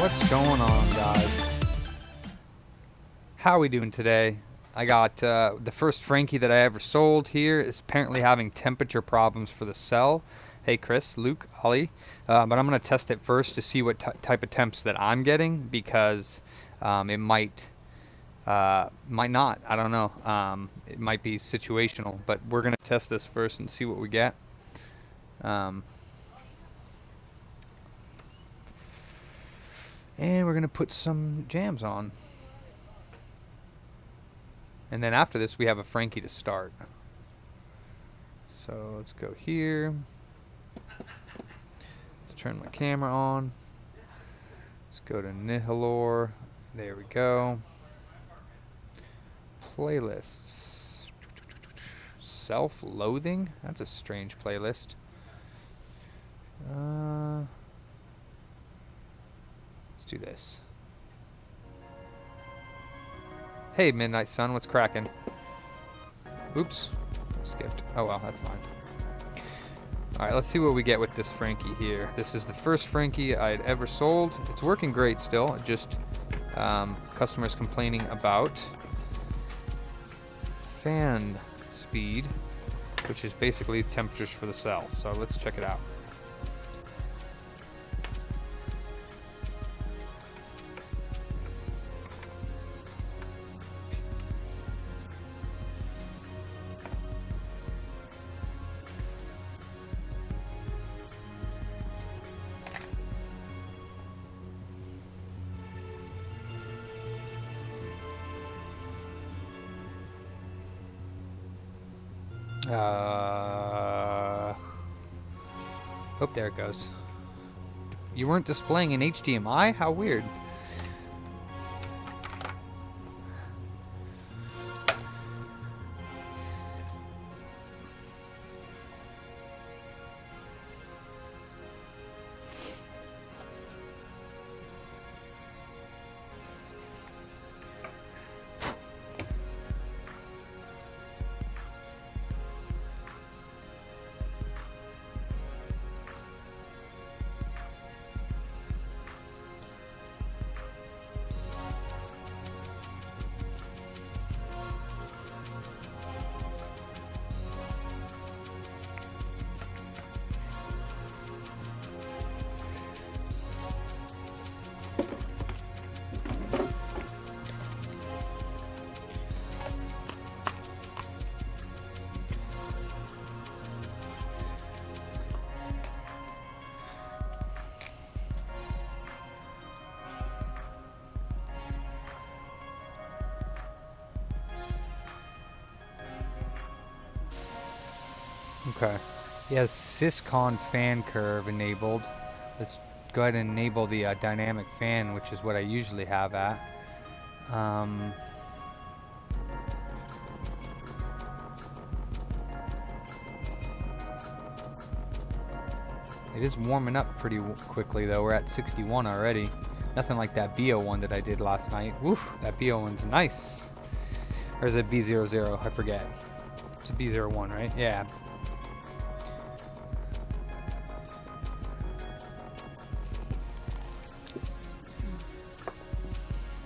What's going on, guys? How are we doing today? I got the first Frankie that I ever sold here is apparently having temperature problems for the cell. Hey Chris, Luke, Ollie. But I'm going to test it first to see what type of temps that I'm getting, because it might not. I don't know. It might be situational, but we're going to test this first and see what we get. And we're going to put some jams on. And then after this, we have a Frankie to start. So let's go here. Let's turn my camera on. Let's go to Nihilor. There we go. Playlists. Self-loathing? That's a strange playlist. Let's do this. Hey, Midnight Sun, what's cracking? Oops, skipped. Oh well, that's fine. Alright, let's see what we get with this Frankie here. This is the first Frankie I had ever sold. It's working great still, just customers complaining about fan speed, which is basically temperatures for the cell. So let's check it out. Oh, there it goes. You weren't displaying an HDMI? How weird. Okay. He has Syscon fan curve enabled. Let's go ahead and enable the dynamic fan, which is what I usually have at. It is warming up pretty quickly though. We're at 61 already. Nothing like that B01 that I did last night. Woof, that B01's nice. Or is it B00? I forget. It's a B01, right? Yeah.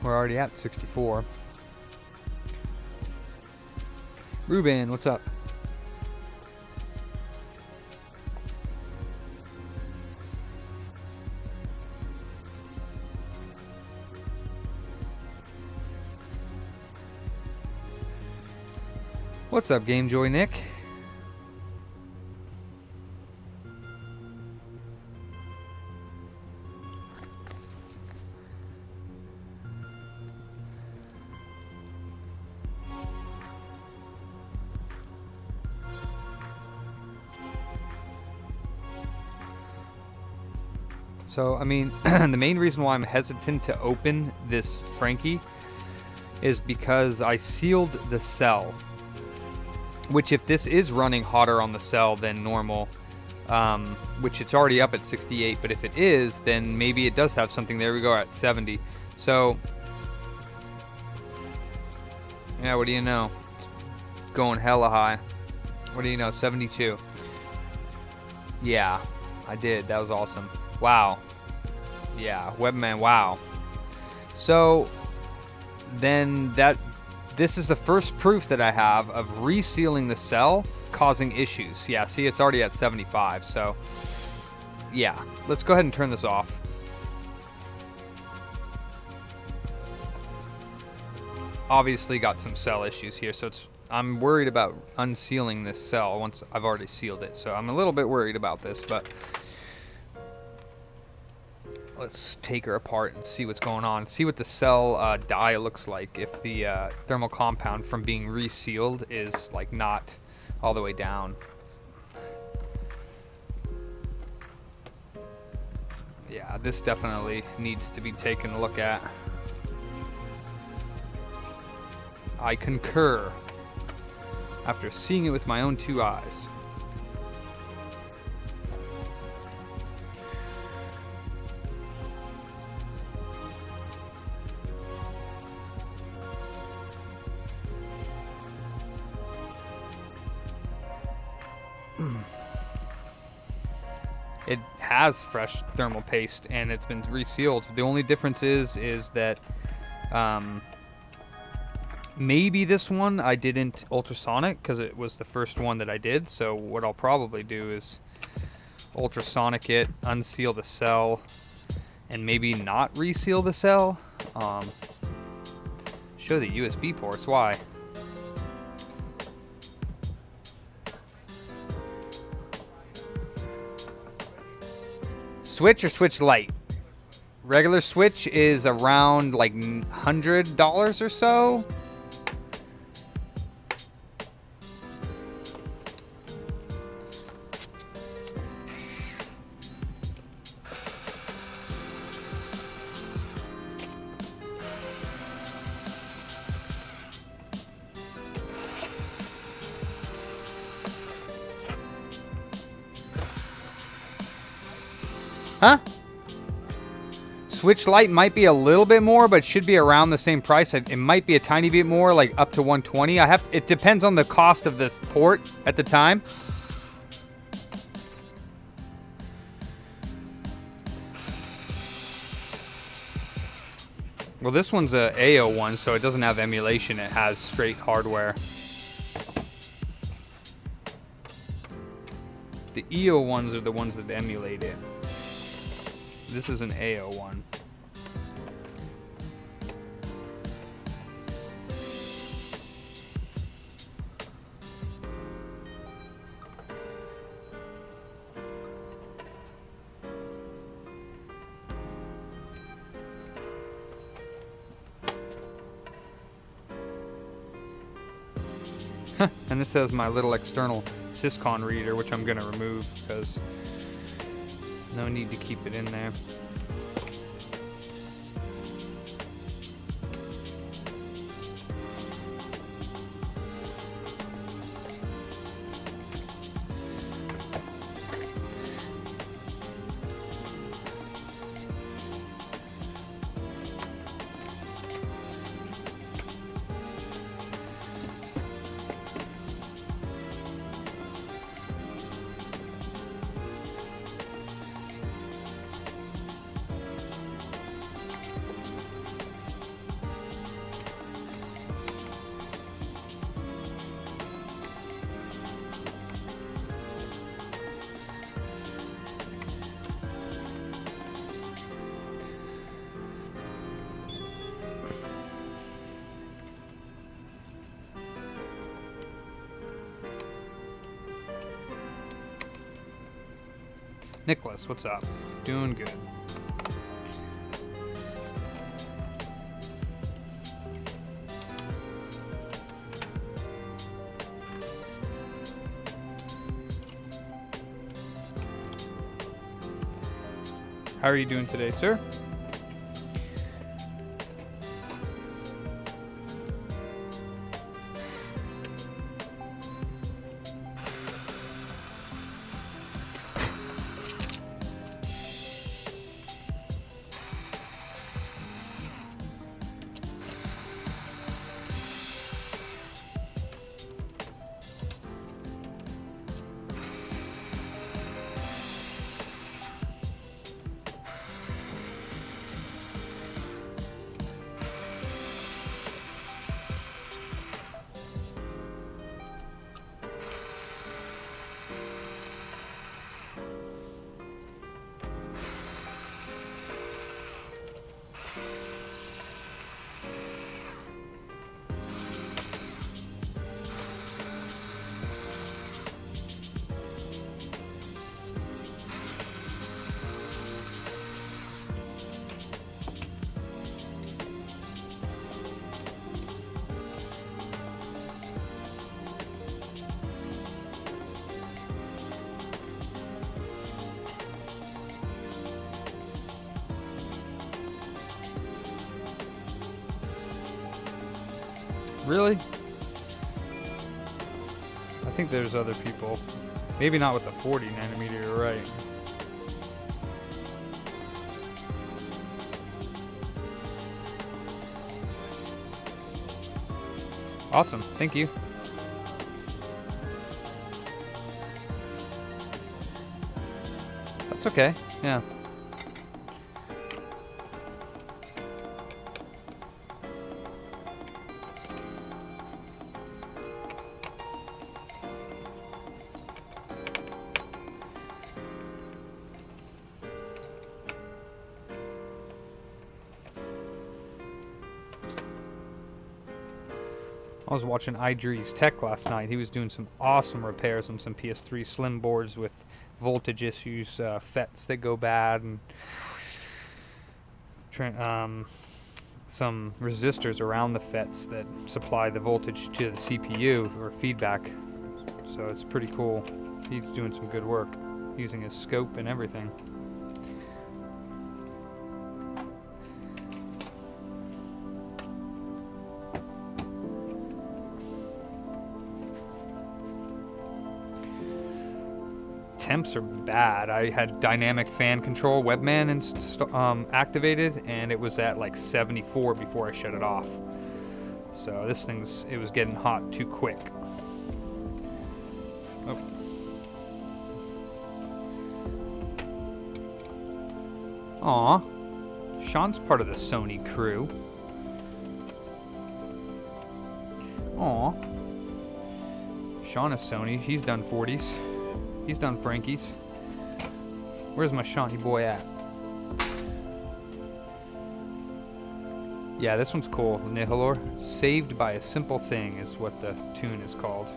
We're already at 64. Ruben, what's up? What's up, Game Joy Nick? So, I mean, the main reason why I'm hesitant to open this Frankie is because I sealed the cell. Which, if this is running hotter on the cell than normal, which it's already up at 68, but if it is, then maybe it does have something. There we go, at 70. So, yeah, what do you know? It's going hella high. What do you know, 72. Yeah, I did. That was awesome. Wow. Yeah, Webman, wow. So then this is the first proof that I have of resealing the cell causing issues. Yeah, see, it's already at 75, so yeah. Let's go ahead and turn this off. Obviously got some cell issues here, so I'm worried about unsealing this cell once I've already sealed it. So I'm a little bit worried about this, but let's take her apart and see what's going on. See what the cell die looks like if the thermal compound from being resealed is like not all the way down. Yeah, this definitely needs to be taken a look at. I concur after seeing it with my own 2 eyes. It has fresh thermal paste and it's been resealed. The only difference is that maybe this one I didn't ultrasonic because it was the first one that I did. So what I'll probably do is ultrasonic it, unseal the cell, and maybe not reseal the cell. Show the USB ports. Why? Switch or Switch Lite? Regular Switch is around like $100 or so. Huh? Switch Lite might be a little bit more, but should be around the same price. It might be a tiny bit more, like up to 120. It depends on the cost of the port at the time. Well, this one's a A01, so it doesn't have emulation. It has straight hardware. The E01s are the ones that emulate it. This is an A01. And this has my little external Syscon reader, which I'm going to remove because no need to keep it in there. Nicholas, what's up? Doing good. How are you doing today, sir? Really? I think there's other people. Maybe not with the 40 nanometer, you're right. Awesome, thank you. That's okay, yeah. I was watching Idree's Tech last night. He was doing some awesome repairs on some PS3 Slim boards with voltage issues, FETs that go bad, and some resistors around the FETs that supply the voltage to the CPU or feedback. So it's pretty cool. He's doing some good work using his scope and everything. Temps are bad. I had dynamic fan control webman activated, and it was at like 74 before I shut it off. So this it was getting hot too quick. Oh. Aw, Sean's part of the Sony crew. Aw, Sean is Sony. He's done 40s. He's done Frankie's. Where's my Shawnee boy at? Yeah, this one's cool. Nihilor. Saved by a Simple Thing is what the tune is called.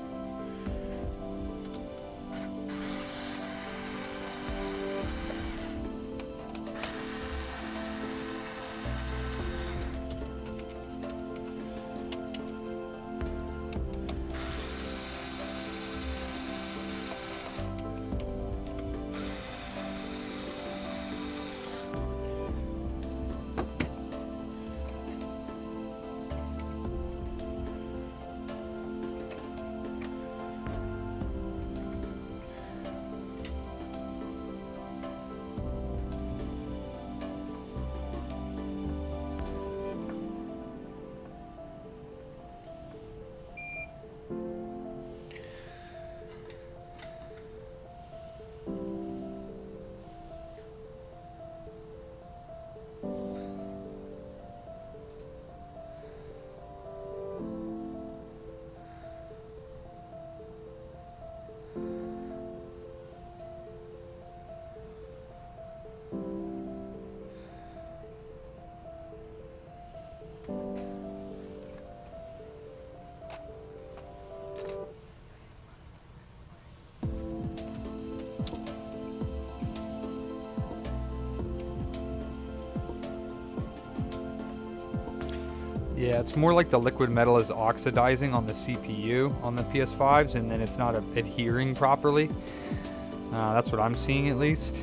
Yeah, it's more like the liquid metal is oxidizing on the CPU on the PS5s, and then it's not adhering properly. That's what I'm seeing, at least.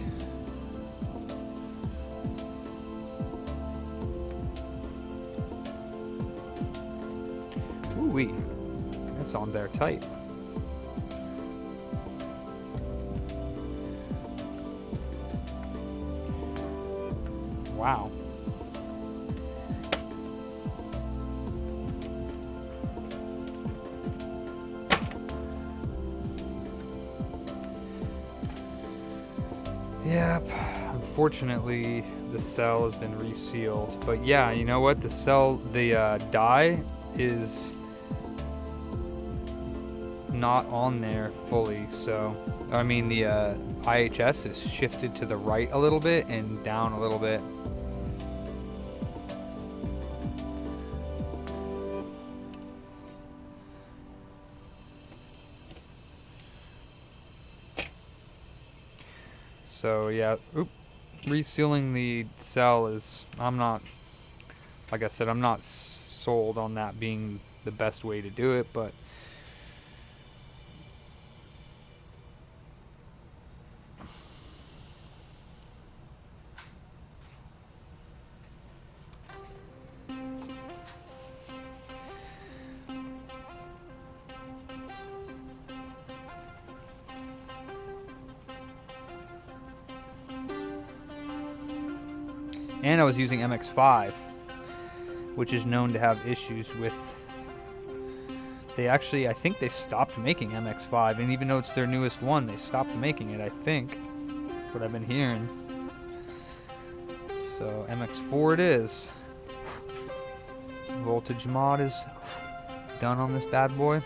Ooh-wee. That's on there tight. Wow. Yep, unfortunately the cell has been resealed, but yeah, you know what, the die is not on there fully, so I mean the IHS is shifted to the right a little bit and down a little bit. So yeah, resealing the cell is, like I said, I'm not sold on that being the best way to do it, but And I was using MX5, which is known to have issues with... They actually, I think they stopped making MX5, and even though it's their newest one, they stopped making it, I think. That's what I've been hearing. So MX4 it is. Voltage mod is done on this bad boy.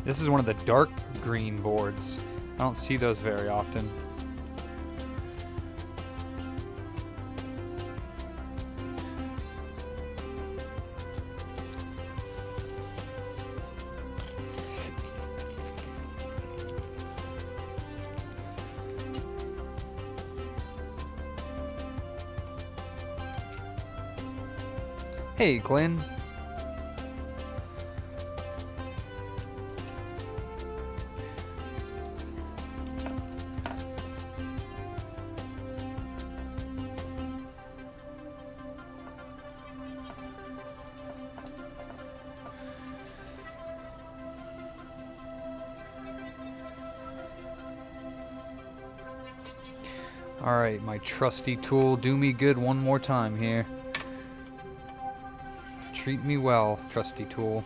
This is one of the dark green boards. I don't see those very often. Hey, Glenn. Alright, my trusty tool, do me good one more time here. Treat me well, trusty tool.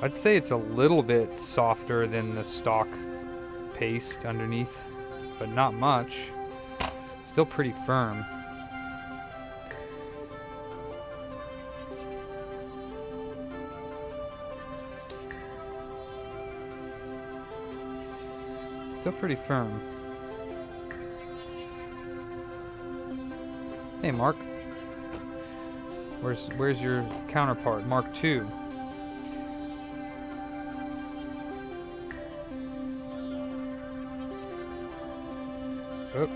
I'd say it's a little bit softer than the stock paste underneath, but not much. Still pretty firm. Still pretty firm. Hey, Mark. Where's your counterpart, Mark II? Oh.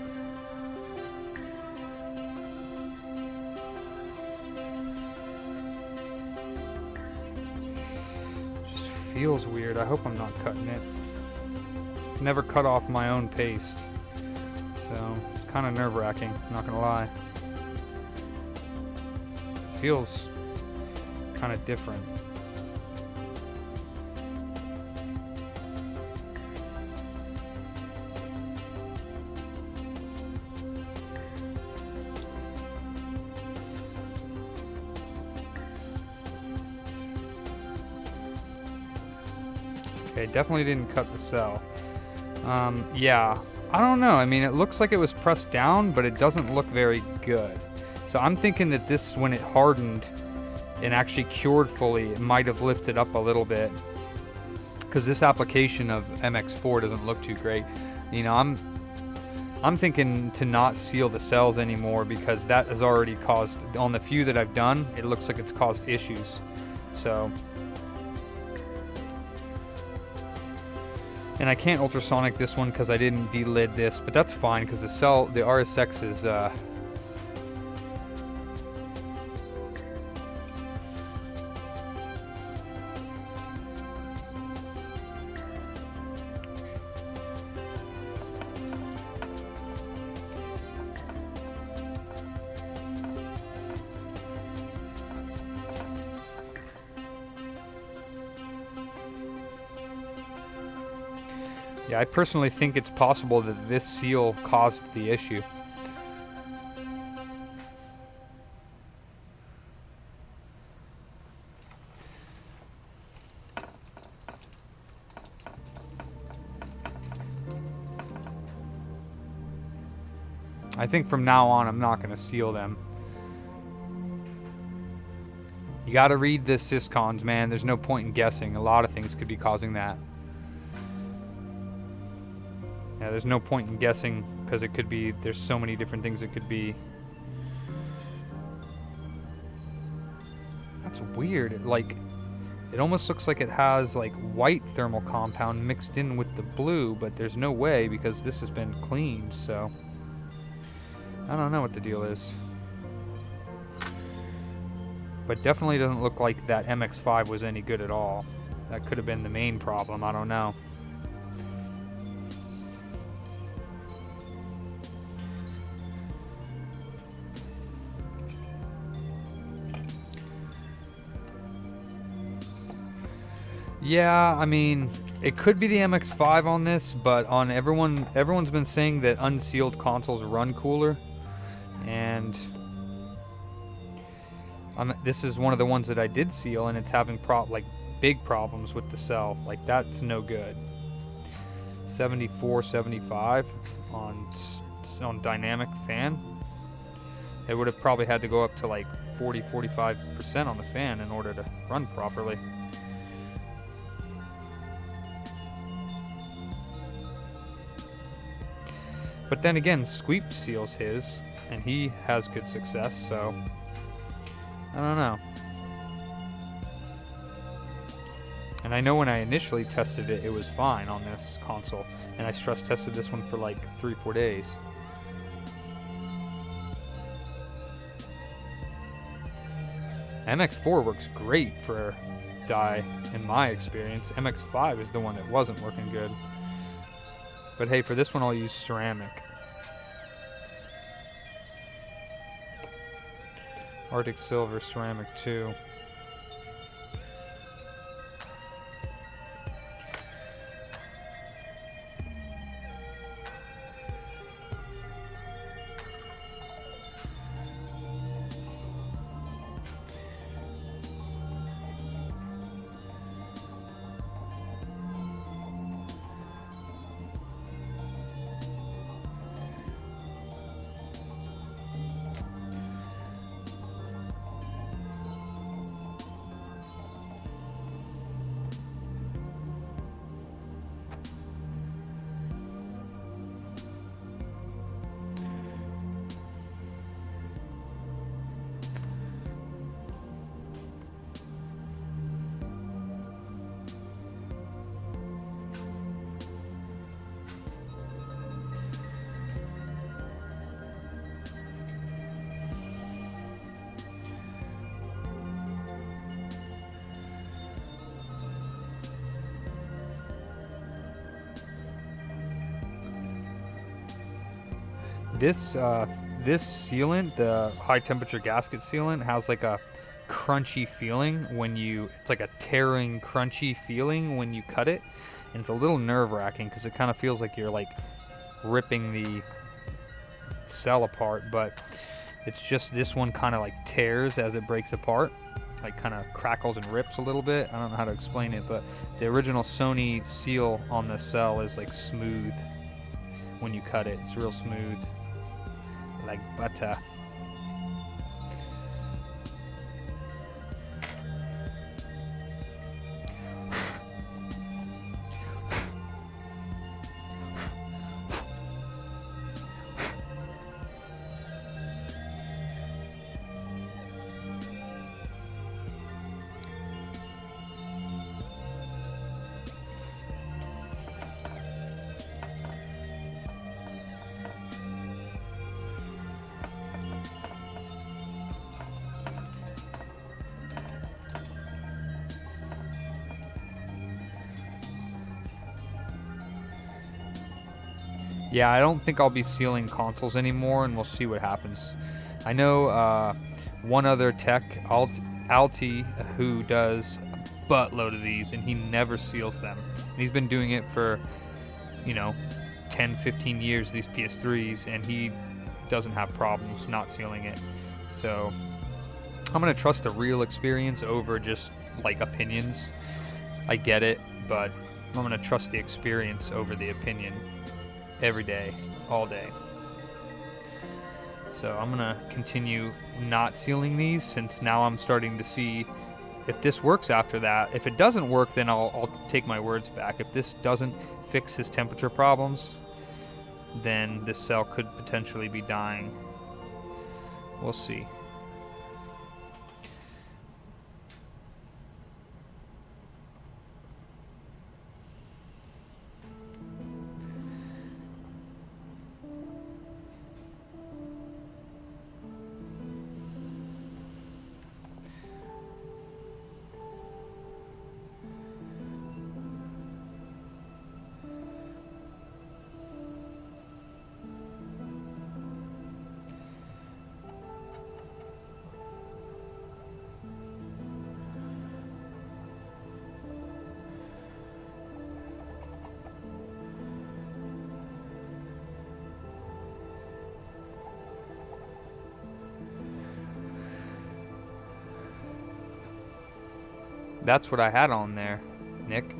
Just feels weird. I hope I'm not cutting it. Never cut off my own paste, so it's kind of nerve-wracking, not gonna lie. Feels kind of different. Okay, definitely didn't cut the cell. Yeah, I don't know. I mean, it looks like it was pressed down, but it doesn't look very good. So I'm thinking that this, when it hardened and actually cured fully, it might have lifted up a little bit. Because this application of MX4 doesn't look too great. You know, I'm thinking to not seal the cells anymore, because that has already caused, on the few that I've done, it looks like it's caused issues. So... And I can't ultrasonic this one because I didn't delid this, but that's fine because the RSX is yeah, I personally think it's possible that this seal caused the issue. I think from now on I'm not going to seal them. You got to read the syscons, man. There's no point in guessing. A lot of things could be causing that. Yeah, there's no point in guessing because it could be, there's so many different things it could be. That's weird. It almost looks like it has like white thermal compound mixed in with the blue, but there's no way because this has been cleaned, so I don't know what the deal is. But definitely doesn't look like that MX5 was any good at all. That could have been the main problem, I don't know. Yeah, I mean, it could be the MX5 on this, but on everyone's been saying that unsealed consoles run cooler, and this is one of the ones that I did seal, and it's having big problems with the cell. Like, that's no good. 74, 75 on dynamic fan. It would have probably had to go up to like 40, 45% on the fan in order to run properly. But then again, Squeep seals his, and he has good success, so I don't know. And I know when I initially tested it, it was fine on this console, and I stress tested this one for like 3-4 days. MX4 works great for die, in my experience. MX5 is the one that wasn't working good. But hey, for this one I'll use ceramic. Arctic Silver Ceramic 2. This sealant, the high temperature gasket sealant, has like a crunchy feeling when it's like a tearing crunchy feeling when you cut it, and it's a little nerve-wracking because it kind of feels like you're like ripping the cell apart, but it's just this one kind of like tears as it breaks apart, like kind of crackles and rips a little bit. I don't know how to explain it, but the original Sony seal on the cell is like smooth when you cut it. It's real smooth, like butter. Yeah, I don't think I'll be sealing consoles anymore, and we'll see what happens. I know one other tech, Alti, who does a buttload of these, and he never seals them. And he's been doing it for, 10, 15 years, these PS3s, and he doesn't have problems not sealing it. So I'm going to trust the real experience over just, like, opinions. I get it, but I'm going to trust the experience over the opinion. Every day, all day. So I'm gonna continue not sealing these, since now I'm starting to see if this works after that. If it doesn't work, then I'll take my words back. If this doesn't fix his temperature problems, then this cell could potentially be dying. We'll see. That's what I had on there, Nick.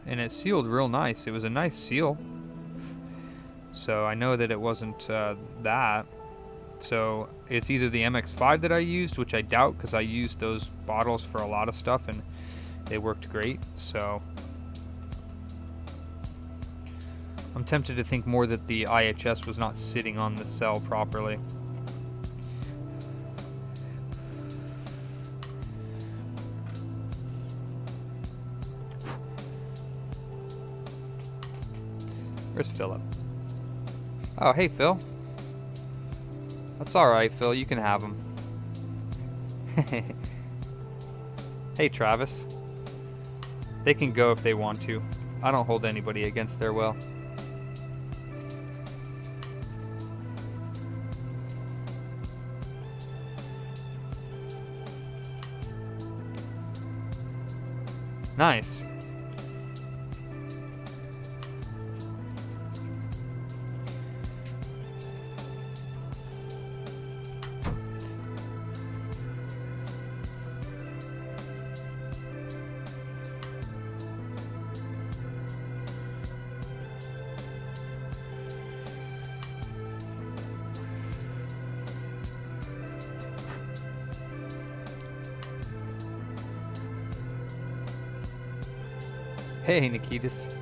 And it sealed real nice. It was a nice seal. So I know that it wasn't that. So it's either the MX5 that I used, which I doubt, because I used those bottles for a lot of stuff and they worked great. So I'm tempted to think more that the IHS was not sitting on the cell properly. Where's Philip? Oh, hey, Phil. That's alright, Phil. You can have him. Hey, Travis. They can go if they want to. I don't hold anybody against their will. Nice. Hey, Nikitas.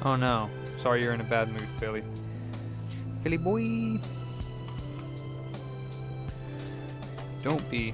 Oh no. Sorry you're in a bad mood, Philly. Philly boy. Don't be.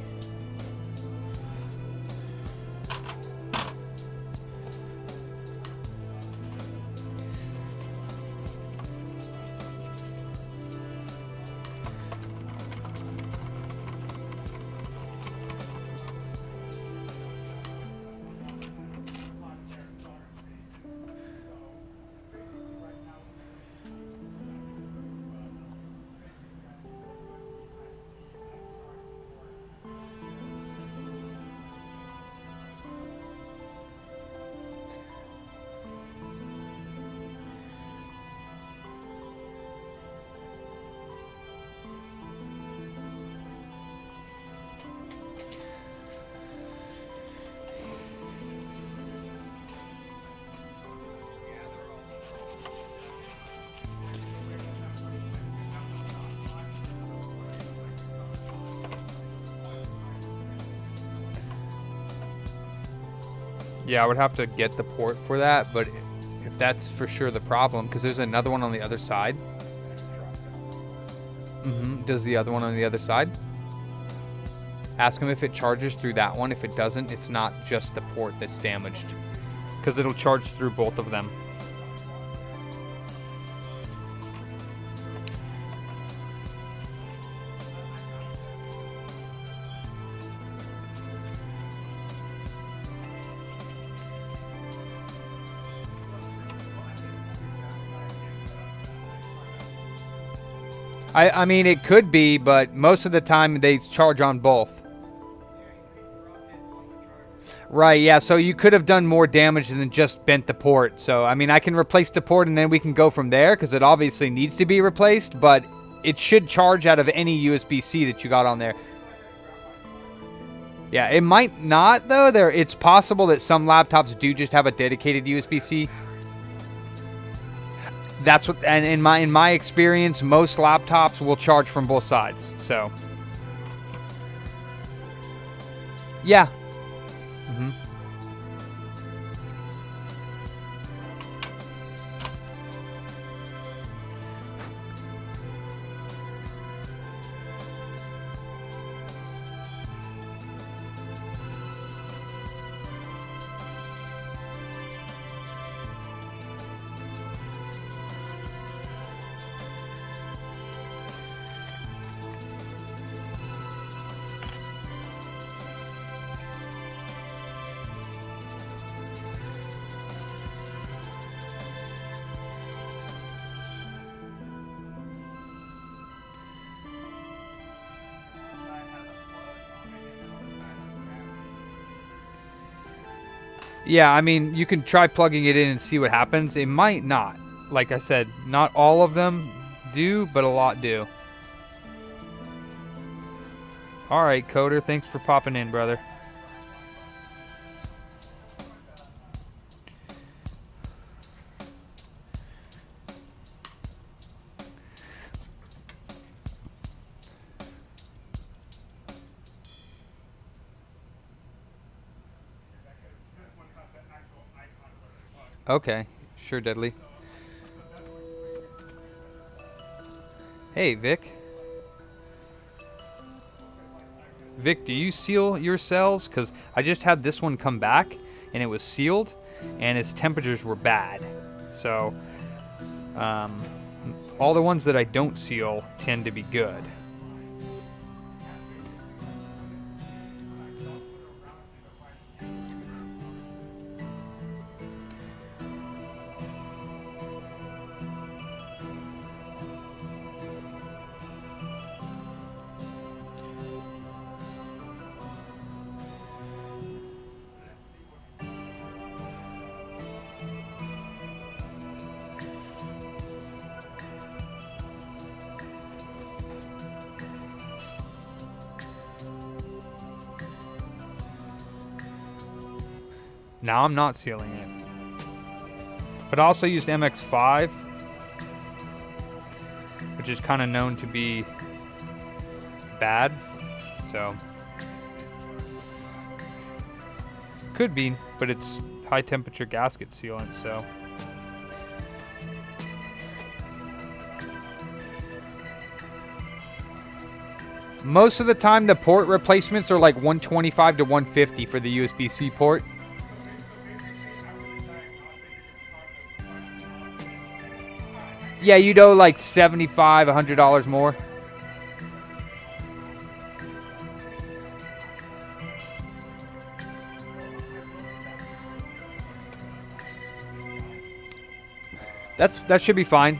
Yeah, I would have to get the port for that, but if that's for sure the problem, because there's another one on the other side. Does the other one on the other side? Ask him if it charges through that one. If it doesn't, it's not just the port that's damaged, because it'll charge through both of them. I mean, it could be, but most of the time they charge on both. Right, yeah, so you could have done more damage than just bent the port. So, I mean, I can replace the port and then we can go from there, because it obviously needs to be replaced, but it should charge out of any USB-C that you got on there. Yeah, it might not, though. It's possible that some laptops do just have a dedicated USB-C. That's what, and in my experience, most laptops will charge from both sides. So, yeah. Mm-hmm. Yeah, I mean, you can try plugging it in and see what happens. It might not. Like I said, not all of them do, but a lot do. Alright, Coder, thanks for popping in, brother. Okay, sure, Deadly. Hey, Vic. Vic, do you seal your cells? Because I just had this one come back, and it was sealed, and its temperatures were bad. So, all the ones that I don't seal tend to be good. Now I'm not sealing it. But I also used MX5, which is kind of known to be bad. So, could be, but it's high temperature gasket sealant, so. Most of the time the port replacements are like 125 to 150 for the USB-C port. Yeah, you'd owe like $75, $100 more. That should be fine.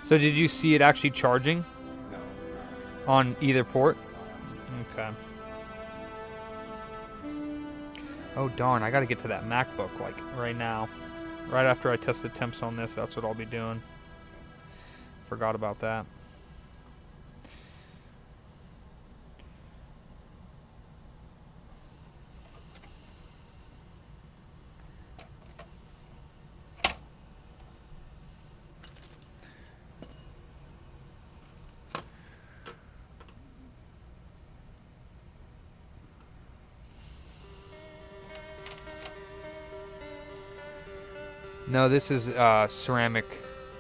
So did you see it actually charging? No. On either port? Okay. Oh darn, I gotta get to that MacBook like right now. Right after I test the temps on this, that's what I'll be doing. Forgot about that. No, this is Ceramic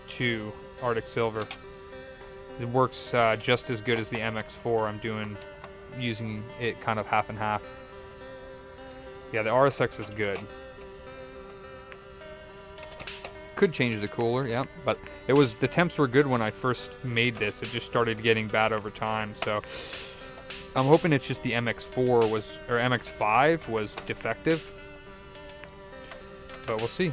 2 Arctic Silver. It works just as good as the MX4. I'm using it kind of half and half. Yeah, the RSX is good. Could change the cooler, yeah, but the temps were good when I first made this. It just started getting bad over time, so I'm hoping it's just the MX4 or MX5 was defective, but we'll see.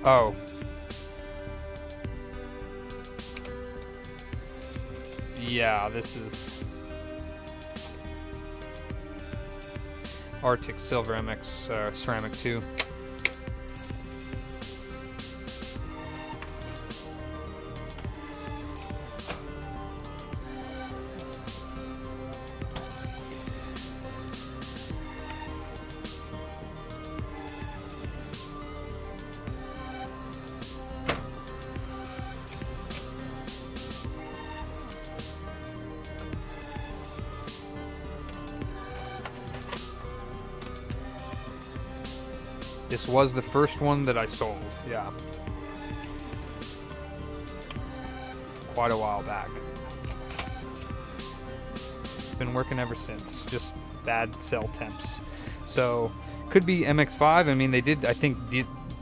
Oh. Yeah, this is Arctic Silver MX Ceramic 2. This was the first one that I sold, yeah. Quite a while back. It's been working ever since, just bad cell temps. So, could be MX5, I mean they did, I think,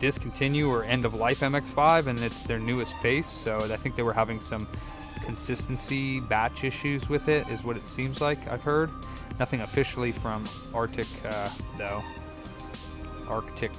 discontinue or end of life MX5 and it's their newest base, so I think they were having some consistency batch issues with it, is what it seems like, I've heard. Nothing officially from Arctic, though. Arctic.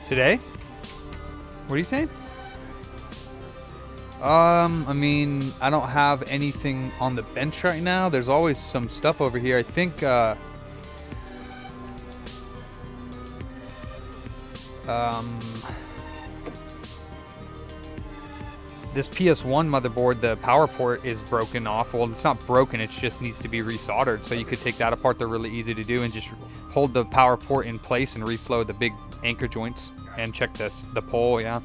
Today? What are you saying? I mean, I don't have anything on the bench right now. There's always some stuff over here. I think, this PS1 motherboard, the power port is broken off. Well, it's not broken, it just needs to be resoldered. So you could take that apart. They're really easy to do and just hold the power port in place and reflow the big anchor joints and check the pole, yeah.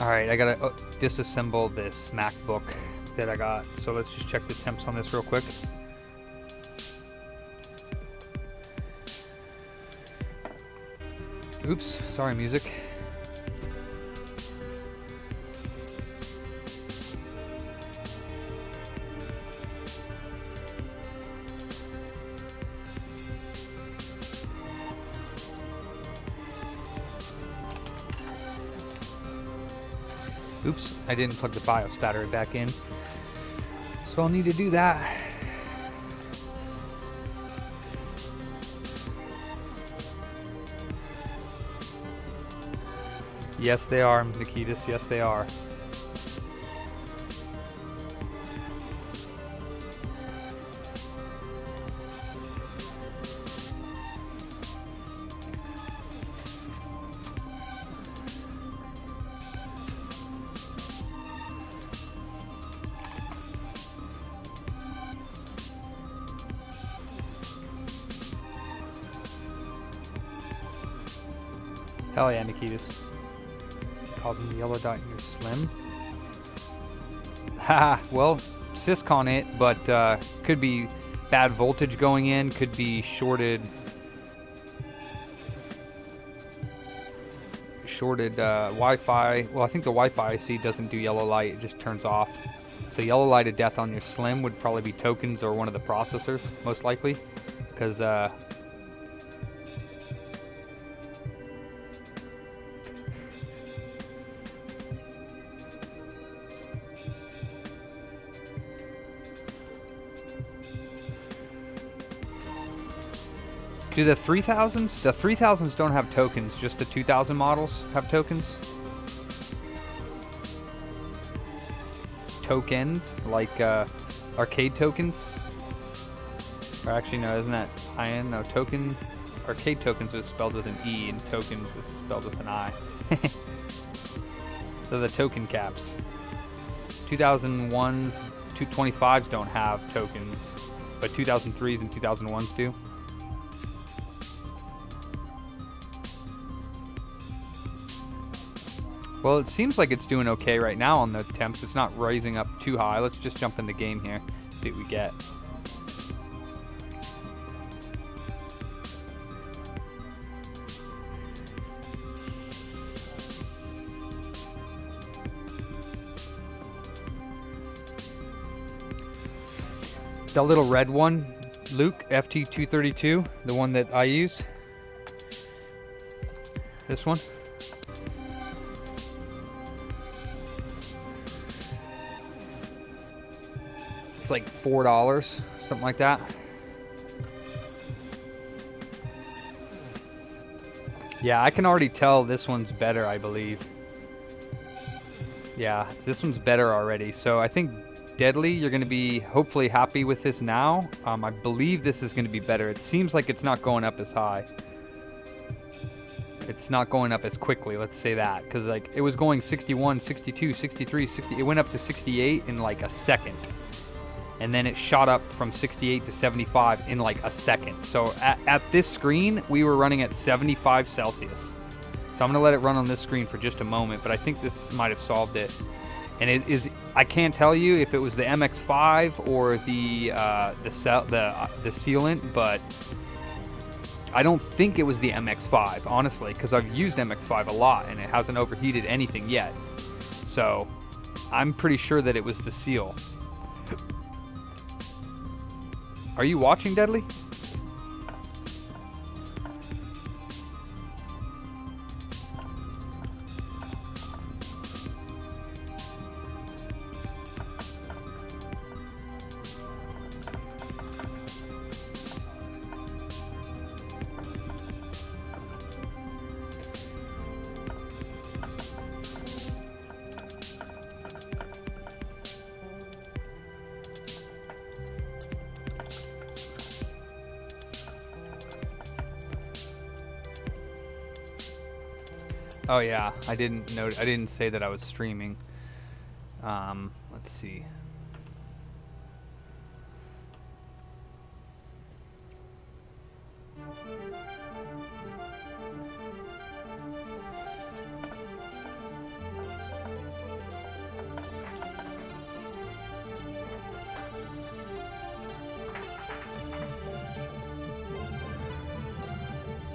Alright, I gotta disassemble this MacBook that I got. So let's just check the temps on this real quick. Oops, sorry music. Oops, I didn't plug the BIOS battery back in. So I'll need to do that. Yes, they are, Nikitas. Yes, they are. Hell yeah, Nikitas. Causing the yellow dot in your slim. Haha, well, CISC on it, but could be bad voltage going in, could be shorted Wi-Fi. Well, I think the Wi-Fi IC doesn't do yellow light, it just turns off. So yellow light of death on your slim would probably be tokens or one of the processors, most likely, because do the 3000s? The 3000s don't have tokens, just the 2000 models have tokens. Tokens, like arcade tokens. Or actually, no, isn't that high-end? No, token. Arcade tokens was spelled with an E, and tokens is spelled with an I. So the token caps. 2001s, 225s don't have tokens, but 2003s and 2001s do. Well, it seems like it's doing okay right now on the temps. It's not rising up too high. Let's just jump in the game here, see what we get. The little red one, Luke, FT232, the one that I use. This one. It's like $4, something like that. Yeah, I can already tell this one's better, I believe. Yeah, this one's better already. So I think Deadly, you're going to be hopefully happy with this now. I believe this is going to be better. It seems like it's not going up as high. It's not going up as quickly, let's say that. Because like it was going 61, 62, 63, 60. It went up to 68 in like a second. And then it shot up from 68 to 75 in like a second. So at this screen, we were running at 75 Celsius. So I'm going to let it run on this screen for just a moment, but I think this might have solved it. And it is, I can't tell you if it was the MX5 or the sealant, but I don't think it was the MX5, honestly, because I've used MX5 a lot and it hasn't overheated anything yet. So I'm pretty sure that it was the seal. Are you watching, Deadly? Oh yeah, I didn't say that I was streaming. Let's see.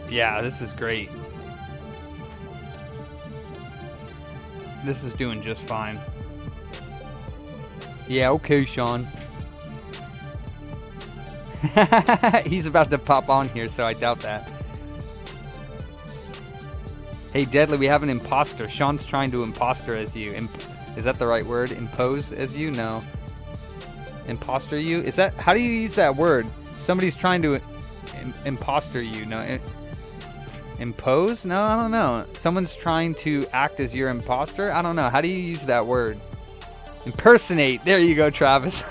Yeah, this is great. This is doing just fine. Yeah, okay, Sean. He's about to pop on here, so I doubt that. Hey, Deadly, we have an imposter. Sean's trying to imposter as you. Is that the right word? Impose as you? No. Imposter you? Is that... How do you use that word? Somebody's trying to imposter you. No. Impose? No, I don't know. Someone's trying to act as your imposter? I don't know. How do you use that word? Impersonate. There you go, Travis.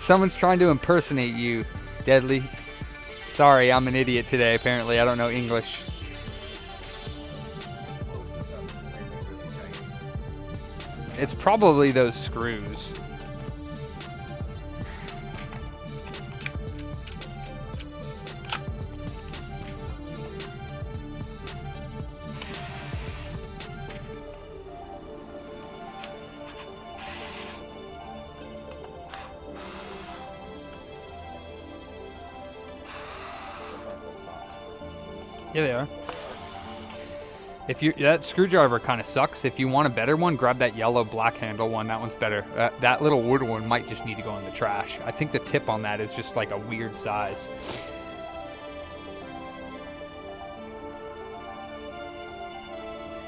Someone's trying to impersonate you, Deadly. Sorry, I'm an idiot today, apparently. I don't know English. It's probably those screws. Yeah, they are. If you that screwdriver kind of sucks. If you want a better one, grab that yellow black handle one. That one's better. That little wood one might just need to go in the trash. I think the tip on that is just like a weird size.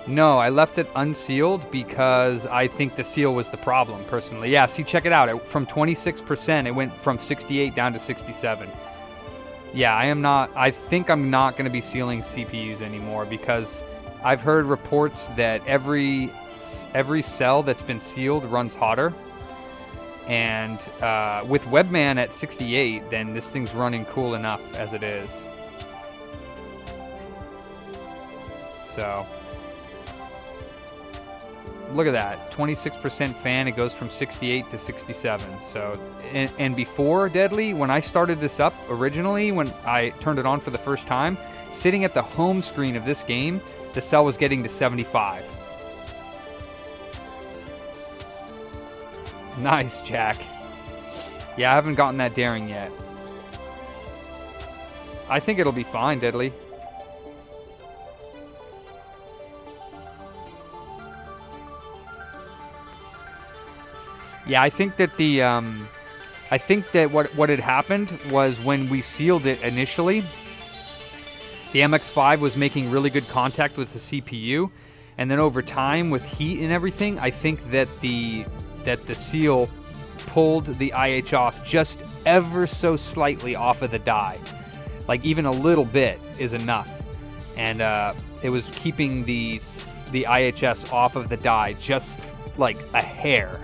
No, I left it unsealed because I think the seal was the problem, personally. Yeah, see, check it out. From 26%, it went from 68 down to 67. Yeah, I think I'm not going to be sealing CPUs anymore because I've heard reports that every cell that's been sealed runs hotter. And with Webman at 68, then this thing's running cool enough as it is. So... Look at that, 26% fan, it goes from 68 to 67. So, and before, Deadly, when I started this up originally, when I turned it on for the first time, sitting at the home screen of this game, the cell was getting to 75. Nice, Jack. Yeah, I haven't gotten that daring yet. I think it'll be fine, Deadly. Yeah, I think that what had happened was when we sealed it initially, the MX5 was making really good contact with the CPU, and then over time with heat and everything, I think that the seal pulled the IH off just ever so slightly off of the die. Like even a little bit is enough, and it was keeping the IHS off of the die just like a hair.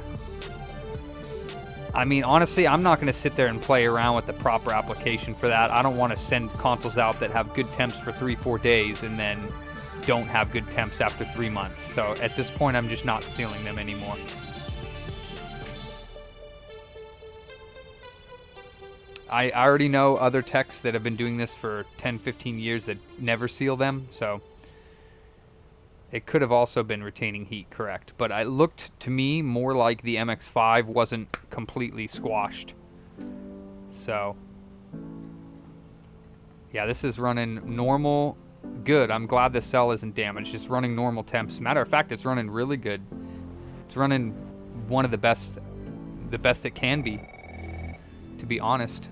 I mean, honestly, I'm not going to sit there and play around with the proper application for that. I don't want to send consoles out that have good temps for 3-4 days and then don't have good temps after 3 months. So at this point, I'm just not sealing them anymore. I already know other techs that have been doing this for 10, 15 years that never seal them, so... It could have also been retaining heat, correct. But it looked to me more like the MX5 wasn't completely squashed. So, yeah, this is running normal good. I'm glad the cell isn't damaged. It's running normal temps. Matter of fact, it's running really good. It's running one of the best it can be, to be honest.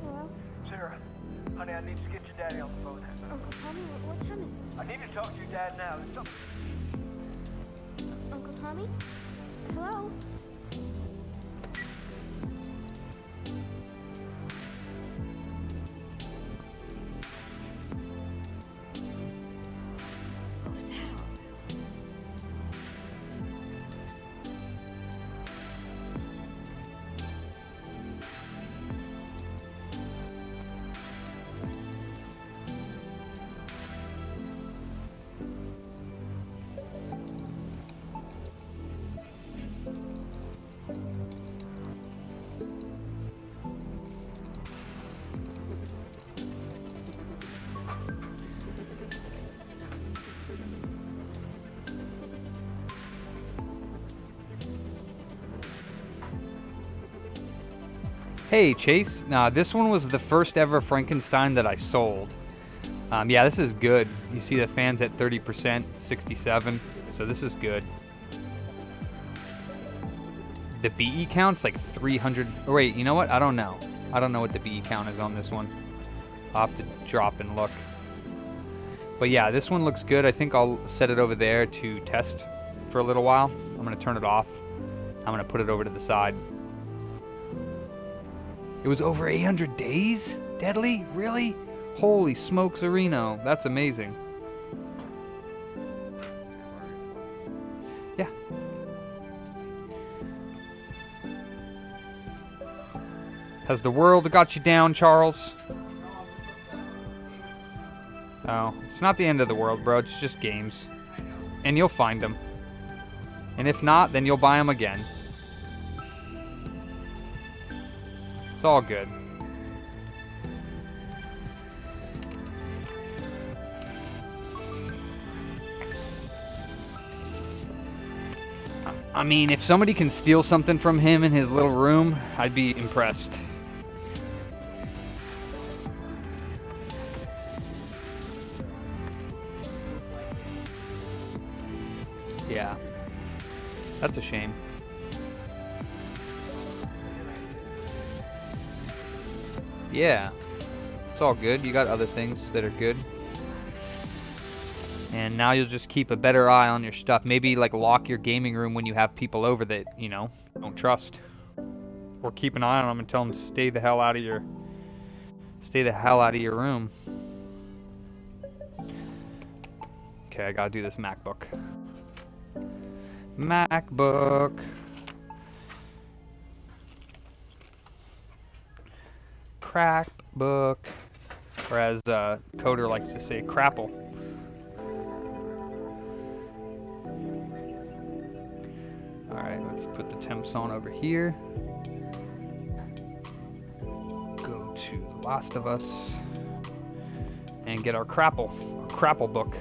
Hello? Sarah, honey, I need to get your daddy on the phone. Uncle Tommy, what time is it? I need to talk to your dad now. There's something... Uncle Tommy? Hello? What was that all about? Hey, Chase. Nah, this one was the first ever Frankenstein that I sold. Yeah, this is good. You see the fans at 30%, 67. So this is good. The BE count's like 300. Oh, wait, you know what? I don't know. I don't know what the BE count is on this one. I'll have to drop and look. But yeah, this one looks good. I think I'll set it over there to test for a little while. I'm going to turn it off. I'm going to put it over to the side. It was over 800 days? Deadly? Really? Holy smokes, Reno. That's amazing. Yeah. Has the world got you down, Charles? Oh, it's not the end of the world, bro. It's just games. And you'll find them. And if not, then you'll buy them again. It's all good. I mean, if somebody can steal something from him in his little room, I'd be impressed. Yeah. That's a shame. Yeah. It's all good. You got other things that are good. And now you'll just keep a better eye on your stuff. Maybe like lock your gaming room when you have people over that, you know, don't trust. Or keep an eye on them and tell them to stay the hell out of your room. Okay, I gotta do this MacBook. MacBook. Crackbook. Or as Coder likes to say, crapple. Alright, let's put the temps on over here. Go to The Last of Us. And get our crapple book.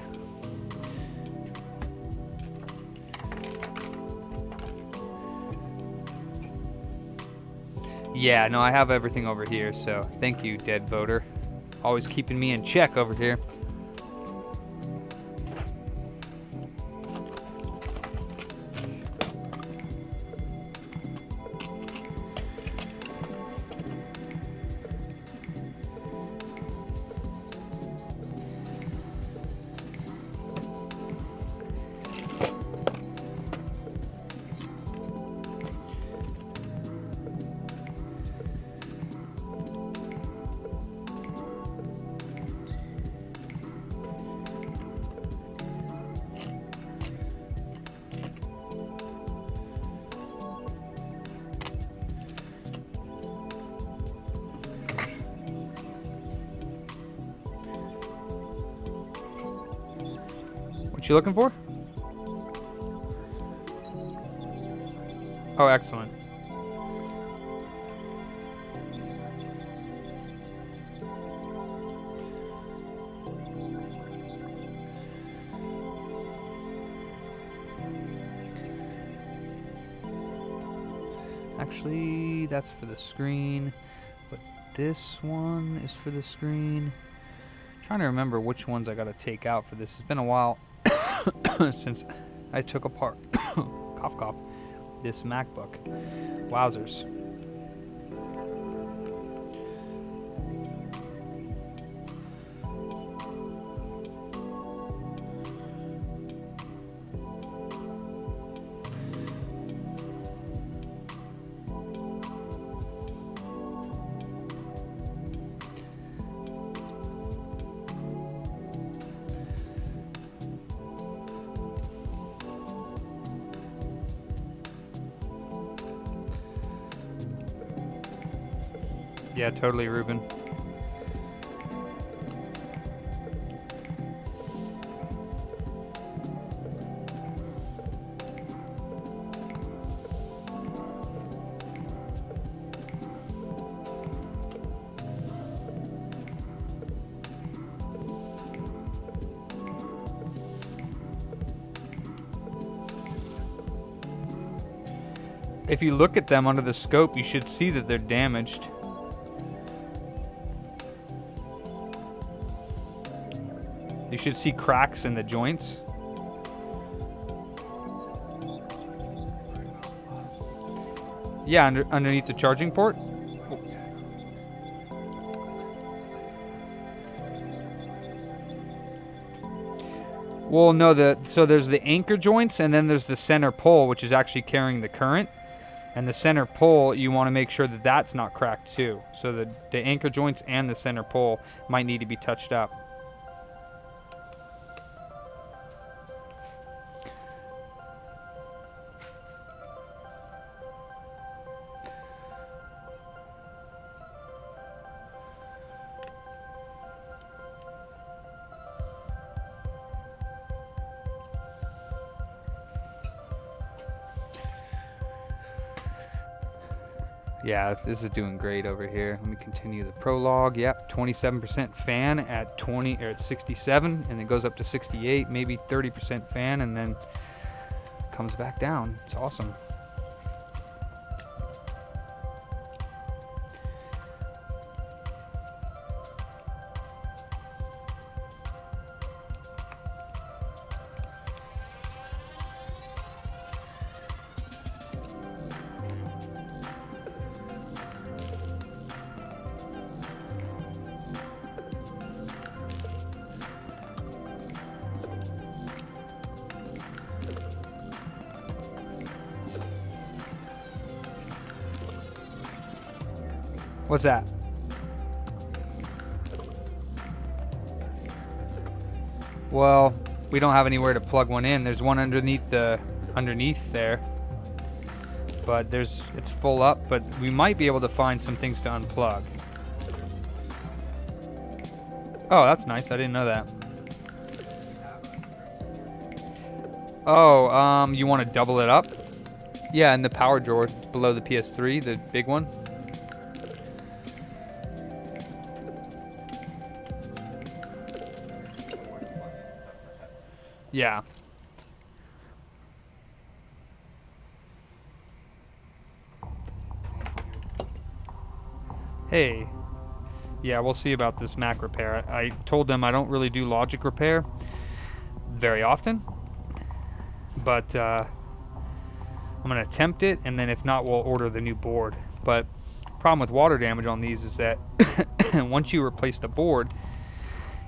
Yeah, no, I have everything over here, so thank you, dead voter. Always keeping me in check over here. What you looking for? Oh, excellent. Actually, that's for the screen, but this one is for the screen. I'm trying to remember which ones I gotta take out for this. It's been a while since I took apart cough cough this MacBook. Wowzers. Yeah, totally, Ruben. If you look at them under the scope, you should see that they're damaged. You should see cracks in the joints. Yeah, underneath the charging port. Well, no, so there's the anchor joints, and then there's the center pole, which is actually carrying the current. And the center pole, you want to make sure that that's not cracked too. So the anchor joints and the center pole might need to be touched up. Yeah, this is doing great over here. Let me continue the prologue. Yep, 27% fan at 20 or at 67, and it goes up to 68, maybe 30% fan, and then comes back down. It's awesome. What's that? Well, we don't have anywhere to plug one in. There's one underneath there. But it's full up, but we might be able to find some things to unplug. Oh, that's nice. I didn't know that. Oh, you want to double it up? Yeah, in the power drawer below the PS3, the big one. Yeah. Hey. Yeah, we'll see about this Mac repair. I told them I don't really do logic repair very often. But I'm going to attempt it, and then if not, we'll order the new board. But problem with water damage on these is that once you replace the board,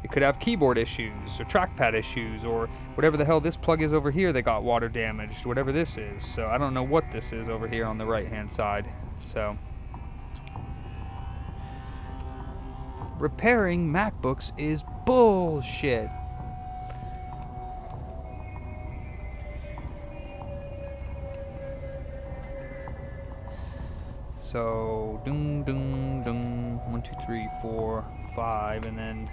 it could have keyboard issues or trackpad issues or whatever the hell this plug is over here that got water damaged, whatever this is. So I don't know what this is over here on the right hand side. So repairing MacBooks is bullshit. So ding ding ding, 1 2 3 4 5, and then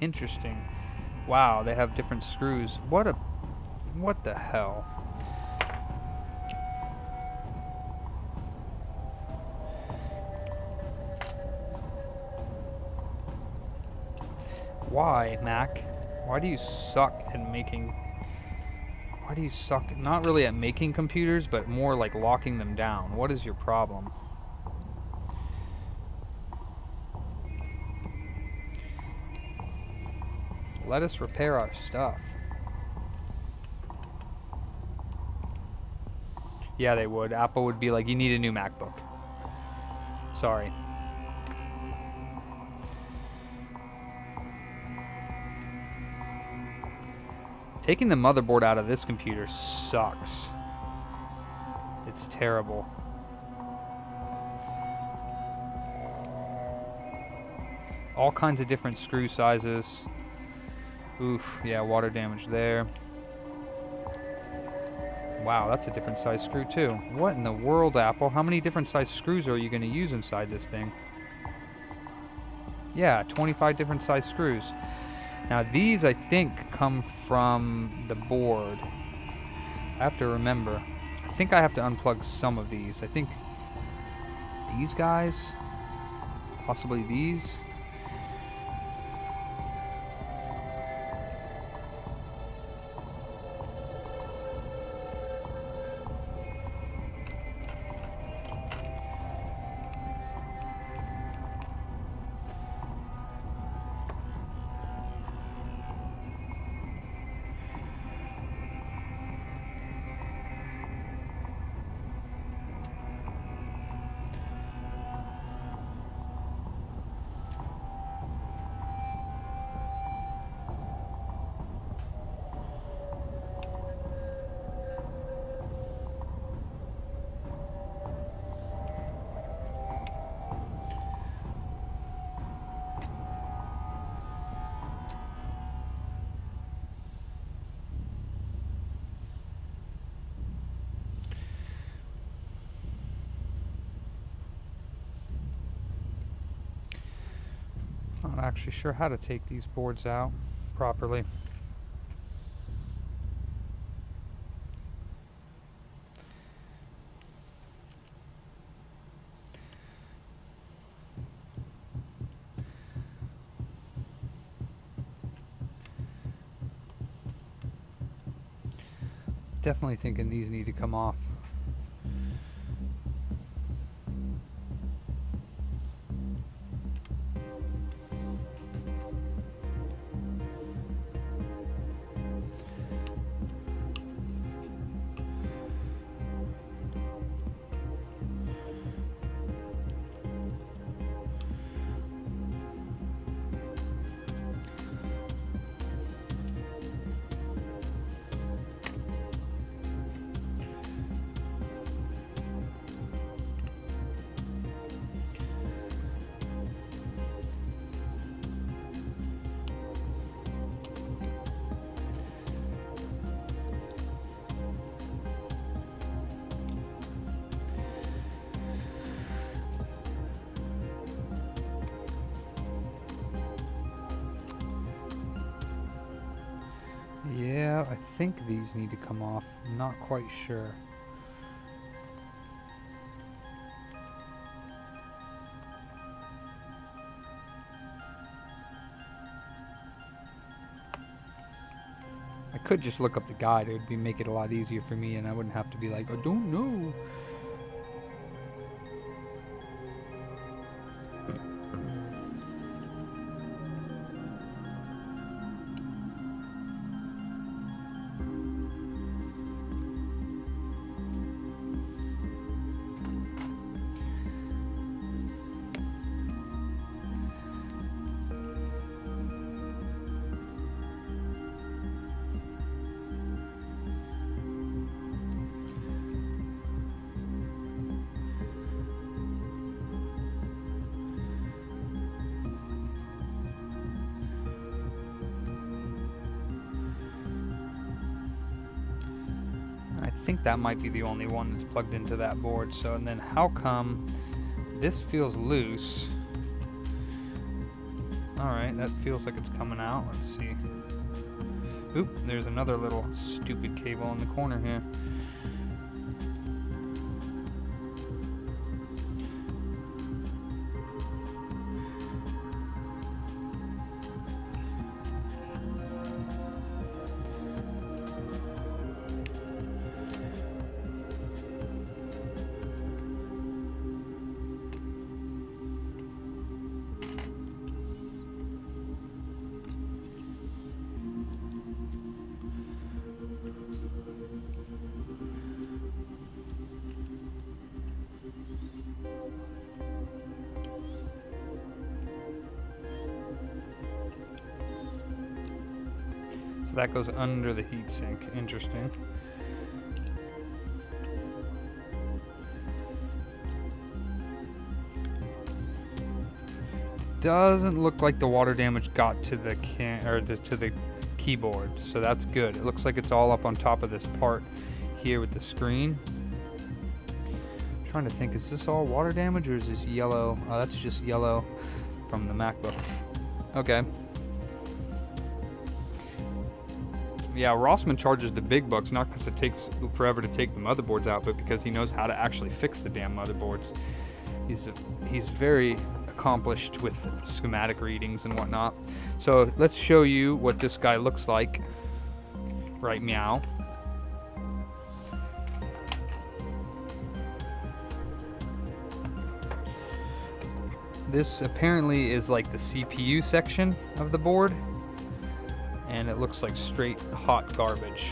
interesting. Wow, they have different screws. What the hell? Why, Mac? Why do you suck at making... Why do you suck... Not really at making computers, but more like locking them down. What is your problem? Let us repair our stuff. Yeah, they would. Apple would be like, you need a new MacBook. Sorry. Taking the motherboard out of this computer sucks. It's terrible. All kinds of different screw sizes. Oof, yeah, water damage there. Wow, that's a different size screw too. What in the world, Apple? How many different size screws are you going to use inside this thing? Yeah, 25 different size screws. Now these, I think, come from the board. I have to remember. I think I have to unplug some of these. I think these guys, possibly these. actually sure how to take these boards out properly. Definitely thinking these need to come off. Yeah, I think these need to come off. I'm not quite sure. I could just look up the guide. It would make it a lot easier for me, and I wouldn't have to be like, I don't know. I think that might be the only one that's plugged into that board. So, and then how come this feels loose? Alright, that feels like it's coming out. Let's see. Oop, there's another little stupid cable in the corner here. So that goes under the heatsink. Interesting. Doesn't look like the water damage got to the to the keyboard, so that's good. It looks like it's all up on top of this part here with the screen. I'm trying to think, is this all water damage or is this yellow? Oh, that's just yellow from the MacBook. Okay. Yeah, Rossman charges the big bucks, not because it takes forever to take the motherboards out, but because he knows how to actually fix the damn motherboards. He's very accomplished with schematic readings and whatnot. So let's show you what this guy looks like. Right meow. This apparently is like the CPU section of the board, and it looks like straight hot garbage.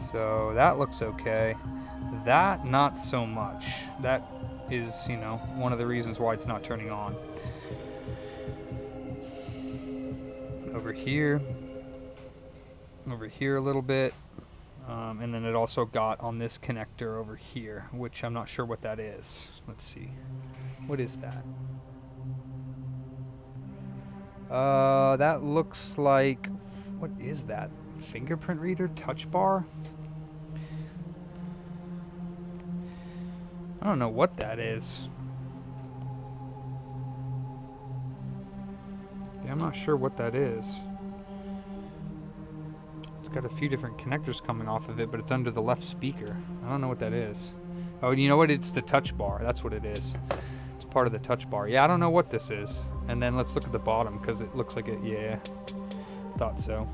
So that looks okay. That, not so much. That is, you know, one of the reasons why it's not turning on. Over here a little bit. And then it also got on this connector over here, which I'm not sure what that is. Let's see. What is that? That looks like... What is that? Fingerprint reader? Touch bar? I don't know what that is. Yeah, I'm not sure what that is. It's got a few different connectors coming off of it, but it's under the left speaker. I don't know what that is. Oh, you know what? It's the touch bar. That's what it is. It's part of the touch bar. Yeah, I don't know what this is. And then let's look at the bottom, because it looks like it, yeah. Thought so.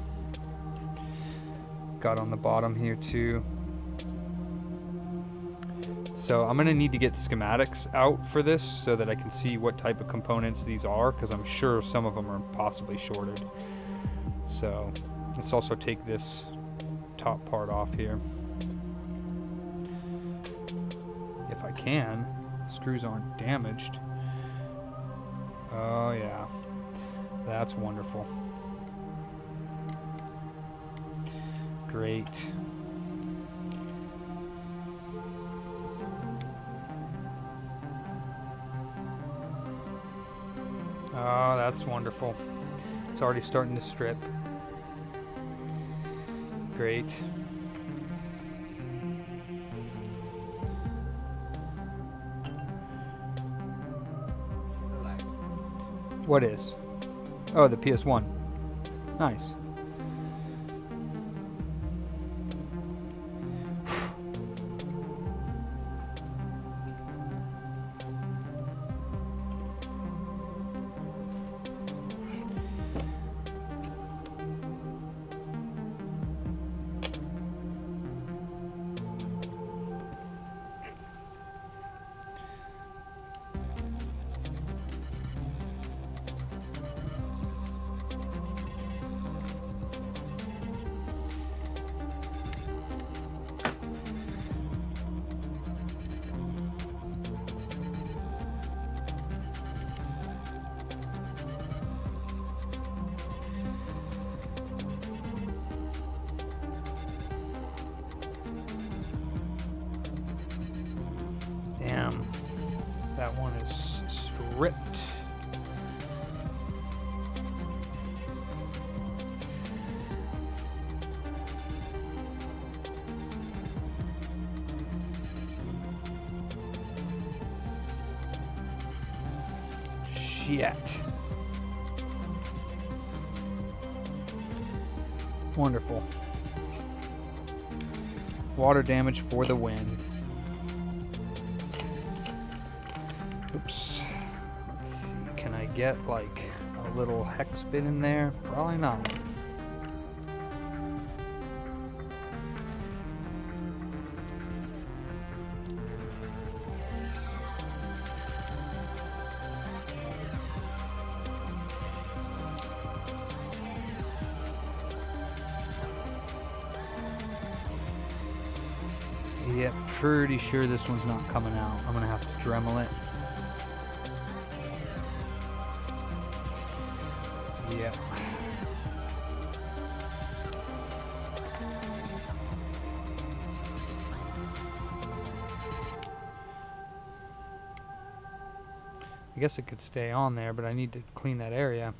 Got on the bottom here too. So I'm gonna need to get schematics out for this so that I can see what type of components these are, because I'm sure some of them are possibly shorted. So let's also take this top part off here. If I can. Screws aren't damaged. Oh yeah. That's wonderful. Great. Oh, that's wonderful. It's already starting to strip. Great. What is? Oh, the PS1. Nice. Damn, that one is stripped. Shit. Wonderful. Water damage for the win. Oops. Let's see. Can I get like a little hex bit in there? Probably not. Yep, pretty sure this one's not coming out. I'm gonna have to Dremel it. Yep. I guess it could stay on there, but I need to clean that area.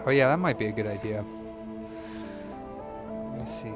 Oh yeah, that might be a good idea. Let me see.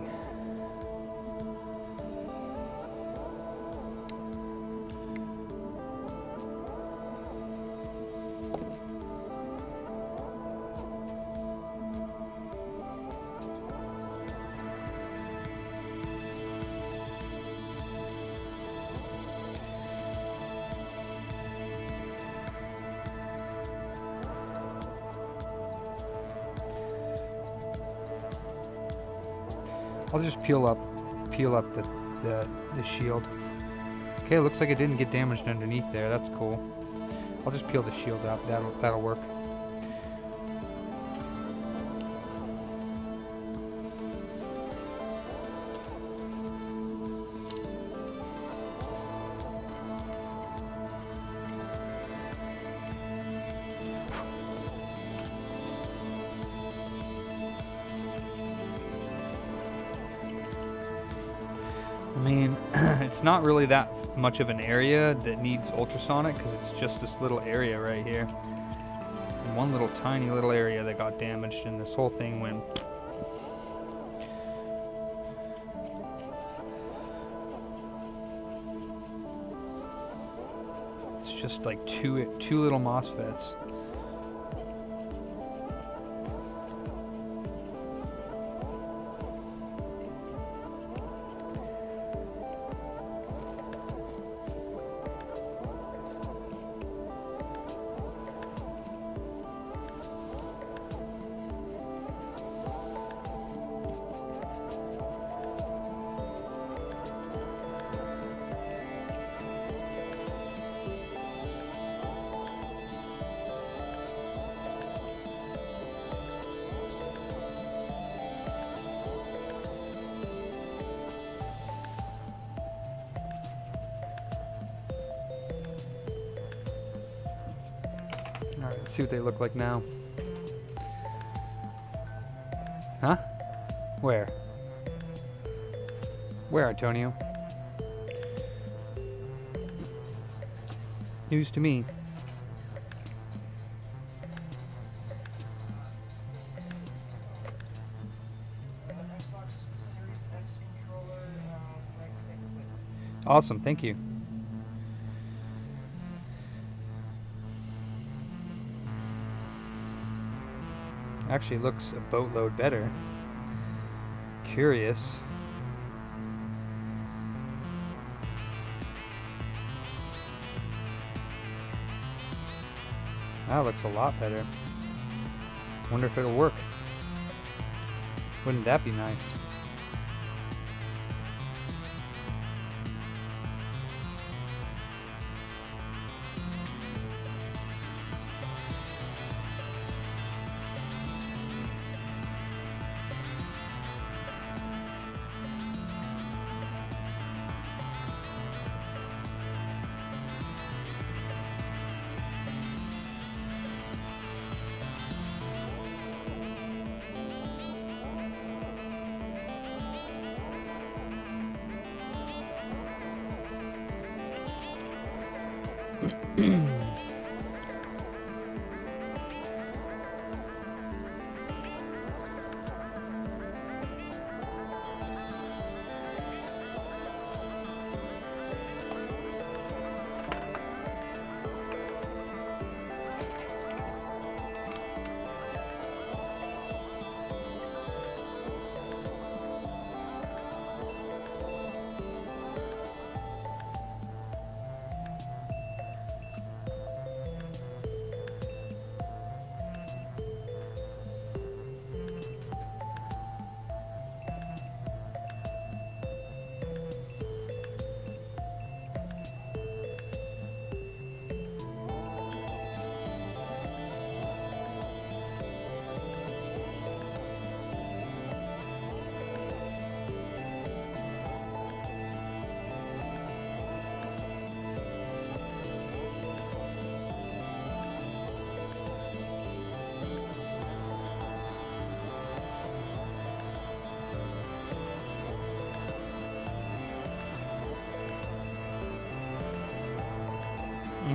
I'll just peel up the shield. Okay, it looks like it didn't get damaged underneath there. That's cool. I'll just peel the shield out. That'll work. it's not really that much of an area that needs ultrasonic because it's just this little area right here. One little tiny little area that got damaged, and this whole thing went. It's just like two little MOSFETs. Alright, let's see what they look like now. Huh? Where? Where, Antonio? News to me. Xbox Series X controller, right stick replacement. Awesome, thank you. Actually looks a boatload better. Curious. That looks a lot better. Wonder if it'll work. Wouldn't that be nice?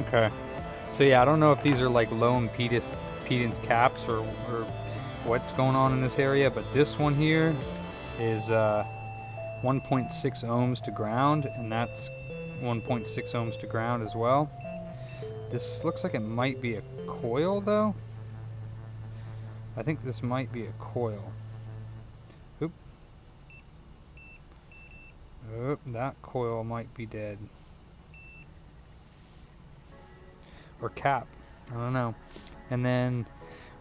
Okay. So yeah, I don't know if these are like low impedance caps or what's going on in this area, but this one here is 1.6 ohms to ground, and that's 1.6 ohms to ground as well. This looks like it might be a coil though. I think this might be a coil. Oop. Oop, that coil might be dead. Or cap, I don't know. And then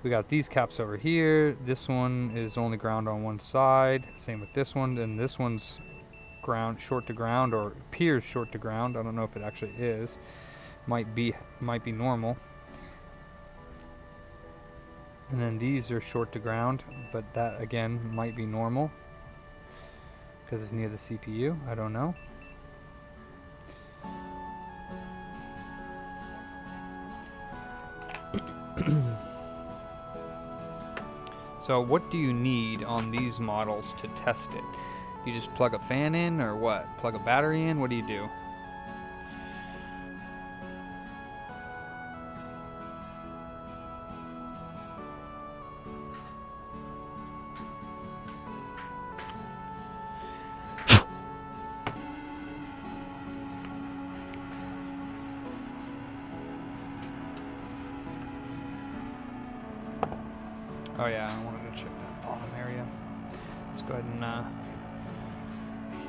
we got these caps over here. This one is only ground on one side. Same with this one. And this one's ground, short to ground, or appears short to ground. I don't know if it actually is. Might be normal. And then these are short to ground, but that again might be normal because it's near the CPU. I don't know. So what do you need on these models to test it? You just plug a fan in or what? Plug a battery in? What do you do? Oh yeah, I wanted to check that bottom area. Let's go ahead and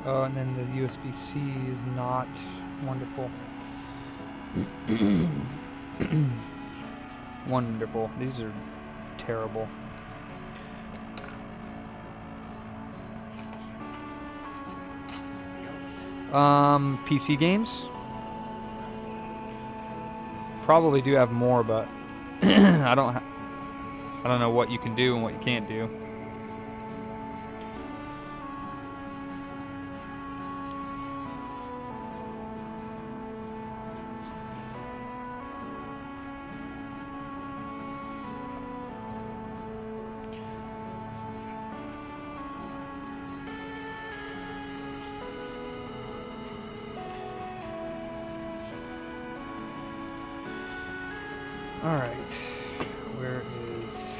oh, and then the USB-C is not wonderful. Wonderful. These are terrible. PC games? Probably do have more, but I don't know what you can do and what you can't do. All right, where is...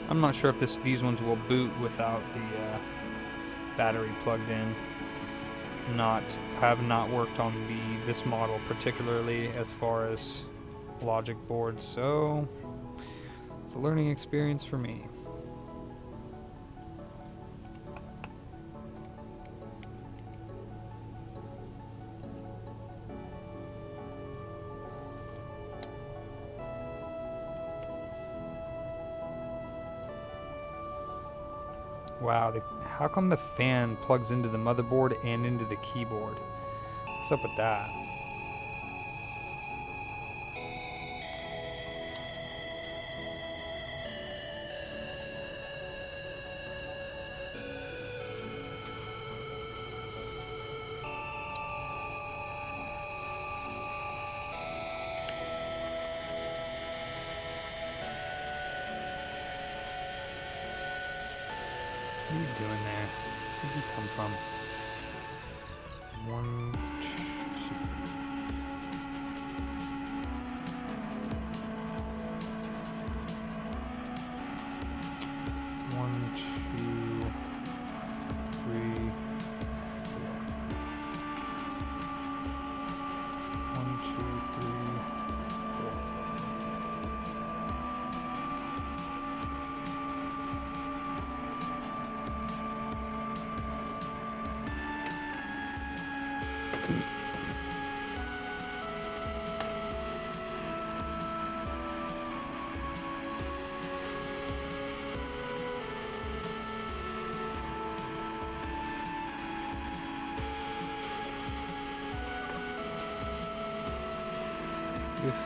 I'm not sure if these ones will boot without the battery plugged in. Have not worked on this model particularly as far as logic boards, so it's a learning experience for me. Wow, how come the fan plugs into the motherboard and into the keyboard? What's up with that? What are you doing there? Where did you come from? 1, 2. One, 2, 3, 4. 1, 2, 3, 4. Oof.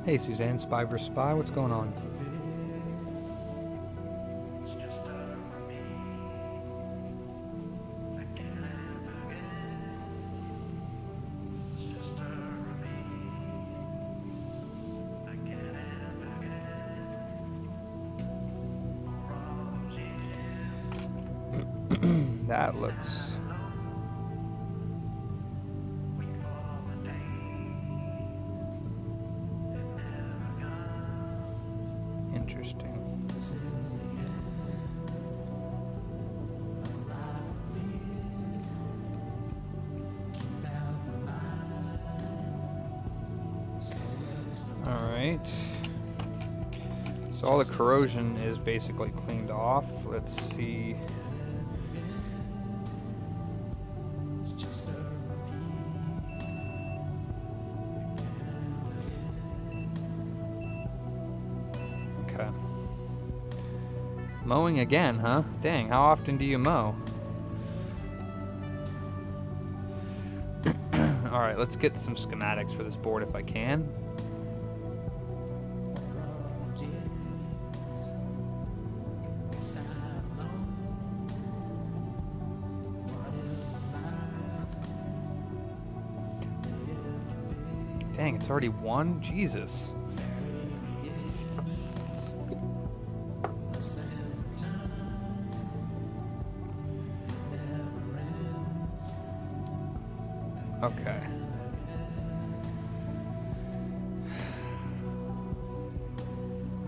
Hey Suzanne, Spy vs. Spy, what's going on? That looks... interesting. Alright. So all the corrosion is basically cleaned off. Let's see. Okay. Mowing again, huh? Dang, how often do you mow? Alright, let's get some schematics for this board if I can. Dang, it's already 1? Jesus. Okay.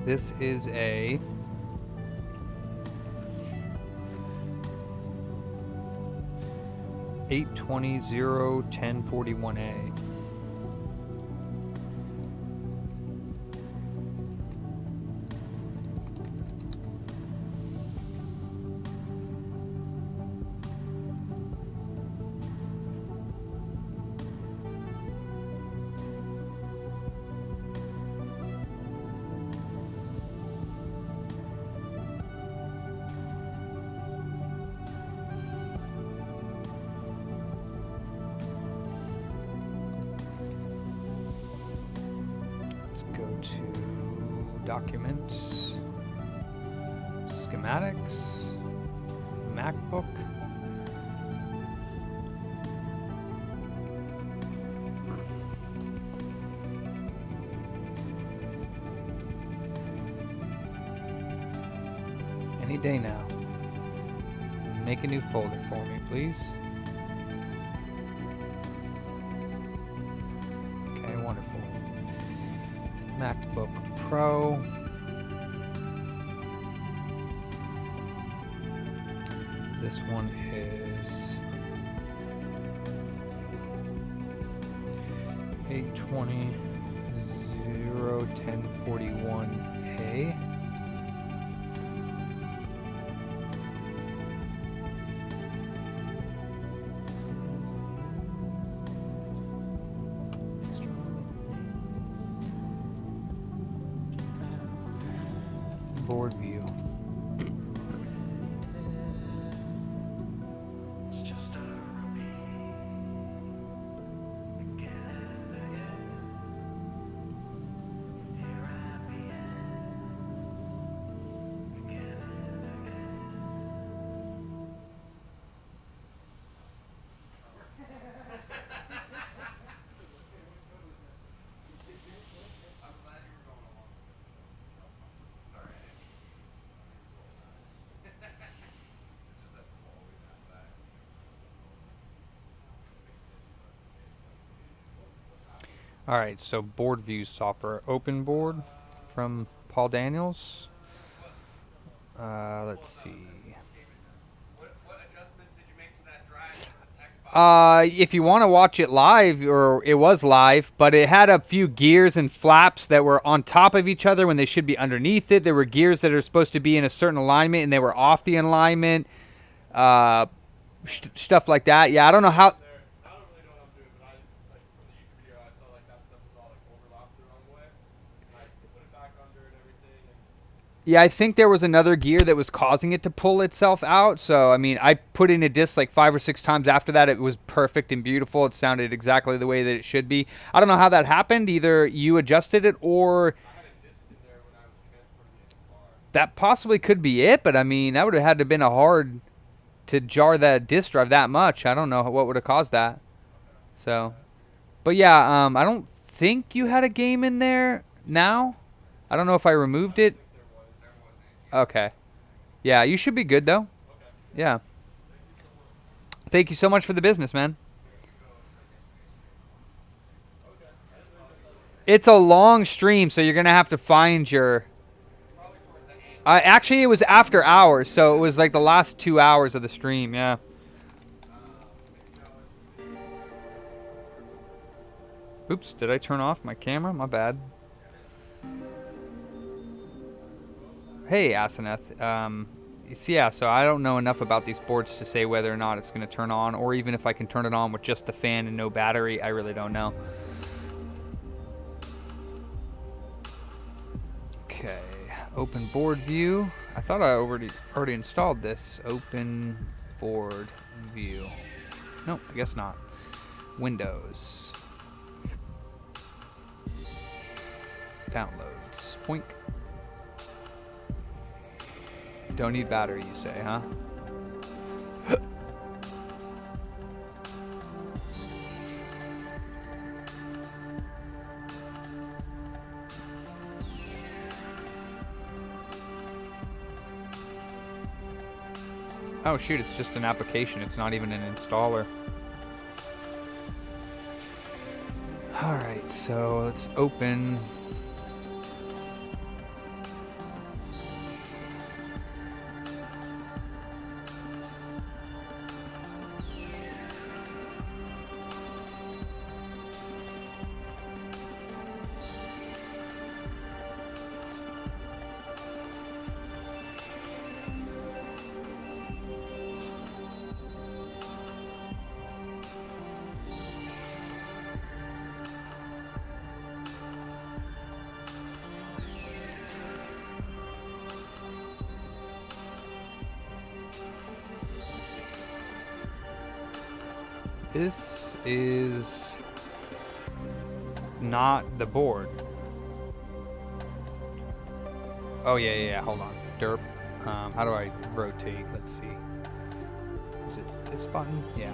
This is a $820-1041A. To documents, schematics, Macbook. Any day now. Make a new folder for me, please. Okay, wonderful. MacBook Pro. This one is 820-1041A. Board view. Alright, so board view software. Open board from Paul Daniels. Let's see. What adjustments did you make to that drive in this Xbox? If you want to watch it live, or it was live, but it had a few gears and flaps that were on top of each other when they should be underneath it. There were gears that are supposed to be in a certain alignment and they were off the alignment. Stuff like that. Yeah, I don't know how... I don't really know what I'm doing, but I, like, from the YouTube video, I saw, like, that stuff was all, like, overlapped the wrong way. And I put it back under and everything. And Yeah, I think there was another gear that was causing it to pull itself out. So, I mean, I put in a disc like 5 or 6 times after that. It was perfect and beautiful. It sounded exactly the way that it should be. I don't know how that happened. Either you adjusted it or... I had a disc in there when I was transporting it in the car. that possibly could be it. But, I mean, that would have had to have been a hard... to jar that disk drive that much. I don't know what would have caused that. So, but yeah, I don't think you had a game in there now. I don't know if I removed it. Okay. Yeah, you should be good though. Yeah. thank you so much for the business, man. It's a long stream, so you're gonna have to find your. Actually, it was after hours, so it was like the last 2 hours of the stream. Yeah. Oops, did I turn off my camera? My bad. Hey, Aseneth. Yeah, so I don't know enough about these boards to say whether or not it's going to turn on, or even if I can turn it on with just the fan and no battery. I really don't know. Okay, open board view. I thought I already installed this. Open board view. Nope, I guess not. Windows. Downloads. Poink. Don't need battery, you say, huh? Oh shoot, it's just an application. It's not even an installer. Alright, so let's open. This is not the board. Oh yeah, hold on. Derp. How do I rotate? Let's see. Is it this button? Yeah.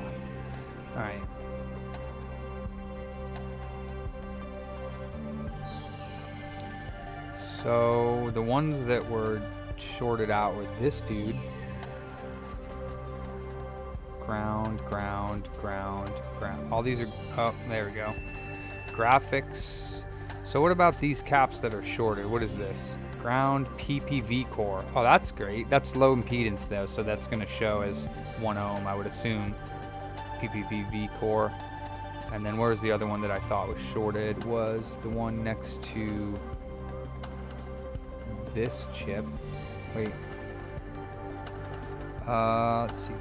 Alright. So the ones that were shorted out were this dude. Ground. All these are, oh, there we go. Graphics. So what about these caps that are shorted? What is this? Ground PPV core. Oh, that's great. That's low impedance though, so that's going to show as 1 ohm, I would assume. PPV core. And then where's the other one that I thought was shorted? Was the one next to this chip. Wait. Let's see.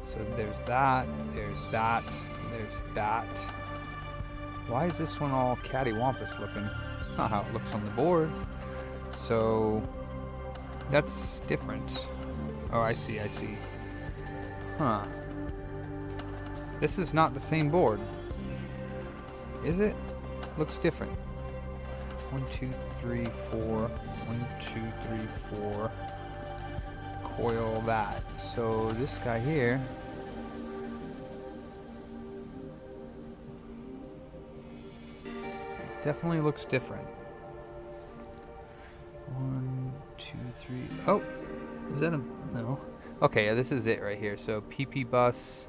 So there's that, there's that. Why is this one all cattywampus looking? It's not how it looks on the board. So that's different. Oh, I see. Huh. This is not the same board. Is it? Looks different. 1, 2, 3, 4. 1, 2, 3, 4. Coil that. So this guy here. Definitely looks different. 1, 2, 3. Oh, is that a no? Okay, yeah, this is it right here. So PP bus.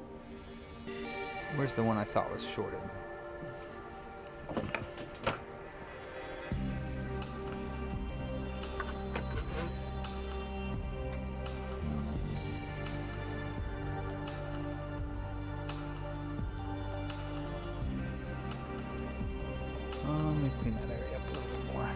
Where's the one I thought was shorted? Let me clean that area up a little bit more.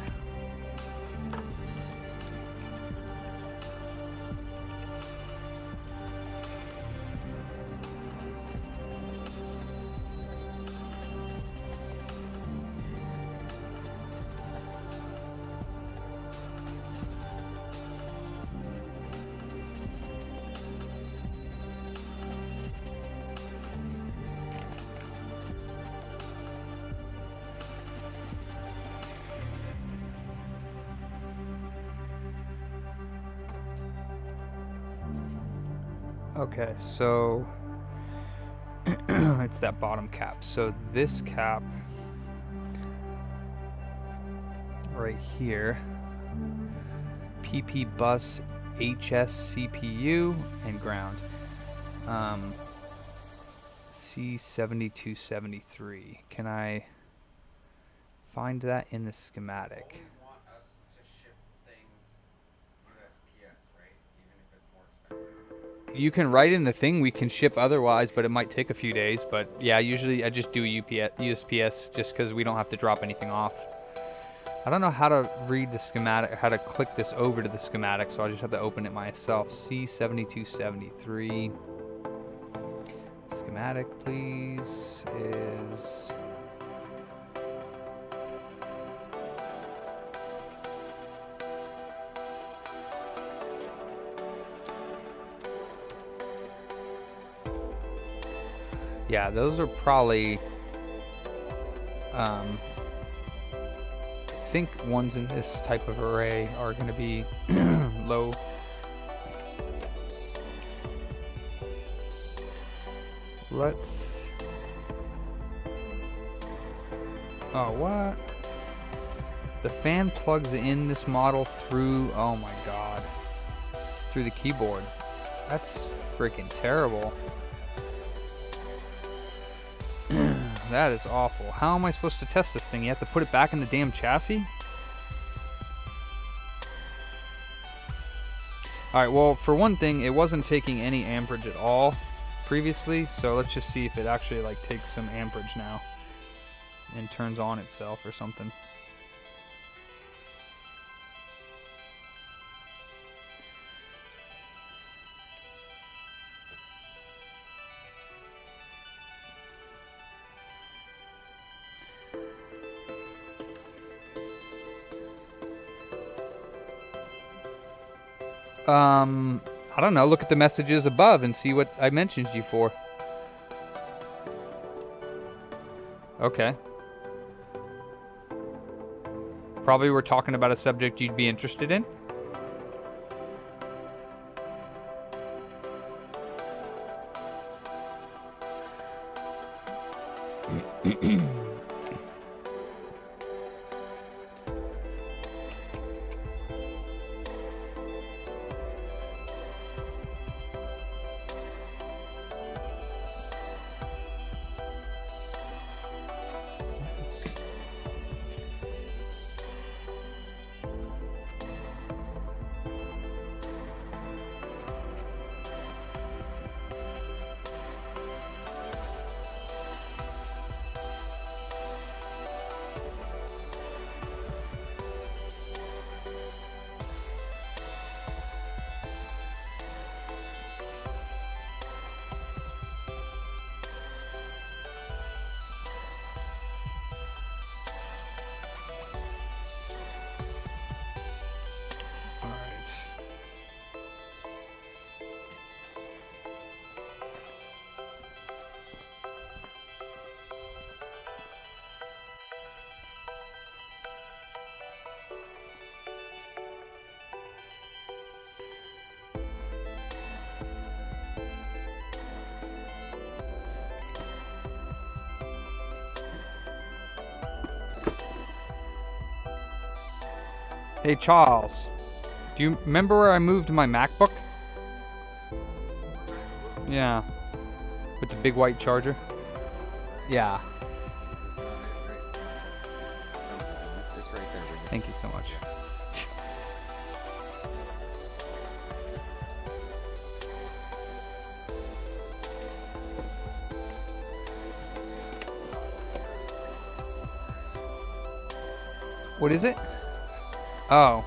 Okay, so it's that bottom cap. So this cap right here, PP bus, HS CPU, and ground. C7273. Can I find that in the schematic? Always want us to ship things USPS, right? Even if it's more expensive. You can write in the thing we can ship otherwise, but it might take a few days. But yeah, usually I just do USPS just because we don't have to drop anything off. I don't know how to read the schematic, how to click this over to the schematic, so I just have to open it myself. C7273. Schematic, please, is... Yeah, those are probably, I think ones in this type of array are going to be low. Let's, oh, what? The fan plugs in this model through, oh my god, through the keyboard. That's freaking terrible. That is awful. How am I supposed to test this thing? You have to put it back in the damn chassis? Alright, well, for one thing, it wasn't taking any amperage at all previously, so let's just see if it actually like takes some amperage now and turns on itself or something. I don't know, look at the messages above and see what I mentioned you for. Okay. Probably we're talking about a subject you'd be interested in. Hey Charles, do you remember where I moved my MacBook? Yeah, with the big white charger. Yeah. It's right there. Thank you so much. What is it? Oh,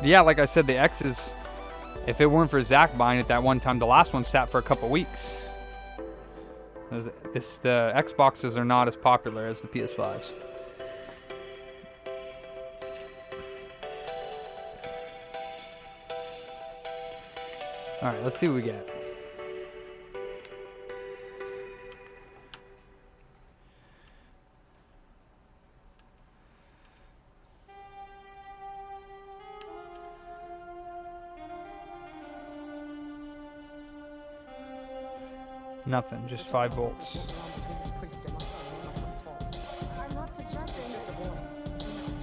yeah, like I said, the X is, if it weren't for Zach buying it that one time, the last one sat for a couple weeks. The Xboxes are not as popular as the PS5s. Alright, let's see what we get. Nothing, just 5 volts. I'm not suggesting just a boy.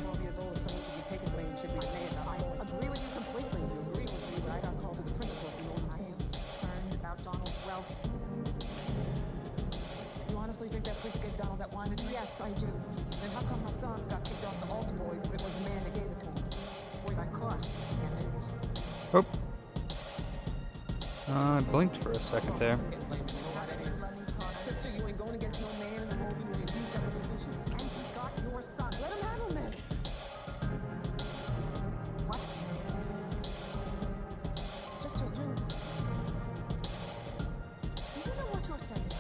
12 years old, if someone should be taken blame, should be paid. I agree with you completely. really think that police gave Donald that wine? Yes, I do. Then how come Hassan got kicked off the altar boys, but it was a man that gave it to him? Boy got caught. And didn't. Oh. I blinked for a second there. Sister, you ain't going against no man in the movie when he's got a position. And he's got your son. Let him have him then. What? It's just a dream. You know what you're saying.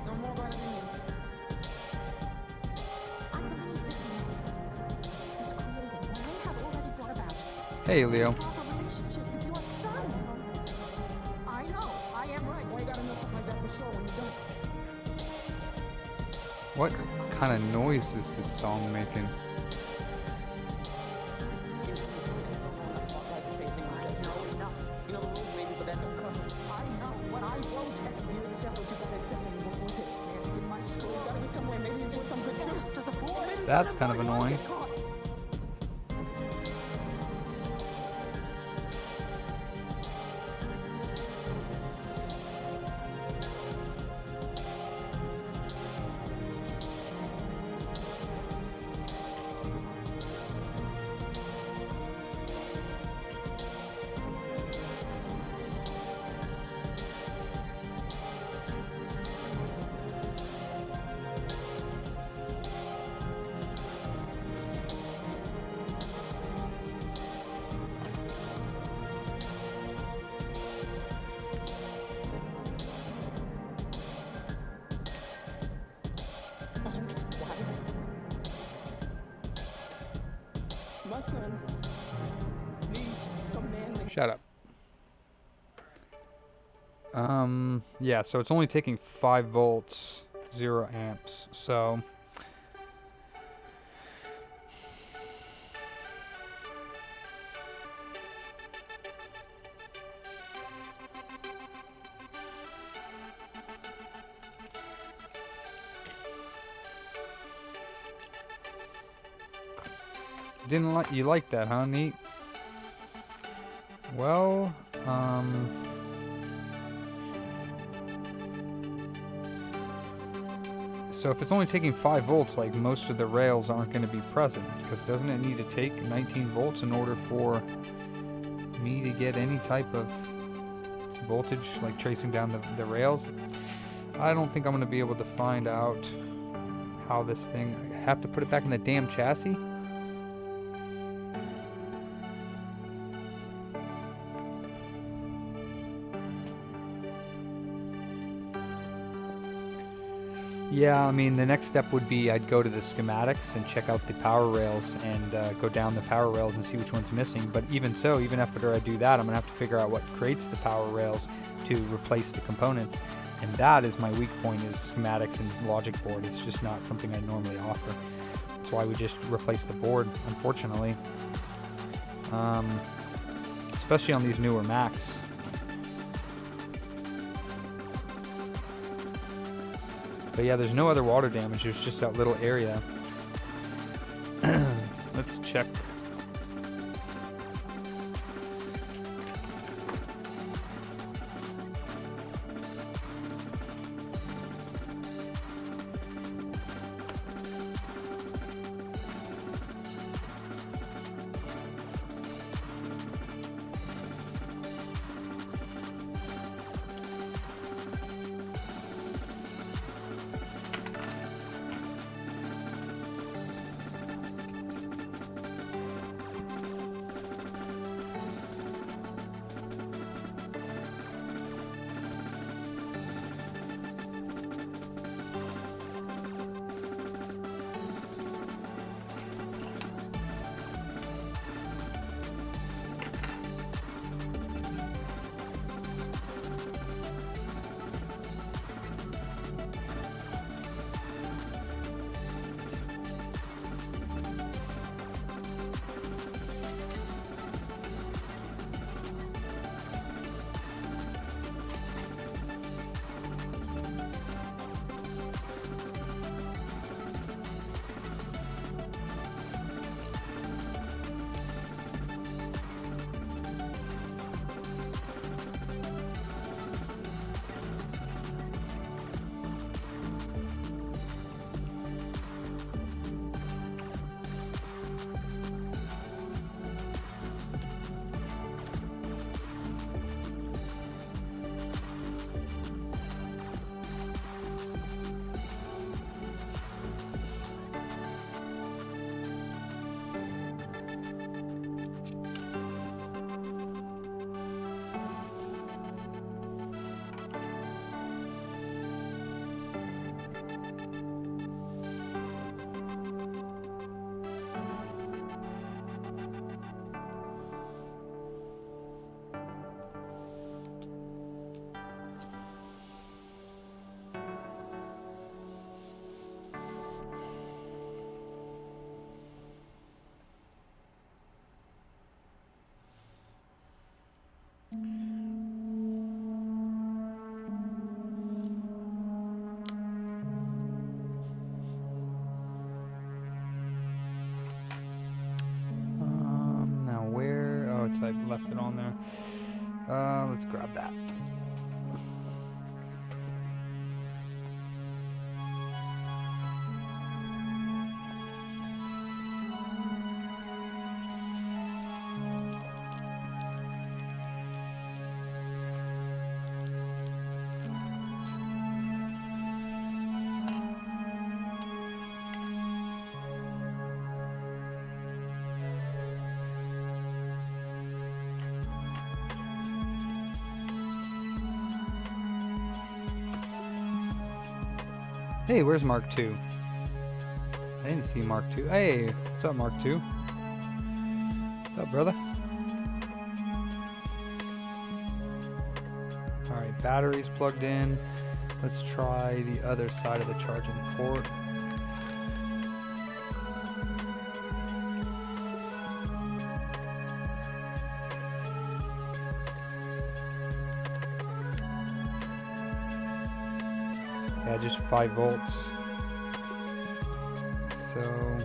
No more about it than you. I believe this man is creating what I have already brought about. Hey, Leo. Proper relationship with your son. I know. I am right. Well, you gotta know something like that for sure when you don't. What kind of noise is this song making? Excuse me. I don't like to say things like this. No, enough. You know the rules, maybe, but that don't cover. I know, but I won't accept. You accept what you gotta accept and you won't want to expand. It's in my school. There's gotta be somewhere. Maybe he's doing some good too. After the boy. That's kind of annoying. My son needs some manly. Shut up. Yeah, so it's only taking 5 volts, 0 amps. So you like that, huh? Neat. Well, so if it's only taking 5 volts, like most of the rails aren't going to be present, because doesn't it need to take 19 volts in order for me to get any type of voltage, like tracing down the rails? I don't think I'm going to be able to find out how this thing. I have to put it back in the damn chassis. Yeah, I mean, the next step would be I'd go to the schematics and check out the power rails and go down the power rails and see which one's missing. But even so, even after I do that, I'm going to have to figure out what creates the power rails to replace the components. And that is my weak point, is schematics and logic board. It's just not something I normally offer. That's why we just replace the board, unfortunately. Especially on these newer Macs. But yeah, there's no other water damage, there's just that little area. Let's check. I left it on there. Let's grab that. Hey, where's Mark II? I didn't see Mark II. Hey, what's up, Mark II? What's up, brother? Alright, battery's plugged in. Let's try the other side of the charging port. Yeah, just 5 volts. So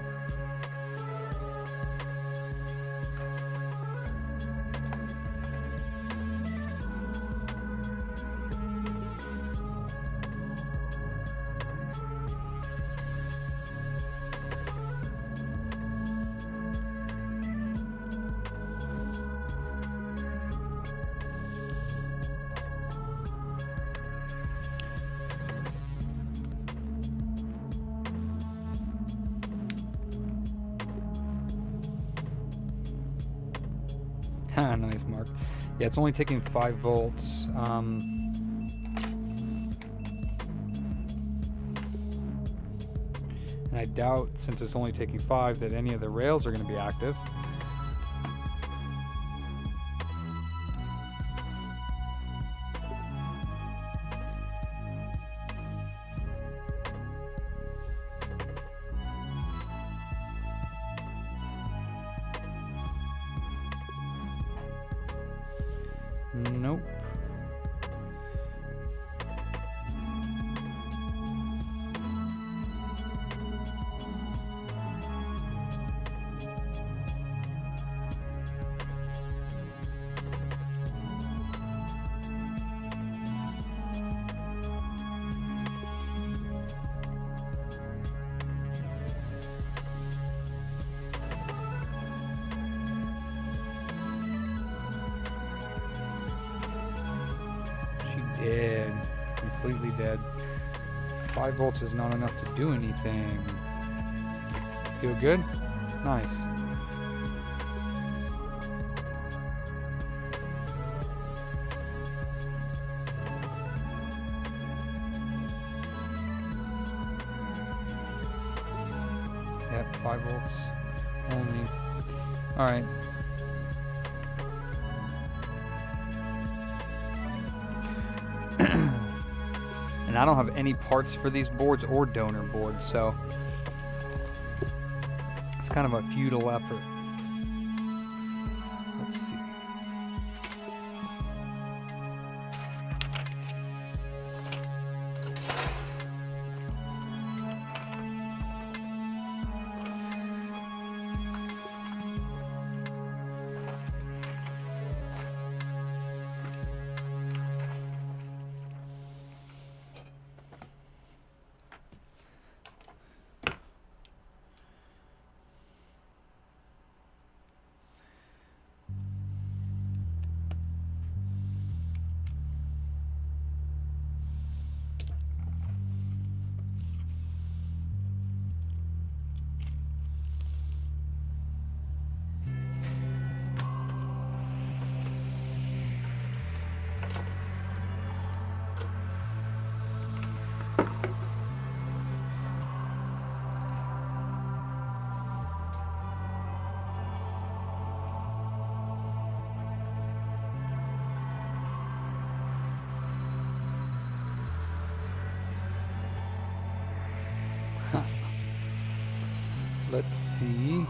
nice, Mark. Yeah, it's only taking 5 volts. And I doubt, since it's only taking 5, that any of the rails are going to be active. Nope. Dead. Completely dead. 5 volts is not enough to do anything. Feel good? Nice. Yep, 5 volts only. Alright. And I don't have any parts for these boards or donor boards, so it's kind of a futile effort. Let's see. Let's see.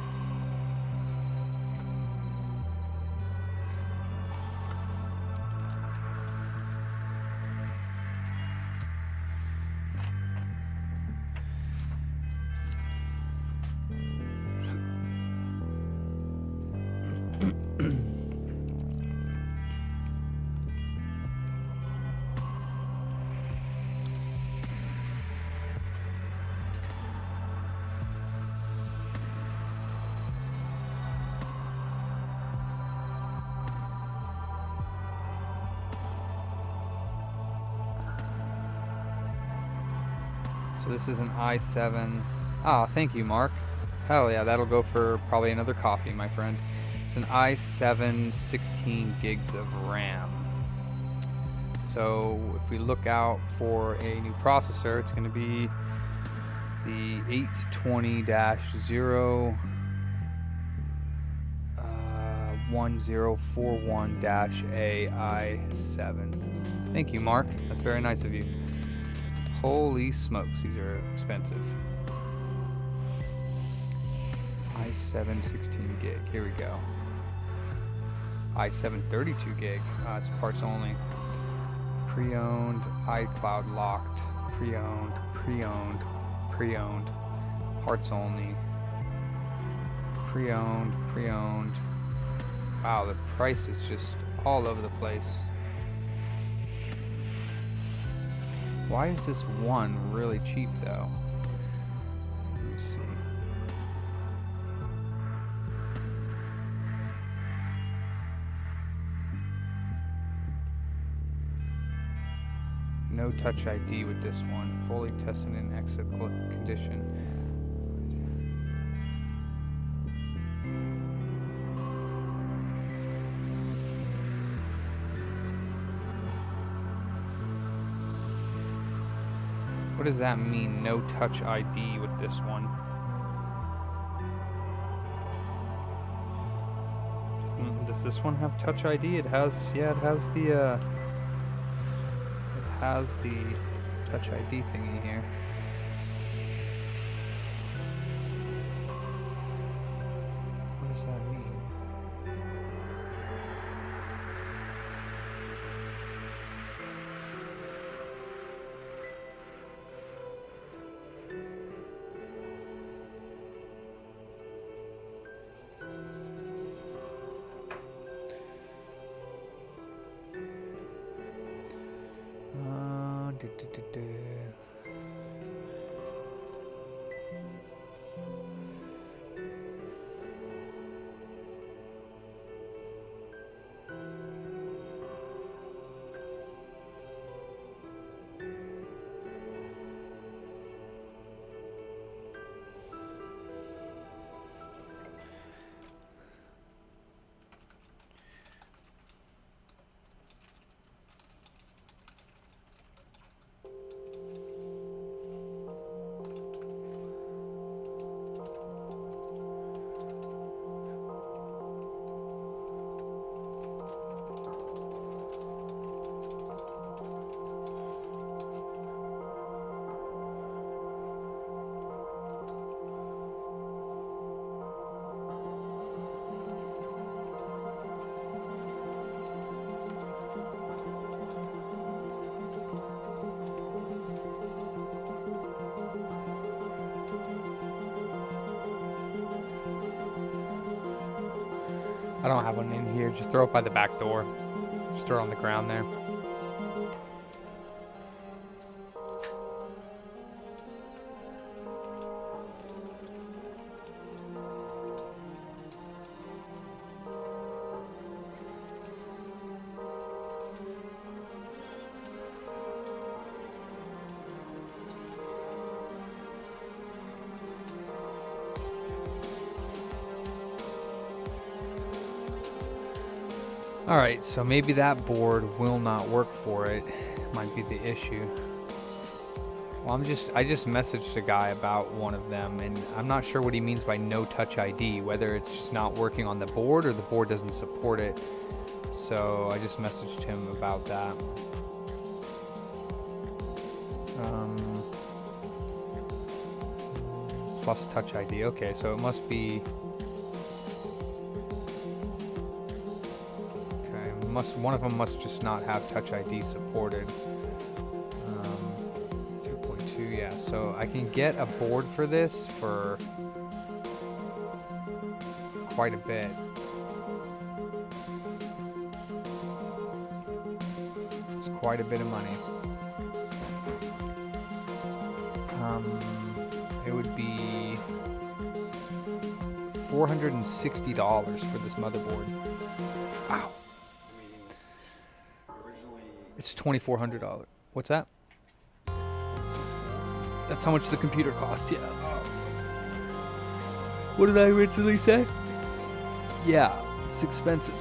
So this is an i7. Ah, thank you, Mark. Hell yeah, that'll go for probably another coffee, my friend. It's an i7 16 gigs of RAM. So if we look out for a new processor, it's going to be the 820-1041-AI7. Thank you, Mark. That's very nice of you. Holy smokes, these are expensive. i7 16 gig. Here we go. i7 32 gig. It's parts only. Pre-owned, iCloud locked. Pre-owned, pre-owned, pre-owned. Parts only. Pre-owned, pre-owned. Wow, the price is just all over the place. Why is this one really cheap though? Let me see. No touch ID with this one. Fully tested in excellent condition. What does that mean, no touch ID with this one? Does this one have touch ID? It has, yeah, it has the touch ID thingy here. What does that mean? I don't have one in here. Just throw it by the back door. Just throw it on the ground there. Alright, so maybe that board will not work for it. Might be the issue. Well, I just messaged a guy about one of them, and I'm not sure what he means by no touch ID, whether it's just not working on the board or the board doesn't support it. So I just messaged him about that. Plus touch ID. Okay, so it must be... one of them must just not have touch ID supported. 2.2, yeah. So I can get a board for this for quite a bit. It's quite a bit of money. It would be $460 for this motherboard. Wow. Originally, It's $2,400. What's that? That's how much the computer costs, yeah. Oh, What did I originally say? Yeah, it's expensive.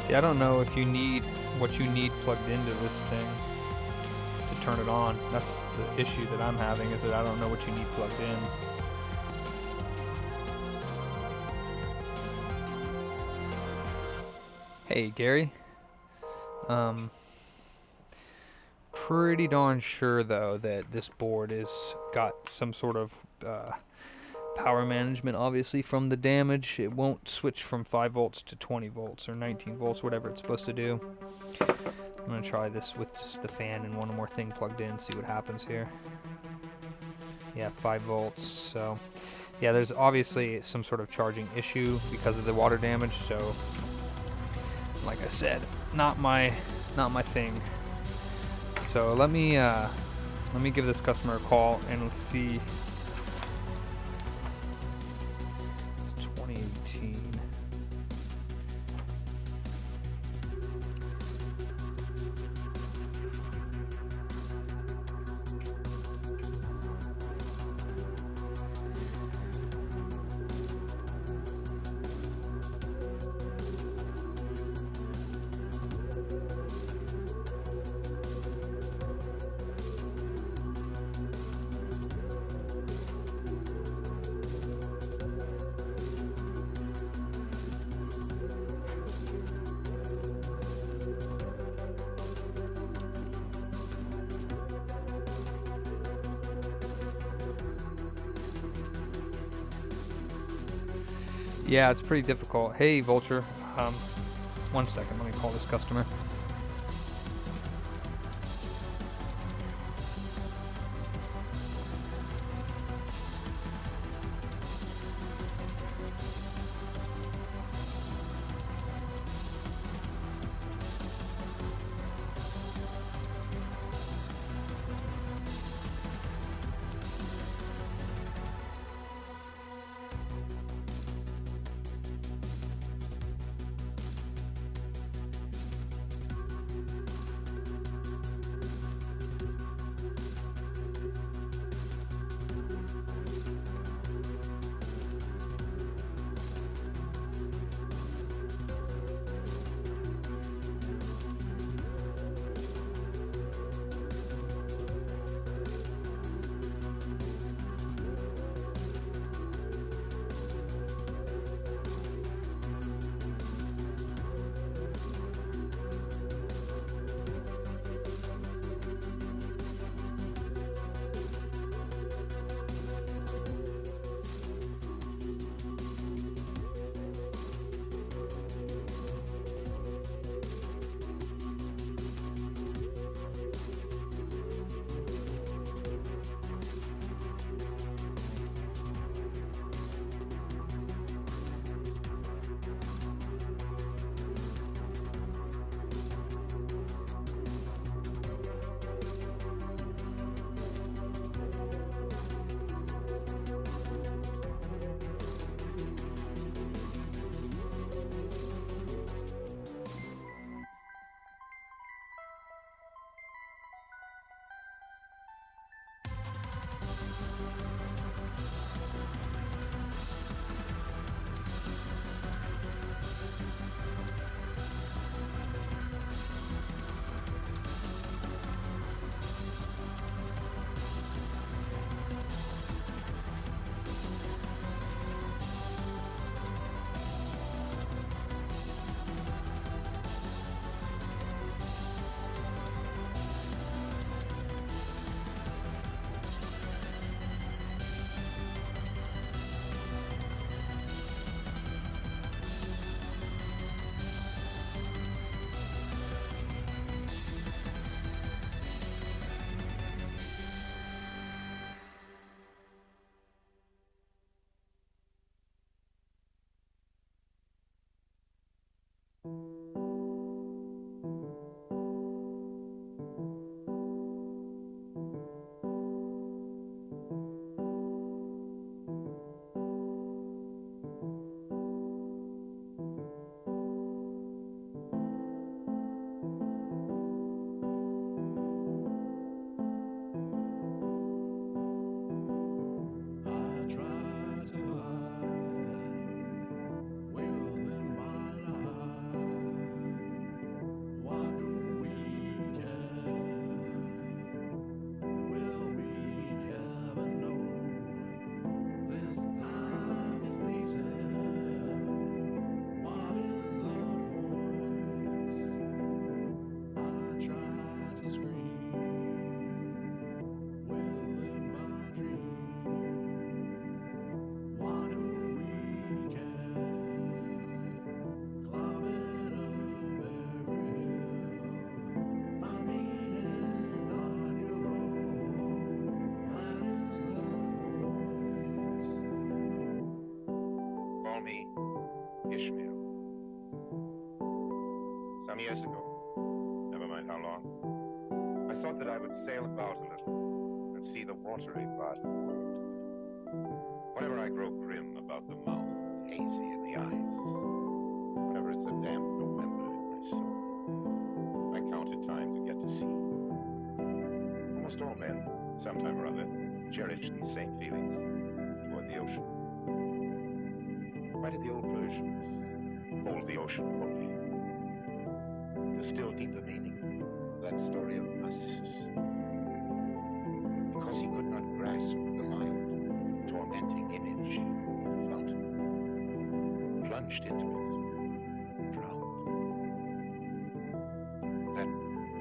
See, I don't know if you need what you need plugged into this thing to turn it on. That's the issue that I'm having, is that I don't know what you need plugged in. Hey, Gary. Pretty darn sure though that this board is got some sort of power management, obviously, from the damage. It won't switch from 5 volts to 20 volts or 19 volts, whatever it's supposed to do. I'm gonna try this with just the fan and one more thing plugged in, see what happens here. Yeah, 5 volts. So yeah, there's obviously some sort of charging issue because of the water damage. So like I said, not my thing. So let me give this customer a call and let's see. It's 2018. Yeah, it's pretty difficult. Hey, Vulture. 1 second. Let me call this customer. Some years ago, never mind how long, I thought that I would sail about a little and see the watery part of the world. Whenever I grow grim about the mouth and hazy in the eyes, whenever it's a damp November in my soul, I counted time to get to sea. Almost all men, sometime or other, cherish these same feelings toward the ocean. Why did the old Persians hold the ocean holy? The still deeper meaning of that story of Narcissus. Because he could not grasp the mild, tormenting image of fountain, plunged into it, drowned. That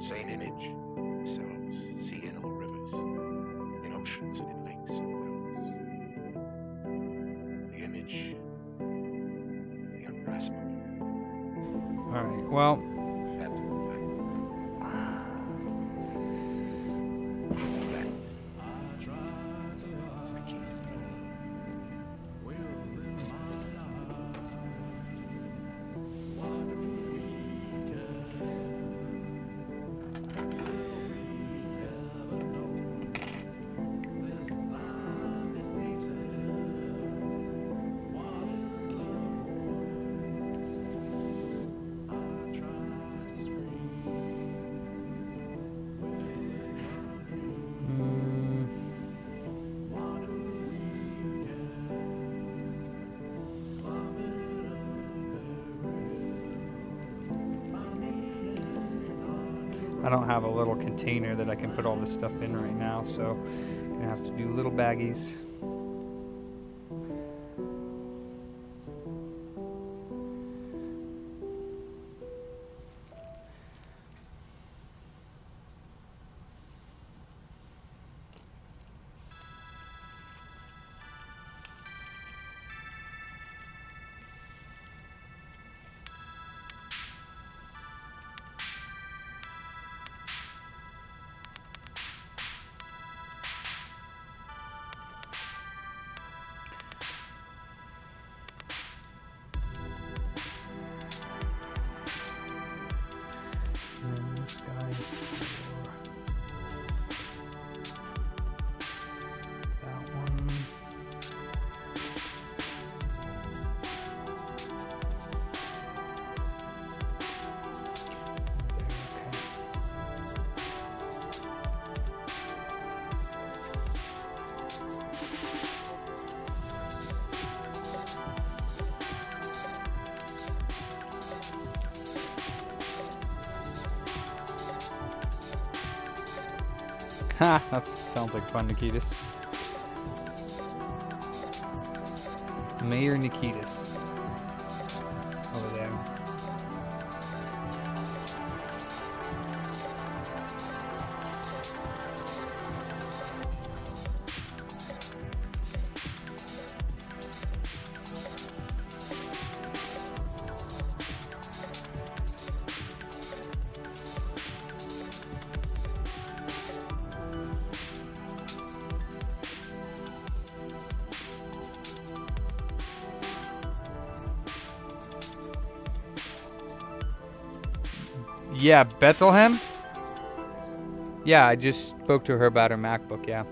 same image themselves see in all rivers, in oceans and in lakes and wells. The image of the ungraspable. Alright, well, Had to go back. That is the key. I don't have a little container that I can put all this stuff in right now, so I'm gonna have to do little baggies. And this guy's for that one. Ha! That sounds like fun, Nikitas. Mayor Nikitas. Over there. Yeah, Bethlehem? Yeah, I just spoke to her about her MacBook, yeah.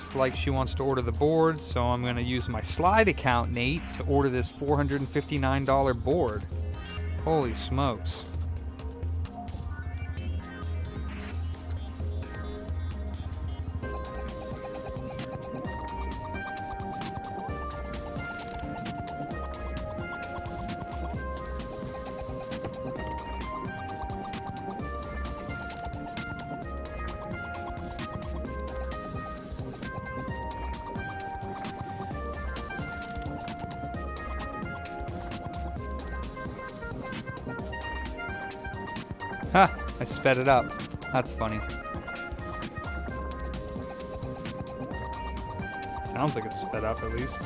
looks like she wants to order the board, so I'm going to use my Slide account, Nate, to order this $459 board. Holy smokes. Ha! I sped it up. That's funny. Sounds like it's sped up at least.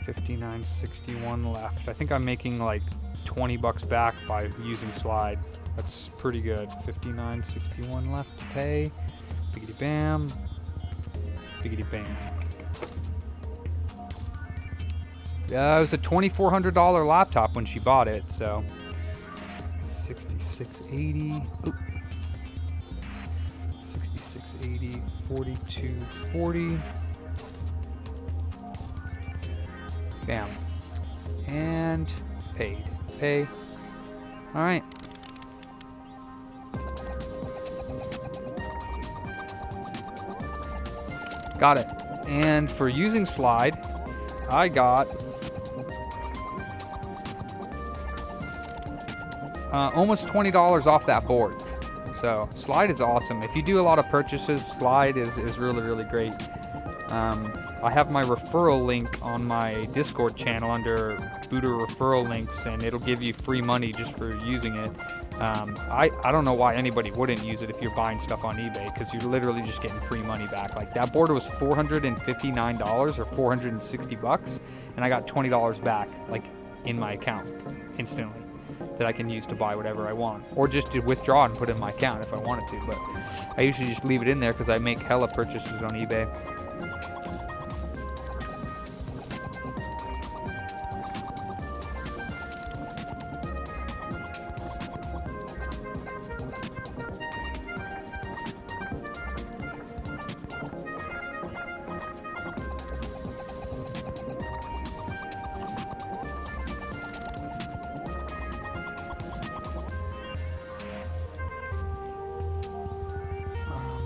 $59.61 left. I think I'm making like 20 bucks back by using Slide. That's pretty good. $59.61 left to pay. Biggity bam. Biggity bam. Yeah, it was a $2,400 laptop when she bought it, so $66.80. Oop. $66.80. $42.40. Bam. And paid. Pay. Alright. Got it. And for using Slide, I got almost $20 off that board. So Slide is awesome. If you do a lot of purchases, Slide is really, really great. I have my referral link on my Discord channel under Booter referral links, and it'll give you free money just for using it. I don't know why anybody wouldn't use it if you're buying stuff on eBay, because you're literally just getting free money back. Like, that board was $459 or 460 bucks, and I got $20 back, like, in my account instantly, that I can use to buy whatever I want, or just to withdraw and put in my account if I wanted to. But I usually just leave it in there because I make hella purchases on eBay.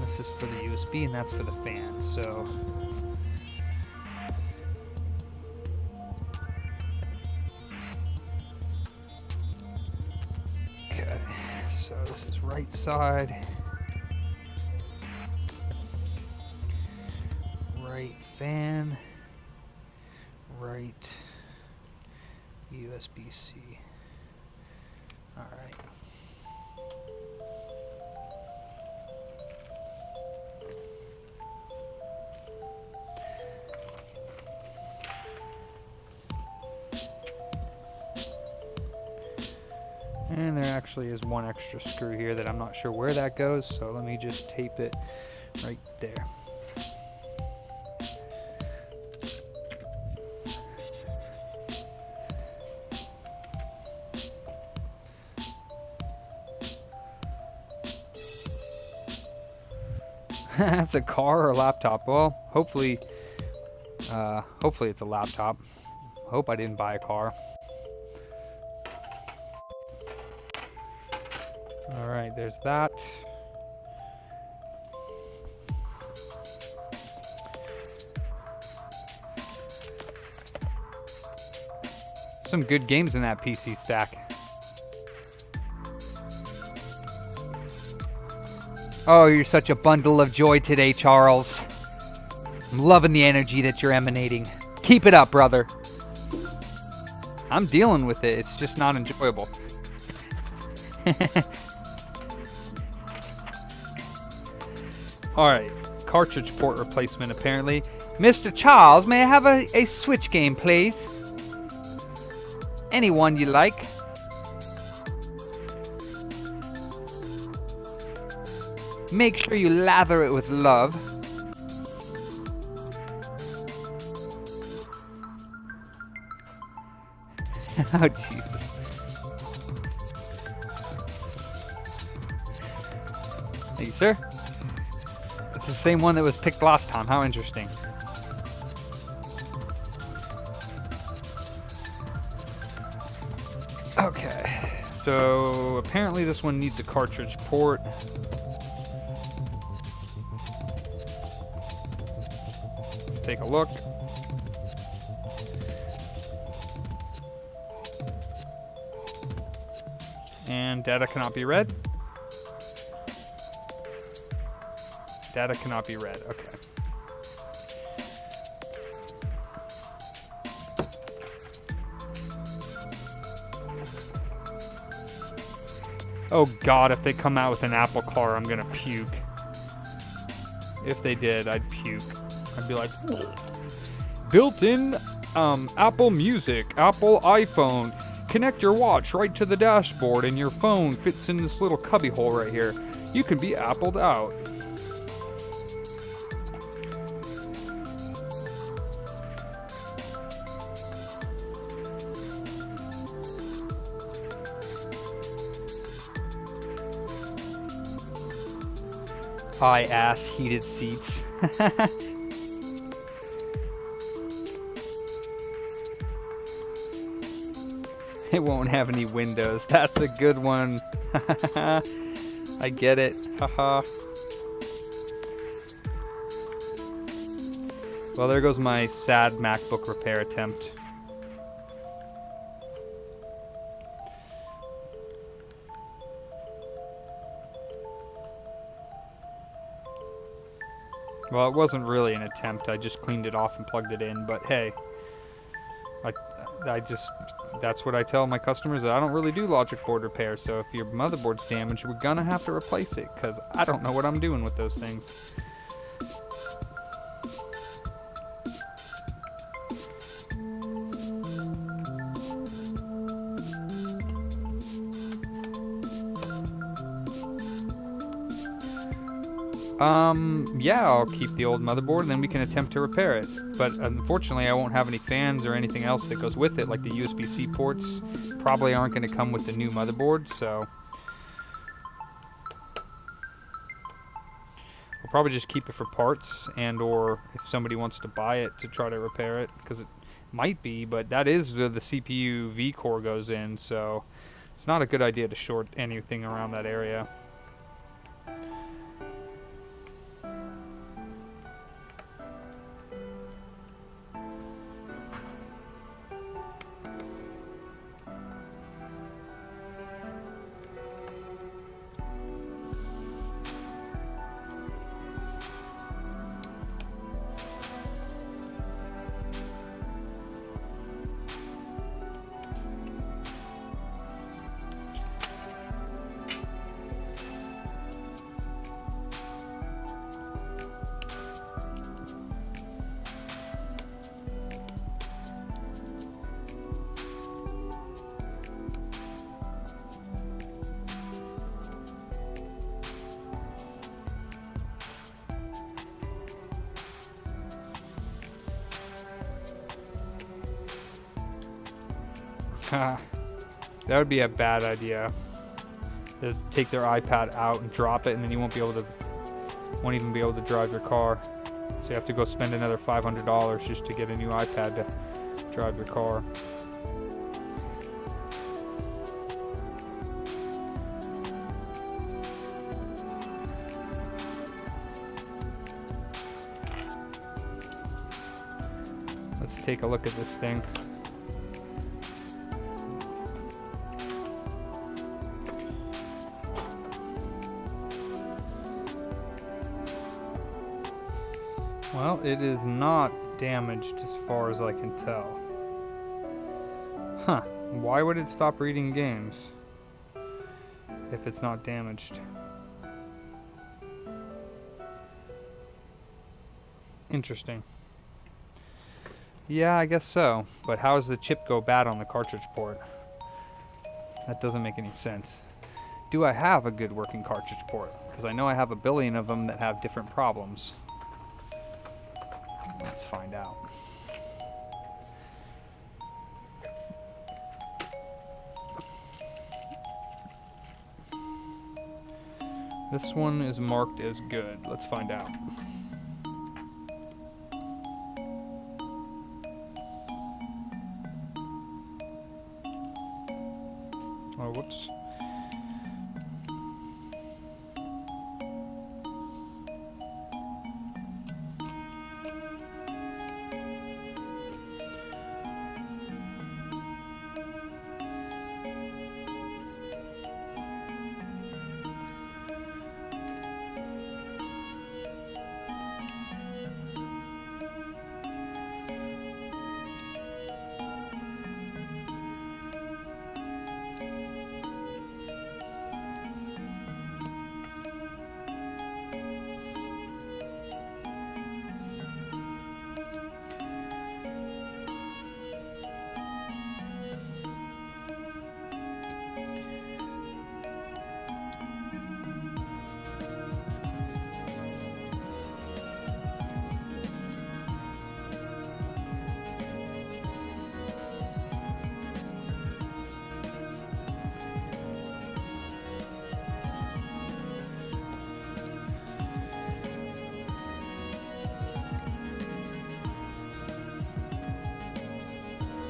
This is for the USB and that's for the fan, so okay, so this is right side, right fan, right USB-C. All right. And there actually is one extra screw here that I'm not sure where that goes, so let me just tape it right there. That's a car or a laptop. Well, hopefully it's a laptop. Hope I didn't buy a car. Alright, there's that. Some good games in that PC stack. Oh, you're such a bundle of joy today, Charles. I'm loving the energy that you're emanating. Keep it up, brother. I'm dealing with it. It's just not enjoyable. Alright, cartridge port replacement apparently. Mr. Charles, may I have a Switch game, please? Anyone you like. Make sure you lather it with love. Oh, Jesus. Thank you, sir. It's the same one that was picked last time. How interesting. Okay. So, apparently this one needs a cartridge port. Let's take a look. And data cannot be read. Data cannot be read. Okay. Oh God, if they come out with an Apple car, I'm gonna puke. If they did, I'd puke. I'd be like, built-in Apple Music, Apple iPhone. Connect your watch right to the dashboard and your phone fits in this little cubby hole right here. You can be Appled out. High ass heated seats. It won't have any windows. That's a good one. I get it. Haha. Well, there goes my sad MacBook repair attempt. Well, it wasn't really an attempt. I just cleaned it off and plugged it in. But hey, that's what I tell my customers. I don't really do logic board repair. So if your motherboard's damaged, we're gonna have to replace it because I don't know what I'm doing with those things. Yeah, I'll keep the old motherboard and then we can attempt to repair it. But unfortunately, I won't have any fans or anything else that goes with it, like the USB-C ports probably aren't going to come with the new motherboard, so we'll probably just keep it for parts and or if somebody wants to buy it to try to repair it, because it might be, but that is where the CPU V-core goes in, so it's not a good idea to short anything around that area. That would be a bad idea. Just take their iPad out and drop it, and then you won't even be able to drive your car. So you have to go spend another $500 just to get a new iPad to drive your car. Let's take a look at this thing. Well, it is not damaged as far as I can tell. Huh. Why would it stop reading games if it's not damaged? Interesting. Yeah, I guess so. But how does the chip go bad on the cartridge port? That doesn't make any sense. Do I have a good working cartridge port? because I know I have a billion of them that have different problems. Let's find out. This one is marked as good. Let's find out. Oh, whoops.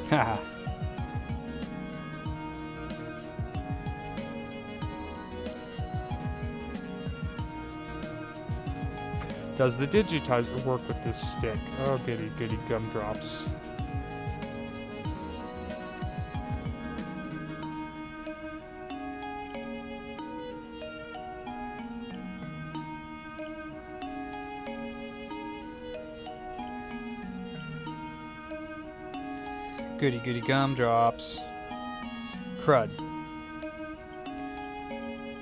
Haha. Does the digitizer work with this stick? Oh, goody, goody gumdrops. Goody, goody gumdrops. Crud.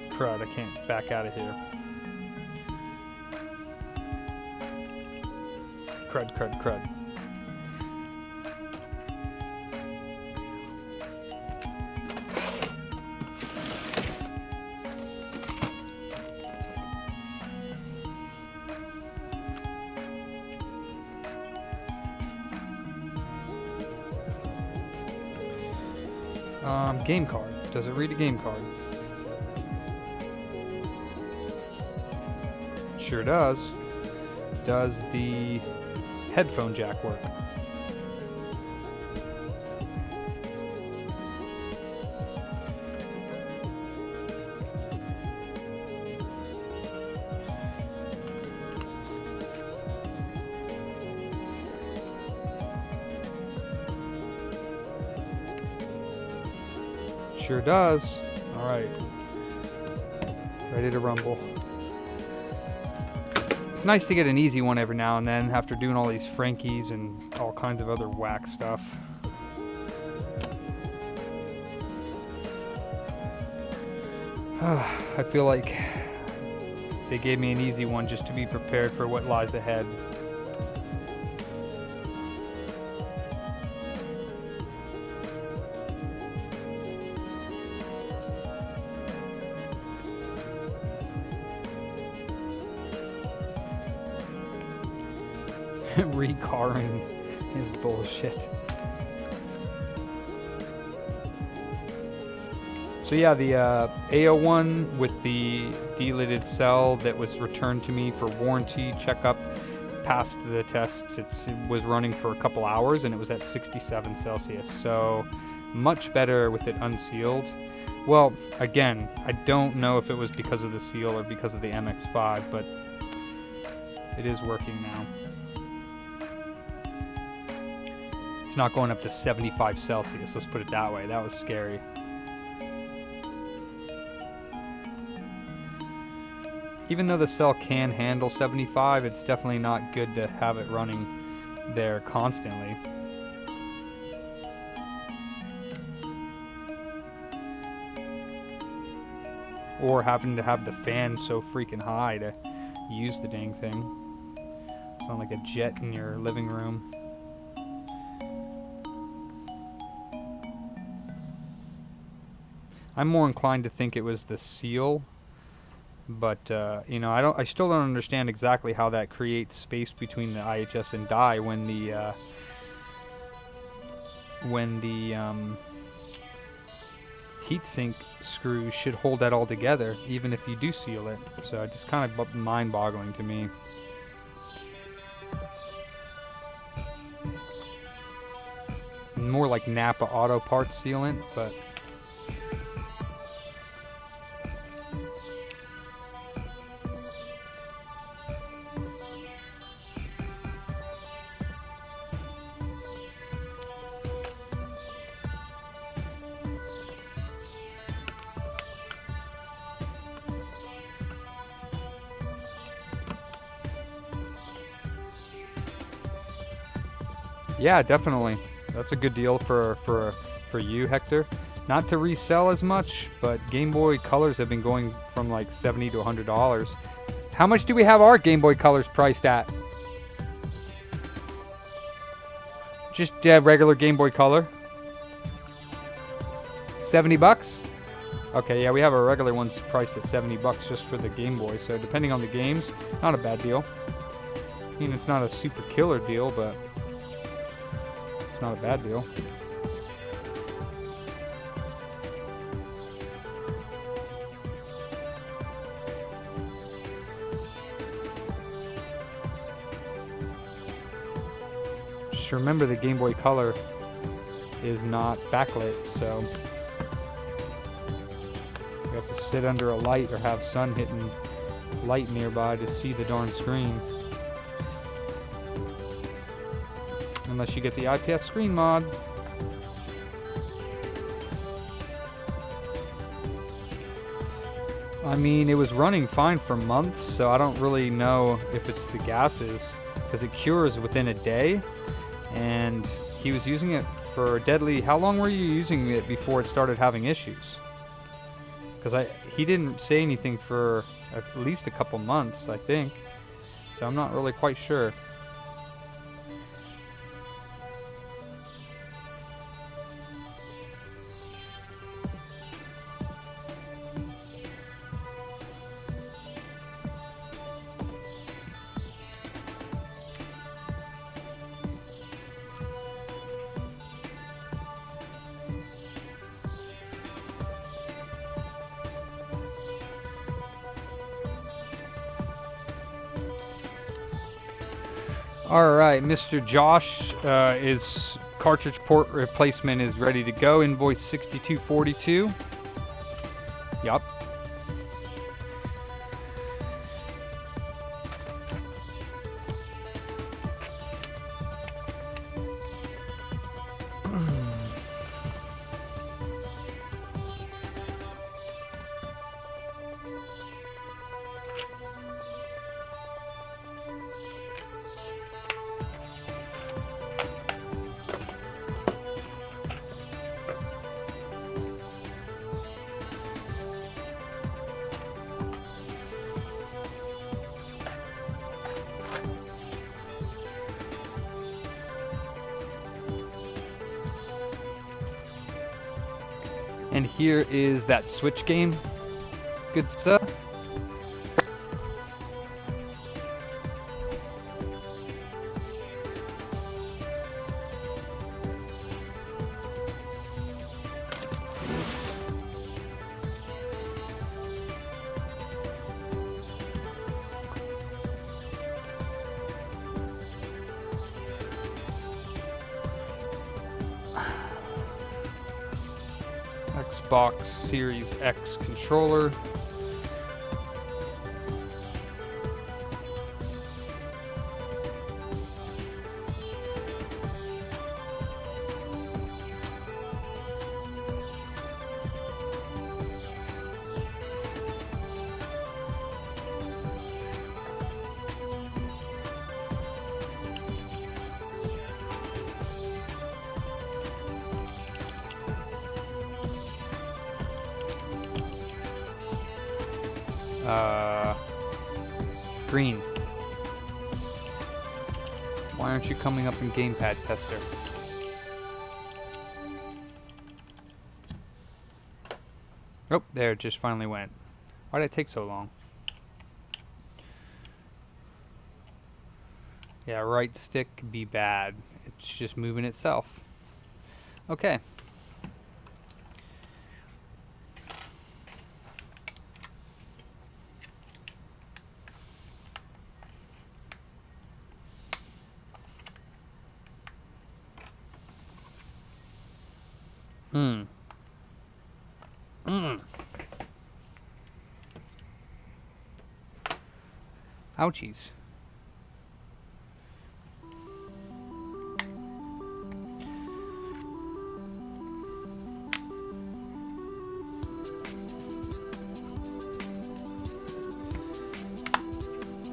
Crud, I can't back out of here. Crud, crud, crud. Game card. Does it read a game card? Sure does. Does the headphone jack work? Sure does. All right. Ready to rumble. It's nice to get an easy one every now and then after doing all these Frankies and all kinds of other whack stuff. I feel like they gave me an easy one just to be prepared for what lies ahead. Recarring is bullshit. So yeah, the A01 with the delidded cell that was returned to me for warranty checkup passed the test. It was running for a couple hours and it was at 67 Celsius. So much better with it unsealed. Well, again, I don't know if it was because of the seal or because of the MX5, but it is working now. It's not going up to 75 Celsius, let's put it that way. That was scary. Even though the cell can handle 75, it's definitely not good to have it running there constantly. Or having to have the fan so freaking high to use the dang thing. Sound like a jet in your living room. I'm more inclined to think it was the seal But you know, I still don't understand exactly how that creates space between the IHS and die when the heatsink screw should hold that all together, even if you do seal it. So it's just kind of mind-boggling to me. More like Napa Auto Parts sealant, but yeah, definitely. That's a good deal for you, Hector. Not to resell as much, but Game Boy Colors have been going from like $70 to $100. How much do we have our Game Boy Colors priced at? Just regular Game Boy Color. 70 bucks? Okay, yeah, we have our regular ones priced at 70 bucks just for the Game Boy. So depending on the games, not a bad deal. I mean, it's not a super killer deal, but it's not a bad deal. Just remember the Game Boy Color is not backlit, so you have to sit under a light or have sun hitting light nearby to see the darn screen. Unless you get the IPS screen mod. I mean, it was running fine for months, so I don't really know if it's the gases, because it cures within a day, and he was using it for deadly... How long were you using it before it started having issues? Because he didn't say anything for at least a couple months, I think, so I'm not really quite sure. Alright, Mr. Josh, his cartridge port replacement is ready to go. Invoice 6242. Yup. And here is that Switch game. Good stuff. Xbox Series X controller. Green. Why aren't you coming up in Gamepad Tester? Oh, there, it just finally went. Why did it take so long? Yeah, right stick be bad. It's just moving itself. Okay. Ouchies.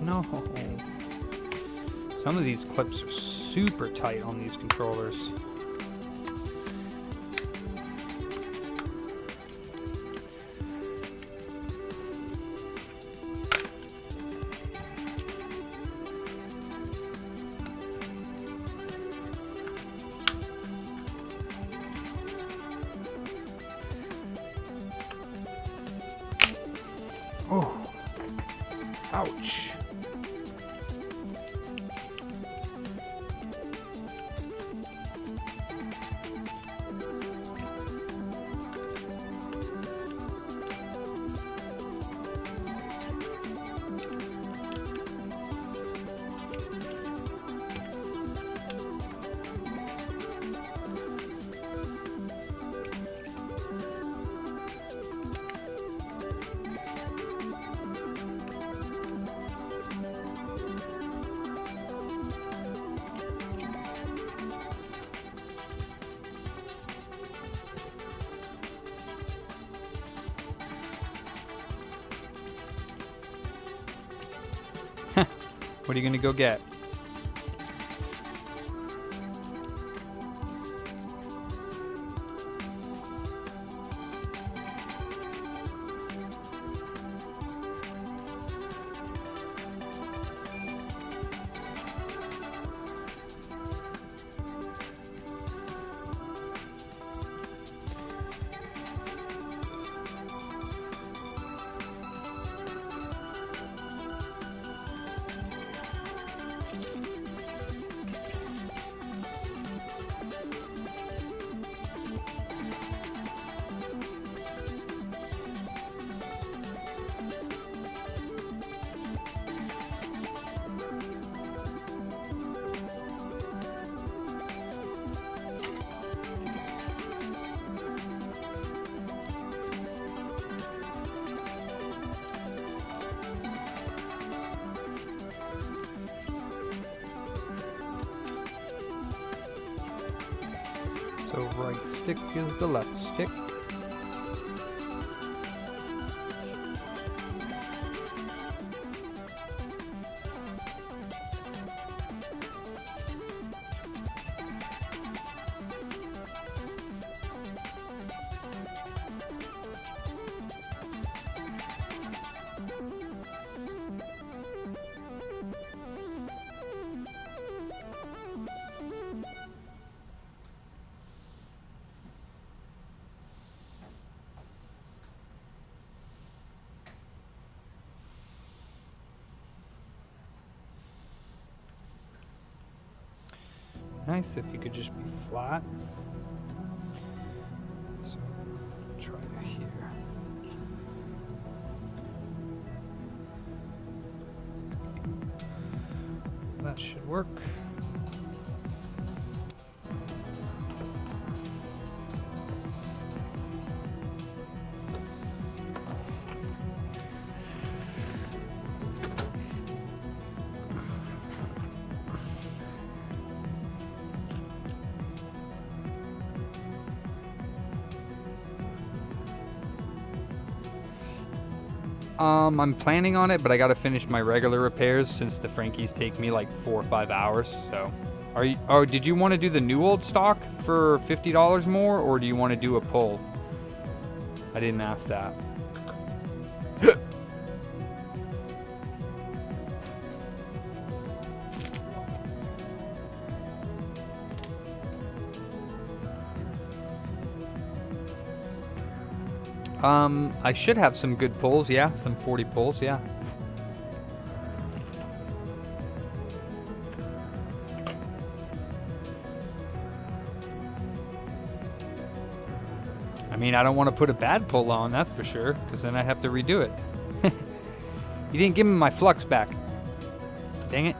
No. Some of these clips are super tight on these controllers. Oh. Ouch. What are you gonna go get? So right stick is the left stick. Nice if you could just be flat. So try it here. That should work. I'm planning on it, but I gotta finish my regular repairs since the Frankies take me like 4 or 5 hours. So, are you? Oh, did you want to do the new old stock for $50 more, or do you want to do a pull? I didn't ask that. I should have some good pulls, yeah. Some 40 pulls, yeah. I mean, I don't want to put a bad pull on, that's for sure, because then I have to redo it. You didn't give me my flux back. Dang it.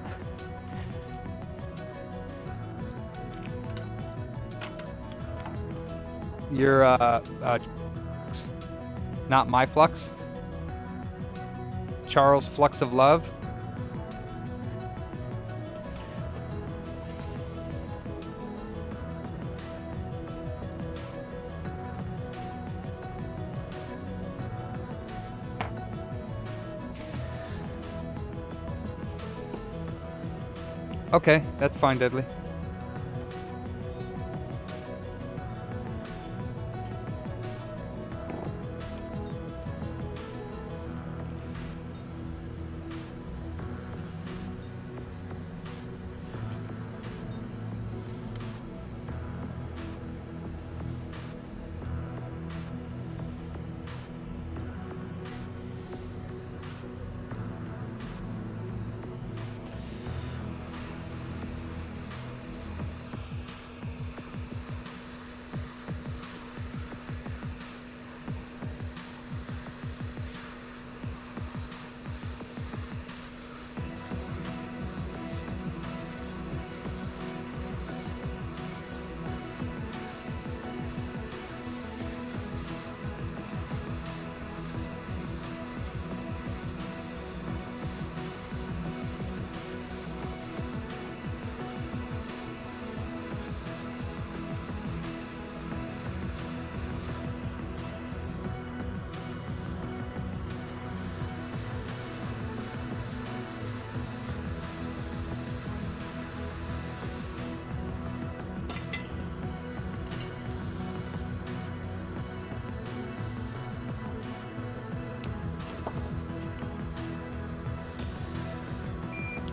Your, not my flux. Charles' flux of love. Okay, that's fine, Deadly.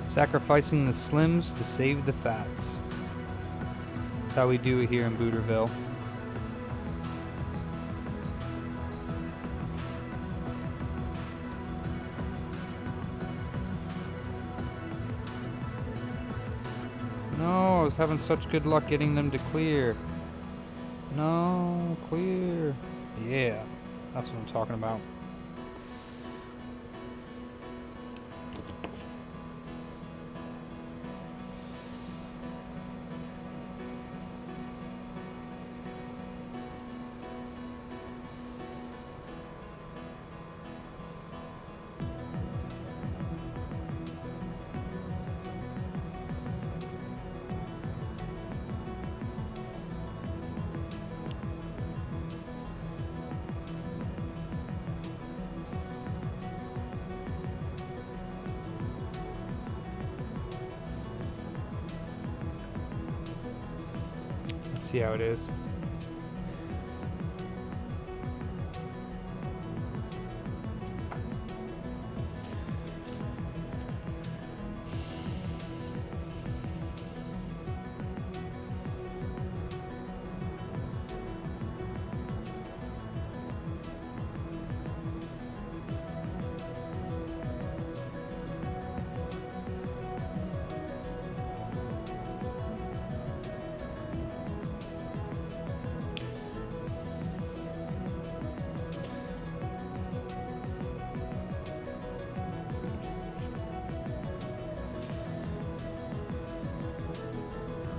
Sacrificing the slims to save the fats. That's how we do it here in Booterville. No, I was having such good luck getting them to clear. No, clear. Yeah, that's what I'm talking about. See how it is.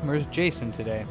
Where's Jason today?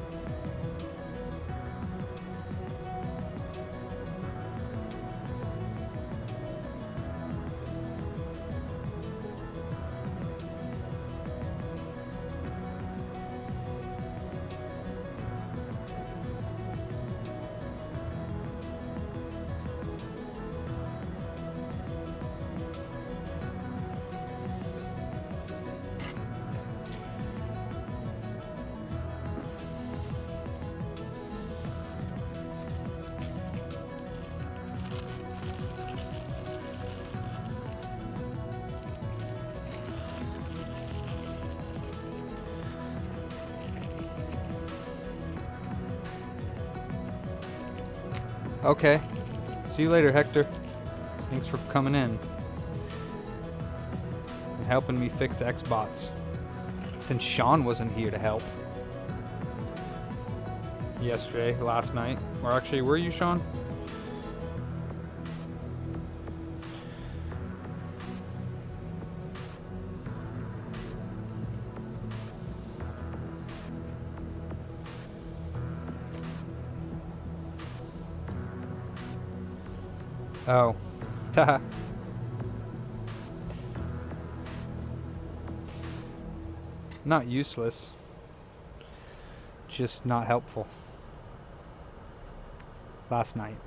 Okay. See you later, Hector. Thanks for coming in and helping me fix Xbox. Since Sean wasn't here to help yesterday, last night. Or actually, were you, Sean? Oh. Haha. Not useless. Just not helpful. Last night.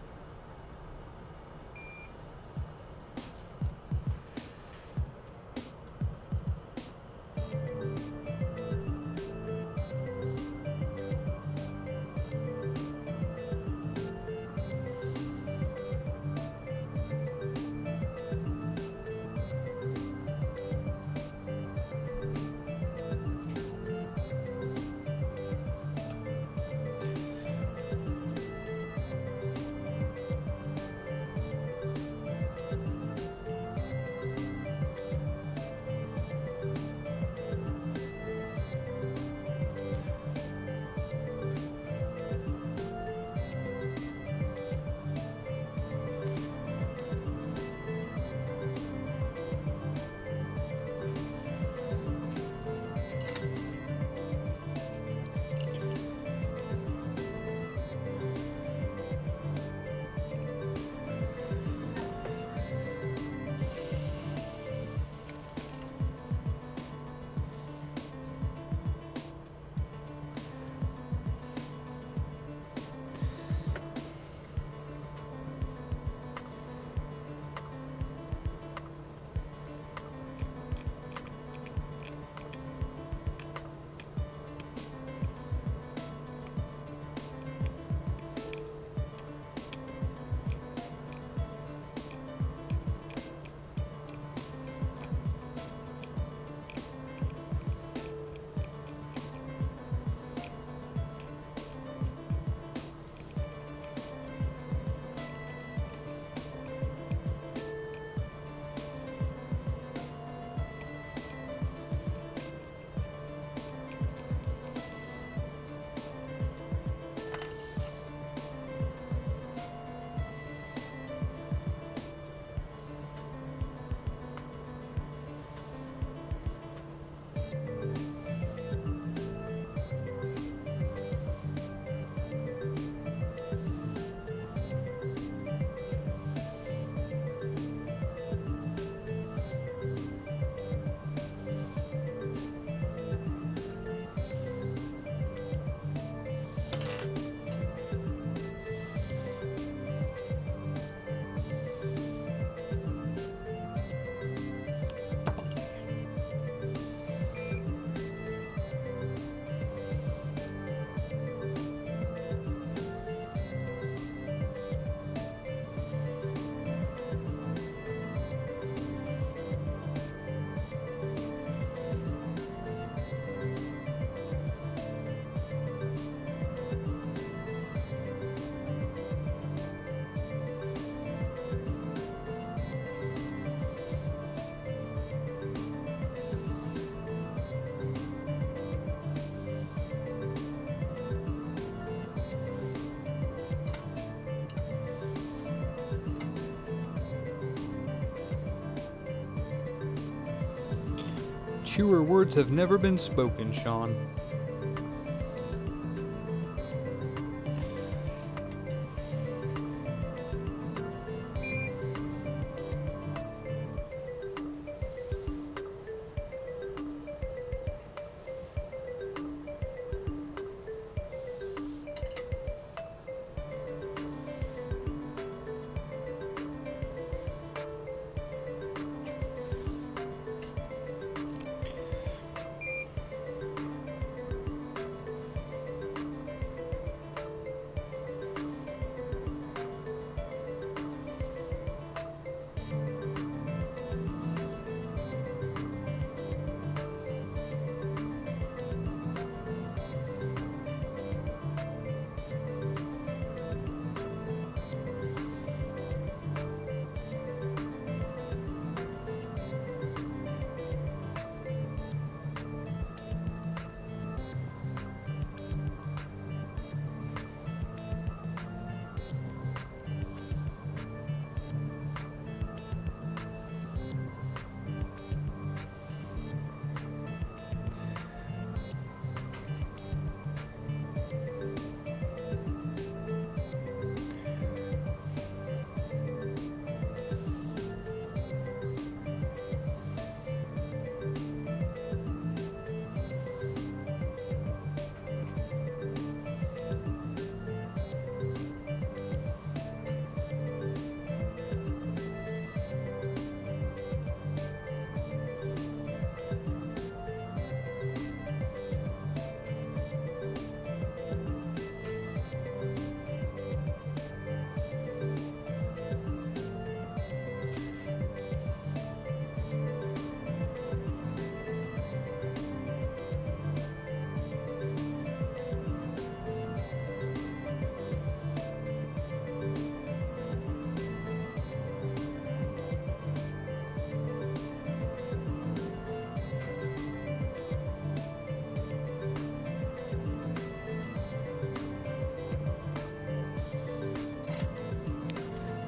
Truer words have never been spoken, Sean.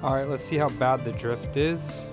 Alright, let's see how bad the drift is.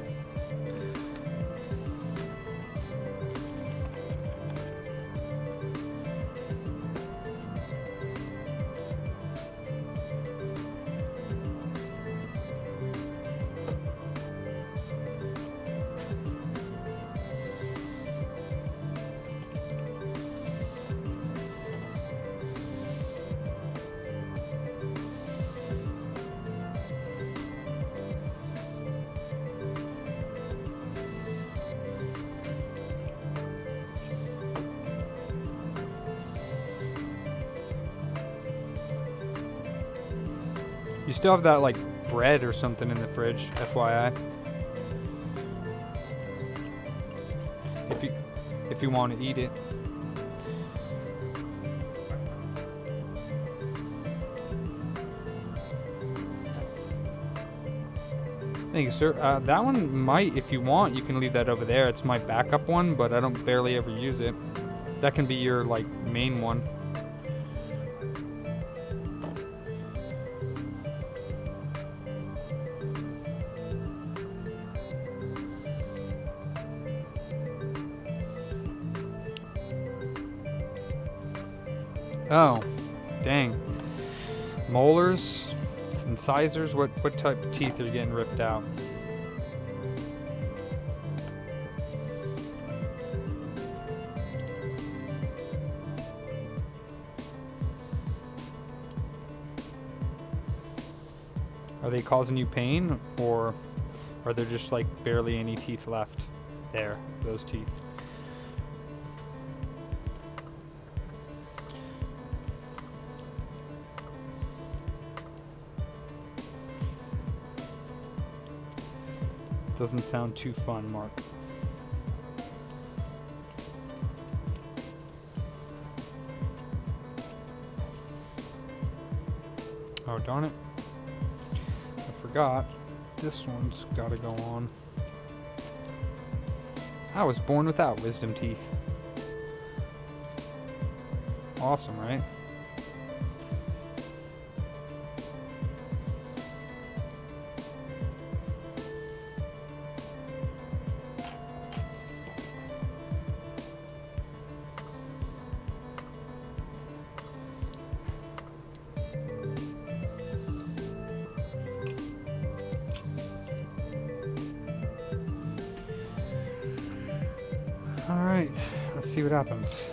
You still have that like bread or something in the fridge, FYI. If you want to eat it. Thank you, sir. That one might, if you want, you can leave that over there. It's my backup one, but I don't barely ever use it. That can be your like main one. Oh, dang. Molars, incisors, what type of teeth are getting ripped out? Are they causing you pain, or are there just like barely any teeth left? There, those teeth. Doesn't sound too fun, Mark. Oh, darn it. I forgot. This one's gotta go on. I was born without wisdom teeth. Awesome, right? Alright, let's see what happens.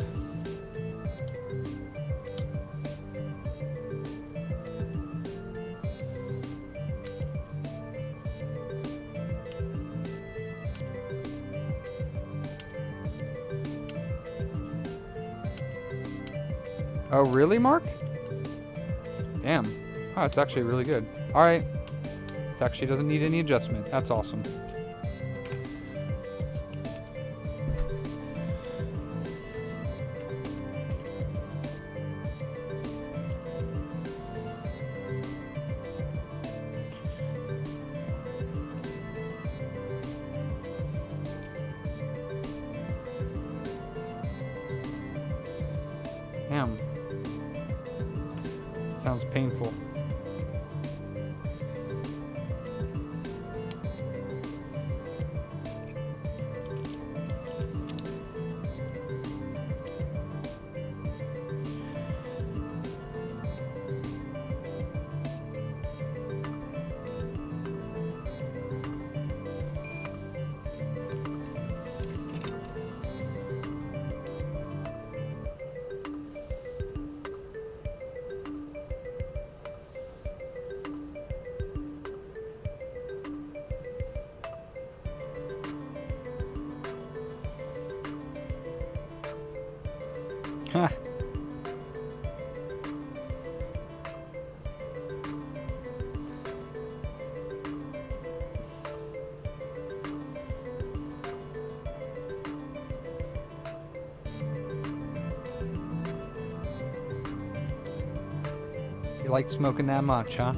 Oh, really, Mark? Damn. Oh, it's actually really good. Alright. It actually doesn't need any adjustment. That's awesome. Damn. Sounds painful. Huh. You like smoking that much, huh?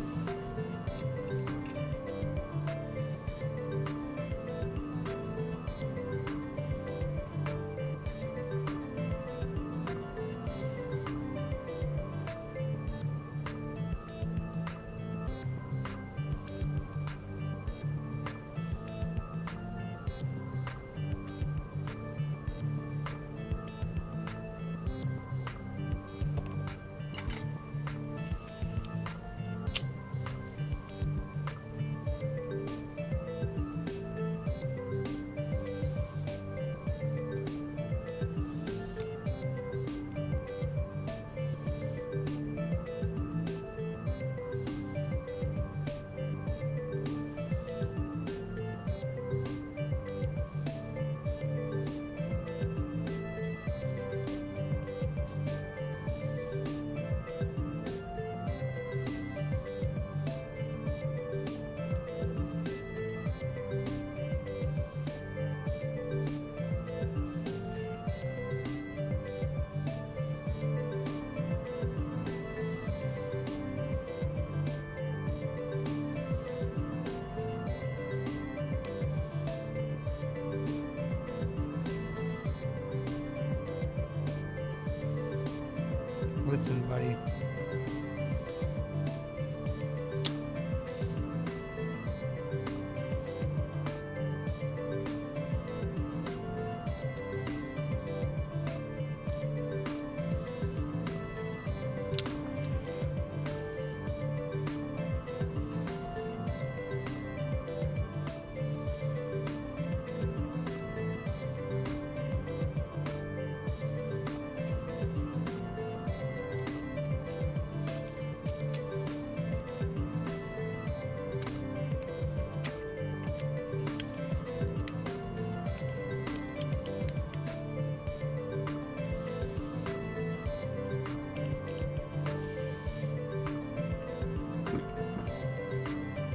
Listen, buddy.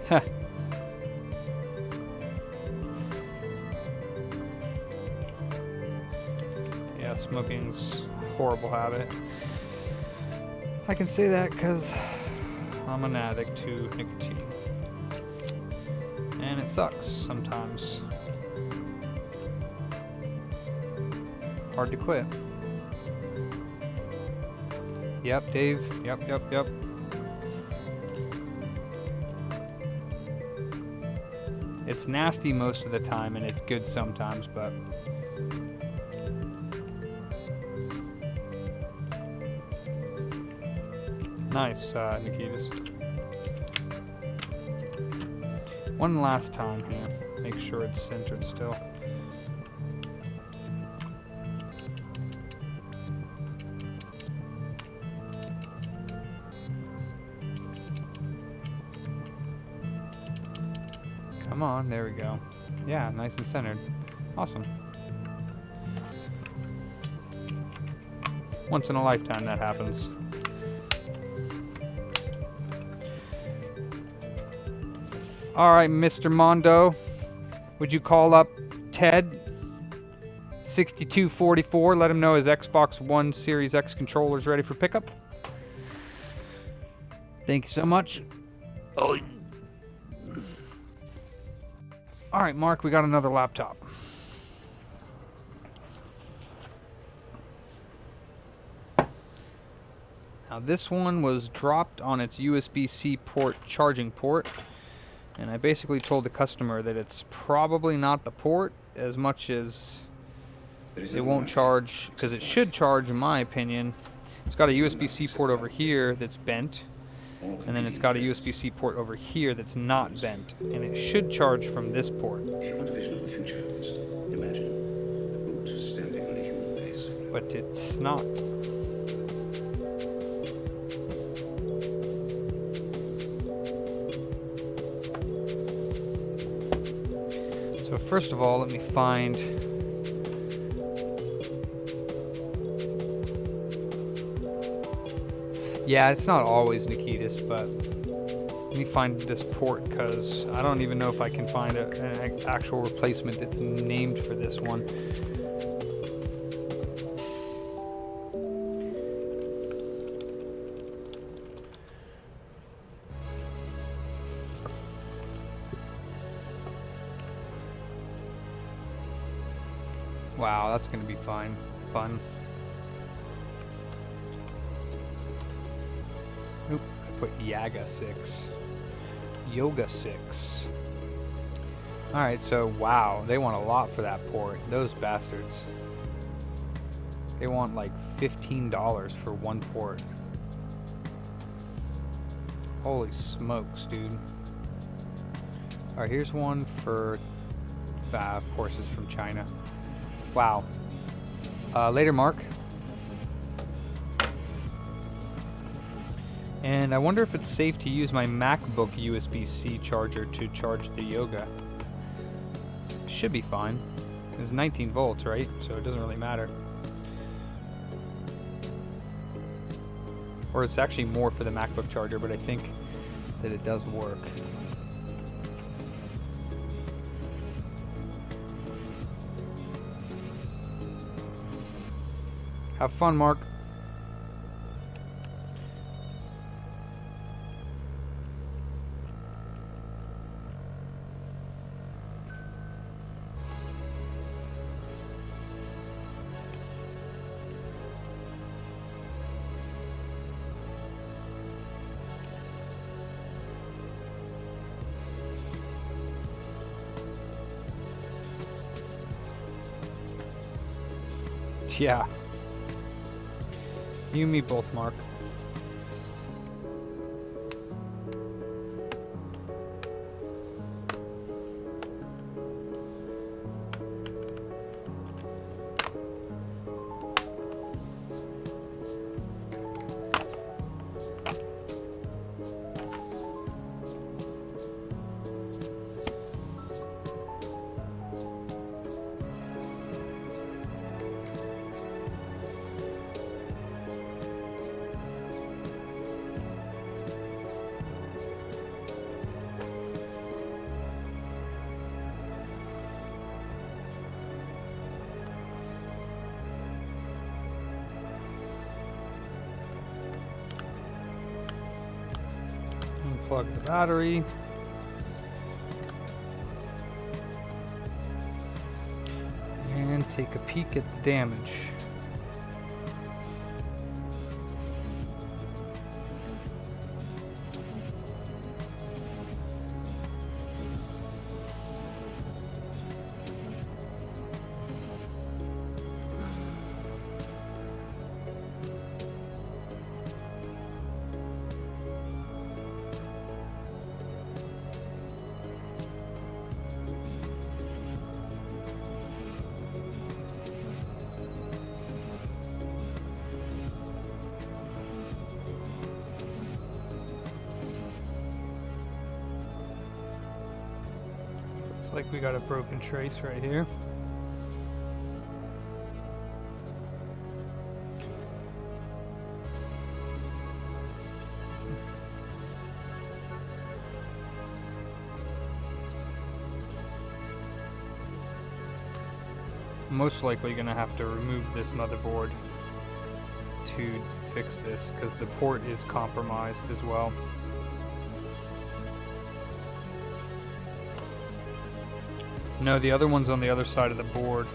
Heh. Yeah, smoking's a horrible habit. I can say that because I'm an addict to nicotine. And it sucks sometimes. Hard to quit. Yep, Dave. Yep. It's nasty most of the time, and it's good sometimes, but... Nice, Nikitas. One last time here. Make sure it's centered still. Come on, there we go. Yeah, nice and centered. Awesome. Once in a lifetime that happens. Alright, Mr. Mondo. Would you call up Ted? 6244. Let him know his Xbox One Series X controller is ready for pickup. Thank you so much. Oh. Alright, Mark, we got another laptop. Now this one was dropped on its USB-C port charging port, and I basically told the customer that it's probably not the port as much as it won't charge, because it should charge in my opinion. It's got a USB-C port over here that's bent, and then it's got a USB-C port over here that's not bent, and it should charge from this port. But it's not. So first of all, let me find... Yeah, it's not always Nikitas, but let me find this port, because I don't even know if I can find an actual replacement that's named for this one. Wow, that's going to be fun. Oop, I put Yaga 6. Yoga 6. Alright, so wow, they want a lot for that port. Those bastards. They want like $15 for one port. Holy smokes, dude. Alright, here's one for... of course it's from China. Wow. Later, Mark. And I wonder if it's safe to use my MacBook USB-C charger to charge the Yoga. Should be fine. It's 19 volts, right? So it doesn't really matter. Or it's actually more for the MacBook charger, but I think that it does work. Have fun, Mark. Yeah. You and me both, Mark. Unplug the battery. And take a peek at the damage. Looks like we got a broken trace right here. Most likely gonna have to remove this motherboard to fix this because the port is compromised as well. No, the other one's on the other side of the board.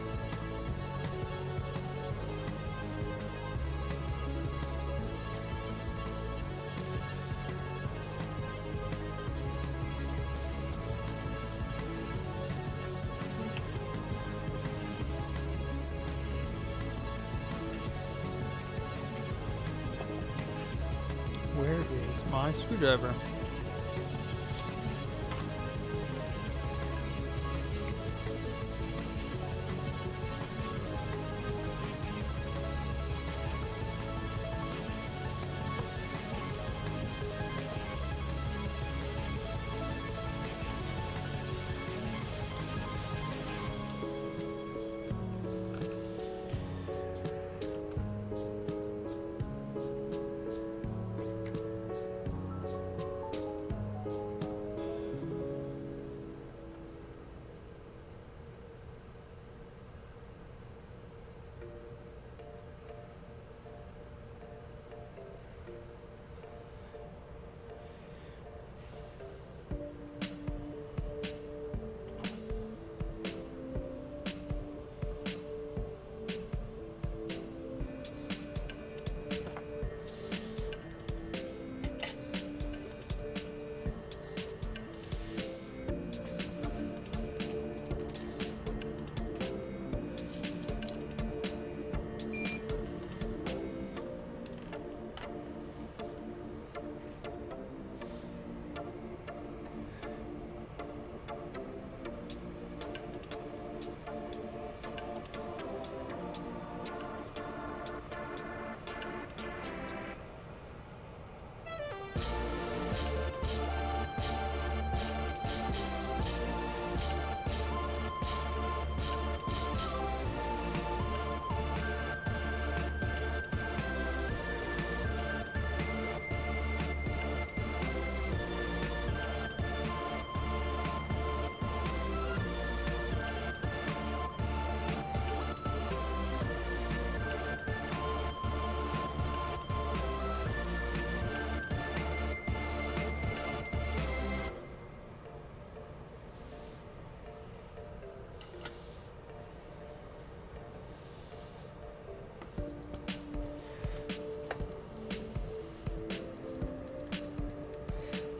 Where is my screwdriver?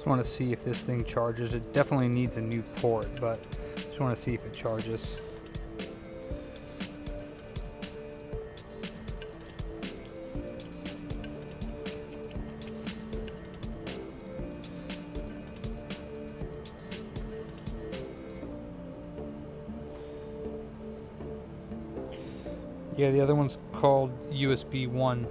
Just want to see if this thing charges. It definitely needs a new port, but just want to see if it charges. Yeah, the other one's called USB 1.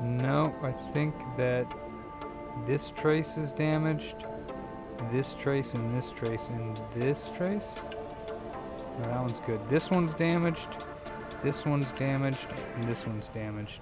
No, I think that this trace is damaged, this trace and this trace and this trace. No, that one's good. This one's damaged, this one's damaged, and this one's damaged.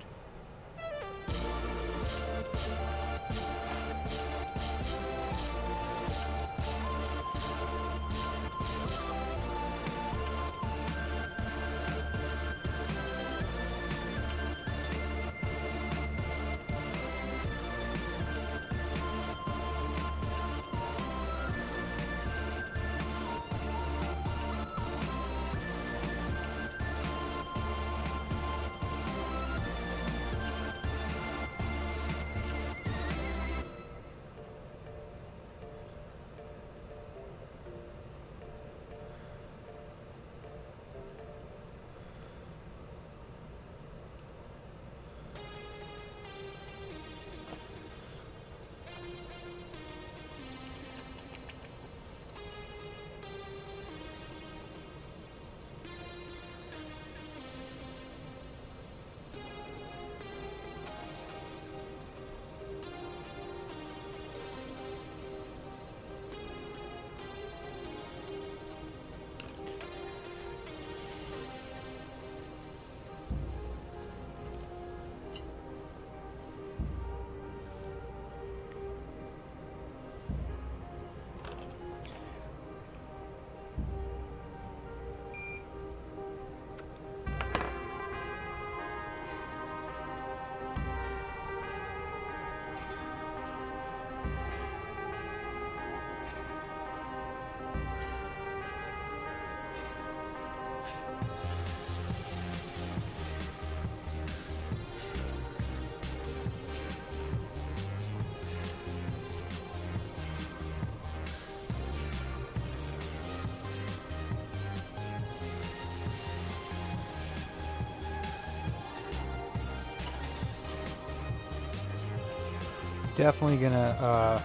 Definitely gonna,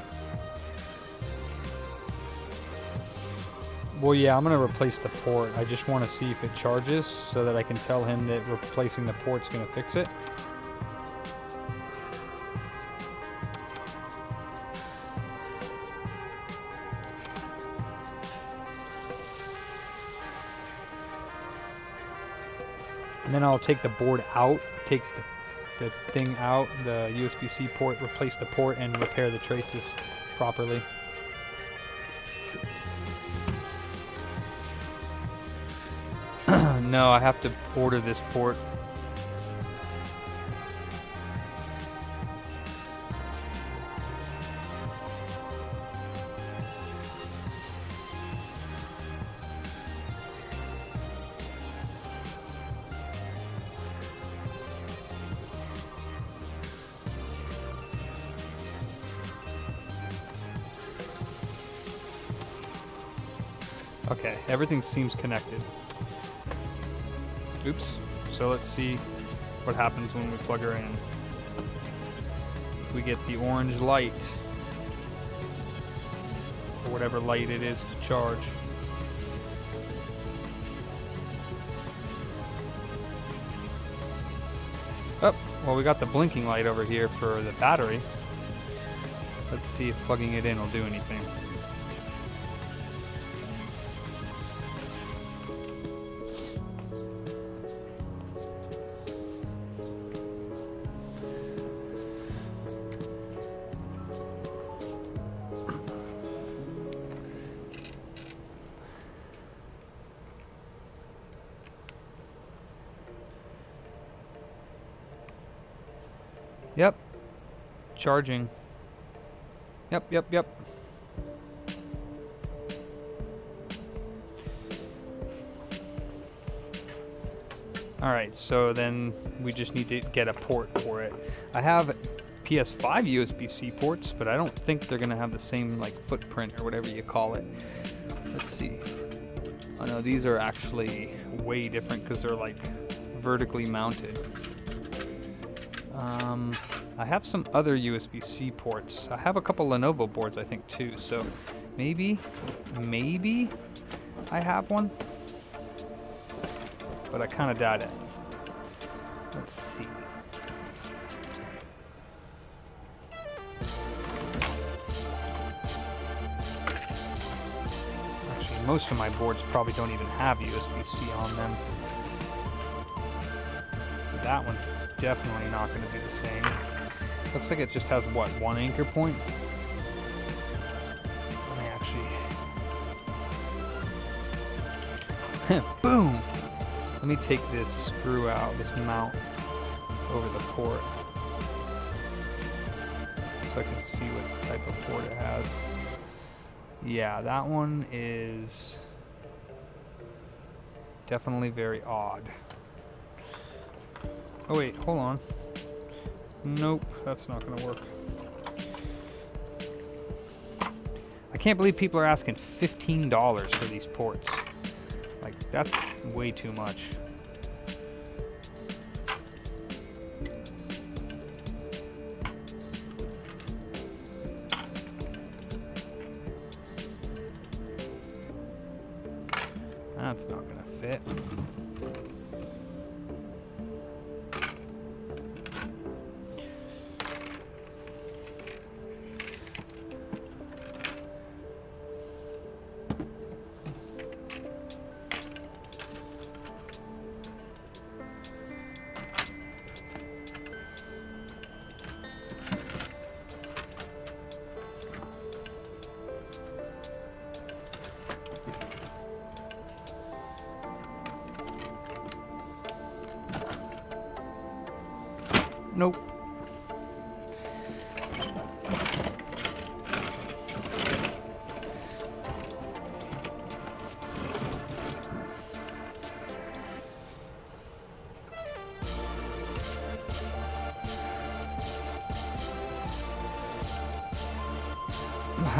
well, yeah, I'm gonna replace the port. I just want to see if it charges so that I can tell him that replacing the port's gonna fix it. And then I'll take the board out, take the thing out, the USB-C port, replace the port, and repair the traces properly. No, I have to order this port. Okay, everything seems connected. Oops. So let's see what happens when we plug her in. We get the orange light, or whatever light it is to charge. Oh, well, we got the blinking light over here for the battery. Let's see if plugging it in will do anything. Yep. Charging. Yep. Alright, so then we just need to get a port for it. I have PS5 USB-C ports, but I don't think they're gonna have the same like footprint or whatever you call it. Let's see. Oh no, these are actually way different because they're like vertically mounted. I have some other USB-C ports. I have a couple Lenovo boards, I think, too. So maybe I have one, but I kind of doubt it. Let's see. Actually, most of my boards probably don't even have USB-C on them. That one's definitely not going to be the same. Looks like it just has, what, one anchor point? Let me actually... Boom! Let me take this screw out, this mount, over the port, so I can see what type of port it has. Yeah, that one is definitely very odd. Oh wait, hold on. Nope, that's not gonna work. I can't believe people are asking $15 for these ports. Like, that's way too much. That's not gonna fit. Nope.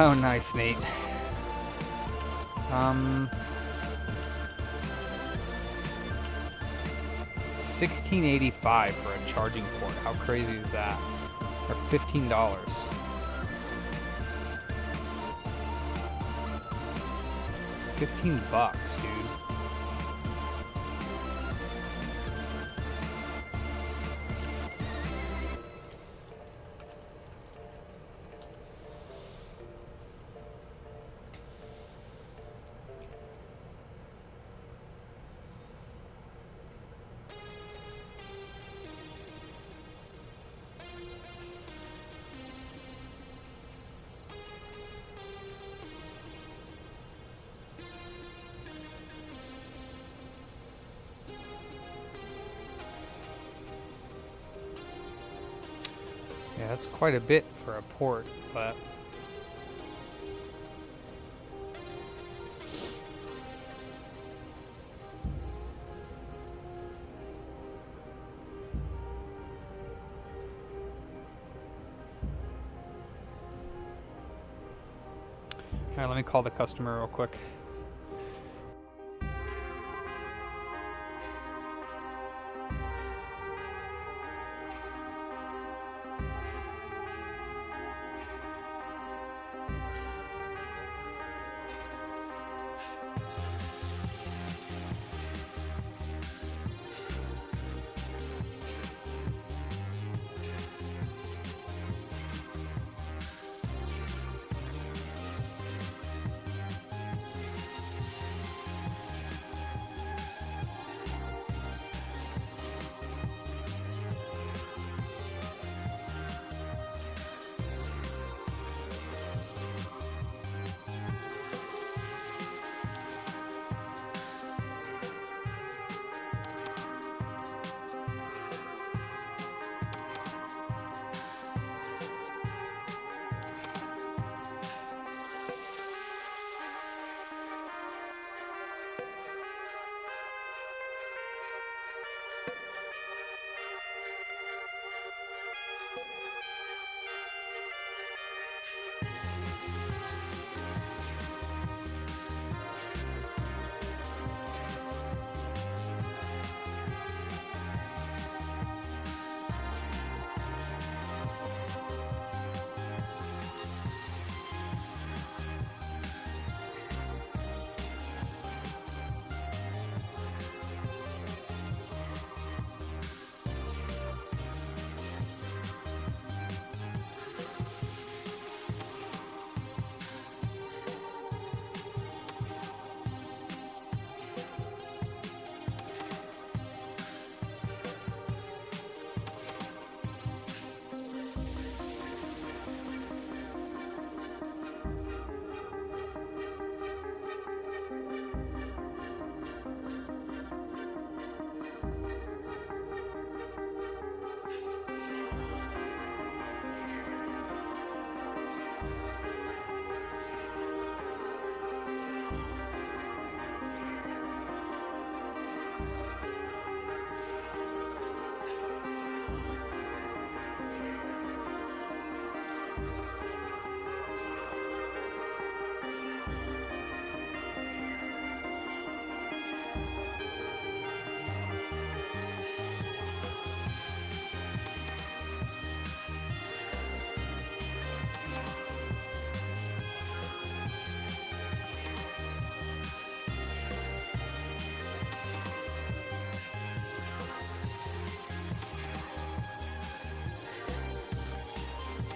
Oh, nice, Nate. 1685 for a charging port. How crazy is that? Or $15. $15, dude. Yeah, that's quite a bit for a port, but all right, let me call the customer real quick.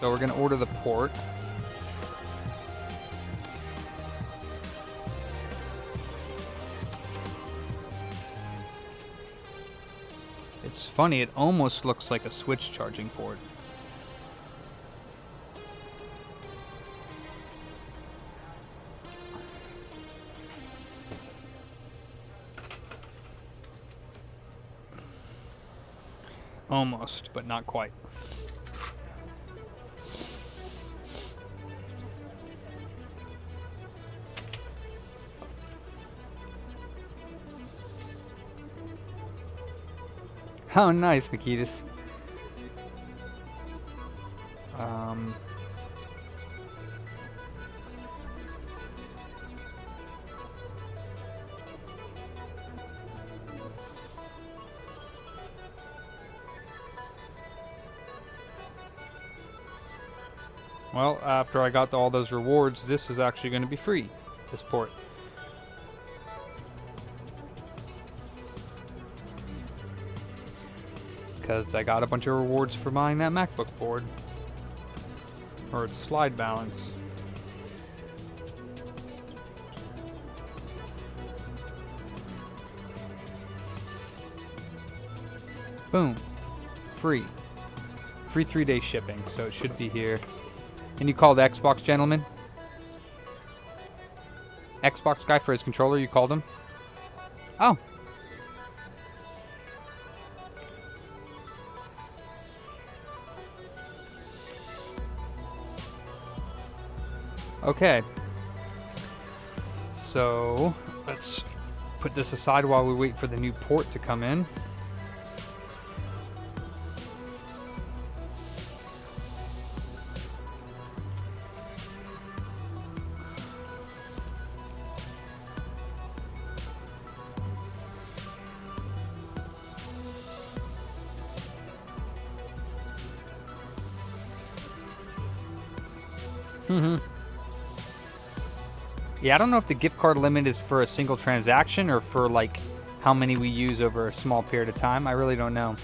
So we're gonna order the port. It's funny, it almost looks like a switch charging port. Almost, but not quite. How nice, Nikitas. Well, after I got all those rewards, this is actually going to be free, this port. Because I got a bunch of rewards for buying that MacBook board. Or its slide balance. Boom. Free. Free 3-day shipping, so it should be here. And you called Xbox, gentlemen? Xbox guy for his controller, you called him? Oh. Okay. So, let's put this aside while we wait for the new port to come in. Yeah, I don't know if the gift card limit is for a single transaction or for like how many we use over a small period of time. I really don't know.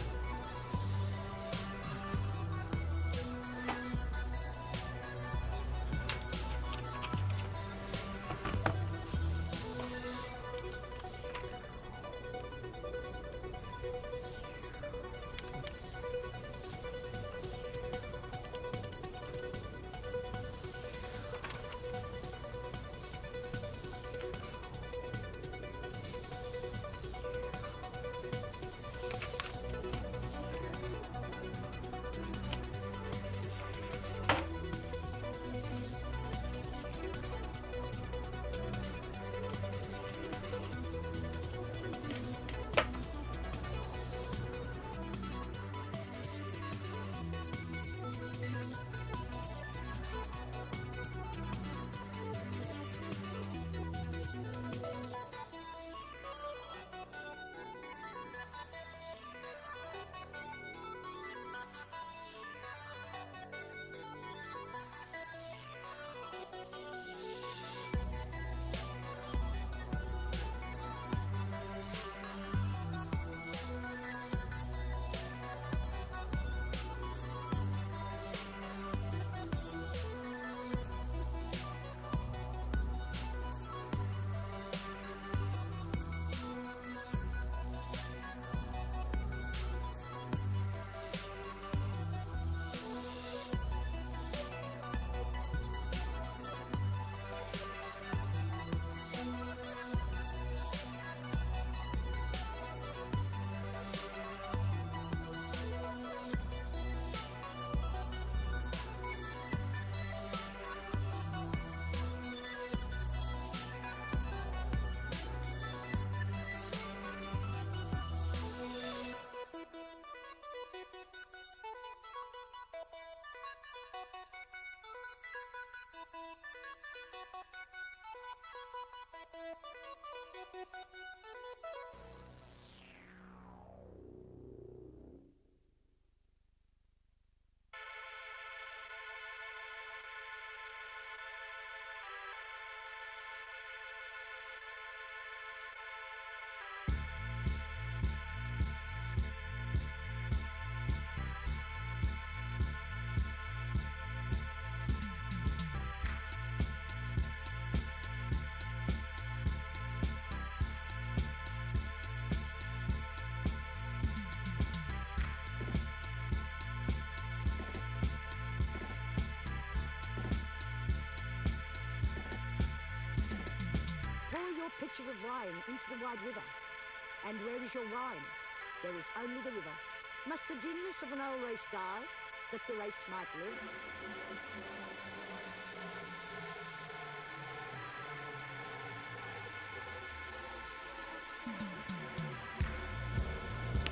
picture of Ryan into the wide river. And where is your Ryan? There is only the river. Must the dimness of an old race die, that the race might live?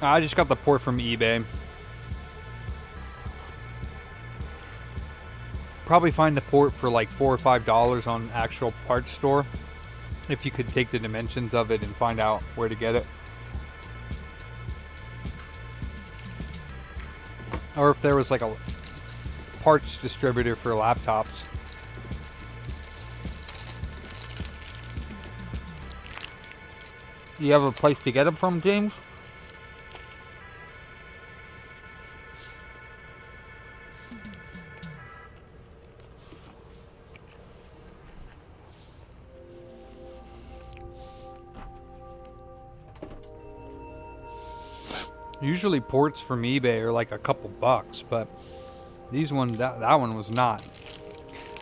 I just got the port from eBay. Probably find the port for like $4 or $5 on actual parts store. If you could take the dimensions of it and find out where to get it. Or if there was like a parts distributor for laptops. You have a place to get them from, James? Usually ports from eBay are like a couple bucks, but these ones, that one was not.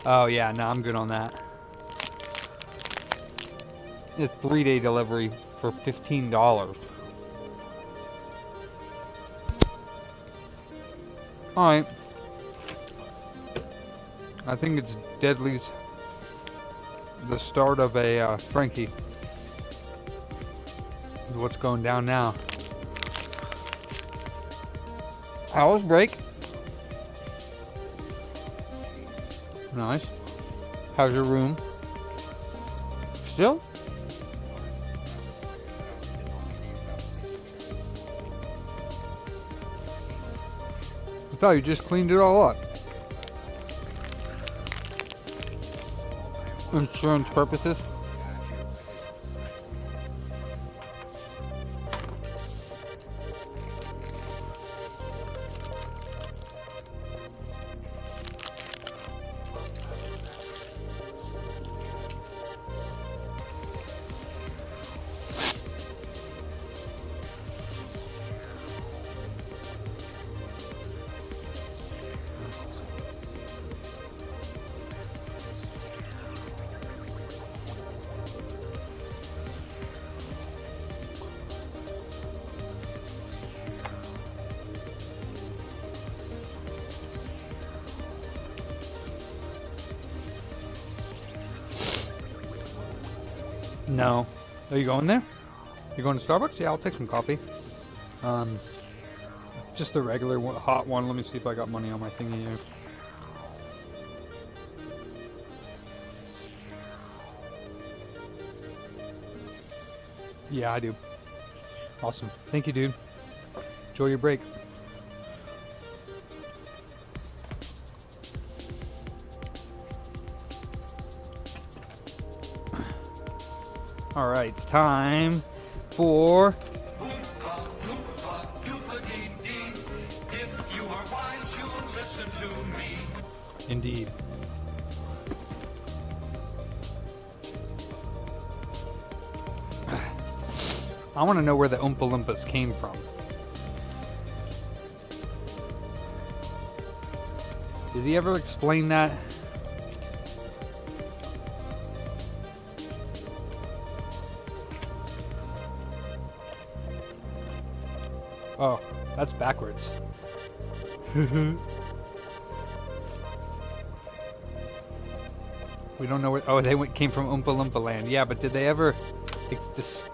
Oh yeah, no, I'm good on that. It's 3-day delivery for $15. Alright. I think it's Deadly's the start of a Frankie. This is what's going down now. Hours break. Nice. How's your room? Still? I thought you just cleaned it all up. Insurance purposes. No. Are you going there? You going to Starbucks? Yeah, I'll take some coffee. Just the regular one, hot one. Let me see if I got money on my thingy here. Yeah, I do. Awesome. Thank you, dude. Enjoy your break. All right, it's time for Indeed. I want to know where the Oompa Loompas came from. Does he ever explain that? Oh, that's backwards. We don't know where. Oh, they came from Oompa Loompa Land. Yeah, but did they ever?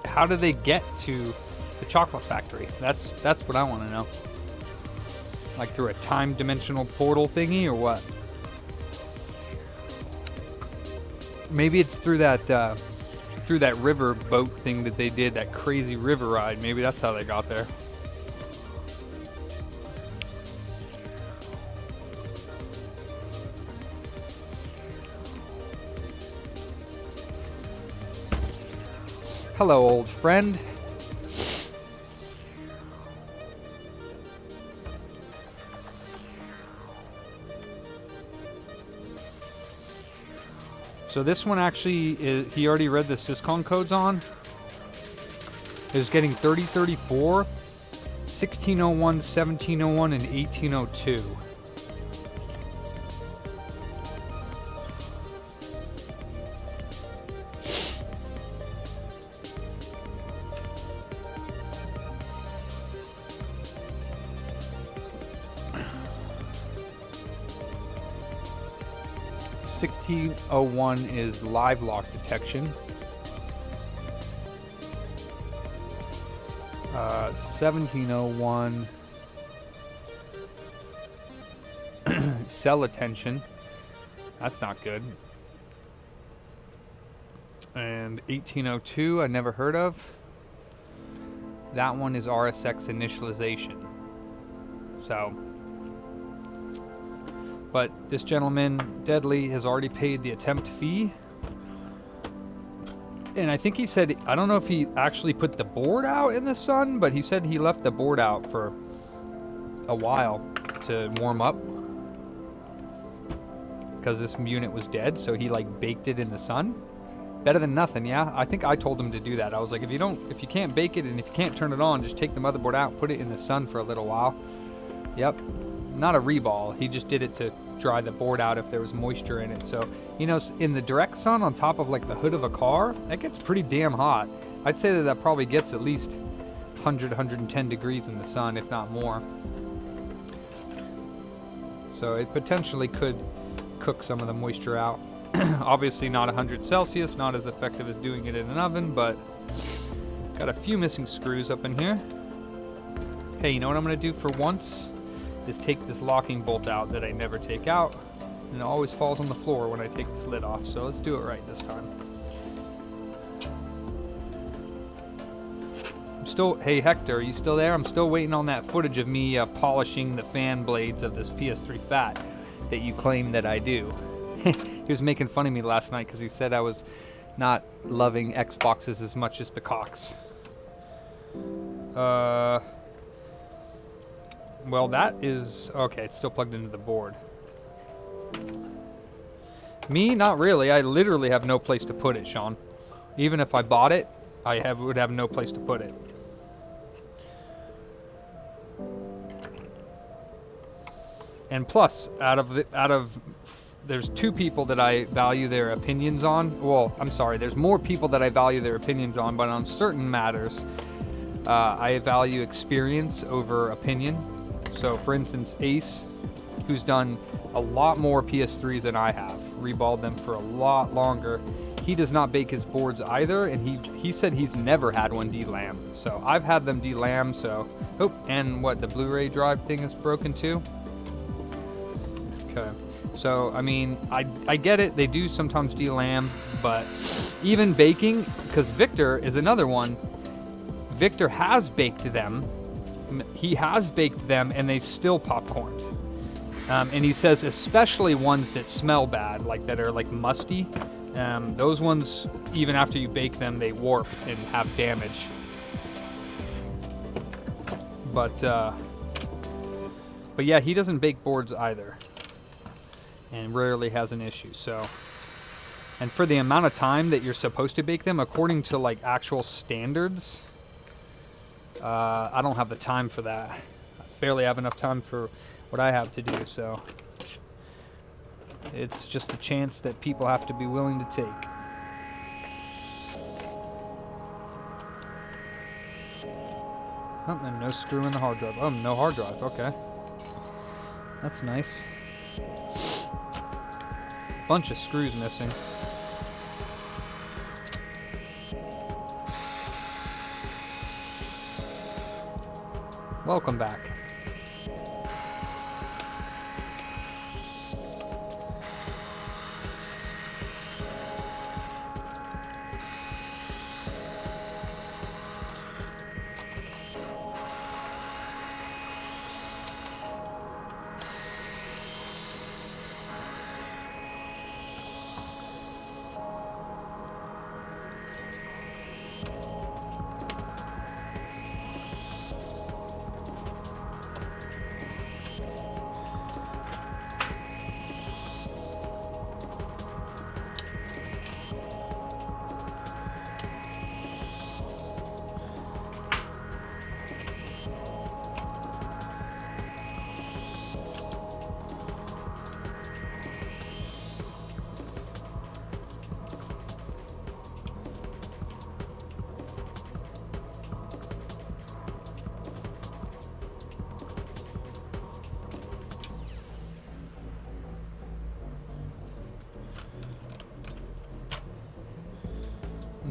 How did they get to the chocolate factory? That's what I want to know. Like through a time dimensional portal thingy or what? Maybe it's through that river boat thing that they did, that crazy river ride. Maybe that's how they got there. Hello, old friend. So this one actually is, he already read the syscon codes on. It was getting 3034, 1601, 1701, and 1802. 1601 is live lock detection. 1701 cell attention. That's not good. And 1802 I never heard of. That one is RSX initialization. So, but this gentleman, Deadly, has already paid the attempt fee. And I think he said, I don't know if he actually put the board out in the sun, but he said he left the board out for a while to warm up. Because this unit was dead, so he like baked it in the sun. Better than nothing, yeah? I think I told him to do that. I was like, if you can't bake it and if you can't turn it on, just take the motherboard out and put it in the sun for a little while. Yep. Not a reball. He just did it to dry the board out if there was moisture in it. So, you know, in the direct sun on top of like the hood of a car, that gets pretty damn hot. I'd say that probably gets at least 100, 110 degrees in the sun, if not more. So it potentially could cook some of the moisture out. Obviously not 100 Celsius, not as effective as doing it in an oven, but got a few missing screws up in here. Hey, you know what I'm going to do for once? Is take this locking bolt out that I never take out, and it always falls on the floor when I take this lid off, so let's do it right this time. I'm still, hey Hector, are you still there? I'm still waiting on that footage of me polishing the fan blades of this PS3 Fat that you claim that I do. He was making fun of me last night because he said I was not loving Xboxes as much as the COKs. Well, that is... Okay, it's still plugged into the board. Me? Not really. I literally have no place to put it, Sean. Even if I bought it, I would have no place to put it. And plus, there's two people that I value their opinions on. Well, I'm sorry, there's more people that I value their opinions on, but on certain matters, I value experience over opinion. So, for instance, Ace, who's done a lot more PS3s than I have, reballed them for a lot longer. He does not bake his boards either, and he said he's never had one delam. So I've had them delam. So, oh, and what, the Blu-ray drive thing is broken too. Okay. So, I mean, I get it. They do sometimes delam, but even baking, because Victor is another one. Victor has baked them. He has baked them, and they still popcorned. And he says especially ones that smell bad, like that are like musty. Those ones, even after you bake them, they warp and have damage. But yeah, he doesn't bake boards either. And rarely has an issue. So, and for the amount of time that you're supposed to bake them, according to like actual standards, I don't have the time for that. I barely have enough time for what I have to do. So it's just a chance that people have to be willing to take. Oh, and no screw in the hard drive. Oh, no hard drive. Okay. That's nice. Bunch of screws missing. Welcome back.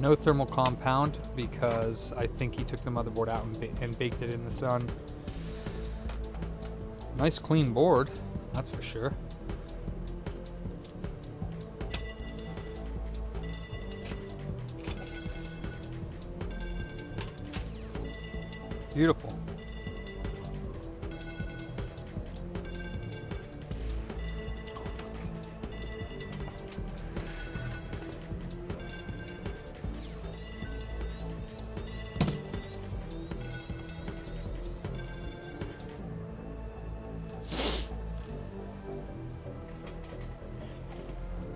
No thermal compound because I think he took the motherboard out and baked it in the sun. Nice clean board, that's for sure. Beautiful.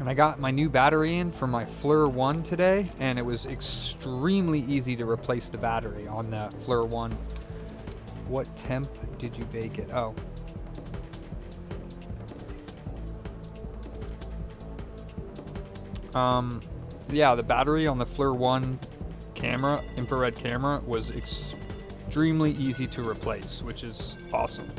And I got my new battery in for my FLIR 1 today, and it was extremely easy to replace the battery on the FLIR 1. What temp did you bake it? Oh. Yeah, the battery on the FLIR 1 camera, infrared camera, was extremely easy to replace, which is awesome.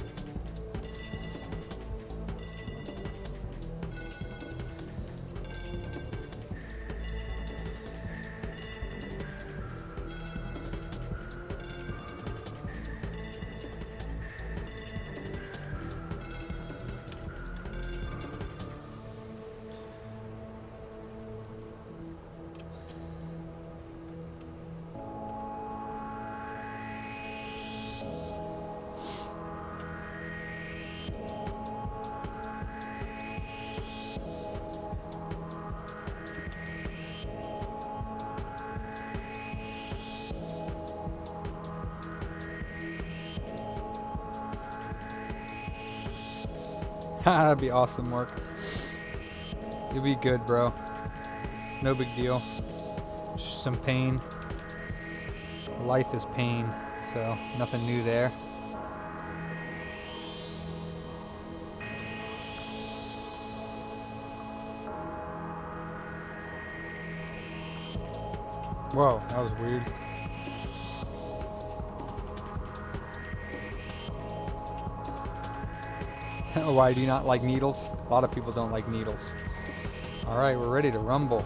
That'd be awesome, Mark. You'll be good, bro. No big deal. Just some pain. Life is pain, so nothing new there. Whoa, that was weird. Why do you not like needles? A lot of people don't like needles. Alright, we're ready to rumble.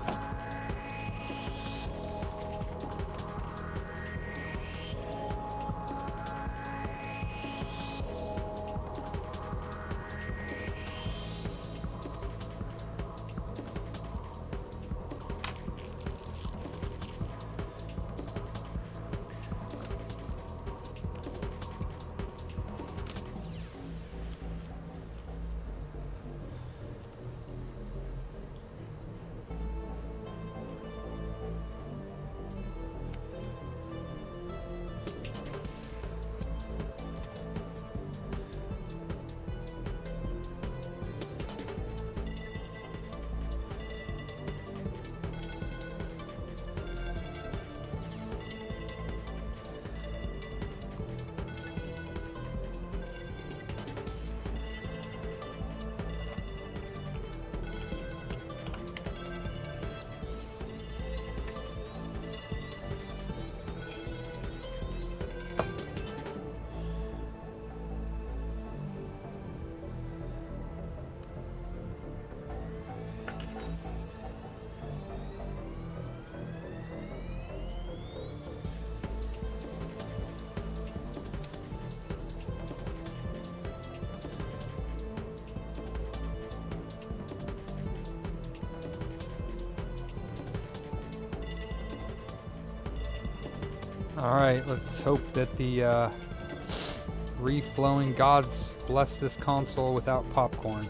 Alright, let's hope that the reflowing gods bless this console without popcorn.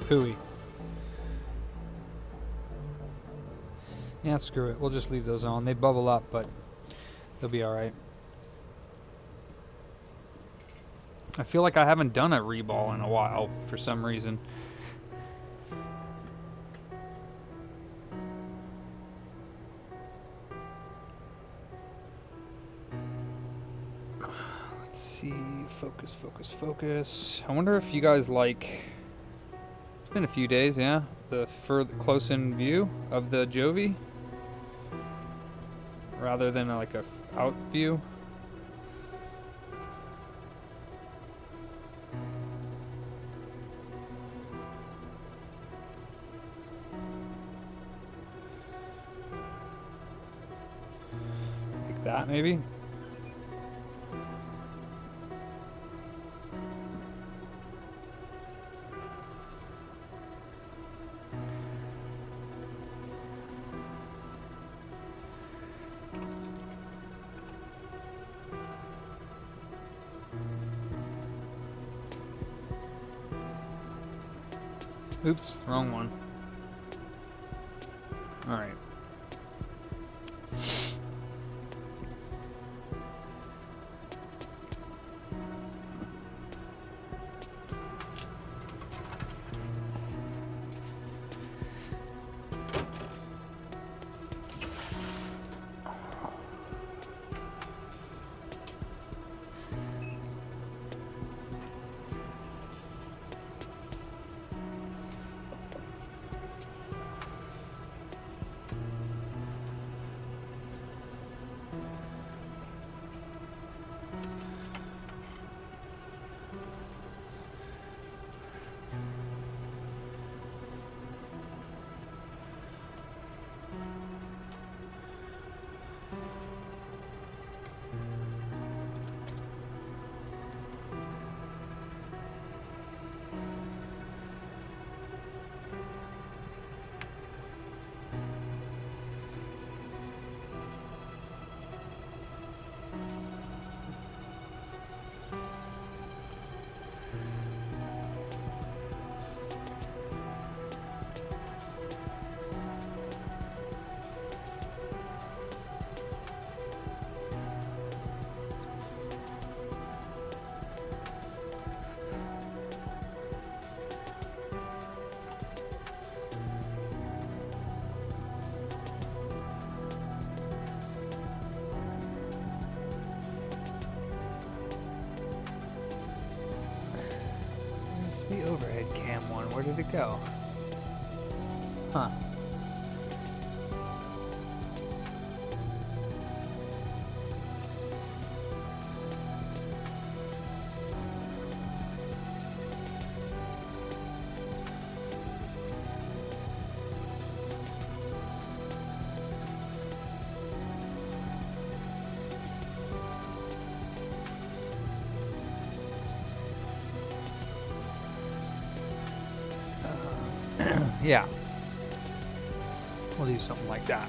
Hooey. Yeah, screw it. We'll just leave those on. They bubble up, but they'll be alright. I feel like I haven't done a reball in a while for some reason. Let's see, focus, focus, focus. I wonder if you guys like, it's been a few days, yeah, the close-in view of the Jovi. rather than like a out view. Like that maybe. Oops, wrong one. All right. The overhead cam one, where did it go? Huh. Yeah. We'll do something like that.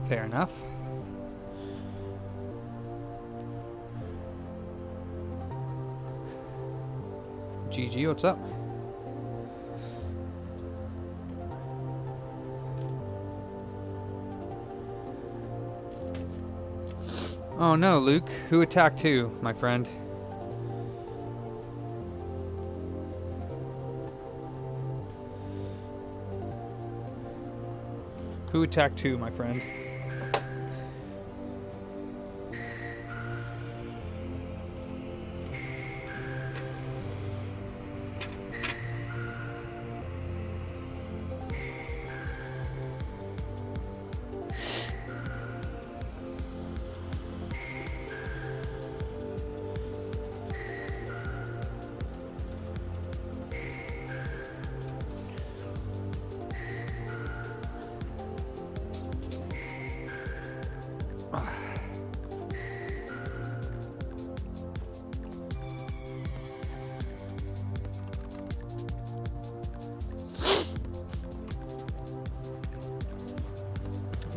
Fair enough. GG, what's up? Oh no, Luke. Who attacked who, my friend? Who attacked who, my friend?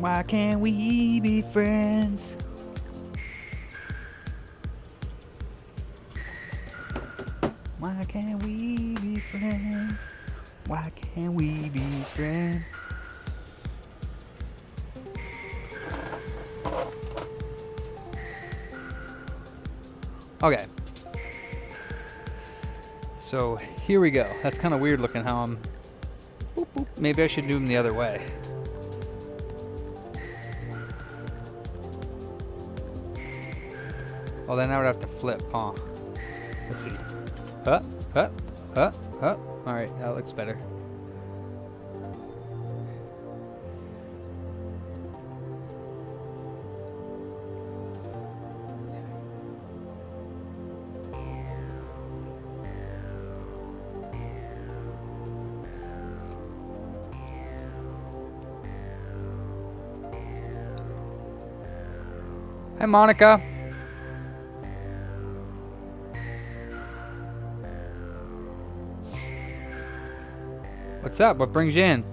Why can't we be friends? Why can't we be friends? Why can't we be friends? Okay. So here we go. That's kind of weird looking how I'm... Boop, boop. Maybe I should do them the other way. Well, then I would have to flip, huh? Let's see. Up, up, up, up. Alright, that looks better. Hi, Monica. What's up? What brings you in?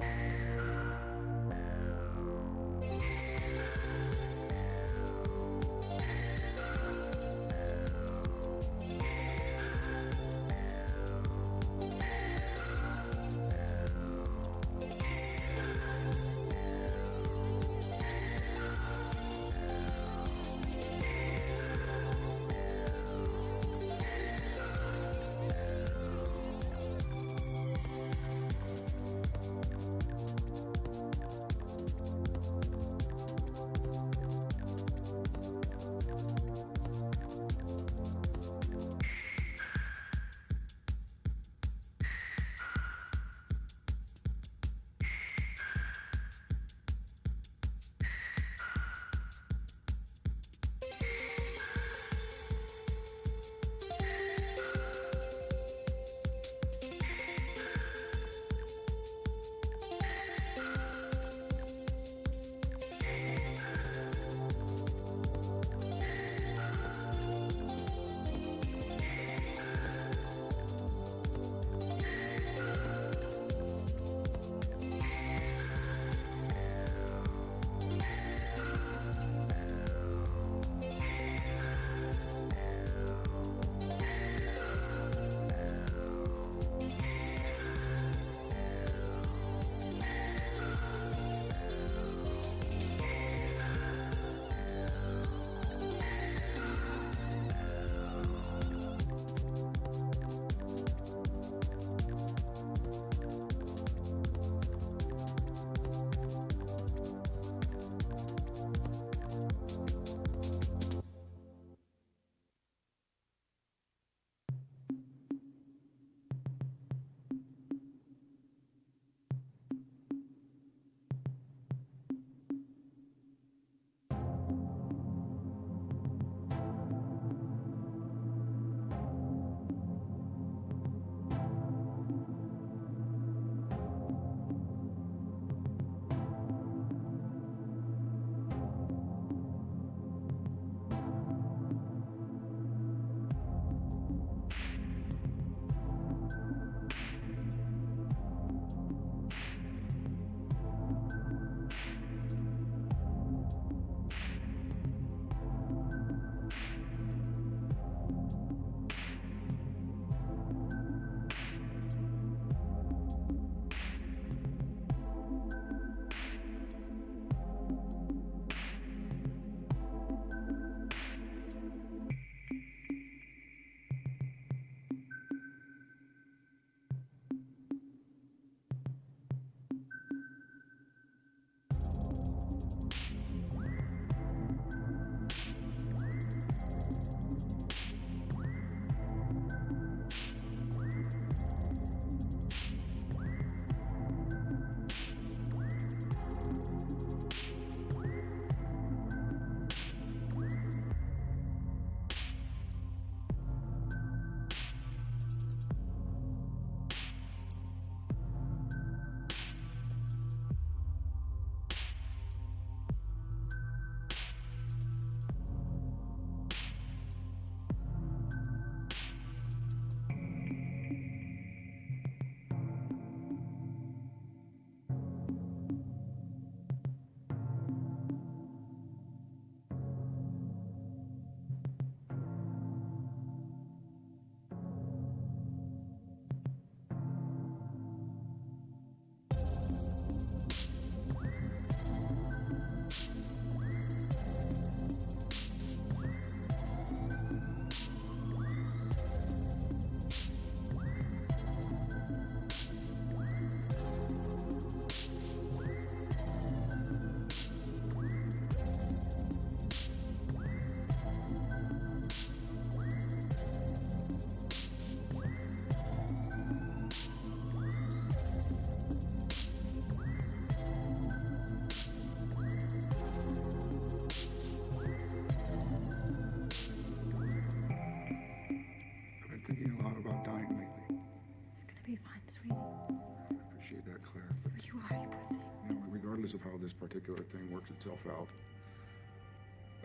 regardless of how this particular thing works itself out,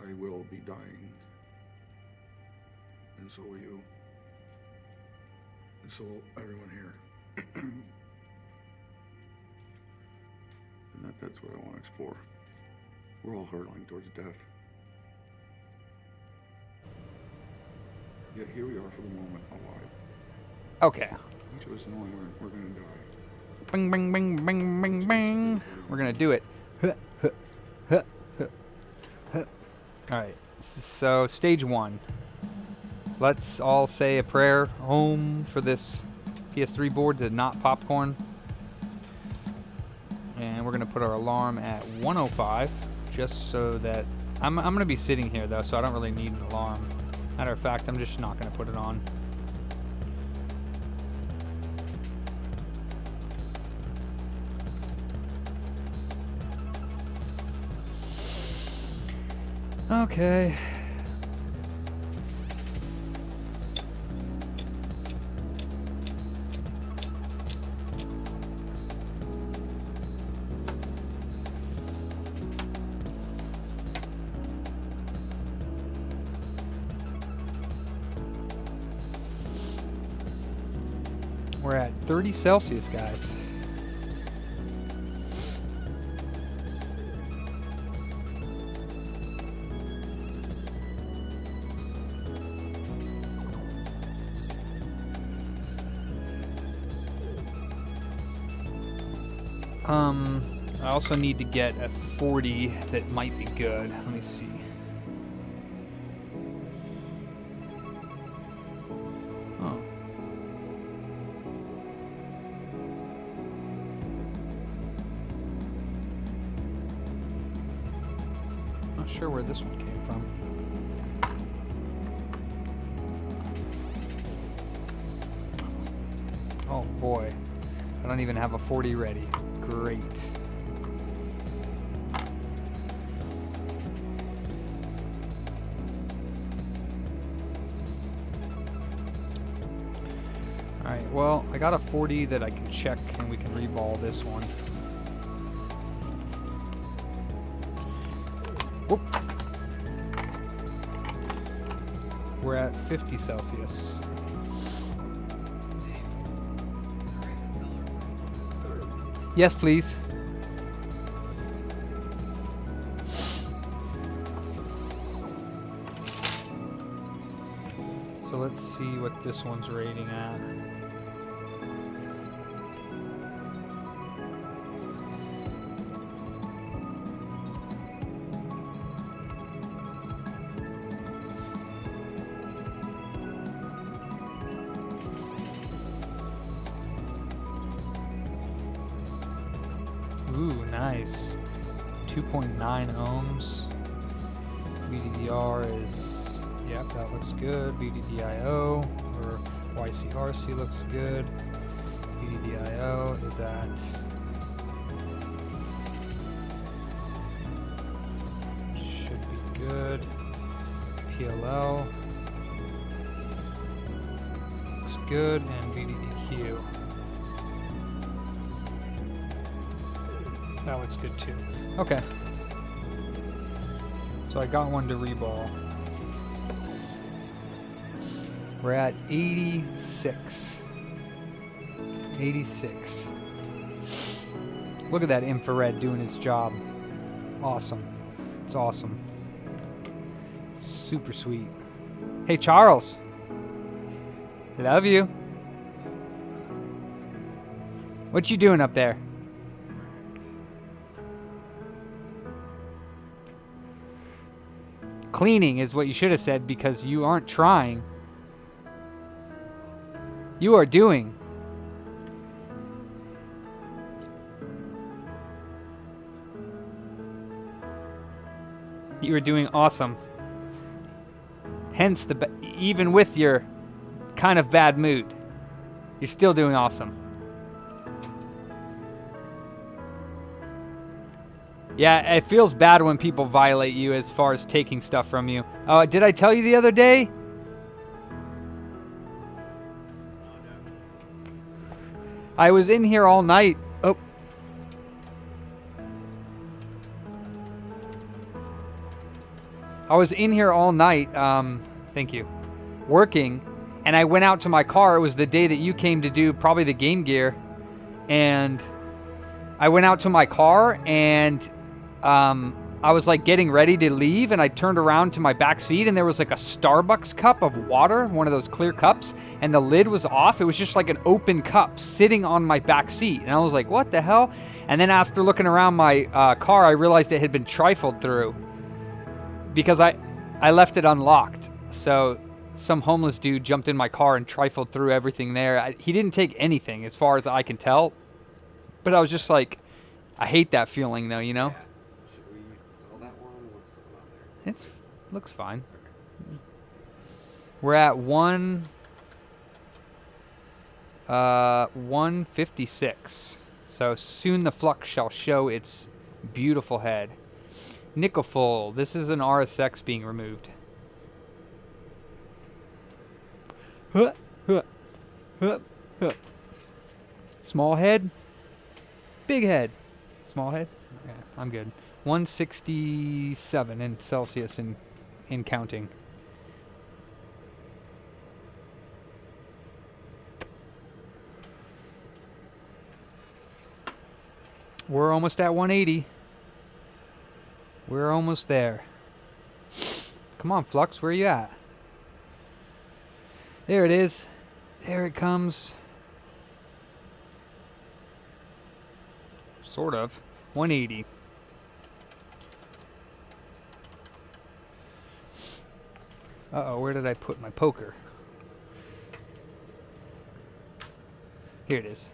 I will be dying. And so will you. And so will everyone here. And that's what I want to explore. We're all hurtling towards death. Yet here we are for the moment, alive. Okay. Each of us knowing we're going to die. Bing, bing, bing, bing, bing, bing. We're gonna do it. Alright, so stage 1. Let's all say a prayer home for this PS3 board to not popcorn. And we're gonna put our alarm at 105, just so that I'm gonna be sitting here though, so I don't really need an alarm. Matter of fact, I'm just not gonna put it on. Okay. We're at 30 Celsius, guys. I also need to get a 40 that might be good. Let me see. Oh. Not sure where this one came from. Oh boy. I don't even have a 40 ready. Great. Alright, well, I got a 40 that I can check and we can reball this one. Whoop. We're at 50 Celsius. Yes, please. So let's see what this one's rating at. Ooh, nice. 2.9 ohms. VDDR is, yep, that looks good. VDDIO or YCRC looks good. VDDIO is at should be good. PLL looks good, and VDDQ. That looks good too. Okay. So I got one to reball. We're at 86. 86. Look at that infrared doing its job. Awesome. It's awesome. Super sweet. Hey, Charles. Love you. What you doing up there? Cleaning is what you should have said, because you aren't trying. You are doing. You are doing awesome. Hence, even with your kind of bad mood, you're still doing awesome. Yeah, it feels bad when people violate you as far as taking stuff from you. Oh, did I tell you the other day? I was in here all night. Oh. I was in here all night, thank you, working, and I went out to my car. It was the day that you came to do probably the Game Gear, and I went out to my car, and I was like getting ready to leave, and I turned around to my back seat, and there was like a Starbucks cup of water, one of those clear cups, and the lid was off. It was just like an open cup sitting on my back seat, and I was like, what the hell? And then after looking around my car, I realized it had been trifled through because I left it unlocked. So some homeless dude jumped in my car and trifled through everything there. He didn't take anything as far as I can tell, but I was just like, I hate that feeling though, you know? Yeah. Should we sell that one? What's going on there? It looks fine. We're at 156. So soon the flux shall show its beautiful head. Nickelful. This is an RSX being removed. Huh, huh, huh, huh. Small head. Big head. Small head. Okay, I'm good. 167 in Celsius in counting. We're almost at 180. We're almost there. Come on, Flux, where are you at? There it is. There it comes. Sort of. 180. Uh-oh, where did I put my poker? Here it is.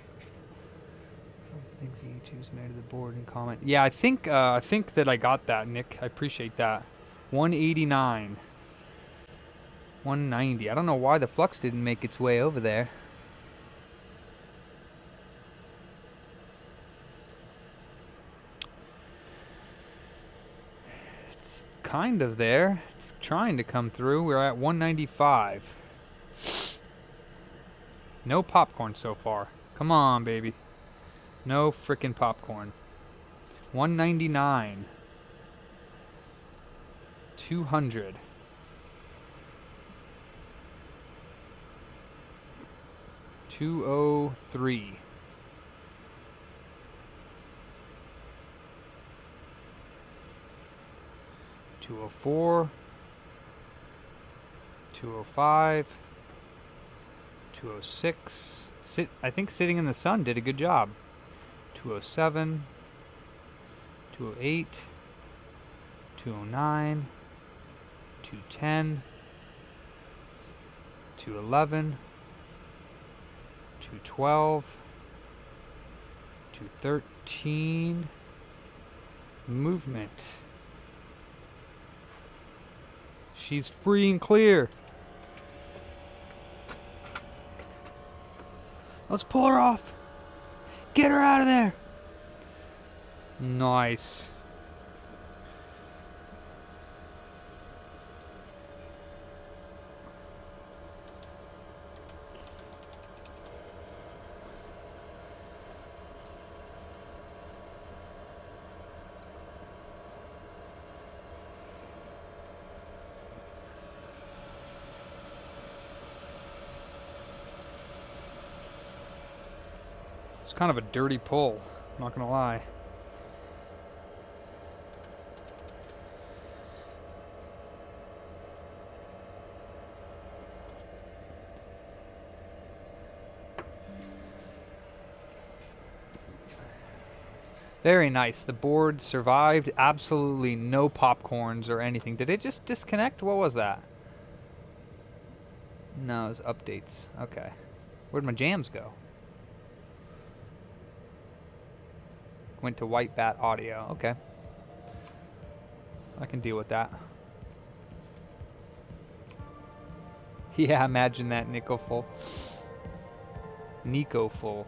I think the YouTube's made to the board and comment. Yeah, I think that I got that, Nick. I appreciate that. 189. 190. I don't know why the flux didn't make its way over there. It's kind of there. It's trying to come through. We're at 195. No popcorn so far. Come on, baby. No frickin' popcorn. 199. 200. 203. 204. 205. 206. I think sitting in the sun did a good job. 207, 208, 209, 210, 211, 212, 213. Movement. She's free and clear. Let's pull her off. Get her out of there. Nice. It's kind of a dirty pull, not gonna lie. Very nice. The board survived. Absolutely no popcorns or anything. Did it just disconnect? What was that? No, it was updates. Okay. Where'd my jams go? Went to White Bat Audio. Okay. I can deal with that. Yeah, imagine that, Nicoful. Nicoful.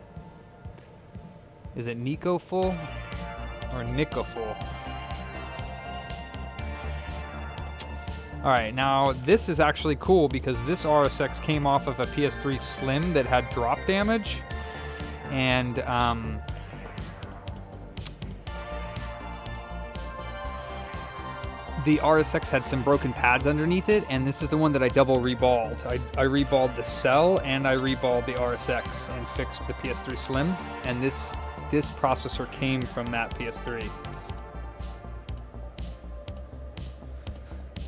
Is it Nicoful or Nicoful? Alright, now this is actually cool because this RSX came off of a PS3 Slim that had drop damage. And, the RSX had some broken pads underneath it, and this is the one that I double reballed. I reballed the cell and I reballed the RSX and fixed the PS3 Slim, and this processor came from that PS3.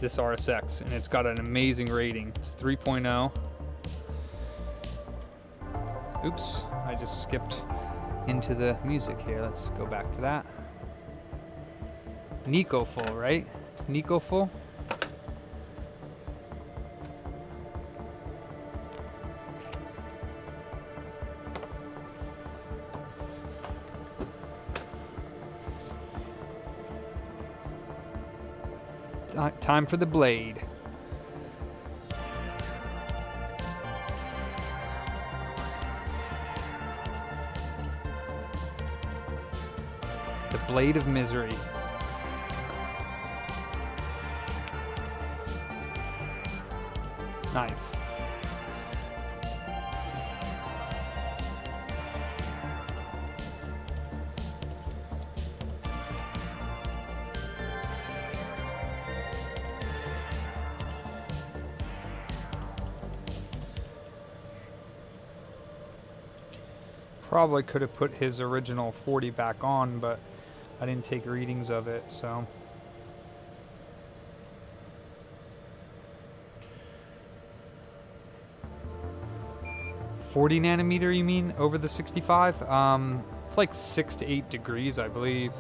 This RSX, and it's got an amazing rating. It's 3.0. Oops, I just skipped into the music here. Let's go back to that. Nico full, right? Nico full. Time for the blade. The blade of misery. Nice. Probably could have put his original 40 back on, but I didn't take readings of it, so. "40 nanometer, you mean, over the 65? It's like 6 to 8 degrees, I believe.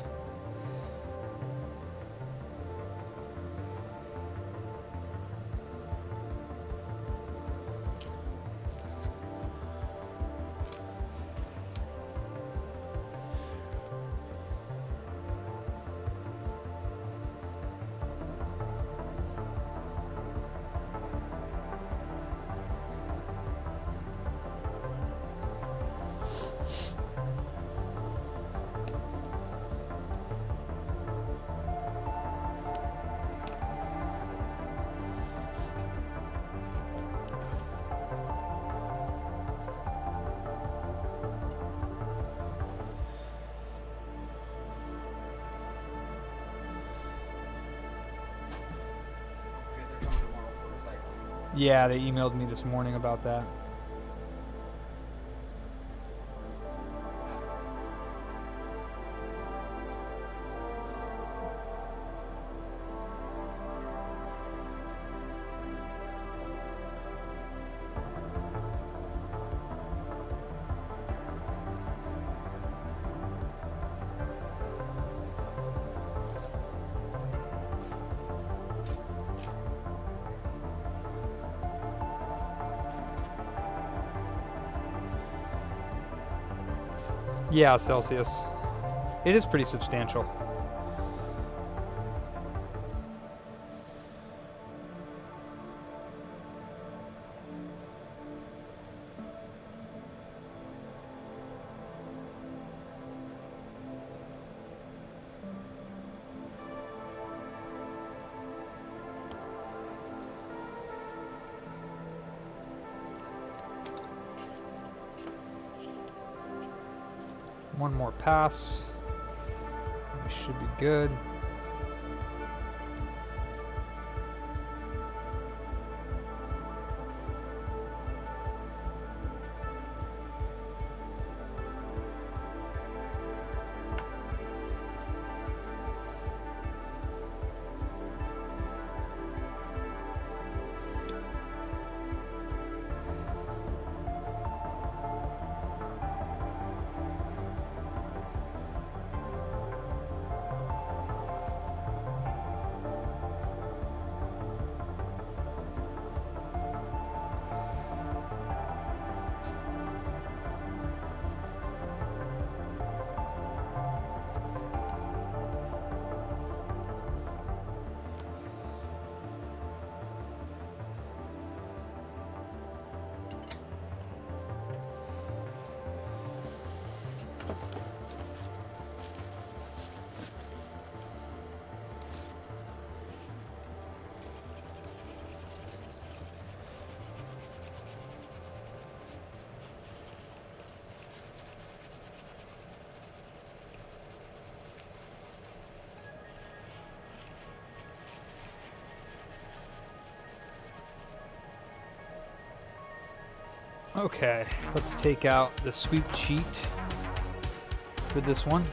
Yeah, they emailed me this morning about that. Yeah, Celsius. It is pretty substantial. One more pass. We should be good. Okay, let's take out the sweep sheet for this one.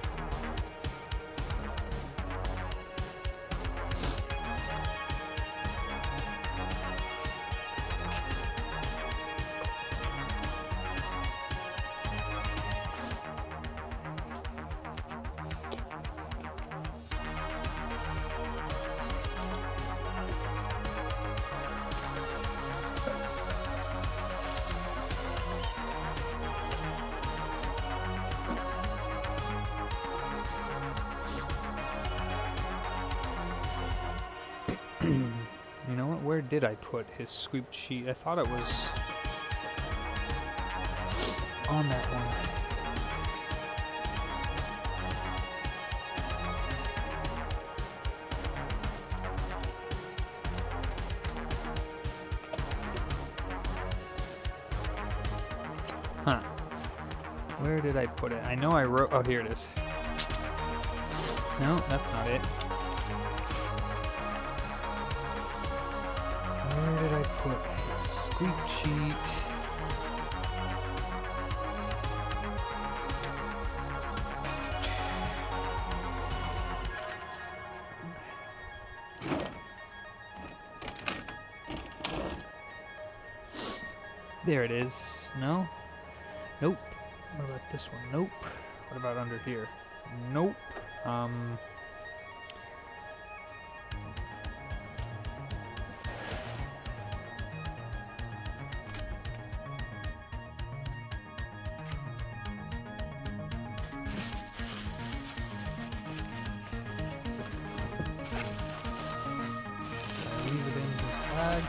You know what? Where did I put his sweep sheet? I thought it was on that one. Huh. Where did I put it? I know I wrote... Oh, here it is. No, that's not it. Where did I put his squeak sheet? There it is. No? Nope. What about this one? Nope. What about under here? Nope. Leave it in the bag.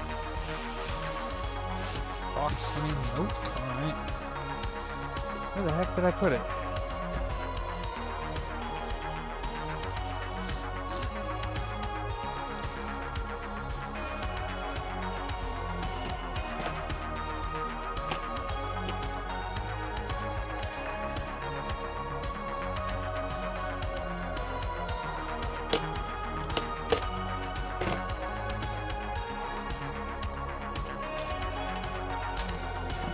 Box, I mean, nope. Alright. Where the heck did I put it?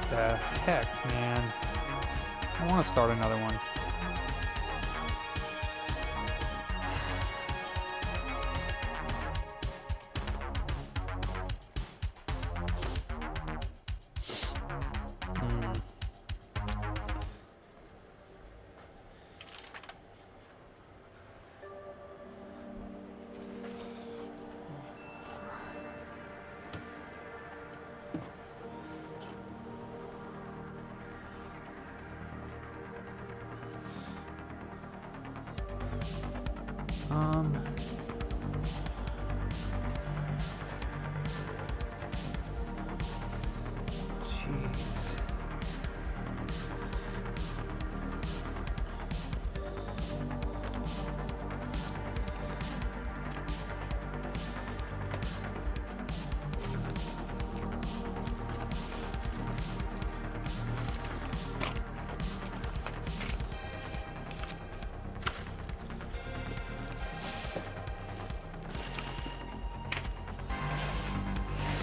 The heck, man. I want to start another one. Jeez.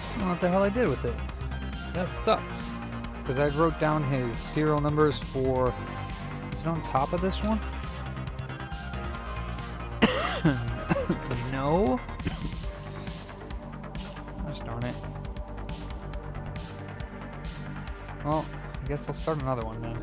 I don't know what the hell I did with it. That sucks. Because I wrote down his serial numbers for... Is it on top of this one? No. Gosh darn it. Well, I guess I'll start another one then.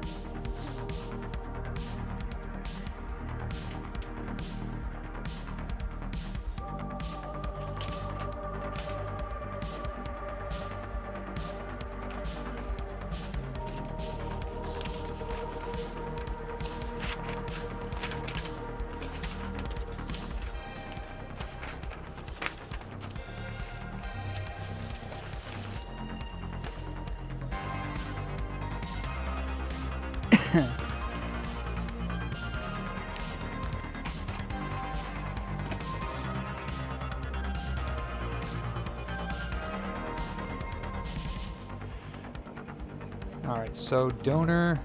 Alright, so donor.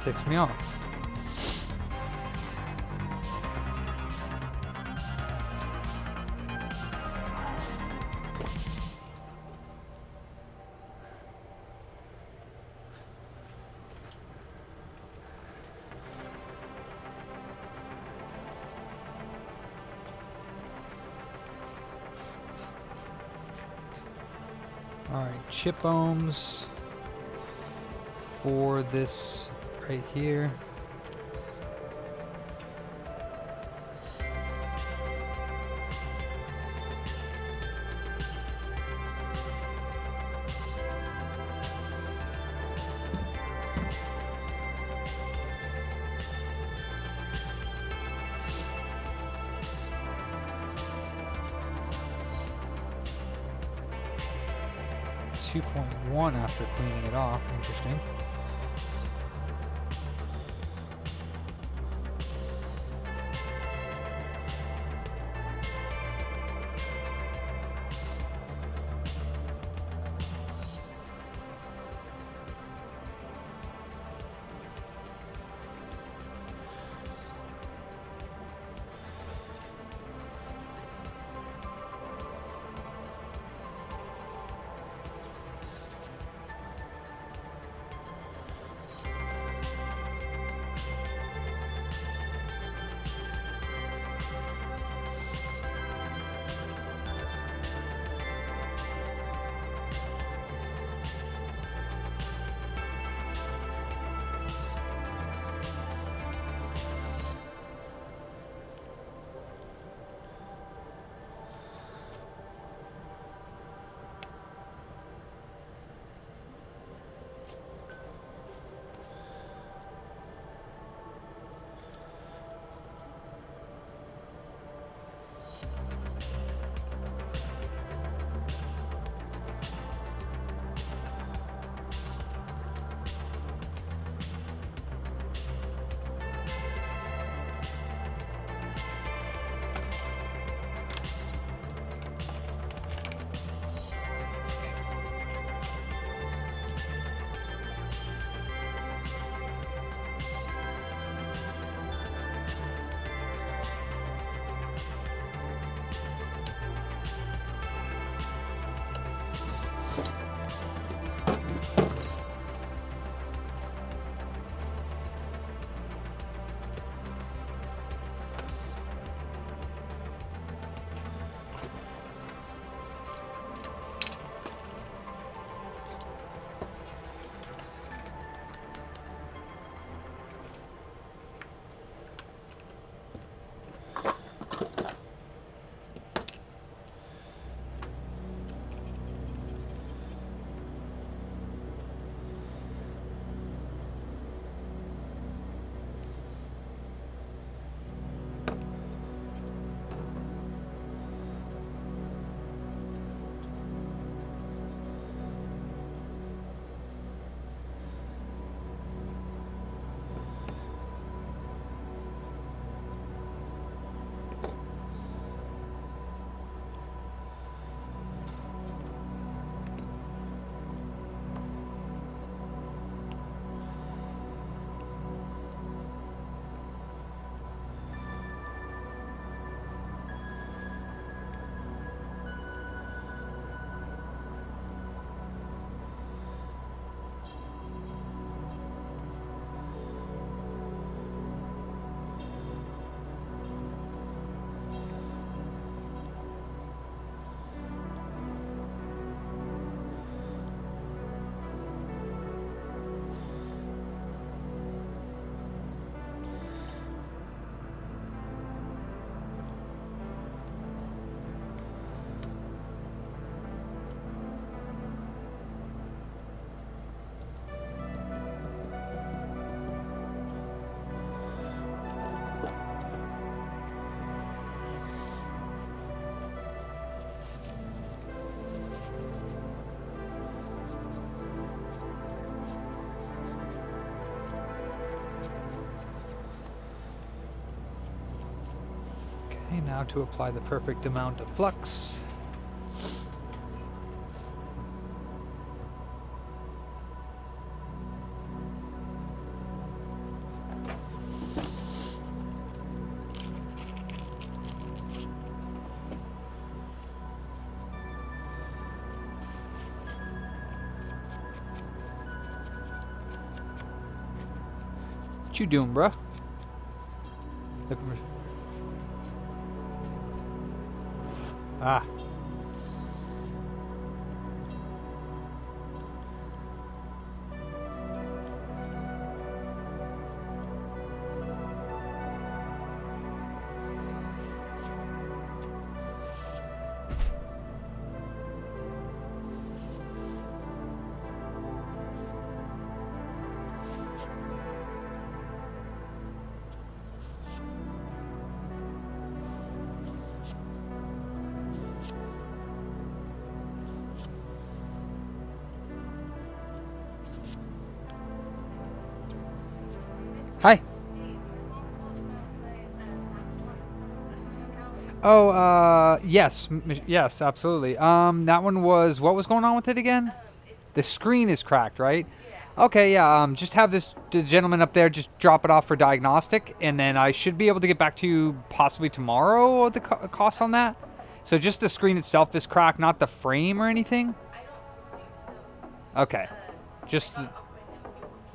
ticks me off. Alright, chip ohms for this right here. .1 after cleaning it off. Interesting. Okay, now to apply the perfect amount of flux. What you doing, bruh? Looking for... Ah. Hi. Oh, yes, yes, absolutely. That one was, what was going on with it again? The screen is cracked, right? Okay, yeah, just have the gentleman up there just drop it off for diagnostic, and then I should be able to get back to you possibly tomorrow with the cost on that. So just the screen itself is cracked, not the frame or anything? Okay. Just,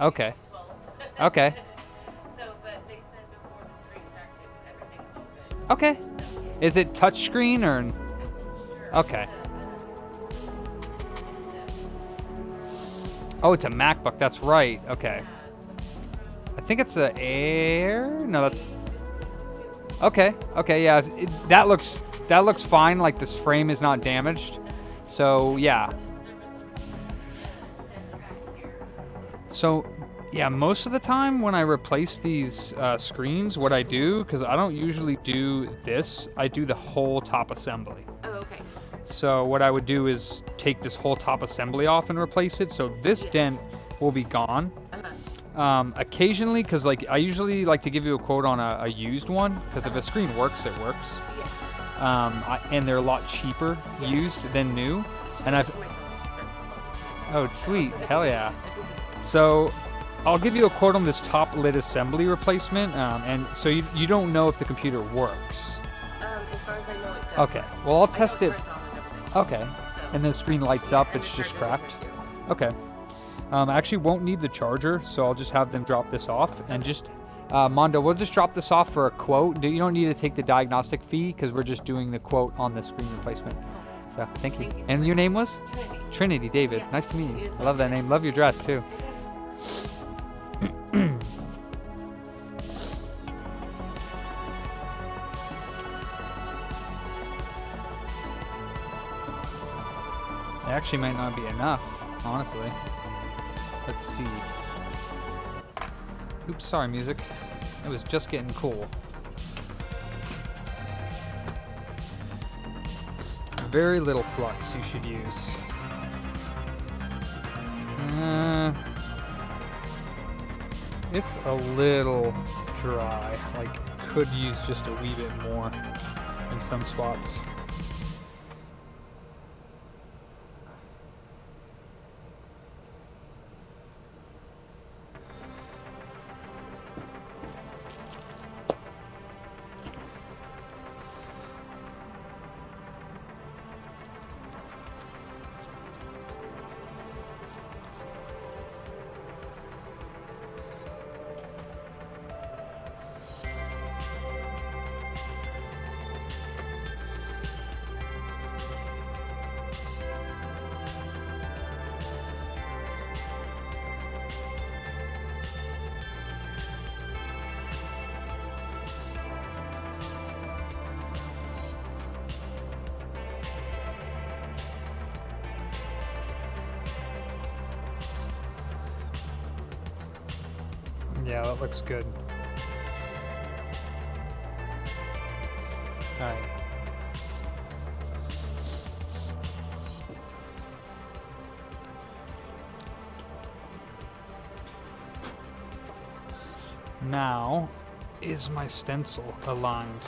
okay. Okay. Okay. Is it touchscreen or? Okay. Oh, it's a MacBook. That's right. Okay. I think it's a Air. No, that's. Okay. Okay. Yeah. That looks fine. Like this frame is not damaged. So yeah. So. Yeah, most of the time when I replace these screens, what I do, because I don't usually do this, I do the whole top assembly. Oh, okay. So what I would do is take this whole top assembly off and replace it. So this dent will be gone. Occasionally, because like I usually like to give you a quote on a used one, because if a screen works, it works. Yeah. And they're a lot cheaper used than new. And I've. Oh, sweet! Hell yeah! So. I'll give you a quote on this top lid assembly replacement, and so you don't know if the computer works. As far as I know, it does. Okay. Well, I'll test it. Okay. And then the screen lights up. It's just cracked. Okay. I actually won't need the charger, so I'll just have them drop this off. And just, Mondo, we'll just drop this off for a quote. You don't need to take the diagnostic fee because we're just doing the quote on the screen replacement. So, thank you. And your name was? Trinity. Trinity, David. Nice to meet you. I love that name. Love your dress, too. It actually might not be enough, honestly. Let's see. Oops, sorry, music. It was just getting cool. Very little flux you should use. It's a little dry. Like, could use just a wee bit more in some spots. Yeah, that looks good. All right. Now, is my stencil aligned?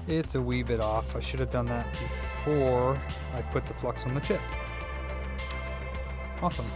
It's a wee bit off. I should have done that before I put the flux on the chip. Awesome.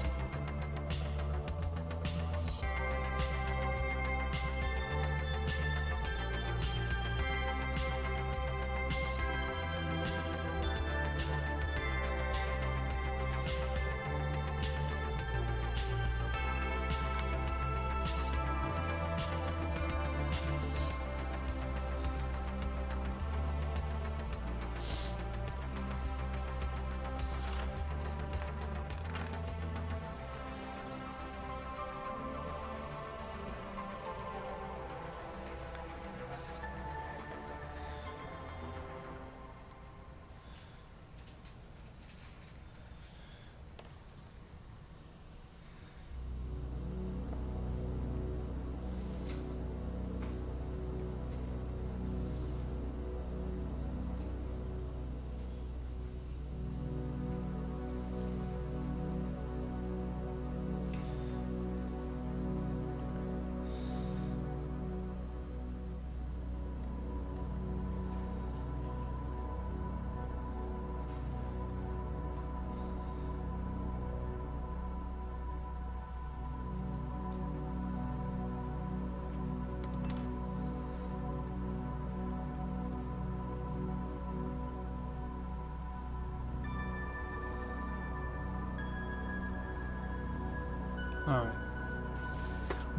Alright.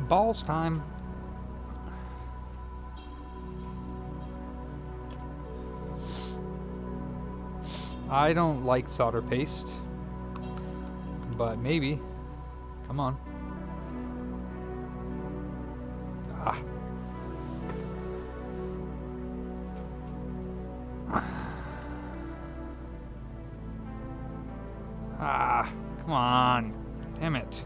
Balls time. I don't like solder paste, but maybe. Come on. Ah. Ah, come on. Damn it.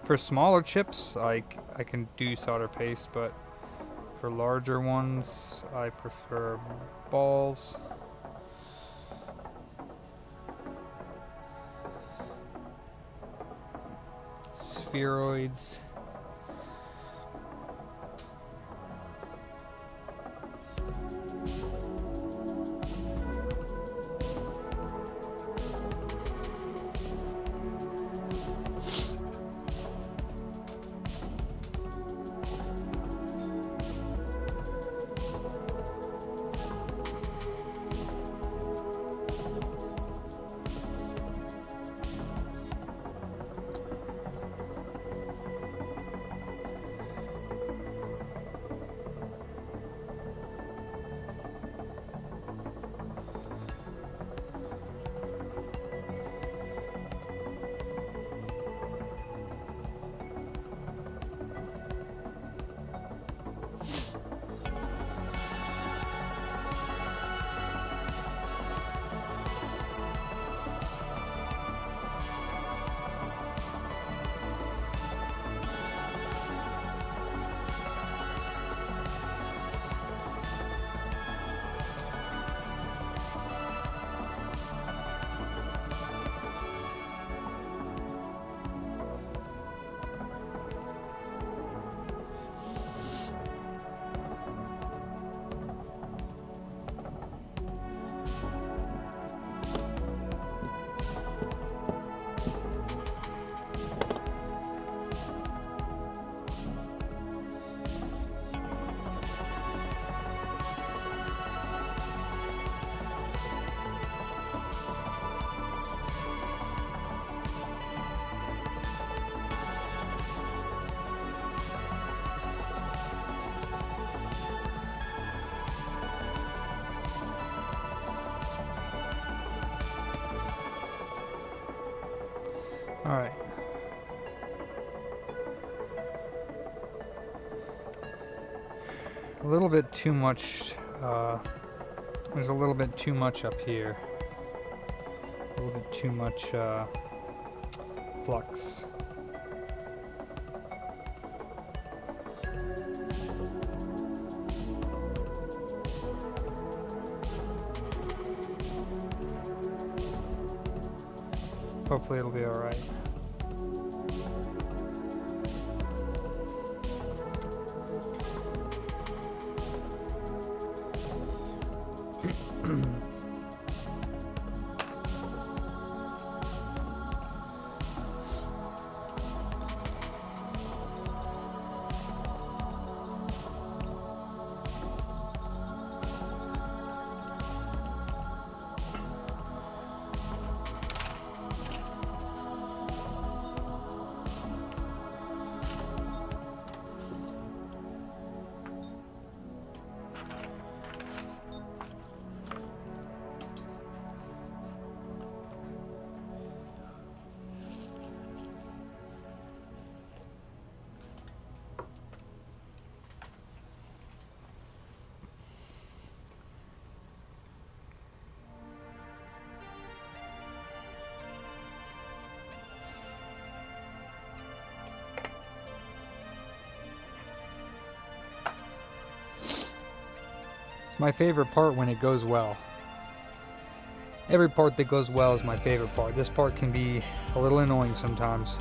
For smaller chips, I can do solder paste, but for larger ones, I prefer balls. Spheroids. Alright. A little bit too much, there's a little bit too much up here. A little bit too much flux. Hopefully it'll be alright. My favorite part when it goes well. Every part that goes well is my favorite part. This part can be a little annoying sometimes.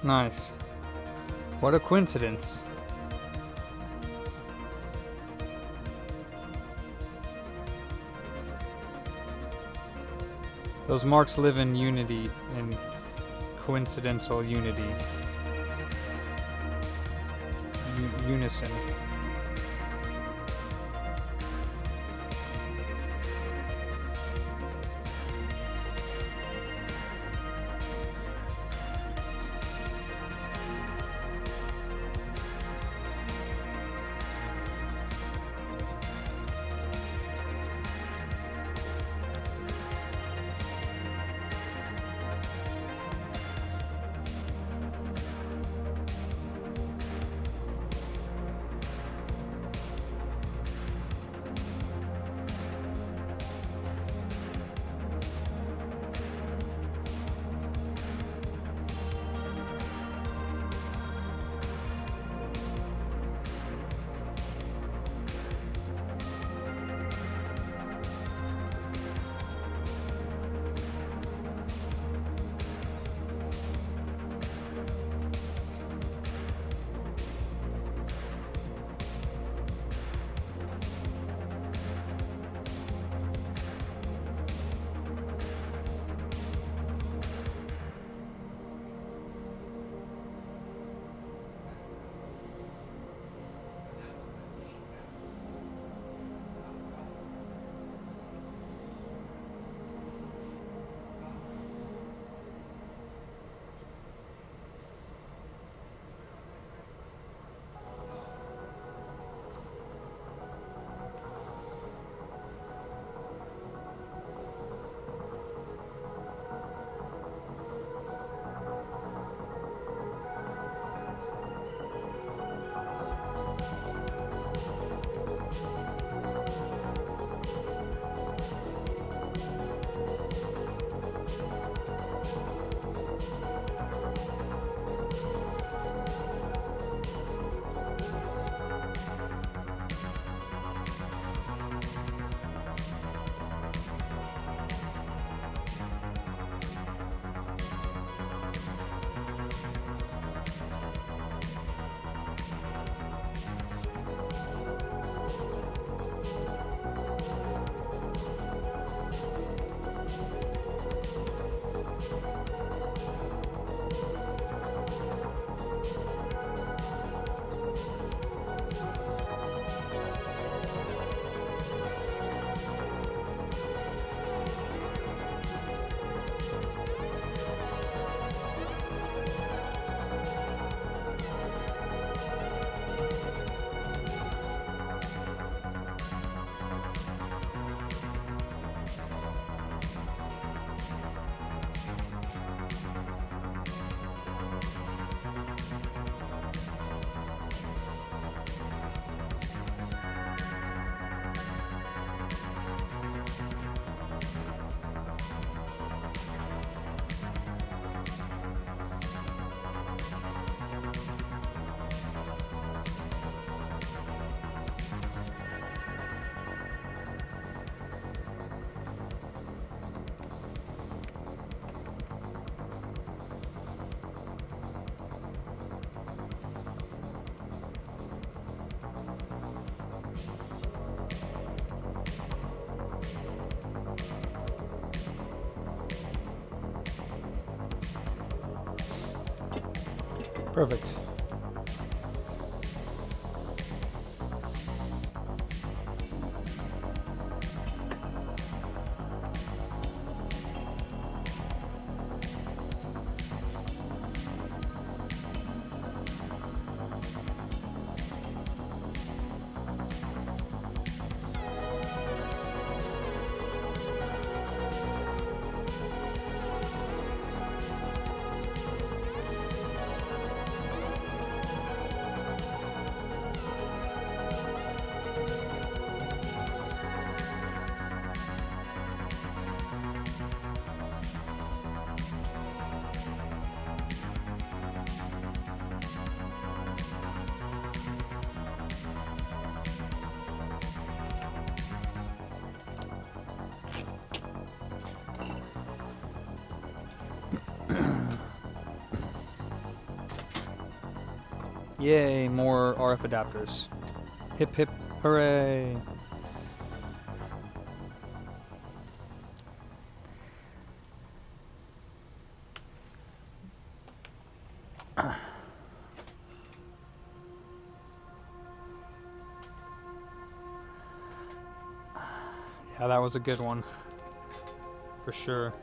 Nice. What a coincidence. Those marks live in unity, in coincidental unity. Unison. Perfect. Yay, more RF adapters. Hip hip hooray. Yeah, that was a good one. For sure.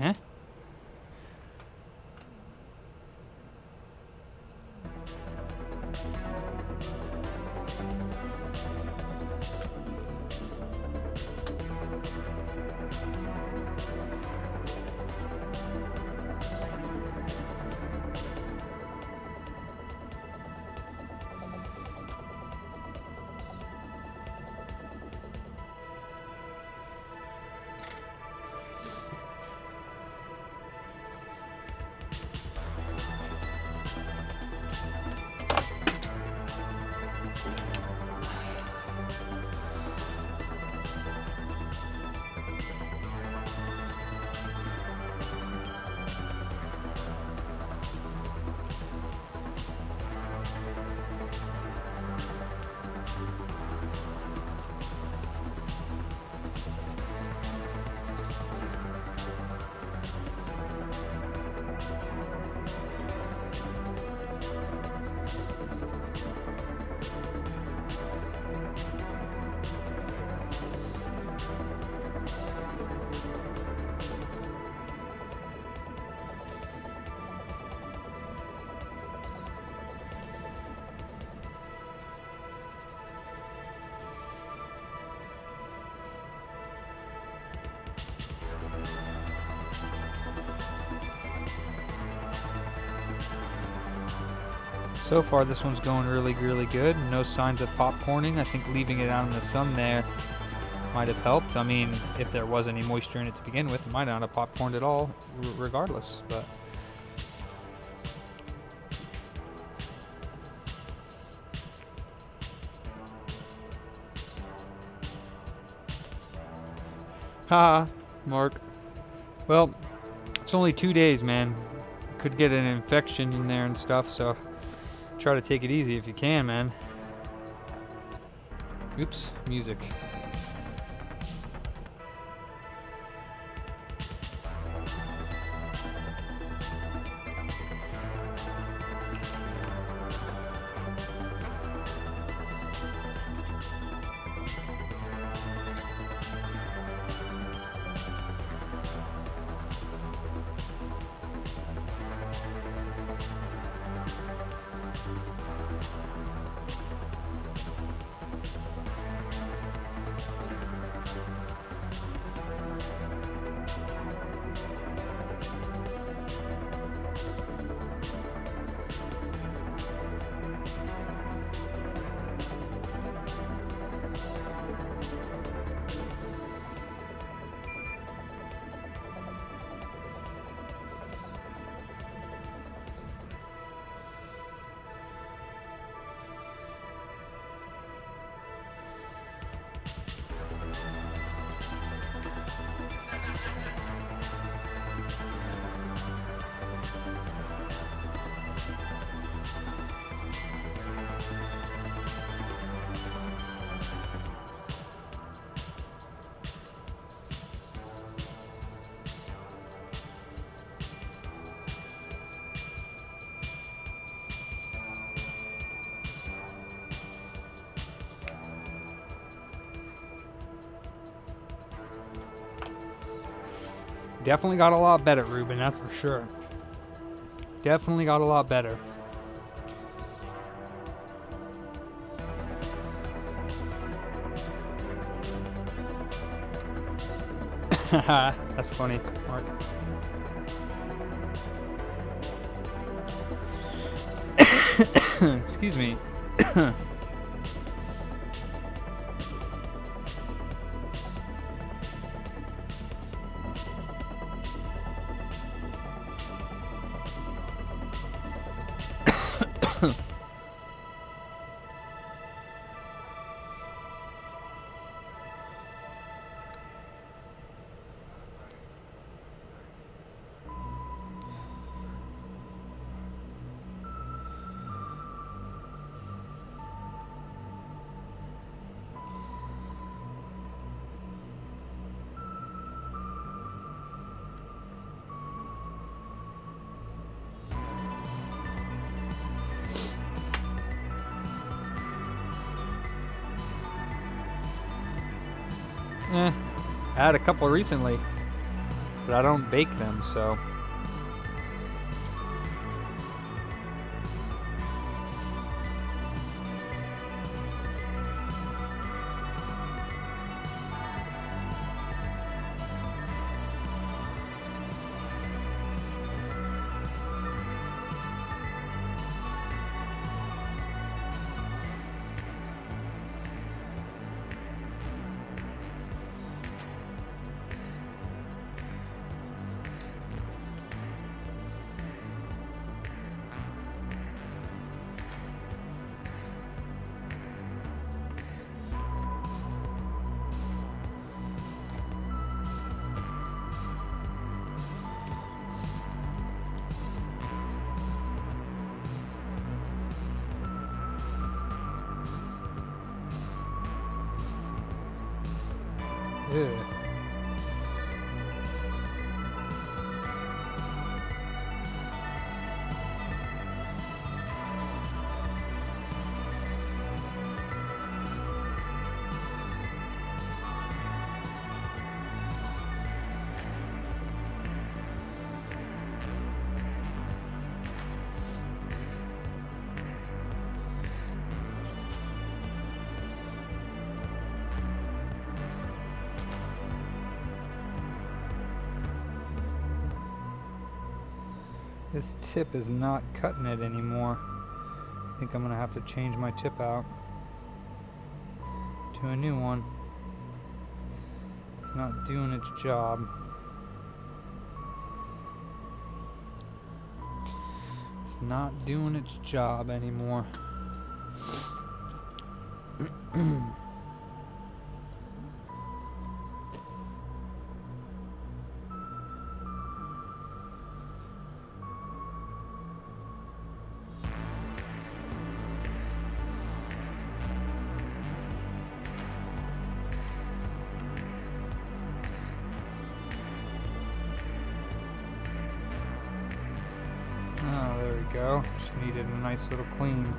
Huh? So far this one's going really good. No signs of popcorning. I think leaving it out in the sun there might have helped. I mean, if there was any moisture in it to begin with, it might not have popcorned at all regardless, but haha, Mark. Well, it's only 2 days, man. Could get an infection in there and stuff, so try to take it easy if you can, man. Oops, music. Definitely got a lot better, Ruben, that's for sure. Definitely got a lot better. That's funny, Mark. Excuse me. I had a couple recently, but I don't bake them, so. Ew. This tip is not cutting it anymore. I think I'm gonna have to change my tip out to a new one. It's not doing its job. It's not doing its job anymore. Oh, there we go. Just needed a nice little clean.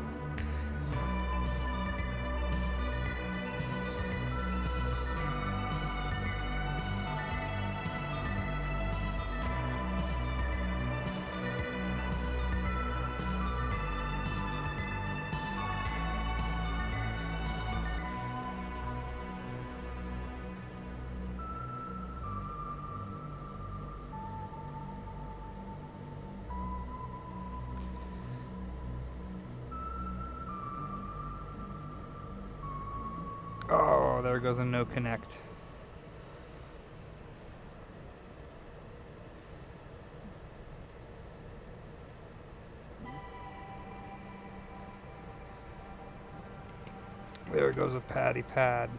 Oh, there goes a no connect. There goes a patty pad.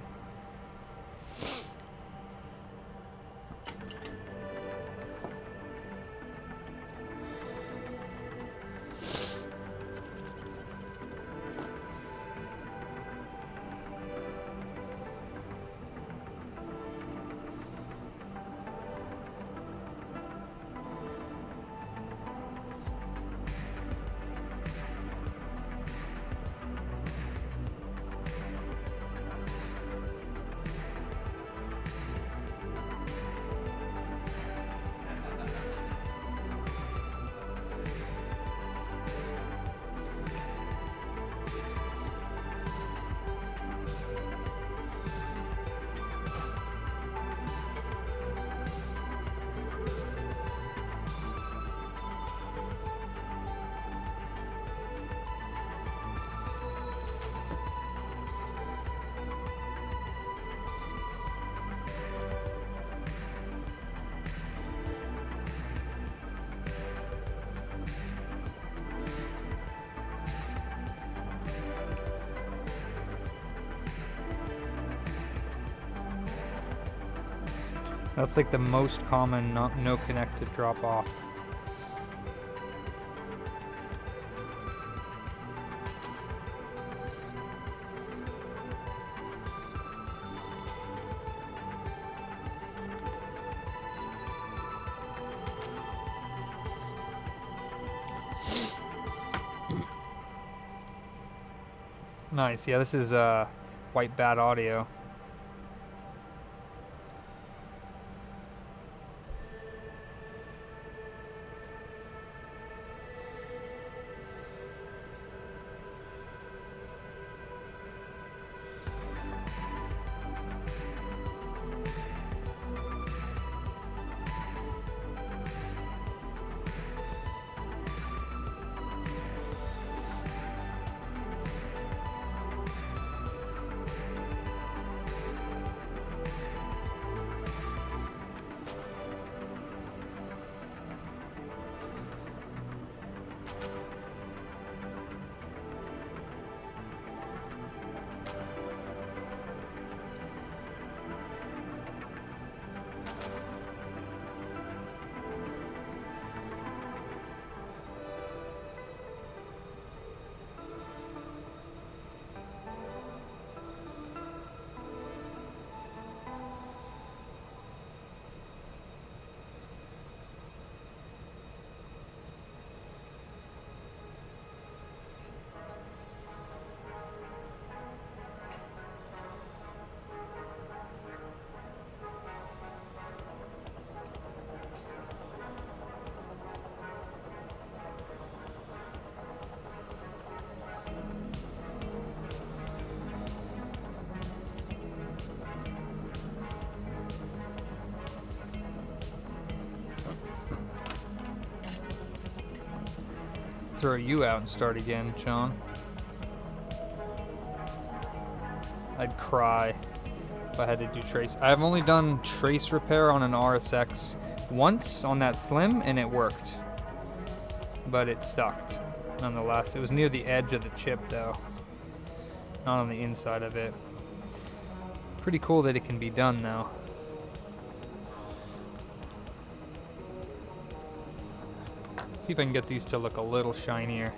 That's like the most common no connected drop off. Nice. Yeah, this is white bad audio. Throw you out and start again, Sean. I'd cry if I had to do trace. I've only done trace repair on an RSX once on that Slim, and it worked. But it stuck, nonetheless. It was near the edge of the chip, though. Not on the inside of it. Pretty cool that it can be done, though. See if I can get these to look a little shinier.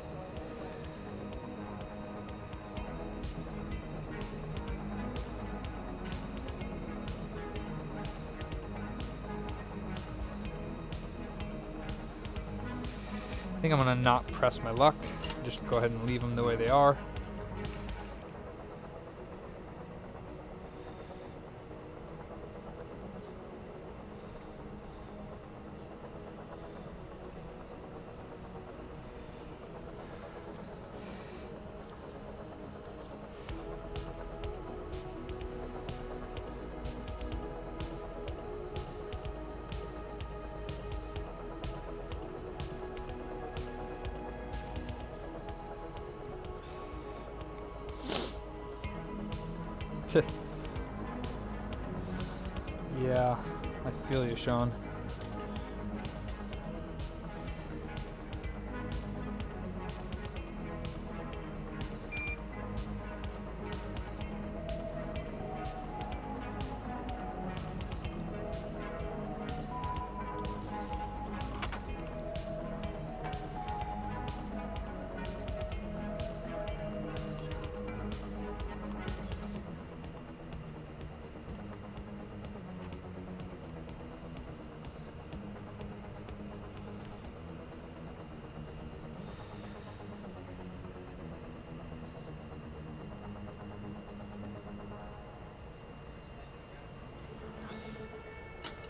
I think I'm gonna not press my luck. Just go ahead and leave them the way they are. Yeah, I feel you, Sean.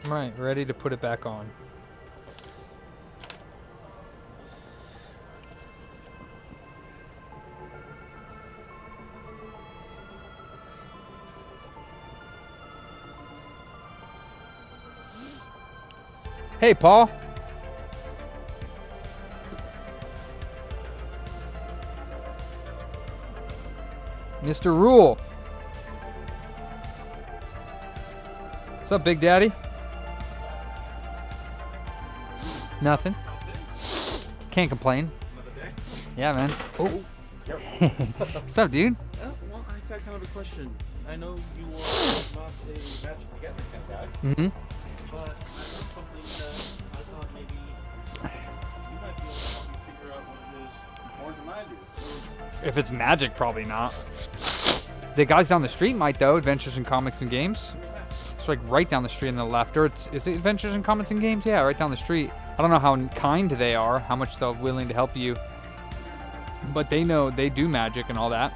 Right, ready to put it back on. Hey, Paul. Mr. Rule. What's up, Big Daddy? Nothing. Can't complain. Yeah, man. Oh. What's up, dude? Well, I got kind of a question. I know you are not a Magic the Gathering kind of guy. Mm-hmm. But I heard something that I thought maybe you might be able to help me figure out what it is more than I do. If it's Magic, probably not. The guys down the street might, though. Adventures in Comics and Games. It's like right down the street on the left. Or is it Adventures in Comics and Games? Yeah, right down the street. I don't know how kind they are, how much they're willing to help you. But they know they do Magic and all that.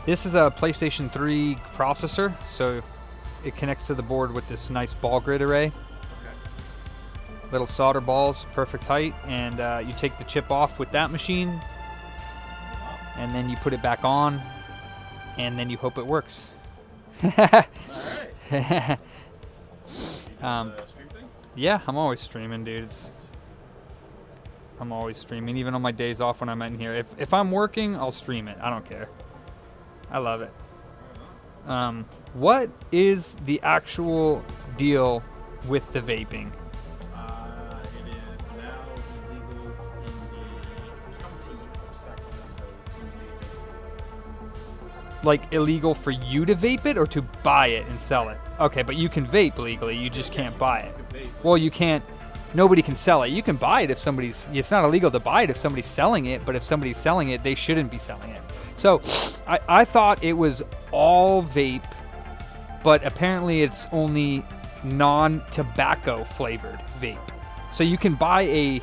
This is a PlayStation 3 processor, so it connects to the board with this nice ball grid array. Little solder balls, perfect height, and you take the chip off with that machine, and then you put it back on, and then you hope it works. Yeah, I'm always streaming, dude. I'm always streaming, even on my days off when I'm in here. If I'm working, I'll stream it. I don't care. I love it. What is the actual deal with the vaping? It is now illegal in the county of Sacramento to vape. Like illegal for you to vape it or to buy it and sell it? Okay, but you can vape legally, you just can't buy it. Well, you can't, nobody can sell it. You can buy it if somebody's, it's not illegal to buy it if somebody's selling it, but if somebody's selling it, they shouldn't be selling it. So I thought it was all vape, but apparently it's only non-tobacco flavored vape. So you can buy a,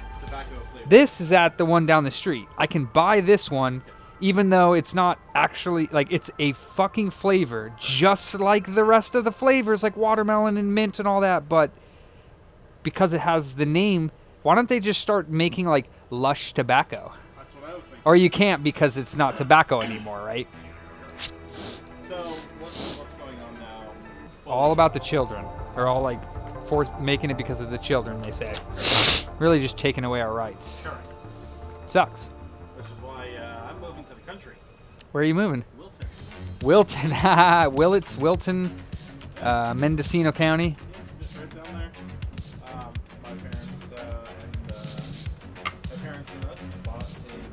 this is at the one down the street. I can buy this one, even though it's not actually, like, it's a fucking flavor, just like the rest of the flavors, like watermelon and mint and all that, but because it has the name, why don't they just start making, like, Lush tobacco? That's what I was thinking. Or you can't because it's not tobacco anymore, right? So, what's going on now? All about the children. They're all, like, making it because of the children, they say. Really just taking away our rights. Correct. Sucks. Which is why I'm moving to the country. Where are you moving? Wilton. Wilton. Willits, Wilton, Mendocino County. Yeah, just right down there. My parents and us bought a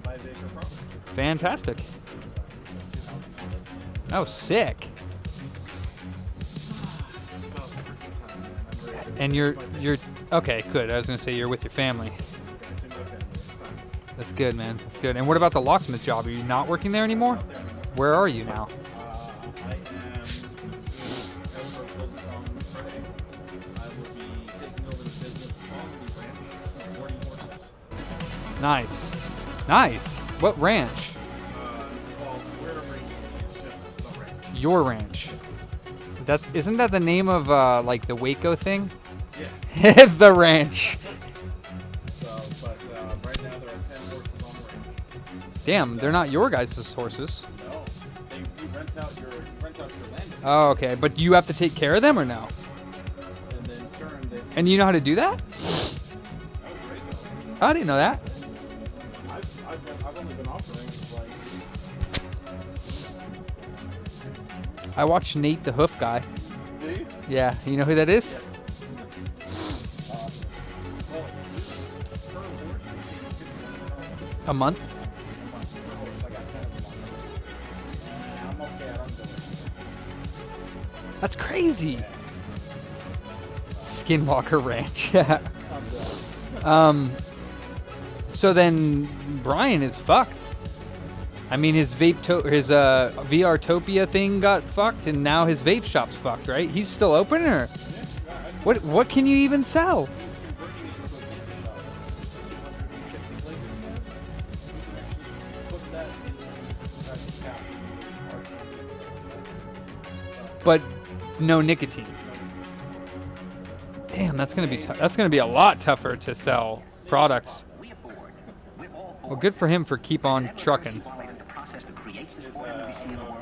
5-acre property. Fantastic. Oh, sick. And you're okay, good. I was gonna say you're with your family. That's good, man. That's good. And what about the locksmith job? Are you not working there anymore? Where are you now? I am, as soon as Edinburgh closes on Friday, I will be taking over the business on the ranch, boarding horses. Nice. Nice. What ranch? Well, we're racing, it's just the ranch. Your ranch. Isn't that the name of like the Waco thing? Yeah. The ranch. So, but right now there are 10 horses on the ranch. Damn, they're not your guys' horses. No, you rent out your land. Oh, okay. But you have to take care of them or no? And then turn they. And you know how to do that? I didn't know that. I've only been offering like. I watched Nate the Hoof guy. Do you? Yeah, you know who that is? Yes. Well, per horse, A month? per horse, I got 10 of them on. I'm okay. I don't do it. That's crazy. Skinwalker Ranch. So then Brian is fucked. I mean, his VRtopia thing got fucked, and now his vape shop's fucked, right? He's still open, or what can you even sell? But no nicotine. Damn, that's gonna be that's gonna be a lot tougher to sell products. Well, good for him for keep on trucking.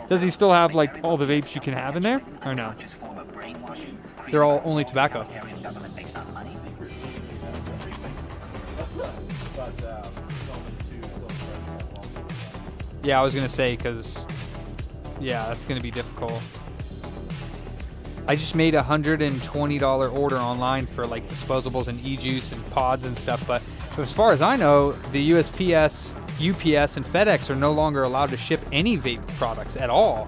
Does he still have like all the vapes you can have in there, or no? They're all only tobacco. Yeah, I was gonna say, because yeah, that's gonna be difficult. I just made a $120 order online for like disposables and e-juice and pods and stuff, but as far as I know, the USPS, UPS, and FedEx are no longer allowed to ship any vape products at all.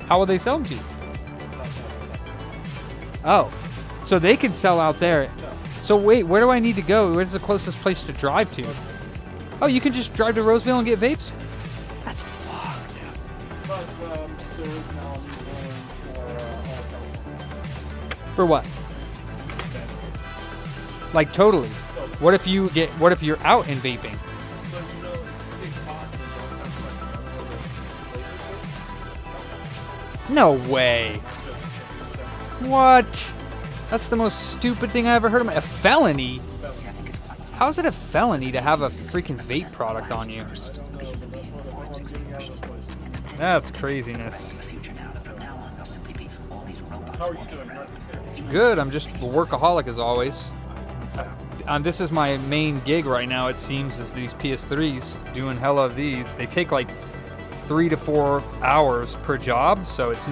How will they sell them to you? Oh, so they can sell out there. So wait, where do I need to go? Where's the closest place to drive to? Oh, you can just drive to Roseville and get vapes? That's fucked. But there is now For what? Like totally. What if you're out and vaping? No way. What? That's the most stupid thing I ever heard of. A felony? How is it a felony to have a freaking vape product on you? That's craziness. How are you doing? Good. I'm just a workaholic as always. This is my main gig right now, it seems, is these PS3s. Doing hella of these. They take like 3 to 4 hours per job, so it's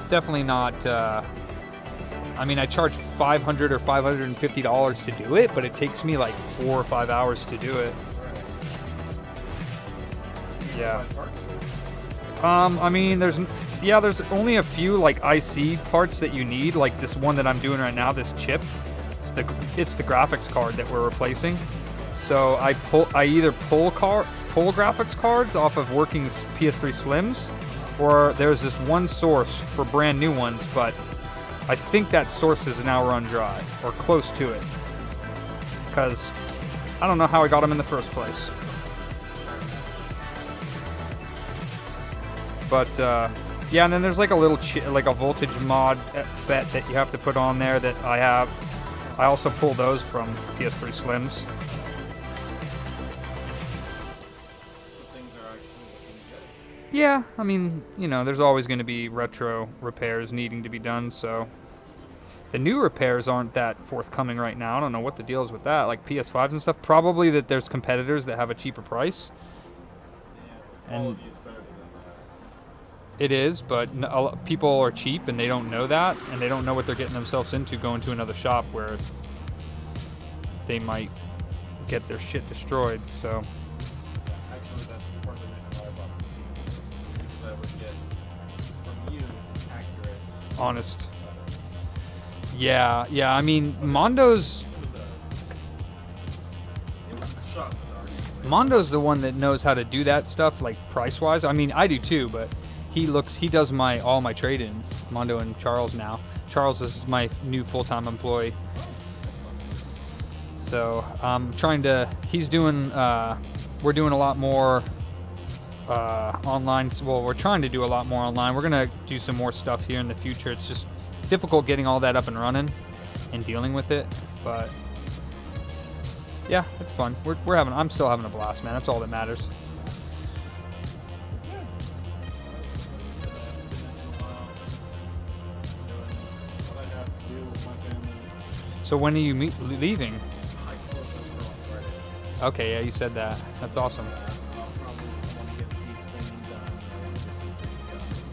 definitely not, I mean, I charge $500 or $550 to do it, but it takes me like 4 or 5 hours to do it. Yeah. I mean, there's only a few like IC parts that you need, like this one that I'm doing right now, this chip. It's the graphics card that we're replacing. So I either pull graphics cards off of working PS3 Slims, or there's this one source for brand new ones, but I think that source is now run dry, or close to it. Because I don't know how I got them in the first place. But yeah, and then there's like a little like a voltage mod FET that you have to put on there that I have. I also pull those from PS3 Slims. Yeah, I mean, you know, there's always going to be retro repairs needing to be done, so The new repairs aren't that forthcoming right now. I don't know what the deal is with that. Like PS5s and stuff. Probably that there's competitors that have a cheaper price. And it is, but people are cheap and they don't know that, and they don't know what they're getting themselves into going to another shop where they might get their shit destroyed. So Actually, that's part of the reason why I bought this TV, because I would get from you accurate, honest. Yeah. I mean, Mondo's the one that knows how to do that stuff, like price-wise. I mean, I do too, but he does all my trade-ins. Mondo and Charles now. Charles is my new full-time employee. So he's doing, we're doing a lot more online. Well, we're trying to do a lot more online. We're gonna do some more stuff here in the future. It's difficult getting all that up and running and dealing with it, but yeah, it's fun. I'm still having a blast, man. That's all that matters. So when are you leaving? Okay, yeah, you said that. That's awesome.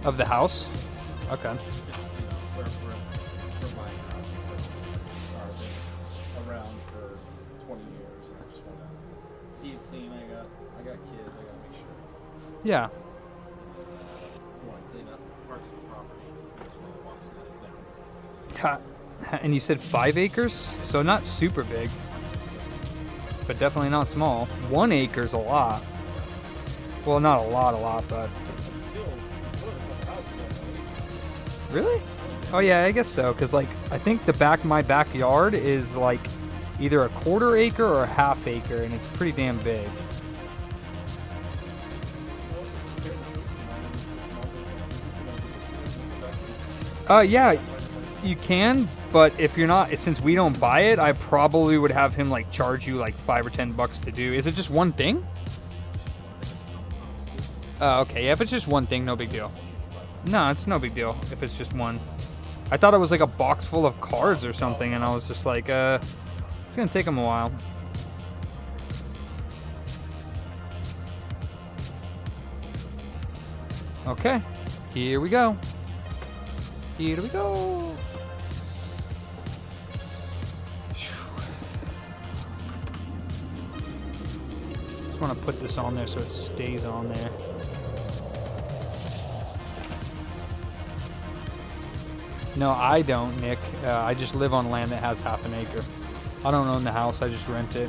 Of the house? Okay. Around for 20 years, and I just want to deep clean. I got kids. I got to make sure. Yeah. I want to clean up parts of the property. That's what wants to nest down. And you said 5 acres? So not super big, but definitely not small. 1 acre's a lot. Well, not a lot, but... Really? Oh yeah, I guess so, because like, I think my backyard is like either a 1/4 acre or a 1/2 acre, and it's pretty damn big. Yeah, you can, but if you're not, since we don't buy it, I probably would have him like charge you like $5 or $10 to do. Is it just one thing? Okay, yeah, if it's just one thing, no big deal. No, it's no big deal if it's just one. I thought it was like a box full of cards or something, and I was just like, it's gonna take him a while. Okay, here we go. Here we go. Just want to put this on there so it stays on there. No, I don't, Nick. I just live on land that has 1/2 acre. I don't own the house, I just rent it.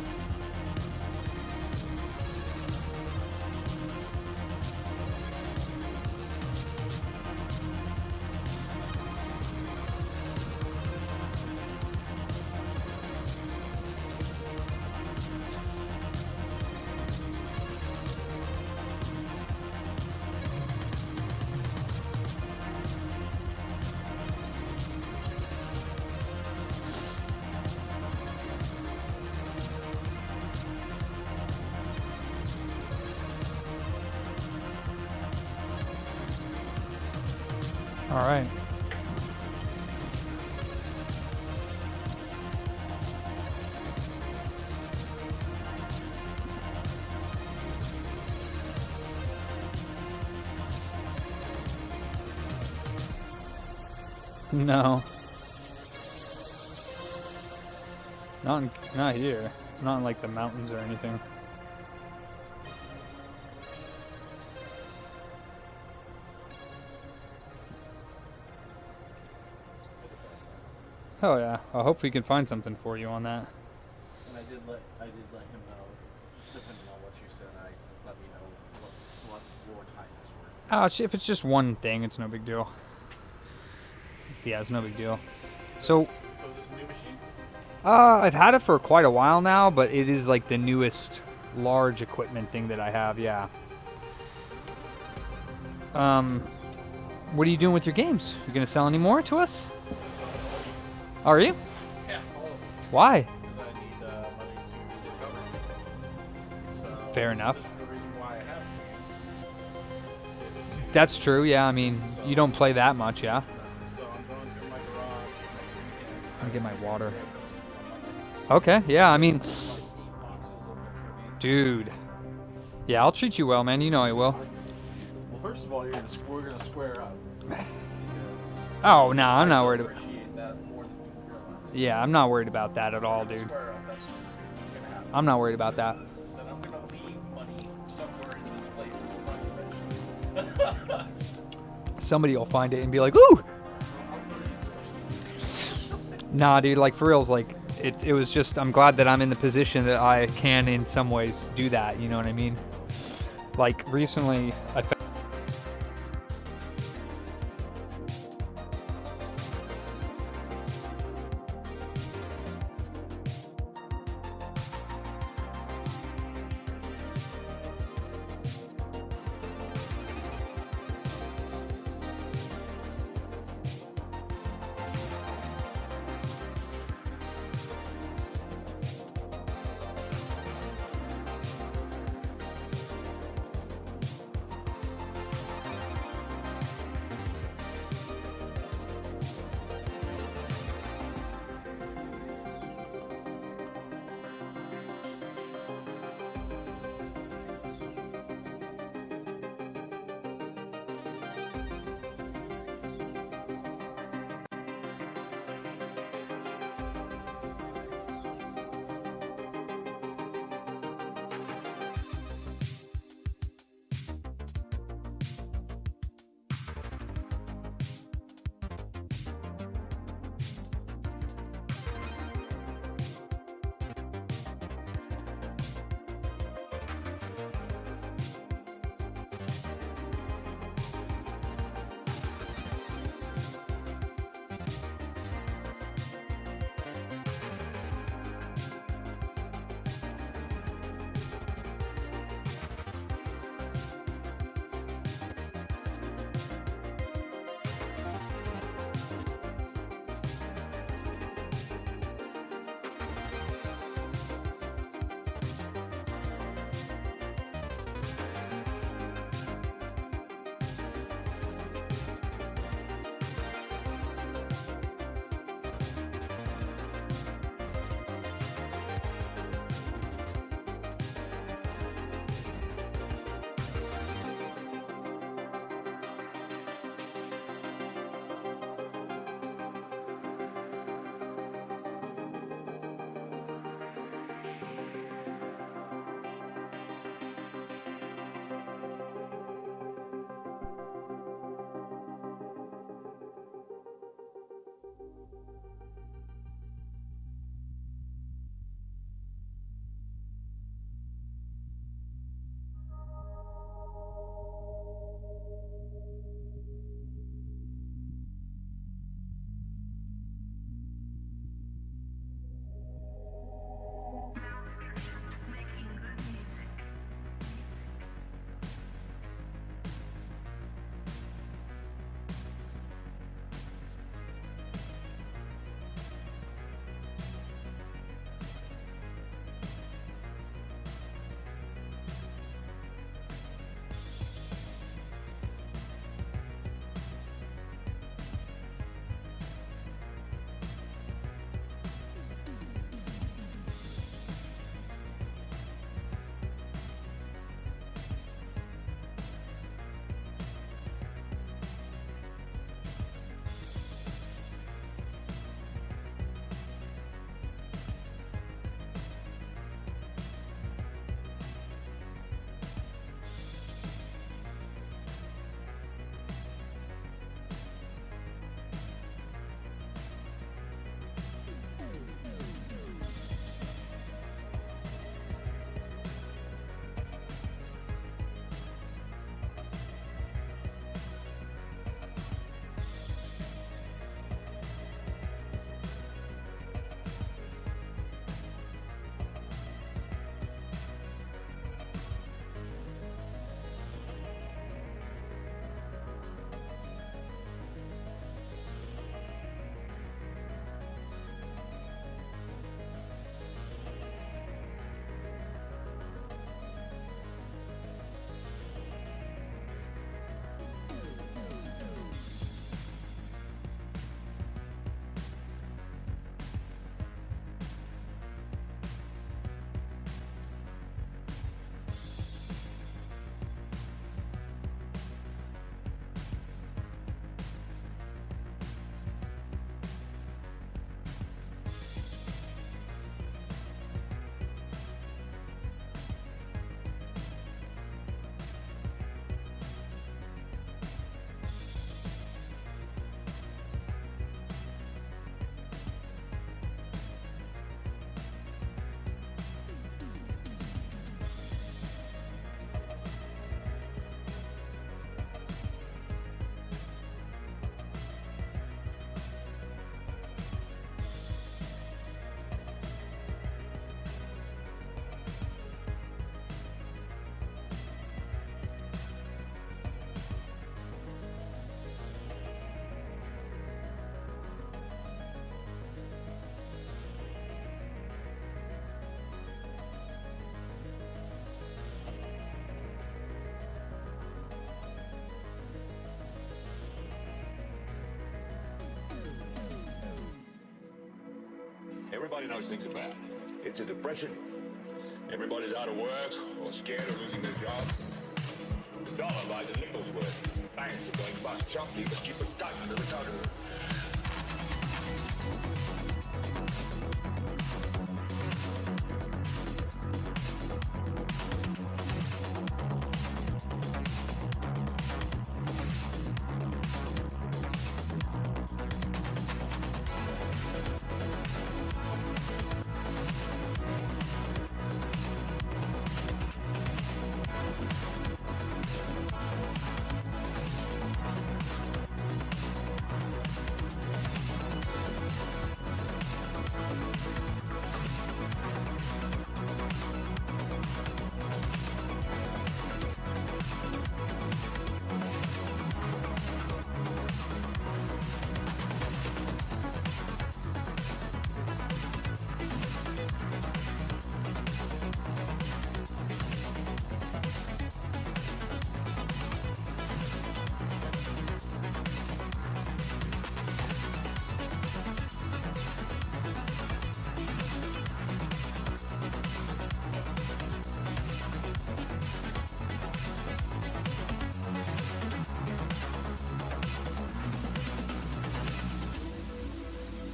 All right. No. Not here. Not in like the mountains or anything. Oh yeah. I hope we can find something for you on that. And I did let him know, depending on what you said, let me know what your time is worth. If it's just one thing, it's no big deal. Yeah, it's no big deal. So is this a new machine? I've had it for quite a while now, but it is like the newest large equipment thing that I have, yeah. What are you doing with your games? You gonna sell any more to us? Are you? Yeah, all of them. Why? Because I need money to recover. So Fair enough. This is the reason why I have games. That's true, yeah. I mean, you don't play that much, yeah. So I'm going through my garage next weekend. Let me get my water. Okay, yeah, I mean, dude. Yeah, I'll treat you well, man. You know I will. Well, first of all, we're gonna square up. Because Oh, no, I'm I not still worried about. appreciate that more than you realize. Yeah, I'm not worried about that at all, dude. Square up, that's just what's gonna happen. I'm not worried about that. Then I'm gonna leave money somewhere in this place to find eventually. Somebody will find it and be like, "Ooh!" Nah, dude, like for reals, like it was just. I'm glad that I'm in the position that I can, in some ways, do that. You know what I mean? Like recently, I. Everybody knows things are bad. It's a depression. Everybody's out of work or scared of losing their job. The dollar buys a nickel's worth. Banks are going bust. Shopkeepers keep a gun under the counter.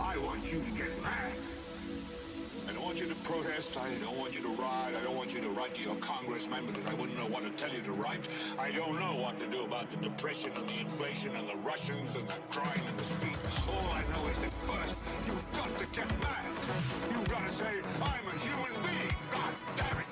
I want you to get mad. I don't want you to protest. I don't want you to riot. I don't want you to write to your congressman because I wouldn't know what to tell you to write. I don't know what to do about the depression and the inflation and the Russians and the crying in the street. All I know is that first, you've got to get mad. You've got to say, I'm a human being. God damn it.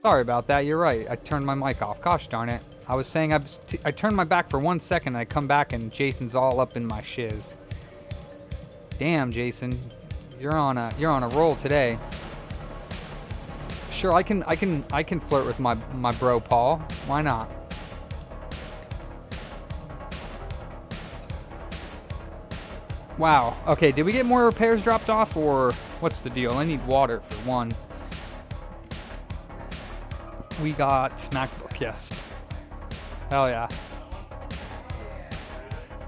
Sorry about that. You're right. I turned my mic off. Gosh darn it. I was saying I turned my back for 1 second and I come back and Jason's all up in my shiz. Damn, Jason. You're on a roll today. Sure, I can flirt with my bro Paul. Why not? Wow. Okay, did we get more repairs dropped off or what's the deal? I need water for one. We got Macbook, yes. Hell yeah.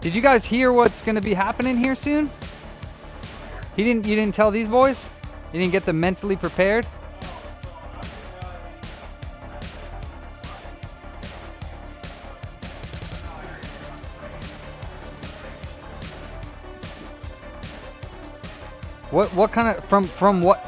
Did you guys hear what's gonna be happening here soon? You didn't tell these boys? You didn't get them mentally prepared? What kind of from what?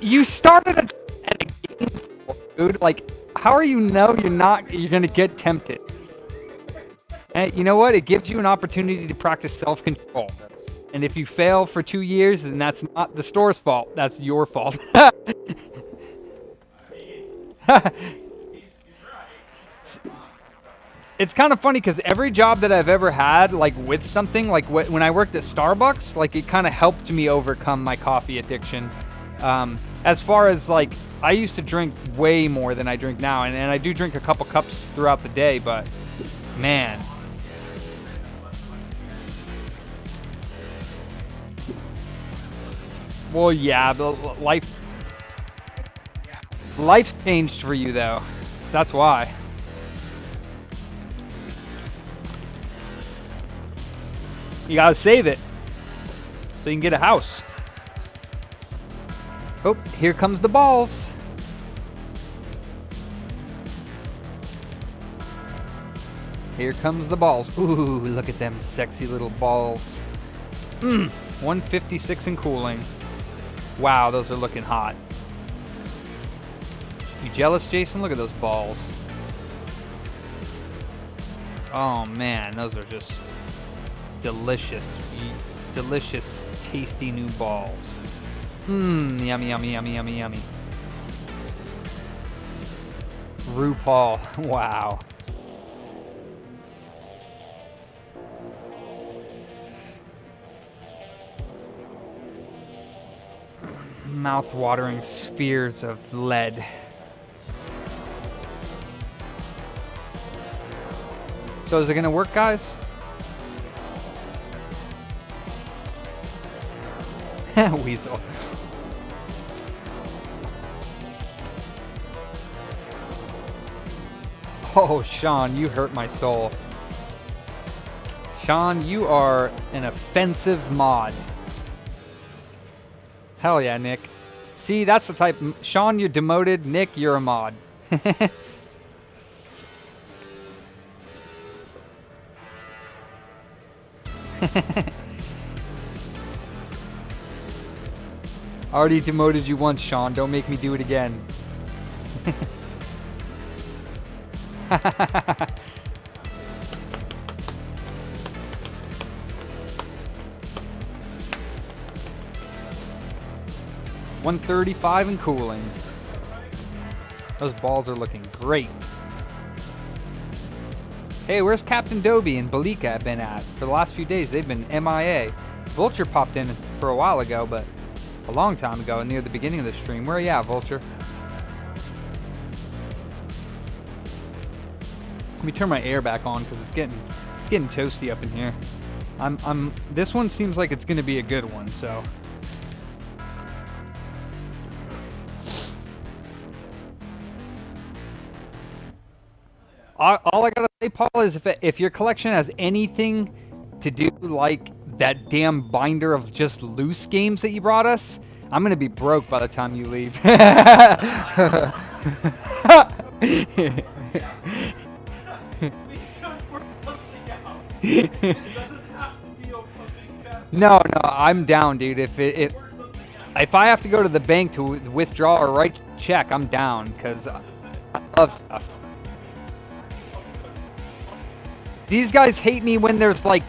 You started at a game store, dude. Like, how are you know you're gonna get tempted? And you know what? It gives you an opportunity to practice self-control. And if you fail for 2 years, then that's not the store's fault. That's your fault. It's kind of funny because every job that I've ever had, like with something, like when I worked at Starbucks, like it kind of helped me overcome my coffee addiction. As far as like, I used to drink way more than I drink now, and I do drink a couple cups throughout the day, but man. Well, yeah, the life's changed for you though. That's why. You gotta save it so you can get a house. Oh, here comes the balls. Here comes the balls. Ooh, look at them sexy little balls. 156 in cooling. Wow, those are looking hot. You jealous, Jason? Look at those balls. Oh man, those are just delicious. Delicious, tasty new balls. Yummy, yummy, yummy, yummy, yummy. RuPaul, wow. Mouth-watering spheres of lead. So is it gonna work, guys? Weasel. Oh, Sean, you hurt my soul. Sean, you are an offensive mod. Hell yeah, Nick. See, that's the type. Sean, you're demoted. Nick, you're a mod. Already demoted you once, Sean. Don't make me do it again. $135 in cooling. Those balls are looking great. Hey, where's Captain Dobie and Balika been at? For the last few days, they've been MIA. Vulture popped in for a while ago, but a long time ago, near the beginning of the stream. Where are you at, Vulture? Let me turn my air back on because it's getting toasty up in here. This one seems like it's gonna be a good one, so. All I gotta say, Paul, is if your collection has anything to do like that damn binder of just loose games that you brought us, I'm gonna be broke by the time you leave. No, I'm down, dude. if I have to go to the bank to withdraw or write check, I'm down because I love stuff. These guys hate me when there's like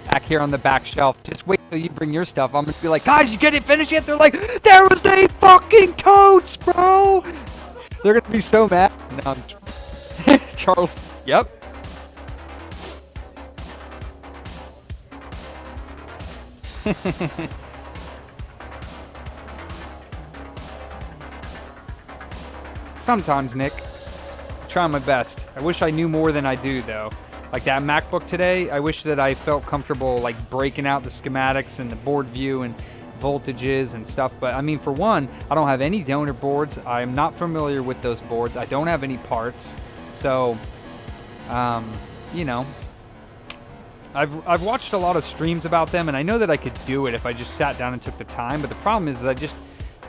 back here on the back shelf. Just wait till you bring your stuff. I'm gonna be like, guys, you get it finished yet? They're like, there was a fucking totes, bro. They're gonna be so mad. No, Charles. Yep. Sometimes, Nick. I try my best. I wish I knew more than I do, though. Like that MacBook today, I wish that I felt comfortable like breaking out the schematics and the board view and voltages and stuff. But I mean, for one, I don't have any donor boards. I'm not familiar with those boards. I don't have any parts. So, you know, I've watched a lot of streams about them, and I know that I could do it if I just sat down and took the time. But the problem is I just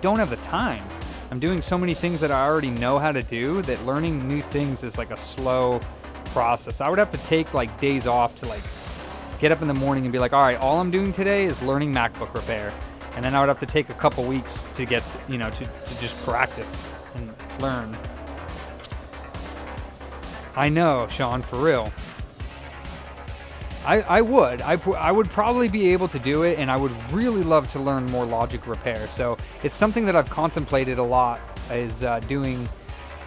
don't have the time. I'm doing so many things that I already know how to do that learning new things is like a slow process. I would have to take like days off to like get up in the morning and be like, all right, all I'm doing today is learning MacBook repair. And then I would have to take a couple weeks to get, you know, to just practice and learn. I know, Sean, for real. I would probably be able to do it, and I would really love to learn more logic repair. So it's something that I've contemplated a lot, is doing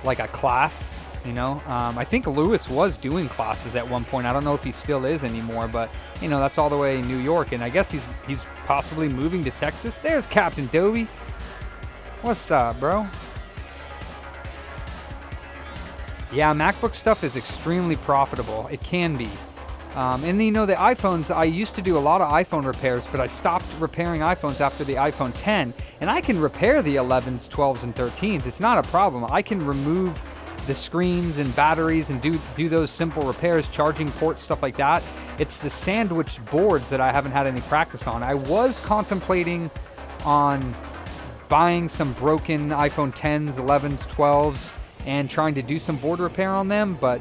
like a class, you know. I think Lewis was doing classes at one point. I don't know if he still is anymore, but you know, that's all the way in New York, and I guess he's possibly moving to Texas. There's Captain Dobie. What's up, bro? Yeah, MacBook stuff is extremely profitable. It can be. And you know, the iPhones, I used to do a lot of iPhone repairs, but I stopped repairing iPhones after the iPhone 10. And I can repair the 11s, 12s, and 13s. It's not a problem. I can remove the screens and batteries and do those simple repairs, charging ports, stuff like that. It's the sandwich boards that I haven't had any practice on. I was contemplating on buying some broken iPhone 10s, 11s, 12s, and trying to do some board repair on them, but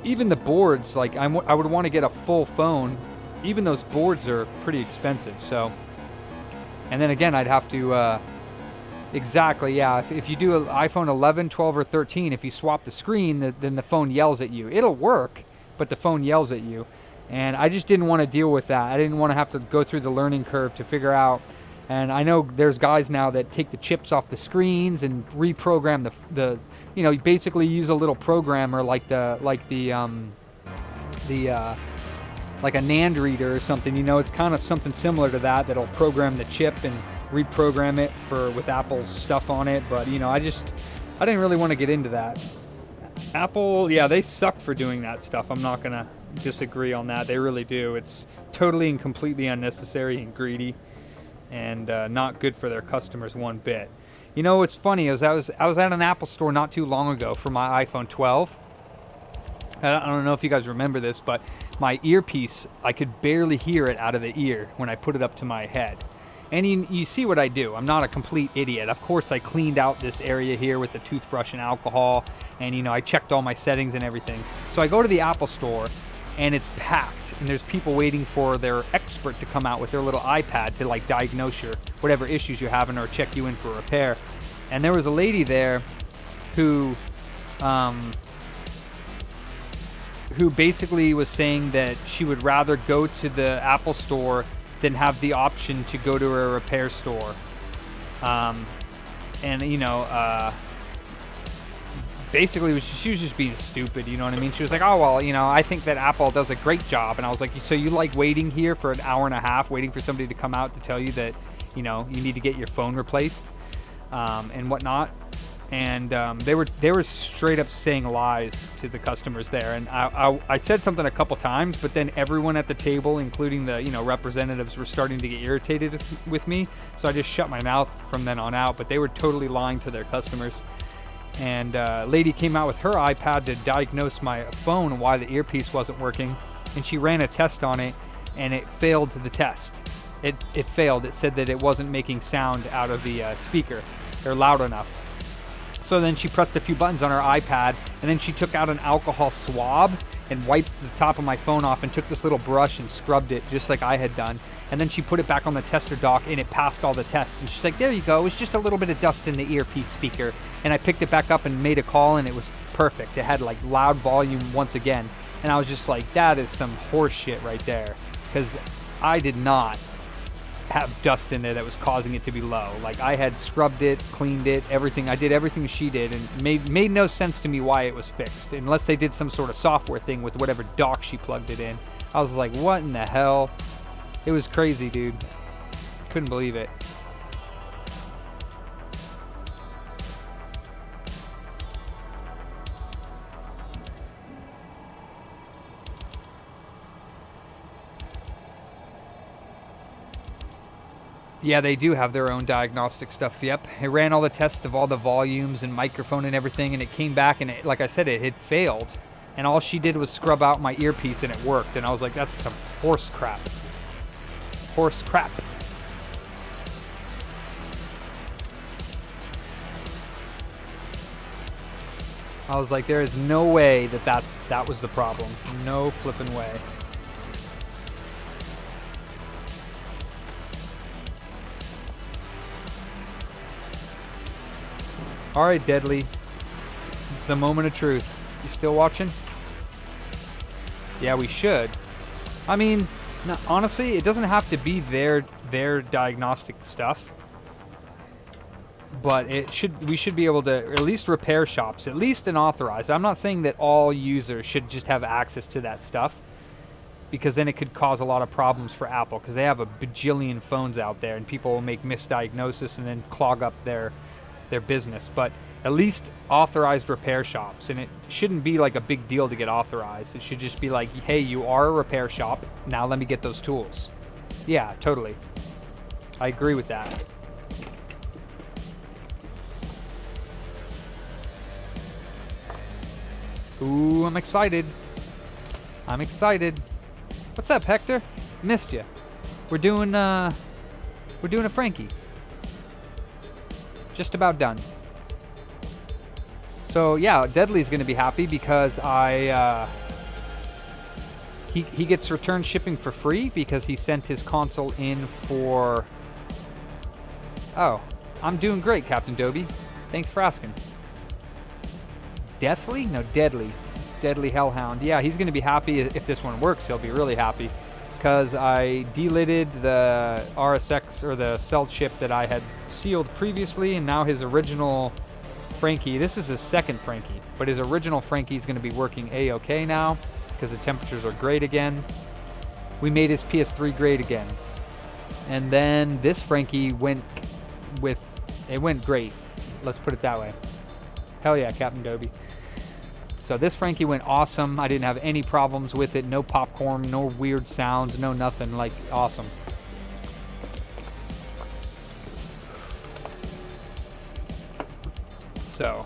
even the boards, like I would want to get a full phone. Even those boards are pretty expensive. So, and then again, I'd have to, exactly, yeah. If you do an iPhone 11, 12, or 13, if you swap the screen, then the phone yells at you. It'll work, but the phone yells at you. And I just didn't want to deal with that. I didn't want to have to go through the learning curve to figure out. And I know there's guys now that take the chips off the screens and reprogram the you know, you basically use a little programmer like a NAND reader or something. You know, it's kind of something similar to that that'll program the chip and reprogram it with Apple's stuff on it. But you know, I didn't really want to get into that. Apple, yeah, they suck for doing that stuff. I'm not gonna disagree on that. They really do. It's totally and completely unnecessary and greedy, and not good for their customers one bit. You know what's funny is I was at an Apple store not too long ago for my iPhone 12. I don't know if you guys remember this, but my earpiece, I could barely hear it out of the ear when I put it up to my head. And you see what I do. I'm not a complete idiot. Of course, I cleaned out this area here with a toothbrush and alcohol, and you know, I checked all my settings and everything. So I go to the Apple store, and it's packed, and there's people waiting for their expert to come out with their little iPad to like diagnose your whatever issues you're having or check you in for repair. And there was a lady there who basically was saying that she would rather go to the Apple store than have the option to go to a repair store. And you know, basically she was just being stupid, you know what I mean? She was like, oh, well, you know, I think that Apple does a great job. And I was like, so you like waiting here for an hour and a half, waiting for somebody to come out to tell you that, you know, you need to get your phone replaced, and whatnot. And they were straight up saying lies to the customers there. And I said something a couple times, but then everyone at the table, including the, you know, representatives, were starting to get irritated with me. So I just shut my mouth from then on out. But they were totally lying to their customers. And lady came out with her iPad to diagnose my phone and why the earpiece wasn't working. And she ran a test on it, and it failed the test. It failed. It said that it wasn't making sound out of the speaker or loud enough. So then she pressed a few buttons on her iPad, and then she took out an alcohol swab and wiped the top of my phone off and took this little brush and scrubbed it just like I had done. And then she put it back on the tester dock and it passed all the tests. And she's like, there you go, it's just a little bit of dust in the earpiece speaker. And I picked it back up and made a call and it was perfect. It had like loud volume once again. And I was just like, that is some horse shit right there. Because I did not have dust in there that was causing it to be low. Like I had scrubbed it, cleaned it, everything. I did everything she did, and made no sense to me why it was fixed, unless they did some sort of software thing with whatever dock she plugged it in. I was like, what in the hell? It was crazy, dude. Couldn't believe it. Yeah, they do have their own diagnostic stuff. Yep, it ran all the tests of all the volumes and microphone and everything, and it came back, and it, like I said, it had failed. And all she did was scrub out my earpiece, and it worked. And I was like, that's some horse crap. Horse crap. I was like, there is no way that was the problem. No flipping way. All right, Deadly. It's the moment of truth. You still watching? Yeah, we should. I mean, no, honestly, it doesn't have to be their diagnostic stuff, but we should be able to, at least repair shops, at least an authorized. I'm not saying that all users should just have access to that stuff, because then it could cause a lot of problems for Apple, because they have a bajillion phones out there and people will make misdiagnosis and then clog up their business. But at least authorized repair shops, and it shouldn't be like a big deal to get authorized. It should just be like, hey, you are a repair shop, now let me get those tools. Yeah, totally. I agree with that. Ooh, I'm excited. I'm excited. What's up, Hector? Missed you. We're doing a Frankie. Just about done. So yeah, Deadly's gonna be happy because he gets return shipping for free because he sent his console in for. Oh, I'm doing great, Captain Dobie. Thanks for asking. Deathly? No, Deadly. Deadly Hellhound. Yeah, he's gonna be happy if this one works. He'll be really happy because I delidded the RSX or the cell chip that I had sealed previously, and now his original Frankie, this is his second Frankie, but his original Frankie is going to be working a-okay now because the temperatures are great again. We made his PS3 great again, and then this Frankie went great. Let's put it that way. Hell yeah, Captain Dobie. So this Frankie went awesome. I didn't have any problems with it. No popcorn, no weird sounds, no nothing. Like, awesome. So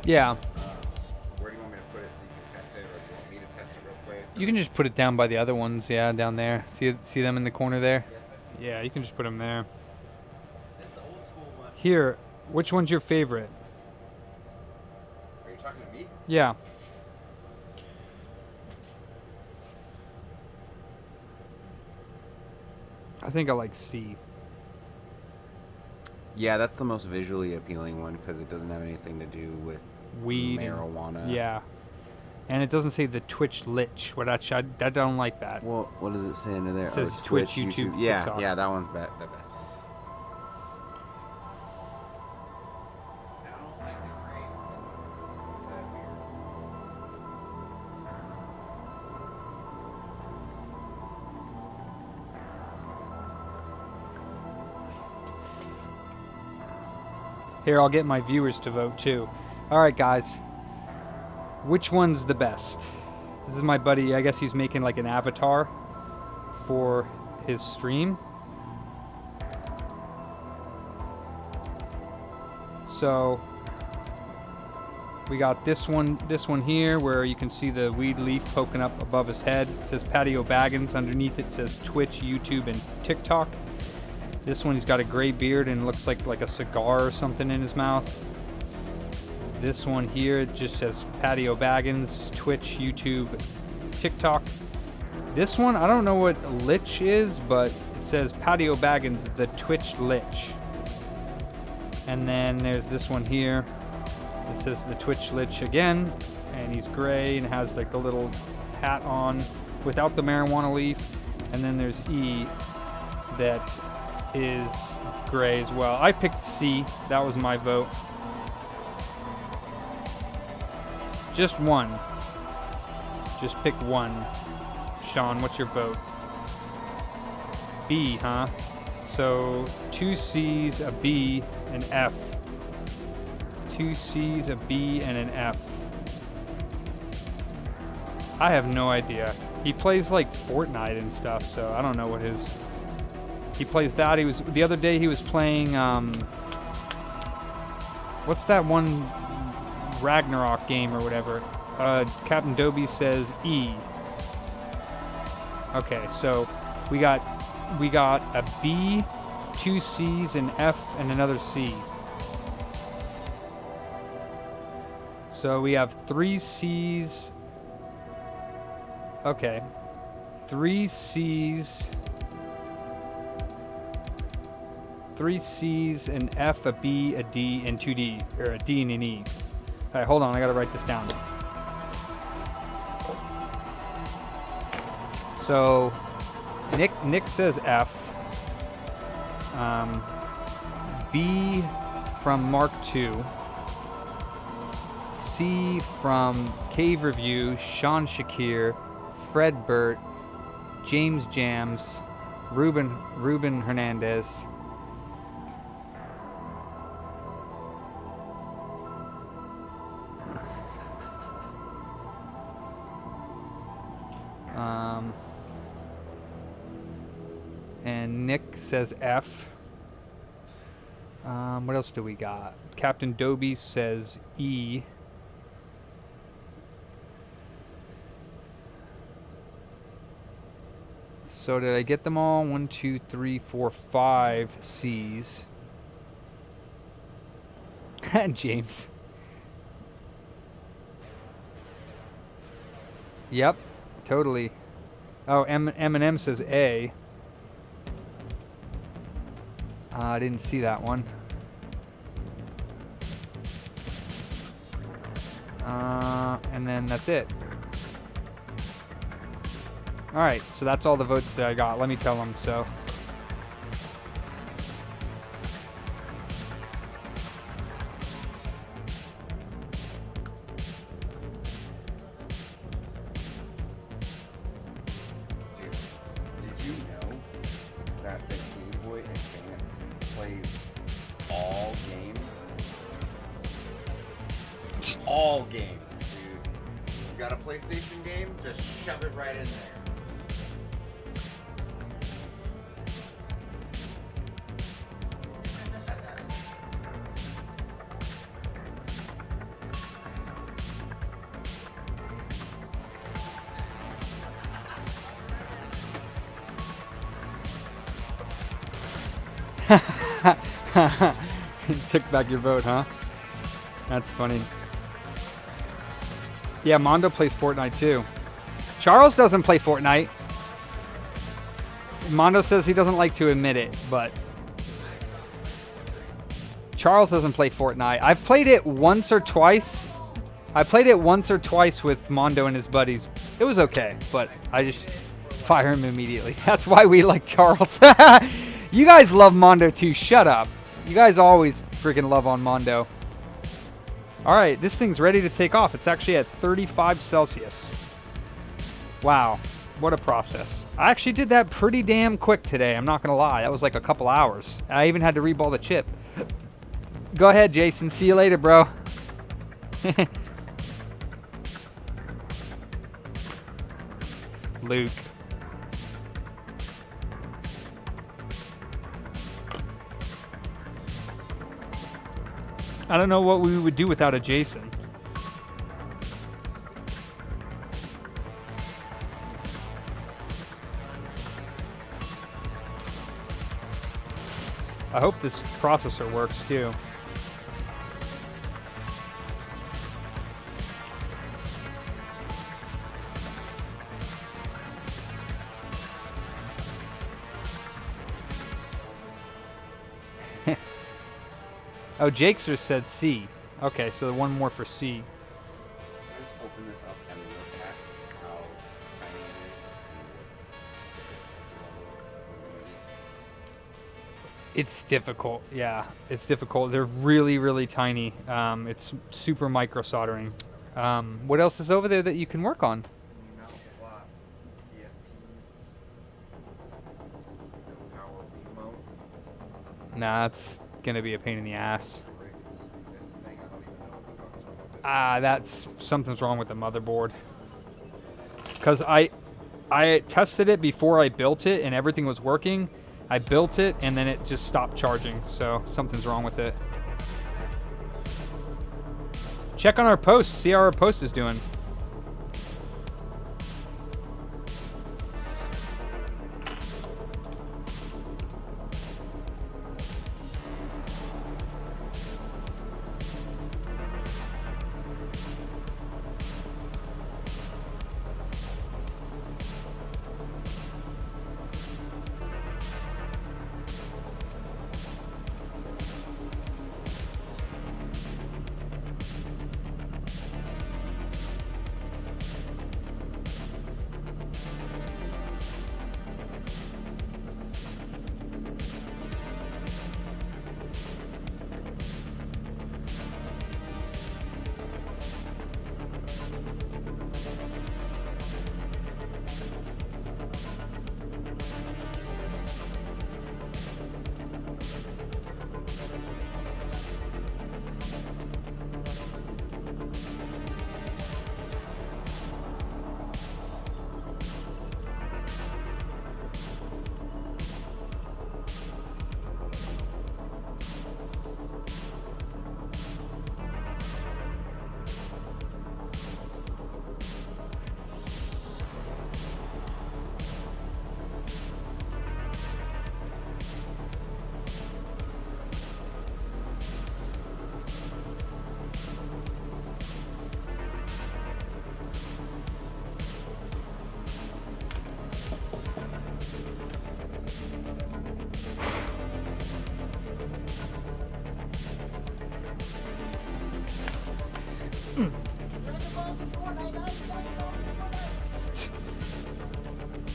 yeah. Where do you want me to put it so you can test it, or do you want me to test it real quick? You can just put it down by the other ones, yeah, down there. See them in the corner there? Yes, I see. Yeah, you can just put them there. This is the old school one. Here, which one's your favorite? Are you talking to me? Yeah. I think I like C. Yeah, that's the most visually appealing one because it doesn't have anything to do with Weed. marijuana. Yeah. And it doesn't say the Twitch lich. What I don't like that. Well, what does it say into there? It says it's Twitch, YouTube, Yeah, TikTok. yeah, that one's the best one. Here, I'll get my viewers to vote too. Alright guys, which one's the best? This is my buddy, I guess he's making like an avatar for his stream. So we got this one here where you can see the weed leaf poking up above his head. It says Patio Baggins. Underneath it says Twitch, YouTube, and TikTok. This one, he's got a gray beard and looks like a cigar or something in his mouth. This one here, it just says Patio Baggins, Twitch, YouTube, TikTok. This one, I don't know what Lich is, but it says Patio Baggins, the Twitch Lich. And then there's this one here. It says the Twitch Lich again, and he's gray and has like the little hat on without the marijuana leaf. And then there's E that is gray as well. I picked C. That was my vote. Just one. Just pick one. Sean, what's your vote? B, huh? So 2 C's, a B, an F. 2 C's, a B, and an F. I have no idea. He plays like Fortnite and stuff, so I don't know what his... He plays that. He was... The other day he was playing, what's that one Ragnarok game or whatever? Captain Dobie says E. Okay, so we got a B, 2 C's, an F, and another C. So we have 3 C's. Okay. 3 C's. 3 C's, an F, a B, a D, and 2 D. Or a D and an E. Alright, hold on, I gotta write this down. So Nick says F. B from Mark II. C from Cave Review, Sean Shakir, Fred Burt, James Jams, Ruben Hernandez. And Nick says F. What else do we got? Captain Dobie says E. So did I get them all? 1, 2, 3, 4, 5 C's. James. Yep, totally. Oh, Eminem says A. I didn't see that one. And then that's it. Alright, so that's all the votes that I got. Let me tell them, so. Did you know that the Game Boy Advance plays all games? All games, dude. You got a PlayStation game? Just shove it right in there. Took back your vote, huh? That's funny. Yeah, Mondo plays Fortnite too. Charles doesn't play Fortnite. Mondo says he doesn't like to admit it, but Charles doesn't play Fortnite. I've played it once or twice. I played it once or twice with Mondo and his buddies. It was okay, but I just fire him immediately. That's why we like Charles. You guys love Mondo too. Shut up. You guys always freaking love on Mondo. Alright, this thing's ready to take off. It's actually at 35 Celsius. Wow. What a process. I actually did that pretty damn quick today. I'm not going to lie. That was like a couple hours. I even had to reball the chip. Go ahead, Jason. See you later, bro. Luke. I don't know what we would do without a Jason. I hope this processor works too. Oh, Jakester said C. Okay, so one more for C. Just open this up and look at how tiny it is and It's difficult, yeah. It's difficult. They're really, really tiny. It's super micro soldering. What else is over there that you can work on? PSPs, power remote. Nah, that's gonna be a pain in the ass. This thing, I don't even know what the fuck's wrong with this. That's something's wrong with the motherboard. Cause I tested it before I built it and everything was working. I built it and then it just stopped charging. So something's wrong with it. Check on our post. See how our post is doing.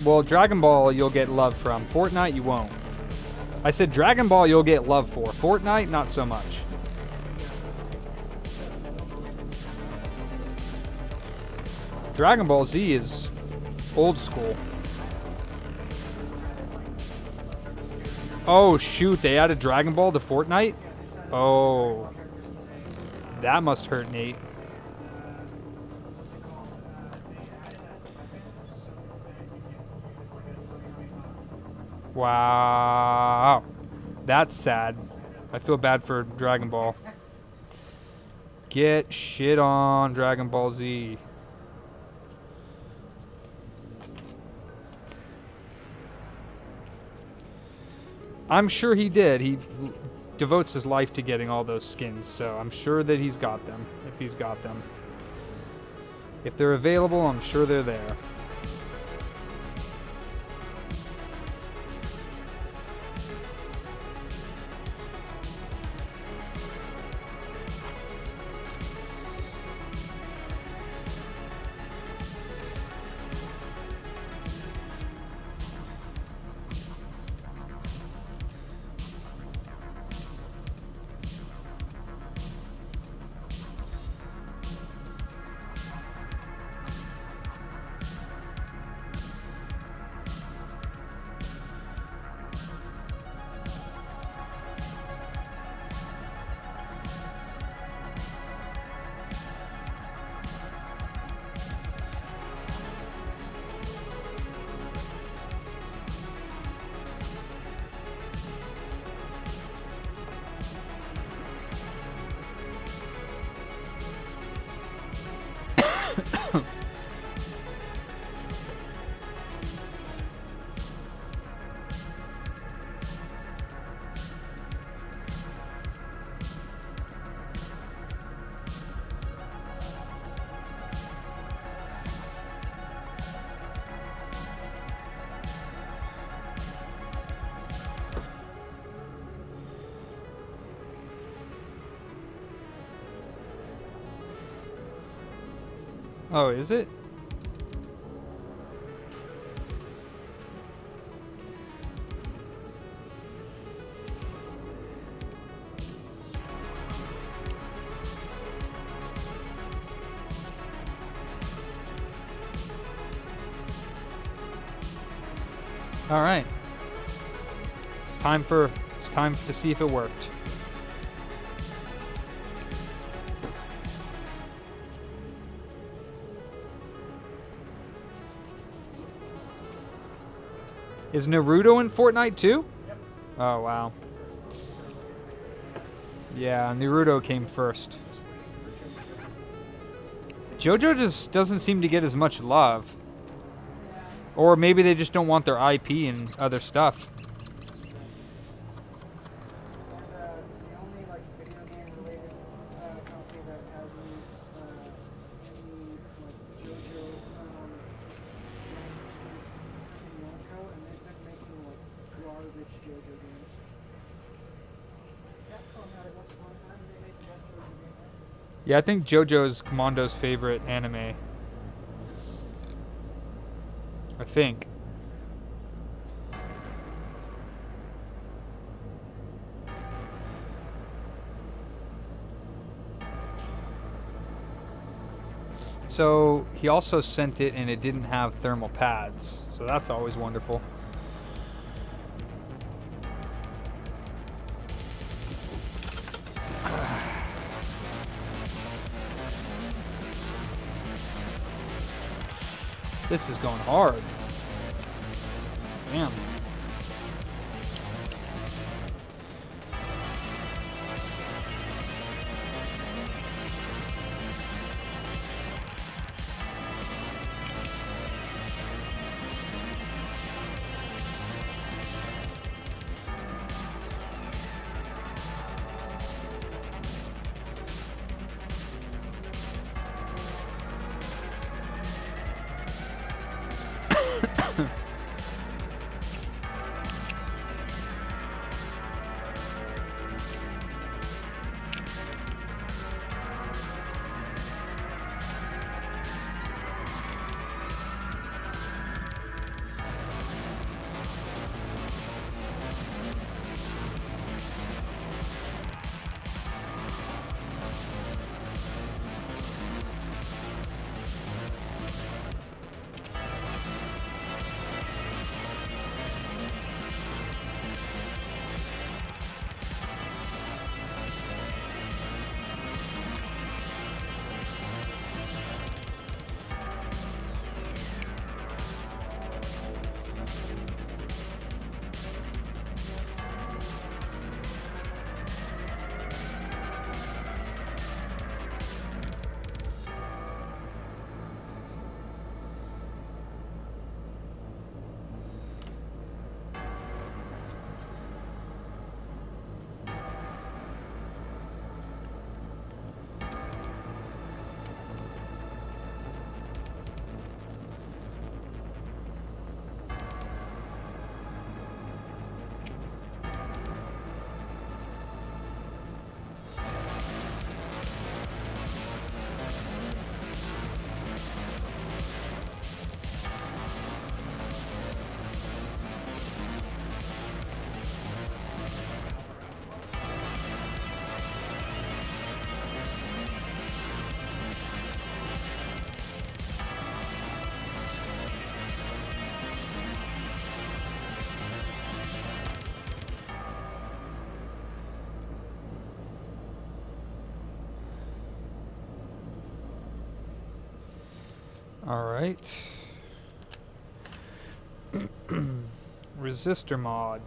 Well, Dragon Ball you'll get love from. Fortnite you won't. I said Dragon Ball you'll get love for. Fortnite, not so much. Dragon Ball Z is old school. Oh shoot, they added Dragon Ball to Fortnite? Oh. That must hurt Nate. Wow. That's sad. I feel bad for Dragon Ball. Get shit on, Dragon Ball Z. I'm sure he did. He devotes his life to getting all those skins, so I'm sure that he's got them, if he's got them. If they're available, I'm sure they're there. Oh, is it? All right. It's time to see if it worked. Is Naruto in Fortnite too? Yep. Oh, wow. Yeah, Naruto came first. JoJo just doesn't seem to get as much love. Or maybe they just don't want their IP and other stuff. The only like video game related company that has any like JoJo brand series in Norco, and they've been making like garbage JoJo games. Capcom had it once upon a time, and they made the best JoJo game ever. Yeah, I think JoJo's Commando's favorite anime. I think. So he also sent it and it didn't have thermal pads. So that's always wonderful. This is going hard. Damn. All right. Resistor mod.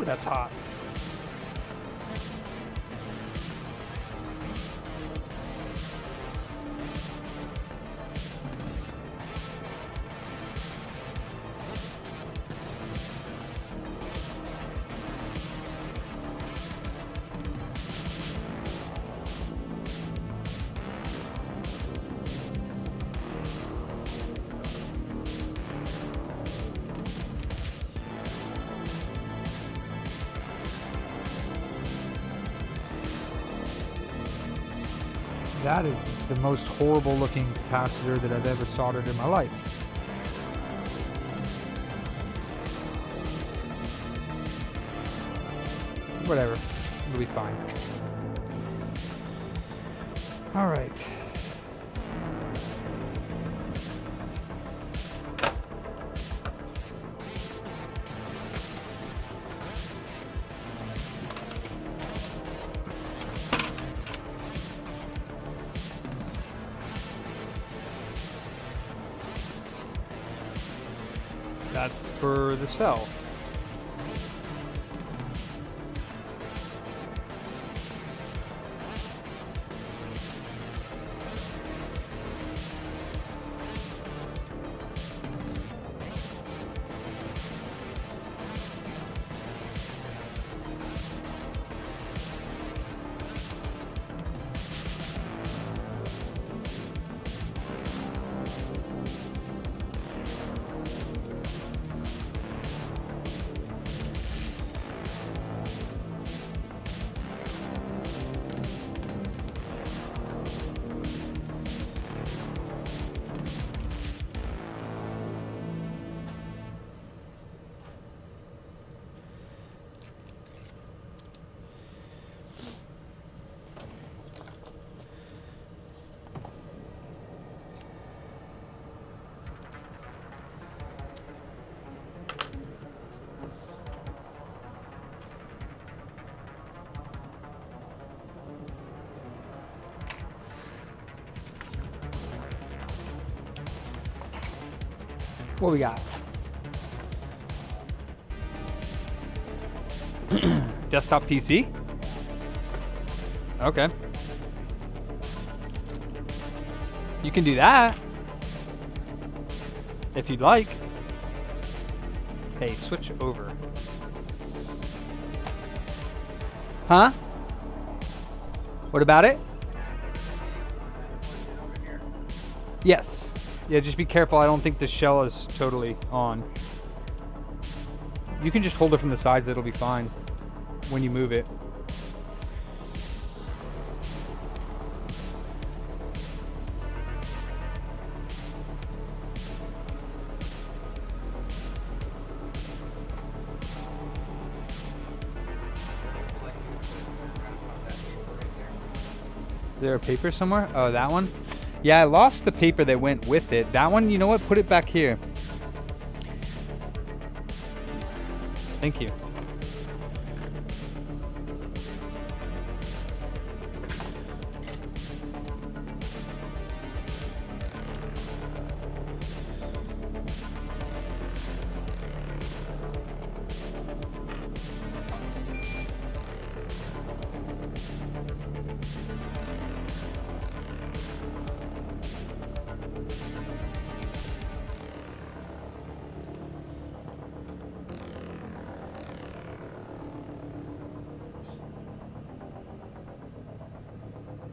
Woo, that's hot. That is the most horrible looking capacitor that I've ever soldered in my life. Whatever, it'll be fine. All right. That's for the cell. What we got? Desktop PC? Okay. You can do that. If you'd like. Hey, switch over. Huh? What about it? Yes. Yeah, just be careful. I don't think the shell is totally on. You can just hold it from the sides. It'll be fine when you move it. Is there a paper somewhere? Oh, that one? Yeah, I lost the paper that went with it. That one, you know what? Put it back here. Thank you.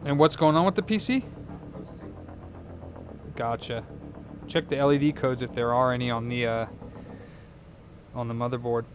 And what's going on with the PC? Gotcha. Check the LED codes if there are any on the motherboard.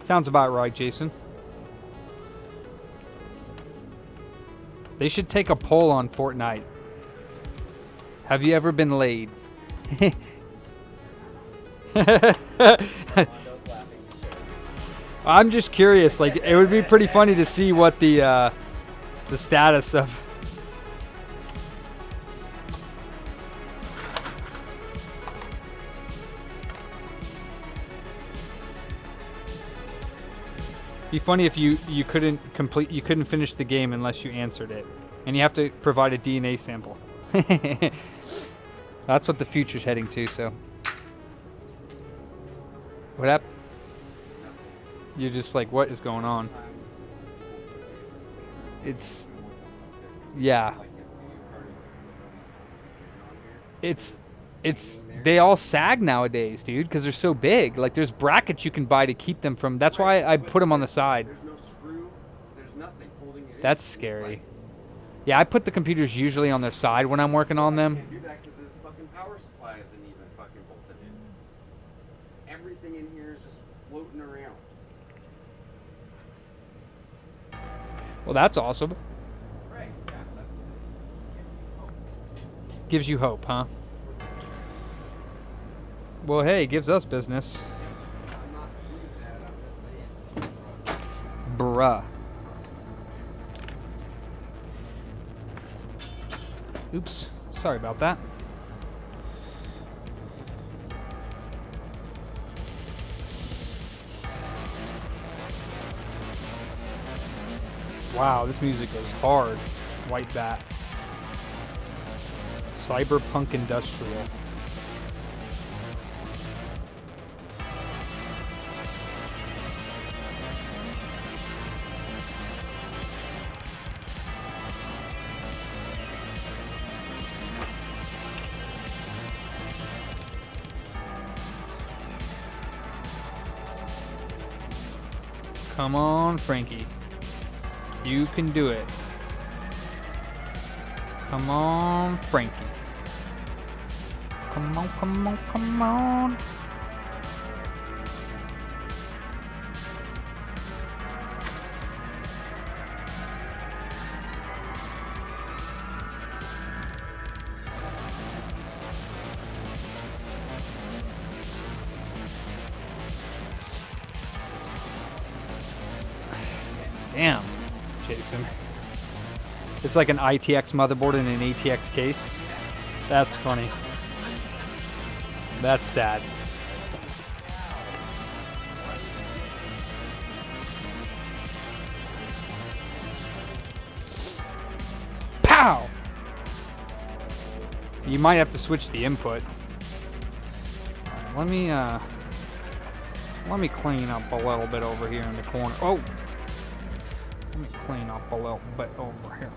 Sounds about right, Jason. They should take a poll on Fortnite. Have you ever been laid? I'm just curious. Like, it would be pretty funny to see what the status of. Be funny if you couldn't finish the game unless you answered it, and you have to provide a DNA sample. That's what the future's heading to. So, what happened? You're just like, what is going on? It's, yeah. It's they all sag nowadays, dude, because they're so big. Like, there's brackets you can buy to keep them from. That's why I put them on the side. There's no screw. There's nothing holding it. That's scary. Yeah, I put the computers usually on their side when I'm working on them. I can't do that because this fucking power supply isn't even fucking bolted in. Everything in here is just floating around. Well, that's awesome. Right. Yeah. Gives you hope, huh? Well, hey, it gives us business. Bruh. Oops. Sorry about that. Wow, this music goes hard. White bat. Cyberpunk Industrial. Come on, Frankie. You can do it. Come on, Frankie. Come on, come on, come on. Damn, Jason. It's like an ITX motherboard in an ATX case. That's funny. That's sad. Pow! You might have to switch the input. Let me clean up a little bit over here in the corner. Oh! Let me clean up a little bit over here.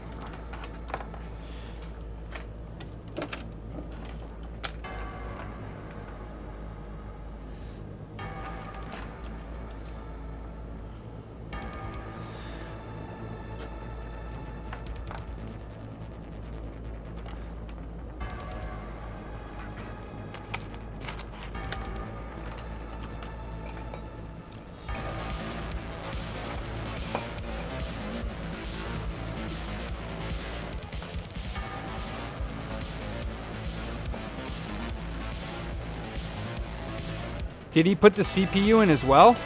Did he put the CPU in as well?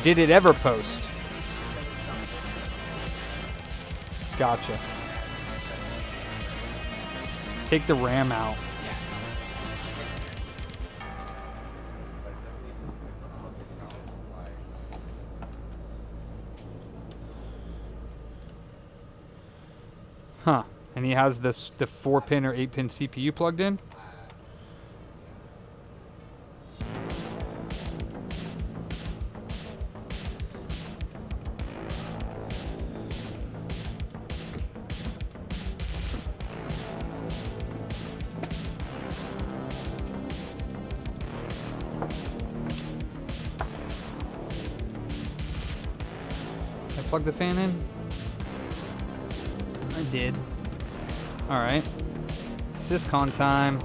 Did it ever post? Gotcha. Take the RAM out. Huh. And he has the 4-pin or 8-pin CPU plugged in? Plug the fan in? I did. Alright. Syscon time.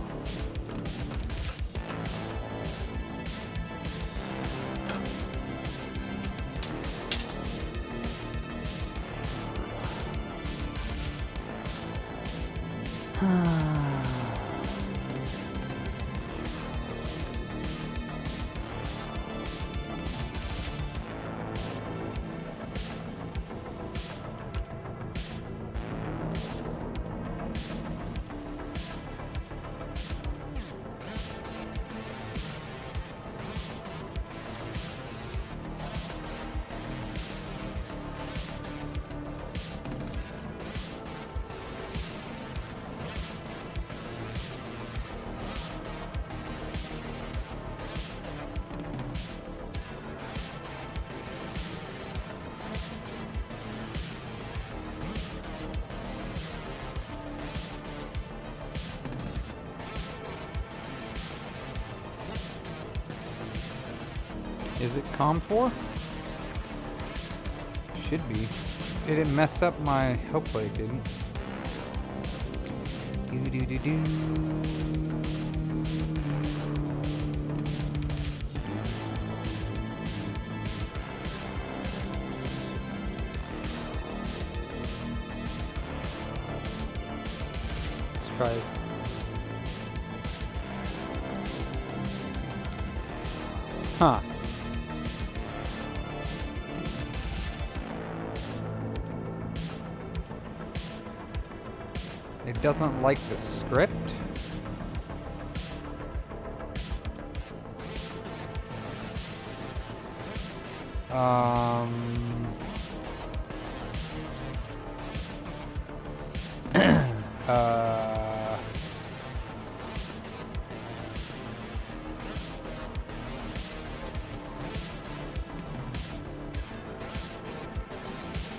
Is it COM4? Should be. Did it mess up my... Hopefully it didn't. Let's try it. Huh. It doesn't like the script.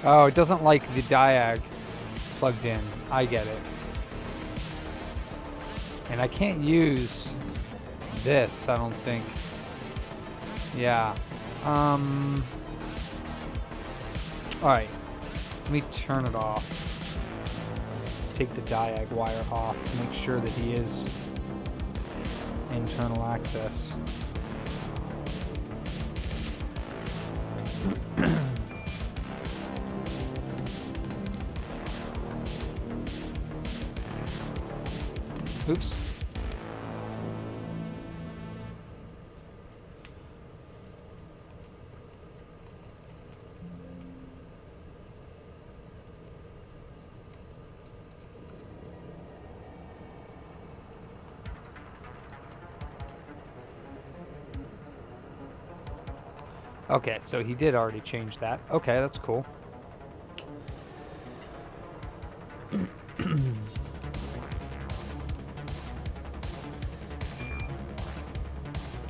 Oh, it doesn't like the diag plugged in. I get it. And I can't use this, I don't think. Yeah. Alright. Let me turn it off. Take the diag wire off. Make sure that he is internal access. Oops. Okay, so he did already change that. Okay, that's cool.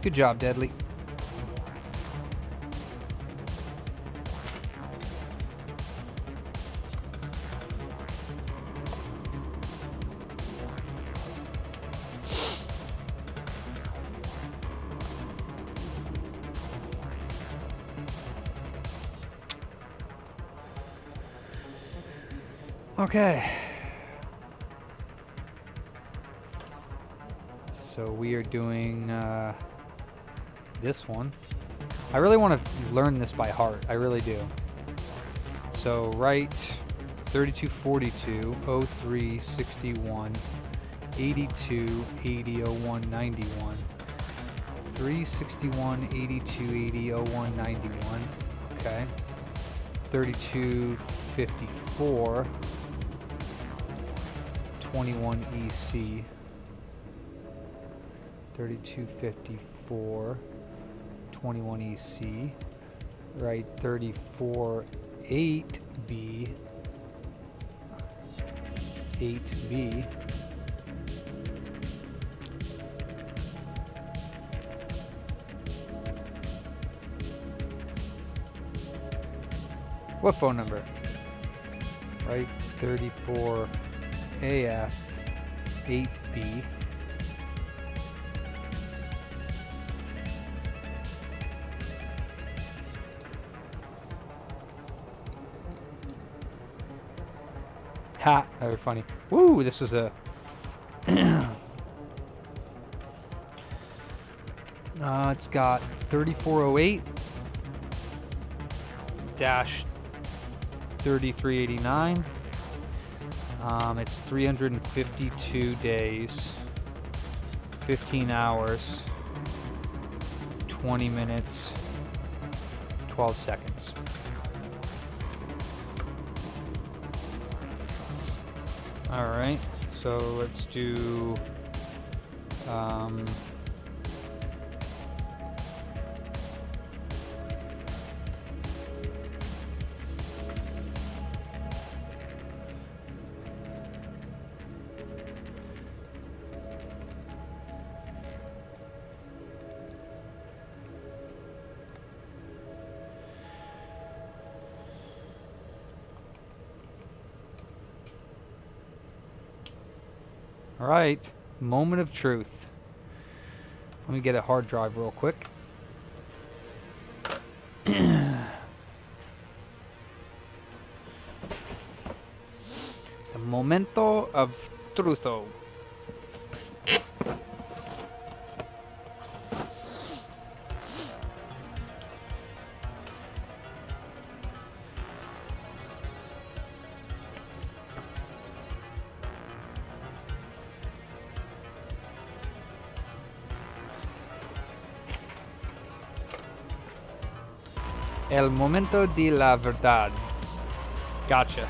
Good job, Deadly. Okay. So we are doing this one. I really want to learn this by heart. I really do. So write 3242 03 61 82 80 01 91 361 82 80 01 91. Okay. 3254 21 EC. 3254 21 EC. Right, 34 8B 8B. What phone number? Right, 34 AF 8B. Ha! Very funny. Woo! This is a. It's got 3408 dash 3389 It's 352 days, 15 hours, 20 minutes, 12 seconds. All right, so let's do all right, moment of truth. Let me get a hard drive real quick. The momento of trutho. El momento de la verdad. Gotcha.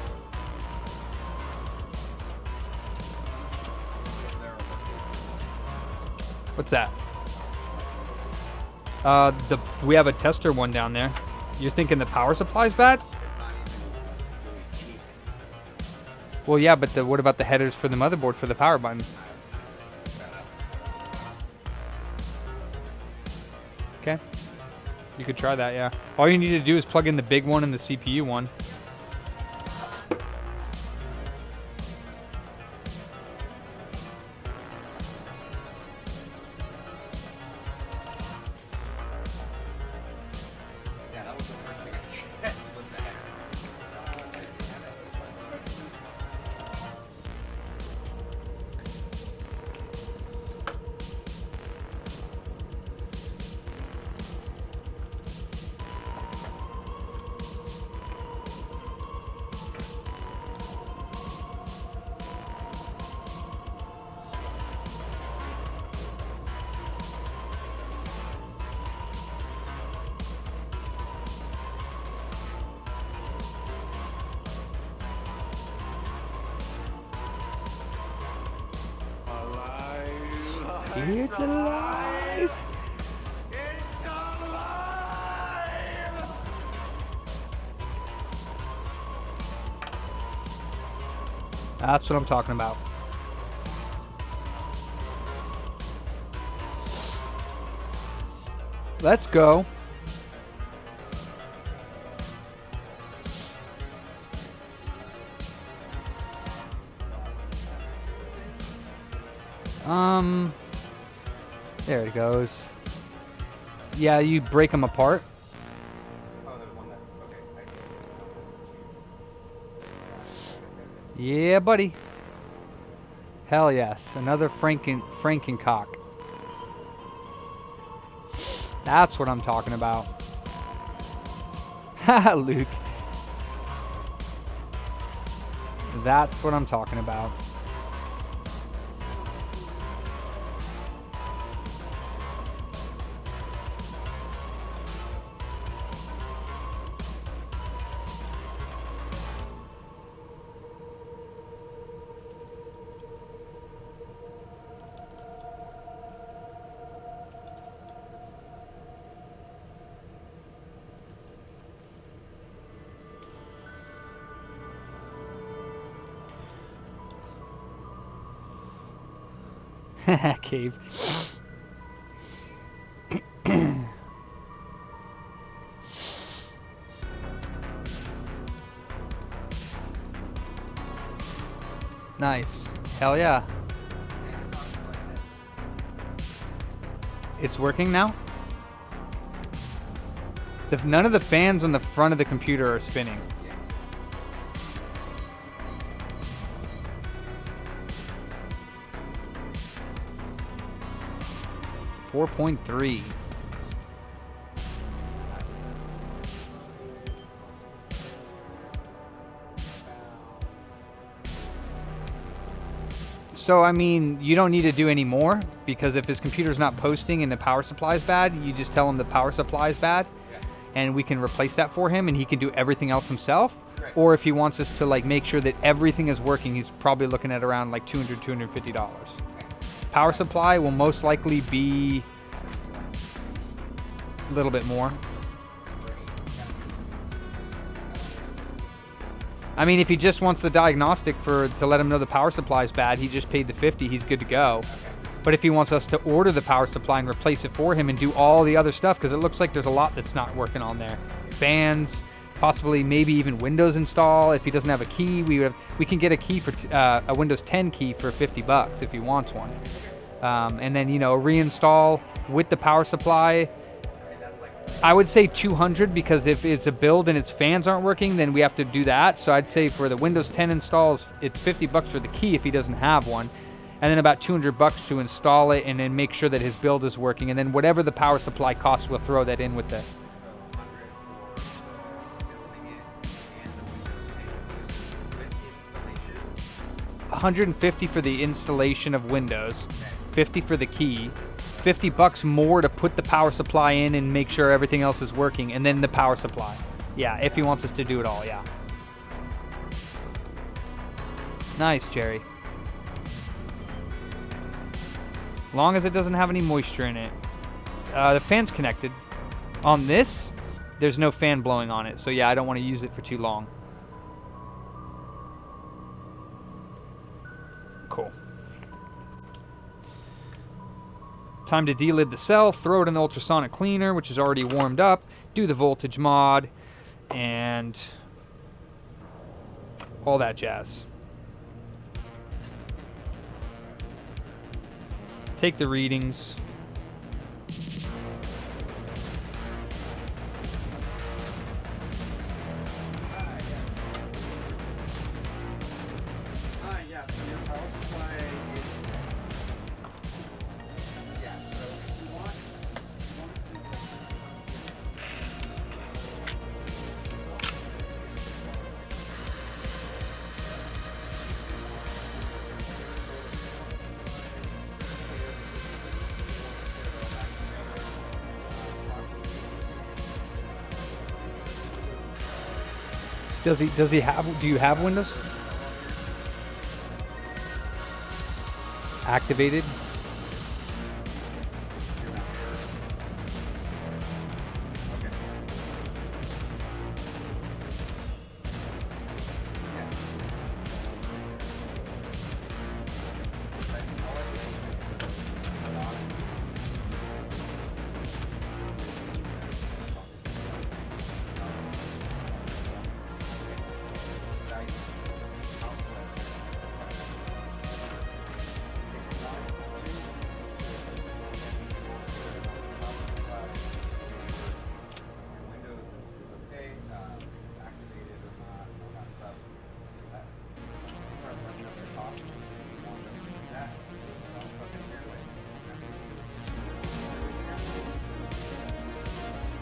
What's that? We have a tester one down there. You're thinking the power supply's bad? Well, yeah, but what about the headers for the motherboard for the power button? Okay. You could try that, yeah. All you need to do is plug in the big one and the CPU one. Yeah, that was the first thing I checked, was the header. It's alive! That's what I'm talking about. Let's go. There it goes. Yeah, you break them apart. Oh, there's one that's, okay, I see. Yeah, buddy. Hell yes. Another Frankencock. That's what I'm talking about. Haha, Luke. That's what I'm talking about. Cave. Nice. Hell yeah. It's working now? None of the fans on the front of the computer are spinning. 4.3. So, I mean, you don't need to do any more, because if his computer's not posting and the power supply is bad, you just tell him the power supply is bad, and we can replace that for him, and he can do everything else himself. Or if he wants us to like make sure that everything is working, he's probably looking at around like $250. Power supply will most likely be a little bit more. I mean, if he just wants the diagnostic to let him know the power supply is bad, he just paid the $50, he's good to go. But if he wants us to order the power supply and replace it for him and do all the other stuff, because it looks like there's a lot that's not working on there. Fans, possibly maybe even Windows install. If he doesn't have a key, we can get a key for a Windows 10 key for $50 if he wants one. And then, you know, reinstall with the power supply. I would say 200, because if it's a build and its fans aren't working, then we have to do that. So I'd say for the Windows 10 installs, it's $50 for the key if he doesn't have one, and then about $200 to install it and then make sure that his build is working. And then whatever the power supply costs, we'll throw that in with the. $150 for the installation of Windows, $50 for the key, $50 more to put the power supply in and make sure everything else is working, and then the power supply. Yeah, if he wants us to do it all, yeah. Nice, Jerry. Long as it doesn't have any moisture in it. The fan's connected. On this, there's no fan blowing on it, so yeah, I don't want to use it for too long. Cool. Time to delid the cell, throw it in the ultrasonic cleaner, which is already warmed up, do the voltage mod, and all that jazz. Take the readings. Yeah, so your power supply is... Yeah, so if you want Does he have, do you have Windows? Activated?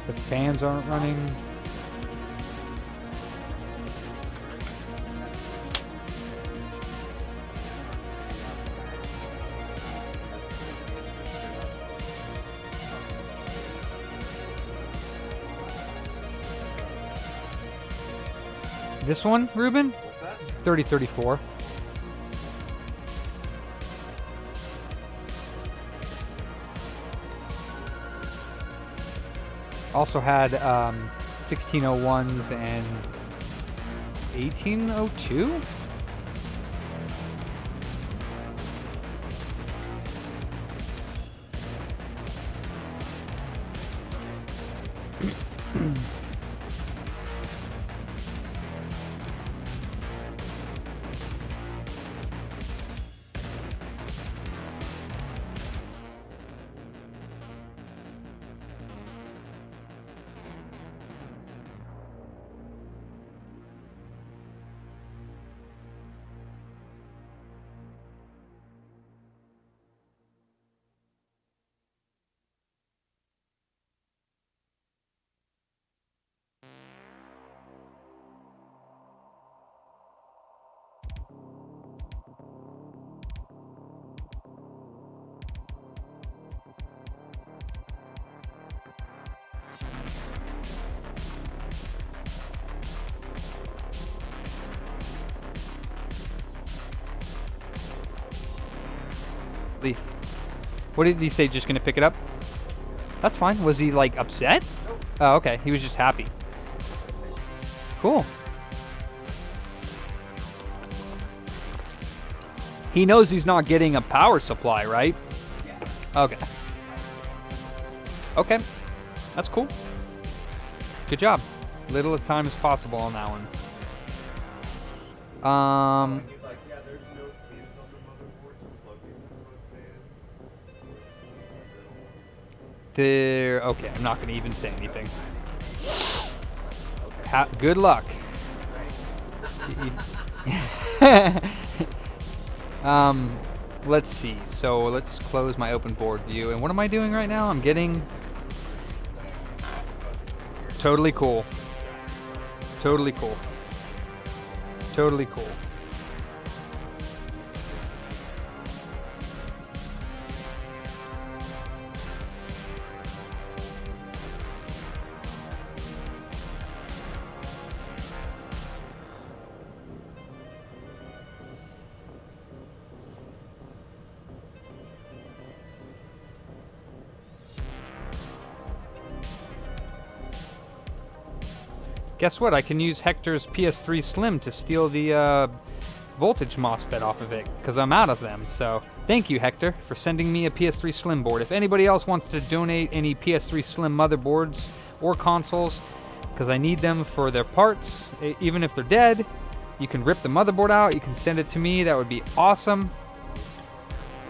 The fans aren't running. This one, Ruben? 3034. Also had 1601s and 1802? Lee. What did he say? Just gonna pick it up? That's fine. Was he like upset? Oh, okay. He was just happy. Cool. He knows he's not getting a power supply, right? Okay. Okay. That's cool. Good job. Little time as possible on that one. He's like, yeah, there's no pins on the motherboard to plug in the front fans. There. Okay, I'm not going to even say anything. Good luck. Let's see. So let's close my open board view. And what am I doing right now? I'm getting totally cool. Totally cool. Totally cool. Guess what? I can use Hector's PS3 Slim to steal the voltage MOSFET off of it, because I'm out of them. So thank you, Hector, for sending me a PS3 Slim board. If anybody else wants to donate any PS3 Slim motherboards or consoles, because I need them for their parts, even if they're dead, you can rip the motherboard out. You can send it to me. That would be awesome.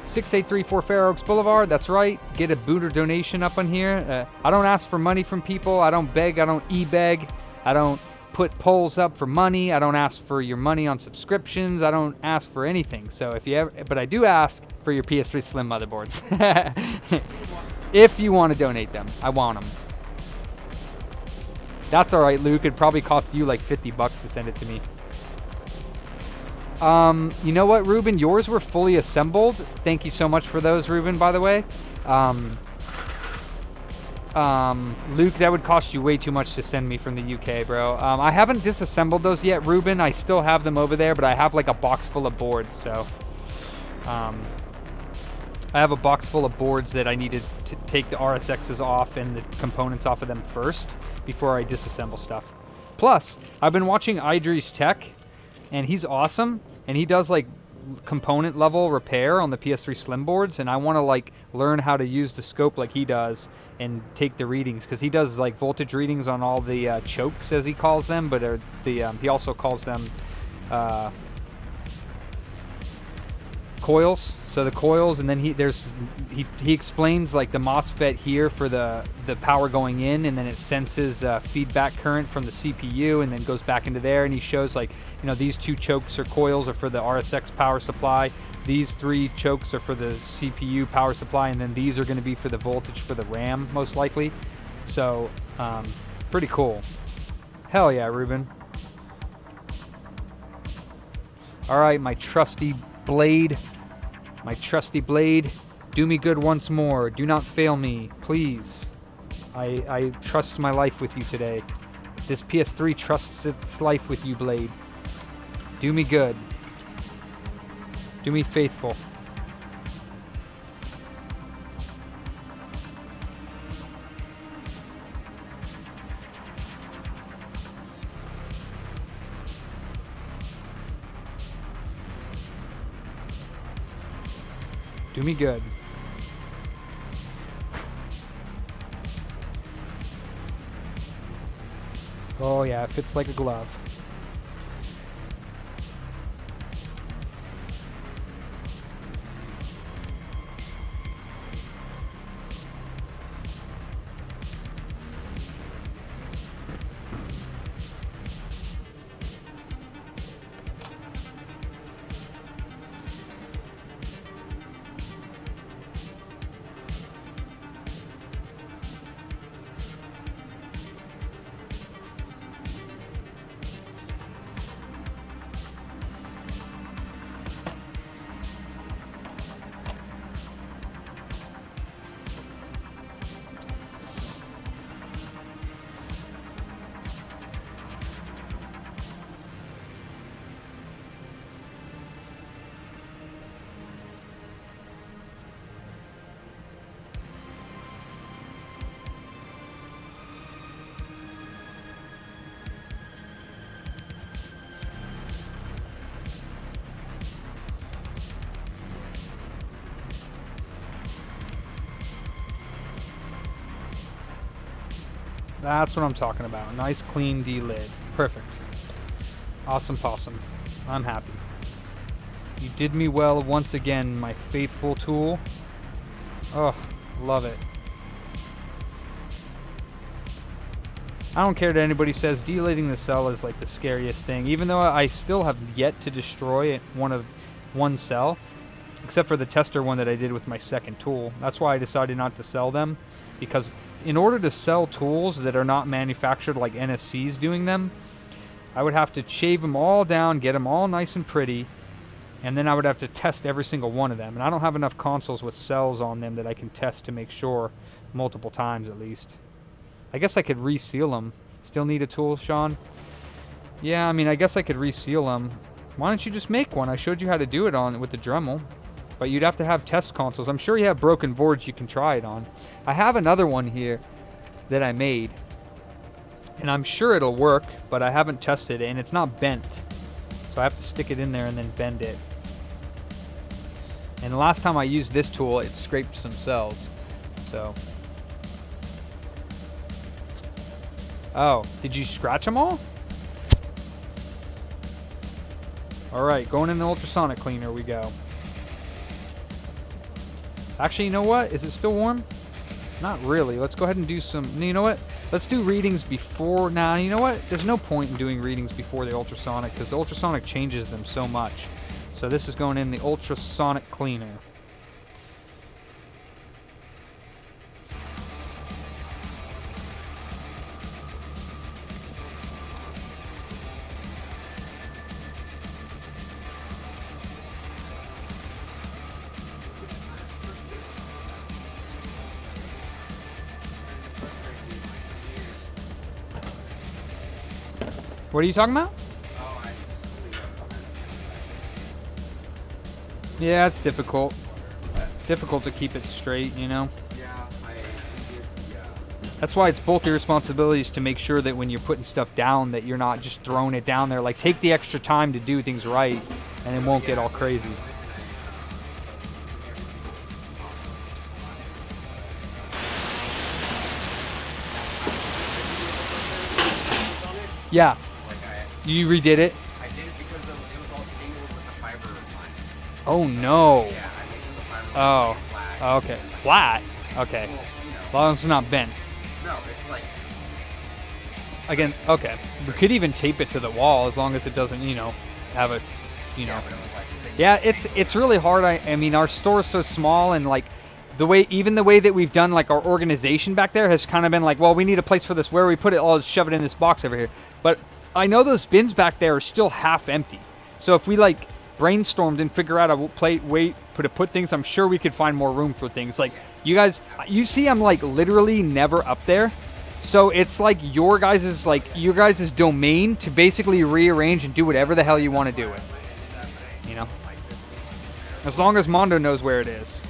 6834 Fair Oaks Boulevard. That's right. Get a booter donation up on here. I don't ask for money from people. I don't beg. I don't e-beg. I don't put polls up for money. I don't ask for your money on subscriptions. I don't ask for anything. So if you ever, but I do ask for your PS3 Slim motherboards. If you want to donate them, I want them. That's all right, Luke. It'd probably cost you like $50 to send it to me. You know what, Ruben? Yours were fully assembled. Thank you so much for those, Ruben, by the way. Luke, that would cost you way too much to send me from the UK, bro. I haven't disassembled those yet, Ruben. I still have them over there, but I have like a box full of boards, so I have a box full of boards that I needed to take the RSXs off and the components off of them first before I disassemble stuff. Plus, I've been watching Idris Tech, and he's awesome, and he does like component level repair on the PS3 Slim boards, and I want to like learn how to use the scope like he does and take the readings, because he does like voltage readings on all the chokes, as he calls them, but he also calls them coils. So the coils, and then he explains like the MOSFET here for the power going in, and then it senses feedback current from the CPU and then goes back into there, and he shows like, you know, these two chokes or coils are for the RSX power supply, these three chokes are for the CPU power supply, and then these are going to be for the voltage for the RAM most likely. So pretty cool. Hell yeah, Ruben. All right, my trusty blade. My trusty blade, do me good once more. Do not fail me, please. I trust my life with you today. This PS3 trusts its life with you, blade. Do me good. Do me faithful. Do me good. Oh yeah, it fits like a glove. That's what I'm talking about. Nice clean D-lid. Perfect. Awesome possum. I'm happy. You did me well once again, my faithful tool. Oh, love it. I don't care that anybody says delidding the cell is like the scariest thing, even though I still have yet to destroy one cell, except for the tester one that I did with my second tool. That's why I decided not to sell them, because in order to sell tools that are not manufactured like NSC's doing them, I would have to shave them all down, get them all nice and pretty, and then I would have to test every single one of them. And I don't have enough consoles with cells on them that I can test to make sure multiple times at least. I guess I could reseal them. Still need a tool, Sean? Yeah, I mean, I guess I could reseal them. Why don't you just make one? I showed you how to do it on with the Dremel. But you'd have to have test consoles. I'm sure you have broken boards you can try it on. I have another one here that I made. And I'm sure it'll work, but I haven't tested it, and it's not bent. So I have to stick it in there and then bend it. And the last time I used this tool, it scraped some cells. So... Oh, did you scratch them all? Alright, going in the ultrasonic cleaner we go. Actually, you know what? Is it still warm? Not really. Let's go ahead and do some... You know what? Let's do readings before... Nah, you know what? There's no point in doing readings before the ultrasonic, because the ultrasonic changes them so much. So this is going in the ultrasonic cleaner. What are you talking about? Yeah, it's difficult. Difficult to keep it straight, you know? That's why it's both your responsibilities to make sure that when you're putting stuff down that you're not just throwing it down there. Like, take the extra time to do things right, and it won't get all crazy. Yeah. You redid it? I did it because it was all tangled with the fiber line. Oh no. Yeah, I made sure the fiber Oh. flat. Oh, okay. Flat? Okay. Well, you know. As long as it's not bent. No, it's like... Again, okay. We could even tape it to the wall as long as it doesn't, you know, have a, you know. Yeah, it's really hard. I mean, our store is so small, and like even the way that we've done like our organization back there has kind of been like, well, we need a place for this. Where we put it? I'll shove it in this box over here. But I know those bins back there are still half empty. So if we like brainstormed and figure out a put things, I'm sure we could find more room for things. Like you guys, you see, I'm like literally never up there. So it's like your guys' domain to basically rearrange and do whatever the hell you want to do with. You know, as long as Mondo knows where it is.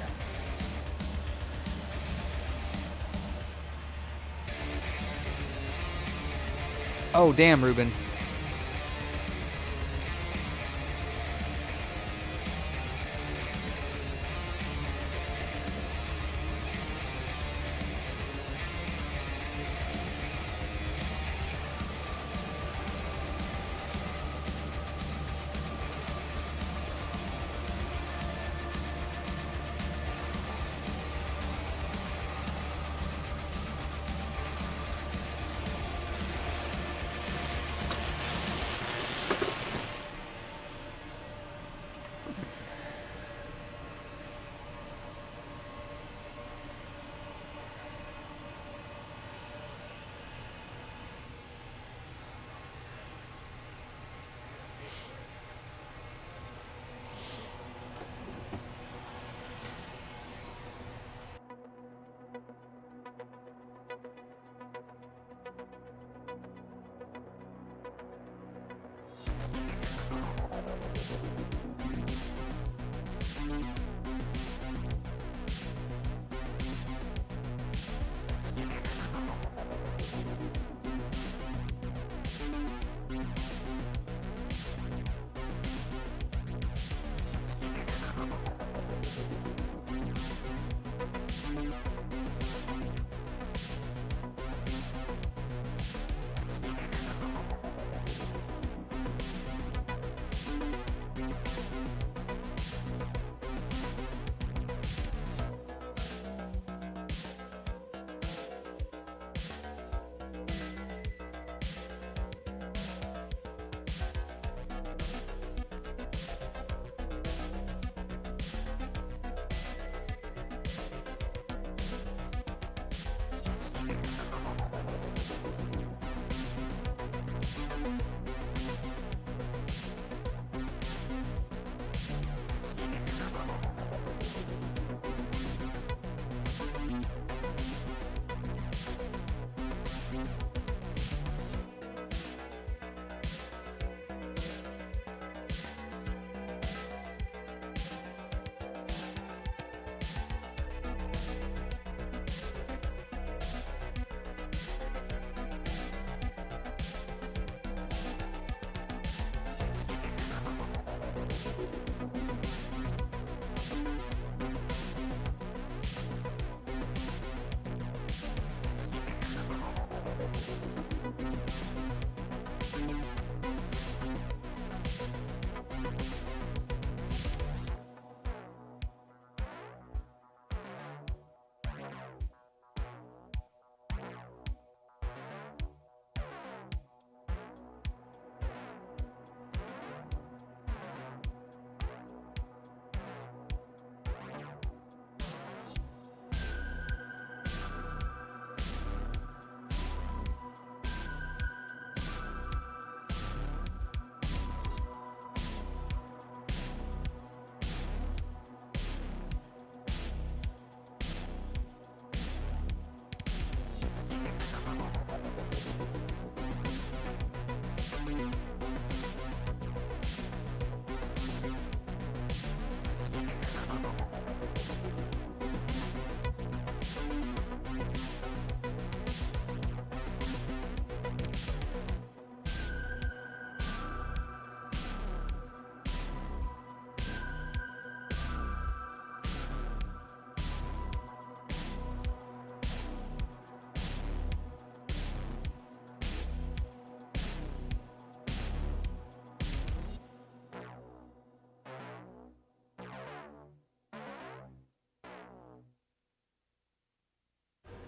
Oh, damn, Ruben.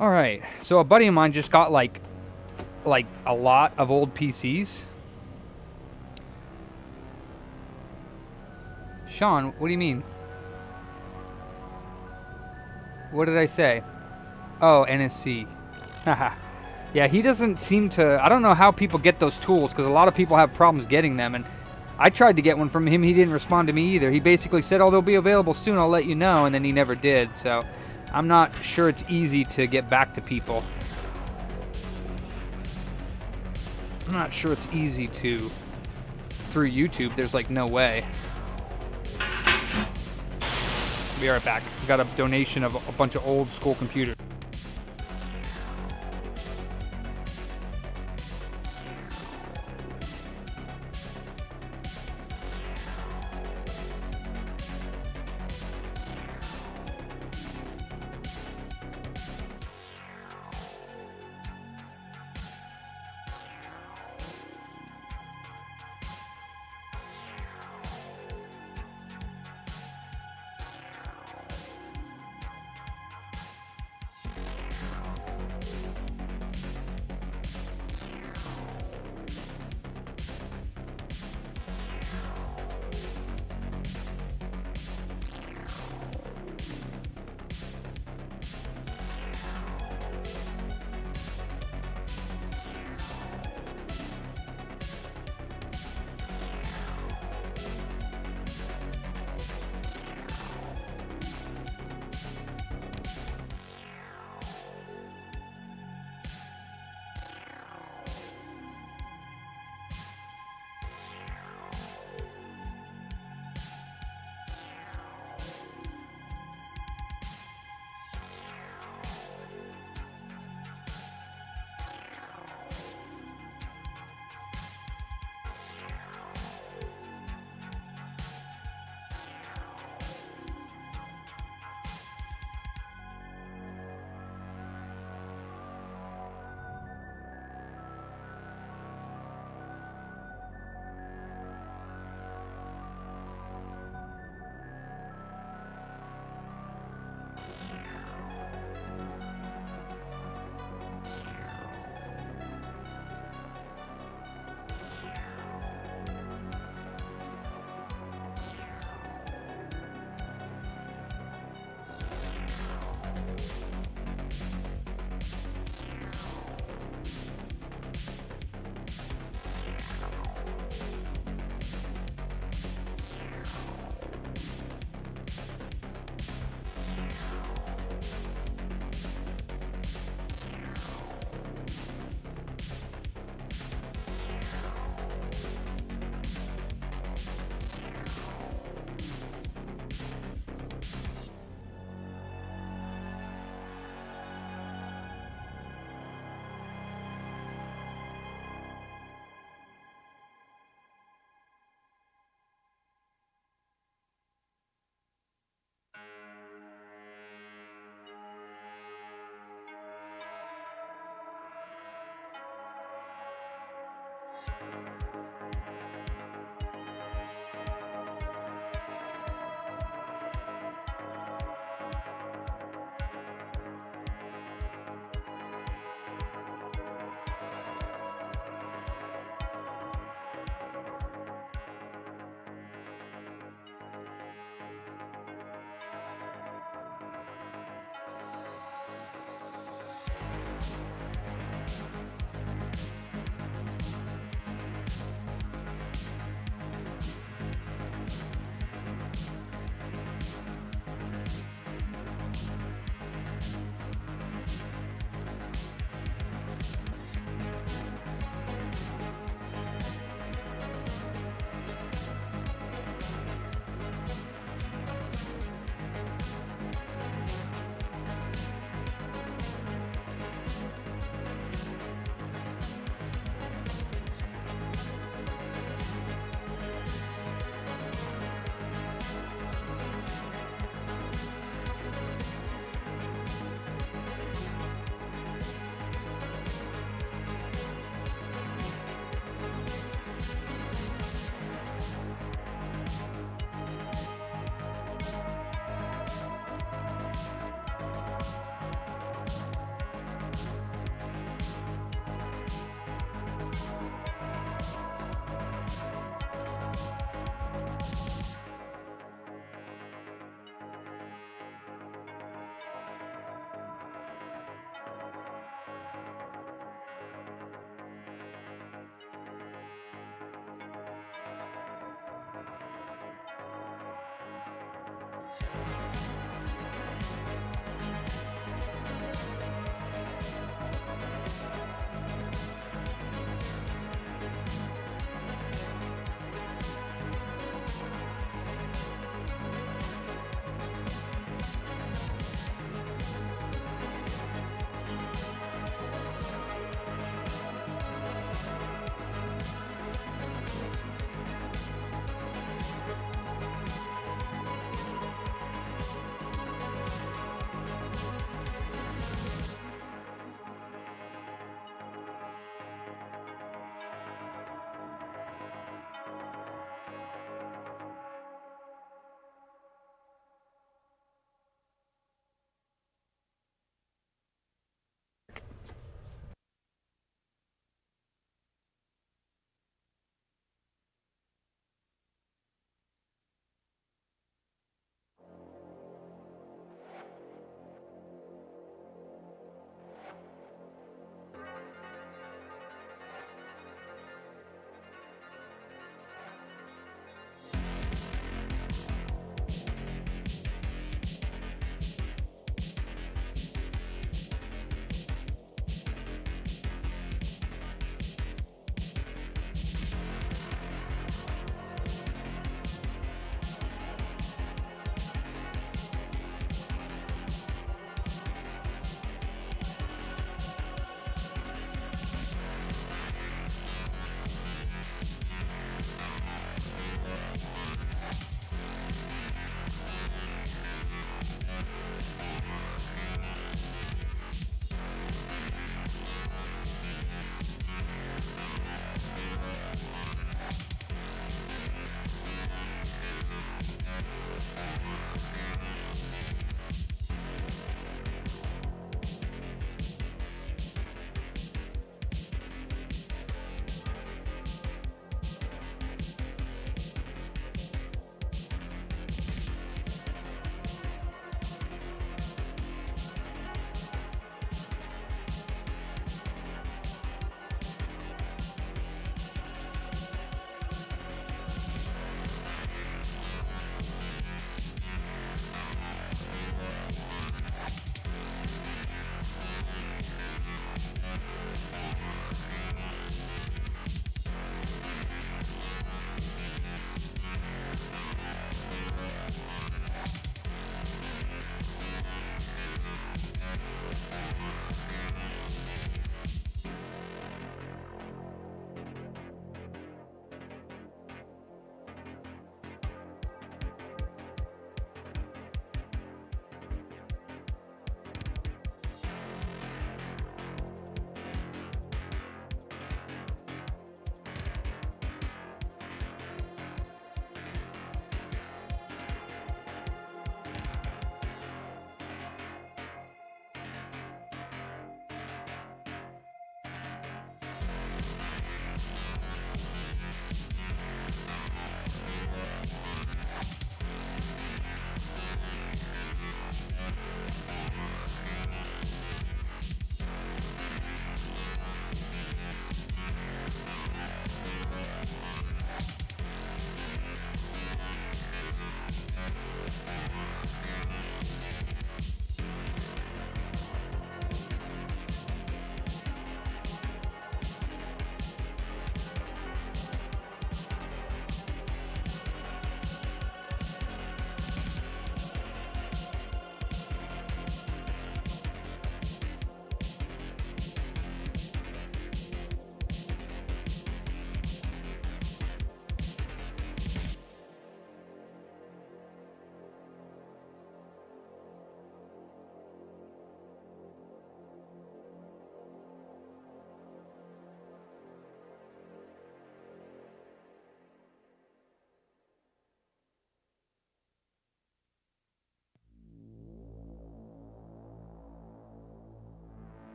All right, so a buddy of mine just got like a lot of old PCs. Sean, what do you mean? What did I say? Oh, NSC. Haha. Yeah, he doesn't seem to... I don't know how people get those tools, because a lot of people have problems getting them, and I tried to get one from him. He didn't respond to me either. He basically said, oh, they'll be available soon, I'll let you know, and then he never did, so I'm not sure it's easy to get back to people. I'm not sure it's easy to... Through YouTube, there's like no way. Be right back. We got a donation of a bunch of old school computers.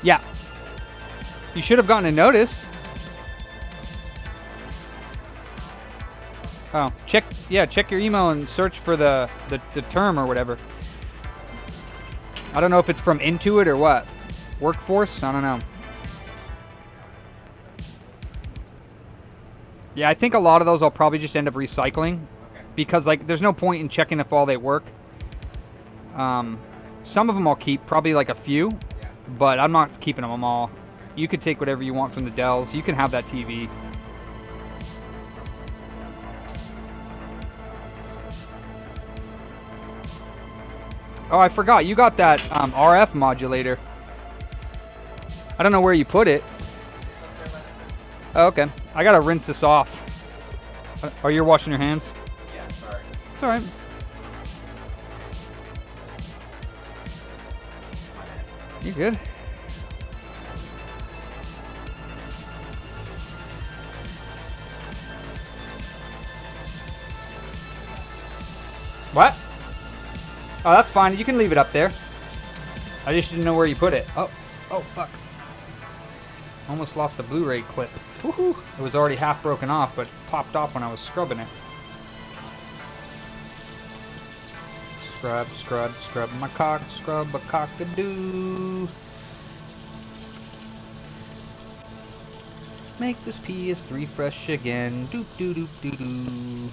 Yeah. You should have gotten a notice. Oh, check your email and search for the term or whatever. I don't know if it's from Intuit or what. Workforce? I don't know. Yeah, I think a lot of those I'll probably just end up recycling. Because, like, there's no point in checking if all they work. Some of them I'll keep, probably like a few. But I'm not keeping them all. You could take whatever you want from the Dells. You can have that TV. Oh, I forgot. You got that RF modulator. I don't know where you put it. Oh, okay. I gotta rinse this off. Oh, you're washing your hands? Yeah, sorry. It's alright. You good? What? Oh, that's fine. You can leave it up there. I just didn't know where you put it. Oh, fuck. Almost lost the Blu-ray clip. Woohoo! It was already half broken off, but popped off when I was scrubbing it. Scrub, scrub, scrub my cock, scrub a cock-a-doo. Make this PS3 fresh again. Doop doo doop doo doo.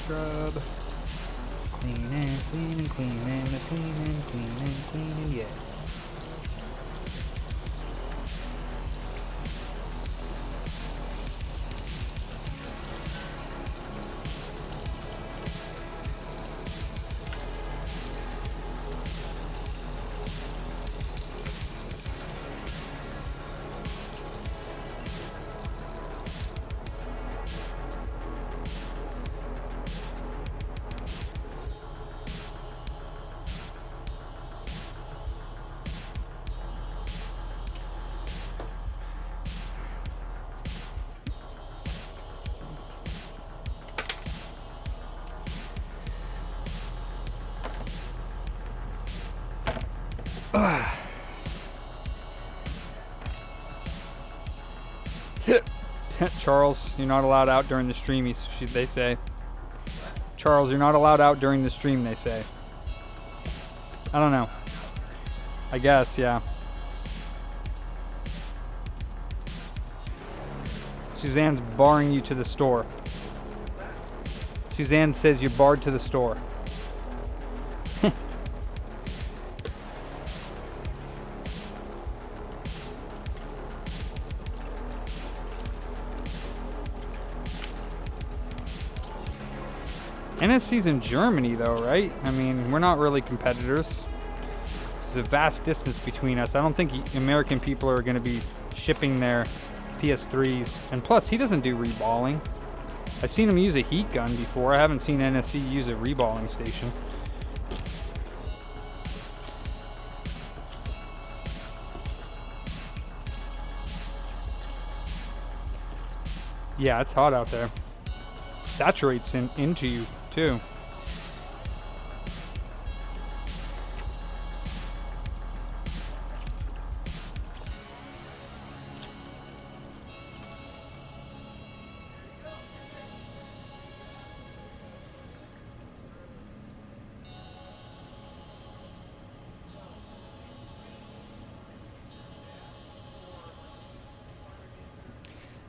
Scrub. Cleaning, cleaning, cleaning, cleaning, cleaning, cleaning, yeah. Charles, you're not allowed out during the stream, they say. Charles, you're not allowed out during the stream, they say. I don't know. I guess, yeah. Suzanne's barring you to the store. Suzanne says you're barred to the store. NSC's in Germany though, right? I mean, we're not really competitors. There's a vast distance between us. I don't think American people are going to be shipping their PS3s. And plus, he doesn't do reballing. I've seen him use a heat gun before. I haven't seen NSC use a reballing station. Yeah, it's hot out there. Saturates into you too.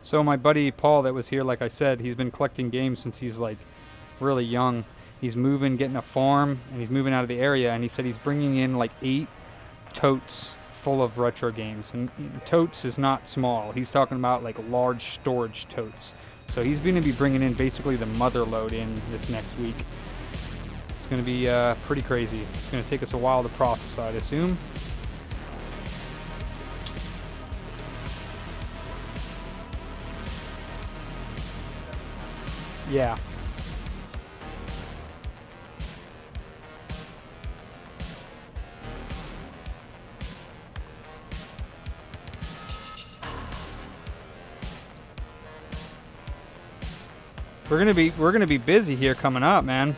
So my buddy Paul that was here, like I said, he's been collecting games since he's like really young. He's moving, getting a farm, and he's moving out of the area, and he said he's bringing in like 8 totes full of retro games. And totes is not small. He's talking about like large storage totes. So he's going to be bringing in basically the mother load in this next week. It's going to be pretty crazy. It's going to take us a while to process, I'd assume. Yeah. We're gonna be busy here coming up, man.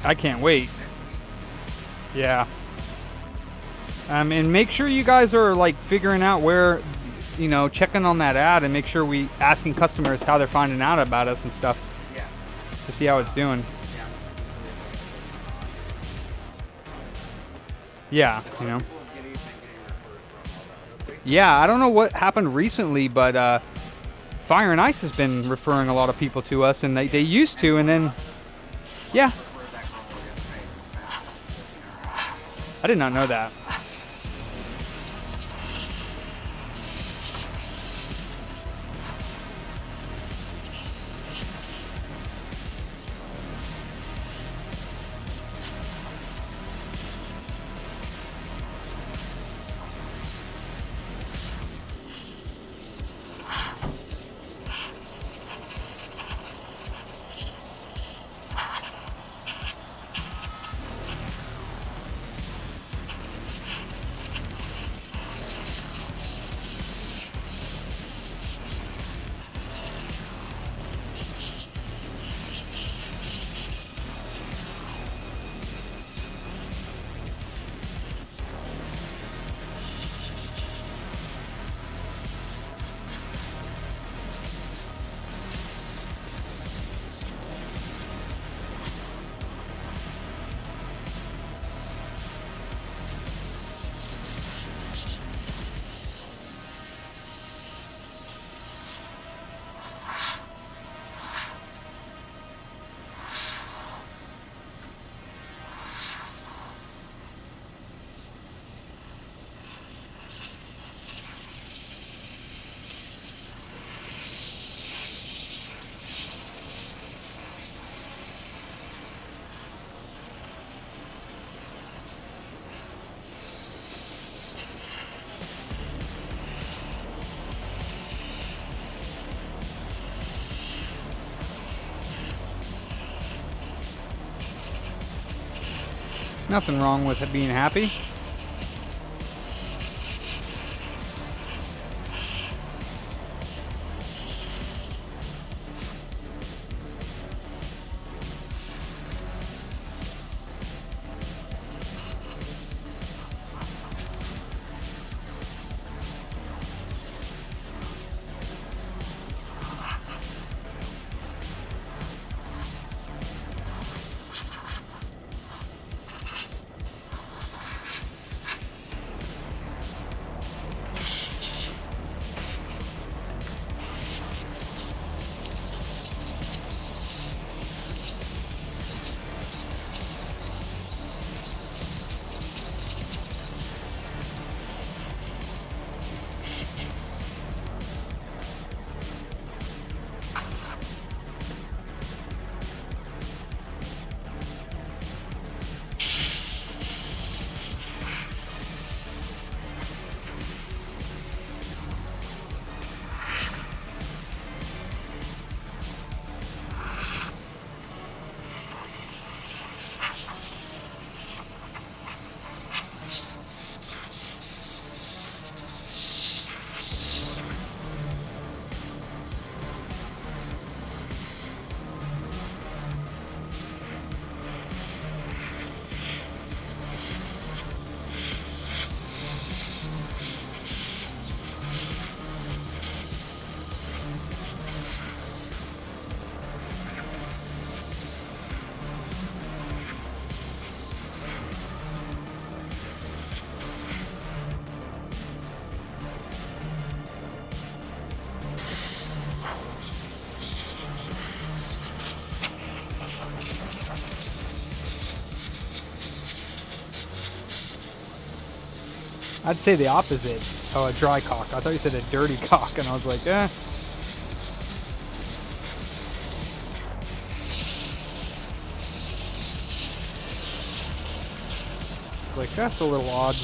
I can't wait. Yeah. And make sure you guys are like figuring out where, you know, checking on that ad and make sure we asking customers how they're finding out about us and stuff. Yeah. To see how it's doing. Yeah, you know. Yeah, I don't know what happened recently, but Fire and Ice has been referring a lot of people to us, and they used to, and then, yeah. I did not know that. Nothing wrong with it being happy. I'd say the opposite. Oh, a dry cock. I thought you said a dirty cock, and I was like, eh. Like, that's a little odd.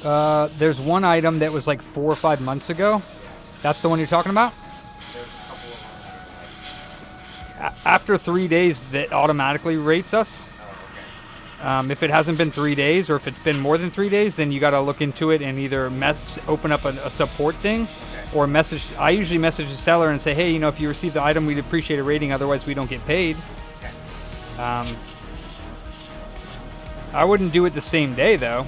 There's one item that was like 4 or 5 months ago. That's the one you're talking about? There's a couple of them. After 3 days, that automatically rates us. If it hasn't been 3 days, or if it's been more than 3 days, then you got to look into it and either open up a support thing, or message. I usually message the seller and say, hey, you know, if you receive the item, we'd appreciate a rating. Otherwise, we don't get paid. I wouldn't do it the same day though.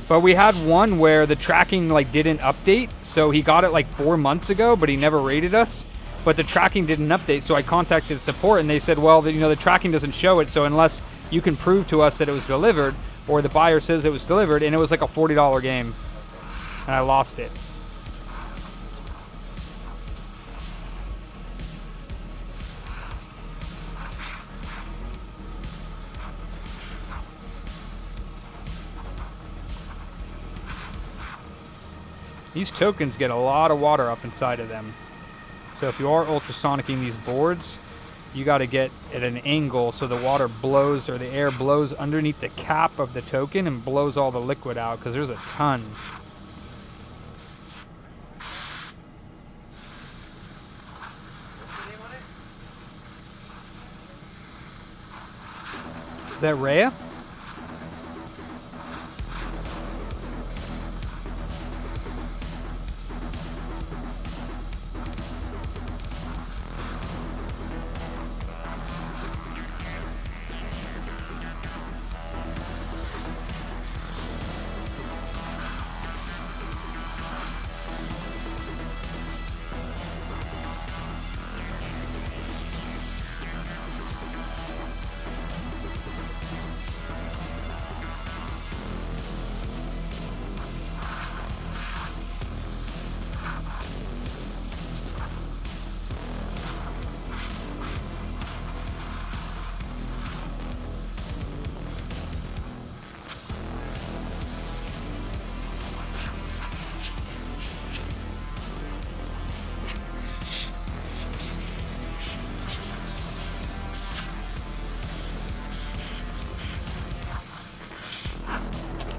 But we had one where the tracking like didn't update, so he got it like 4 months ago, but he never rated us. But the tracking didn't update, so I contacted support, and they said, well, you know, the tracking doesn't show it, so unless you can prove to us that it was delivered, or the buyer says it was delivered, and it was like a $40 game, and I lost it. These tokens get a lot of water up inside of them. So if you are ultrasonicing these boards, you got to get at an angle so the water blows, or the air blows underneath the cap of the token and blows all the liquid out, because there's a ton. Is that Rhea?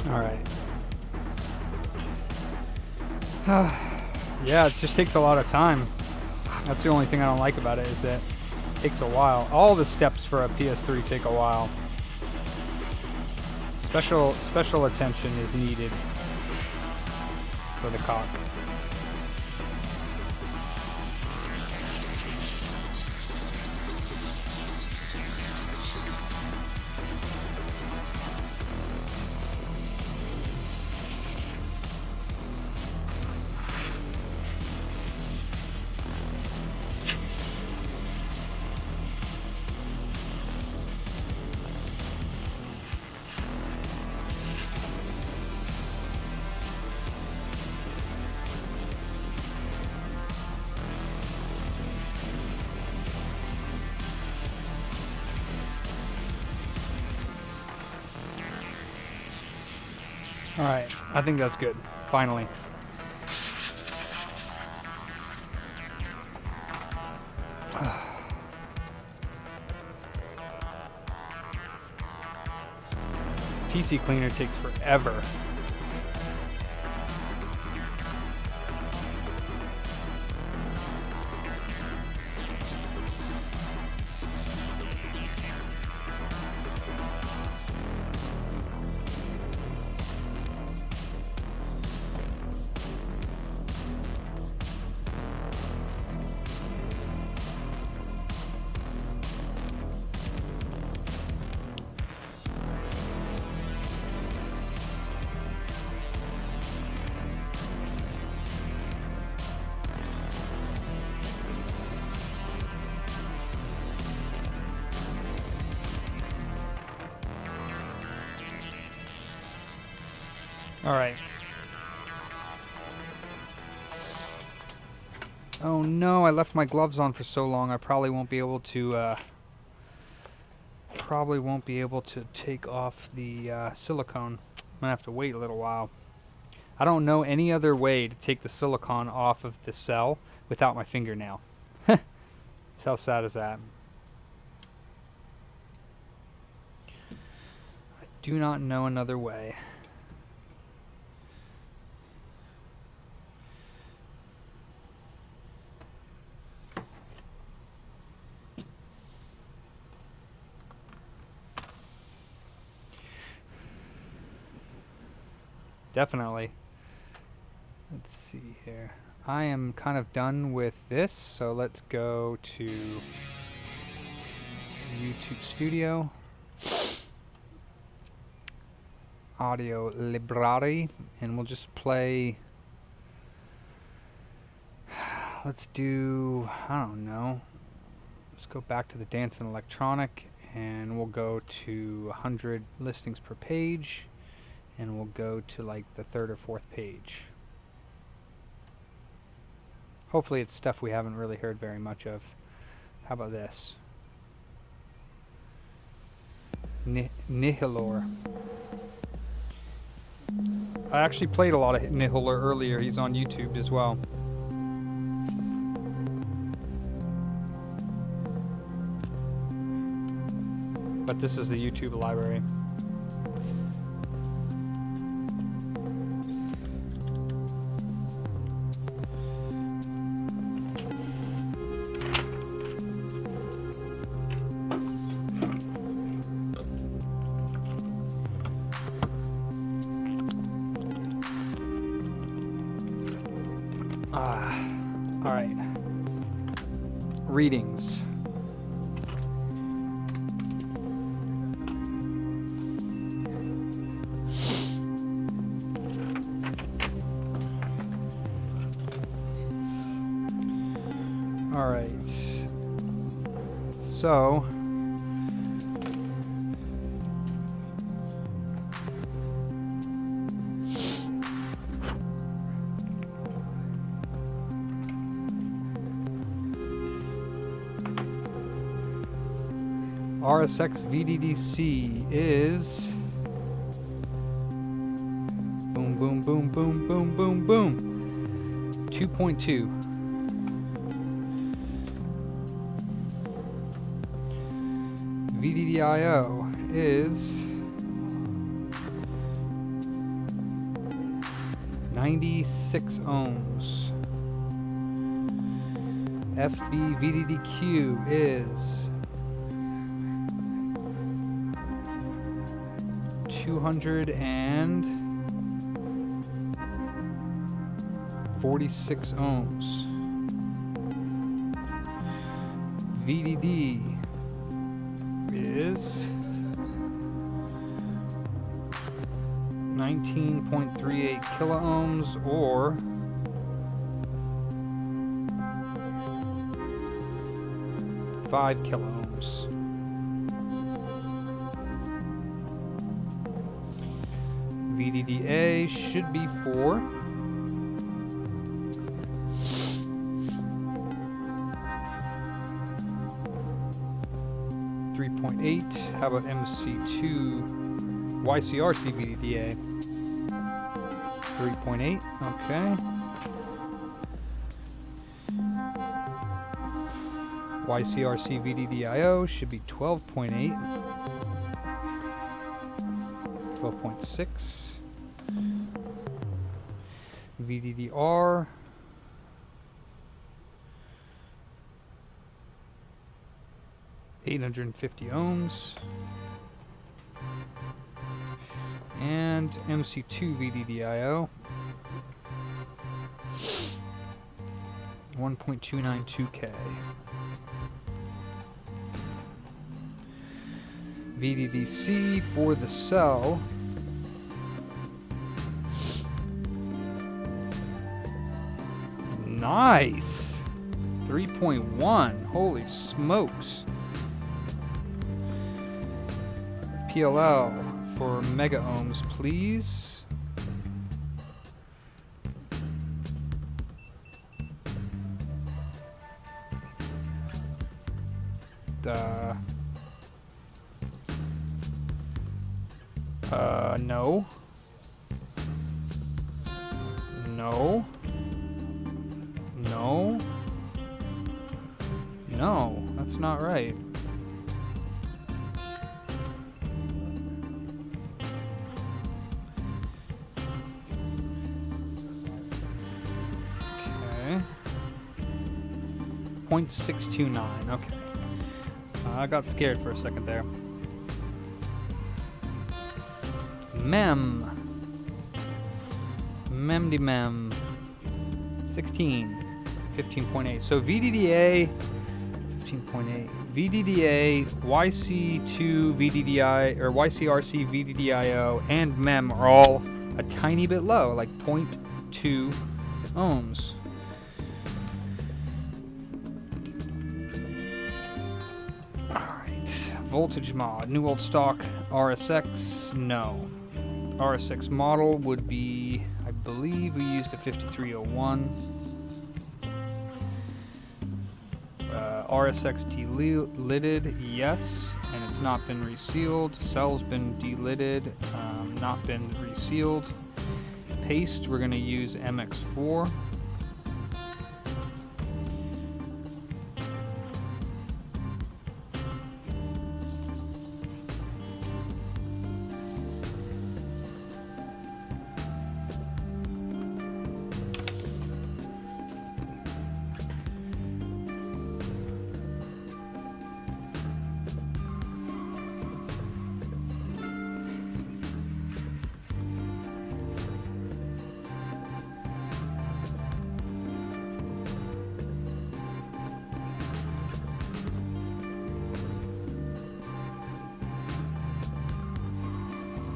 Alright. Yeah, it just takes a lot of time. That's the only thing I don't like about it, is that it takes a while. All the steps for a PS3 take a while. Special attention is needed for the COK. Alright, I think that's good. Finally. PC cleaner takes forever. Alright. Oh no, I left my gloves on for so long. I probably won't be able to take off the silicone. I'm gonna have to wait a little while. I don't know any other way to take the silicone off of the cell without my fingernail. How sad is that? do not know another way. Definitely. Let's see here. I am kind of done with this, so let's go to YouTube Studio. Audio Library, and we'll just play. Let's do, I don't know. Let's go back to the Dance and Electronic, and we'll go to 100 listings per page. And we'll go to like the 3rd or 4th page. Hopefully it's stuff we haven't really heard very much of. How about this? Nihilor. I actually played a lot of Nihilor earlier. He's on YouTube as well. But this is the YouTube library. Alright. Readings. Alright. So RSX VDDC is boom, boom, boom, boom, boom, boom, boom. 2.2. VDDIO is 96 ohms. FB VDDQ is 246 ohms. VDD is 19.38 kilo ohms, or 5 kilo ohms. VDDA should be 4. How about MC2 YCRC VDDA? 3.8. Okay. YCRC VDDIO should be 12.8. 12.6. VDDR. $850 ohms, and MC2 VDDIO 1.292K. VDDC for the cell nice 3.1. Holy smokes. PLL for mega ohms, please. No. No. No. No, that's not right. Okay. 0.629. Okay. I got scared for a second there. Mem. 16. 15.8. So VDDA 15.8. VDDA, YC2 VDDI, or YCRC VDDIO, and MEM are all a tiny bit low, like 0.2 ohms. Alright, voltage mod, new old stock, RSX, no. RSX model would be, I believe we used a 5301. RSX delidded, yes, and it's not been resealed. Cell's been delidded, not been resealed. Paste, we're going to use MX4.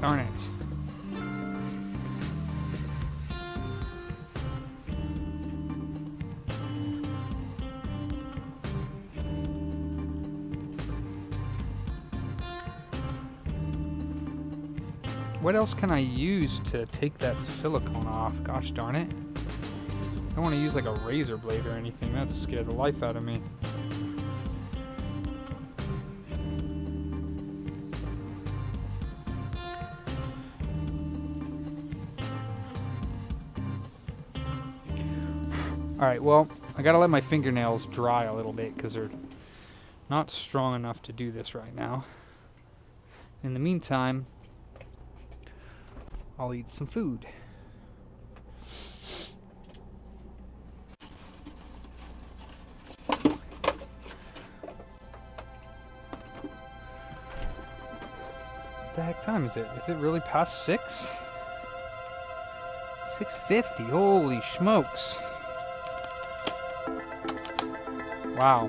Darn it. What else can I use to take that silicone off? Gosh darn it. I don't want to use like a razor blade or anything. That'd scare the life out of me. Alright, well, I gotta let my fingernails dry a little bit because they're not strong enough to do this right now. In the meantime, I'll eat some food. What the heck time is it? Is it really past 6? 6:50, holy smokes. Wow.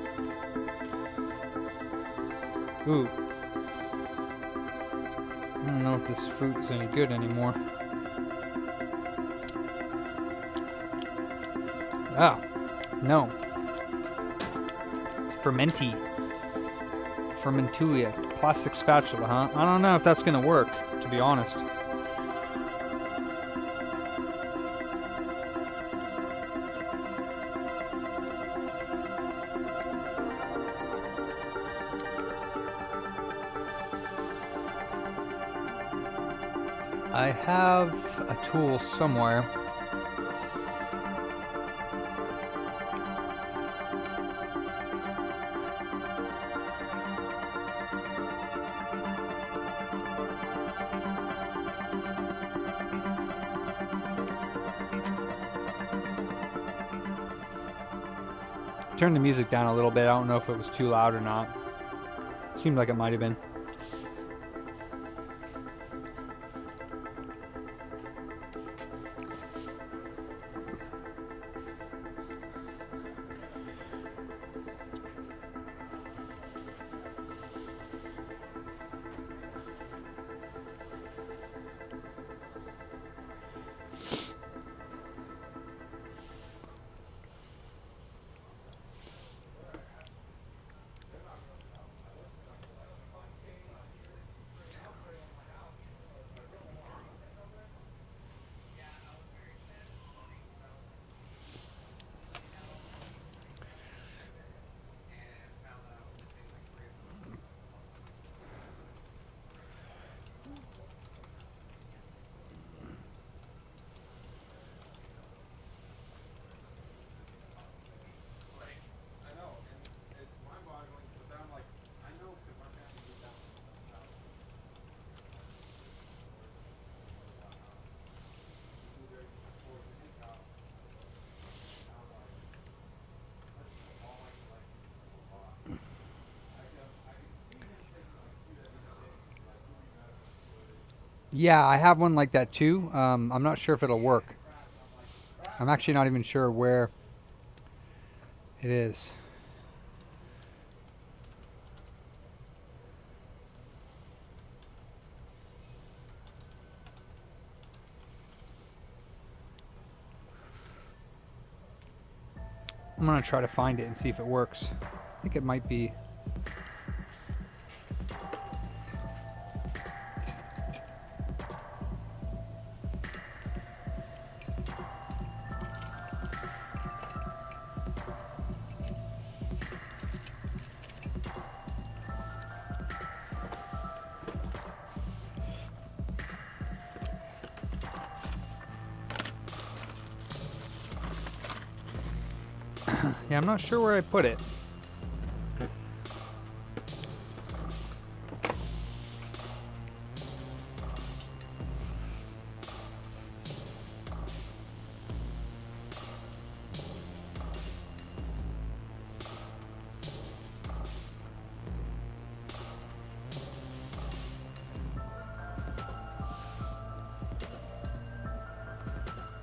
Ooh. I don't know if this fruit is any good anymore. Ah, no. It's fermenty. Fermentuia. Plastic spatula, huh? I don't know if that's gonna work, to be honest. I have a tool somewhere. Turn the music down a little bit. I don't know if it was too loud or not. Seemed like it might have been. Yeah, I have one like that too. I'm not sure if it'll work. I'm actually not even sure where it is. I'm gonna try to find it and see if it works. I think it might be. Yeah, I'm not sure where I put it.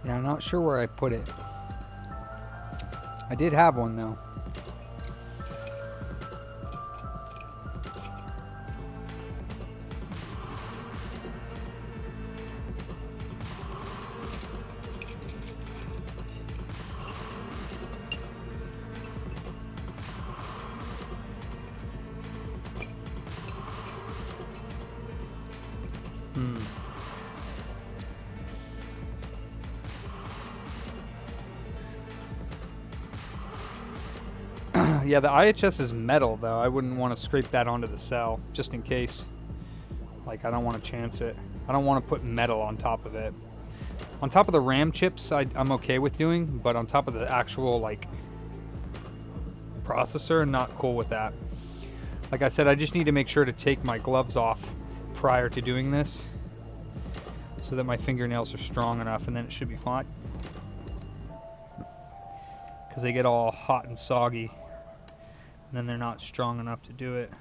Yeah, I'm not sure where I put it. I did have one though. Yeah, the IHS is metal though. I wouldn't want to scrape that onto the cell just in case. Like, I don't want to chance it. I don't want to put metal on top of it. On top of the RAM chips, I'm okay with doing, but on top of the actual like processor, not cool with that. Like I said, I just need to make sure to take my gloves off prior to doing this so that my fingernails are strong enough, and then it should be fine. Because they get all hot and soggy, and then they're not strong enough to do it.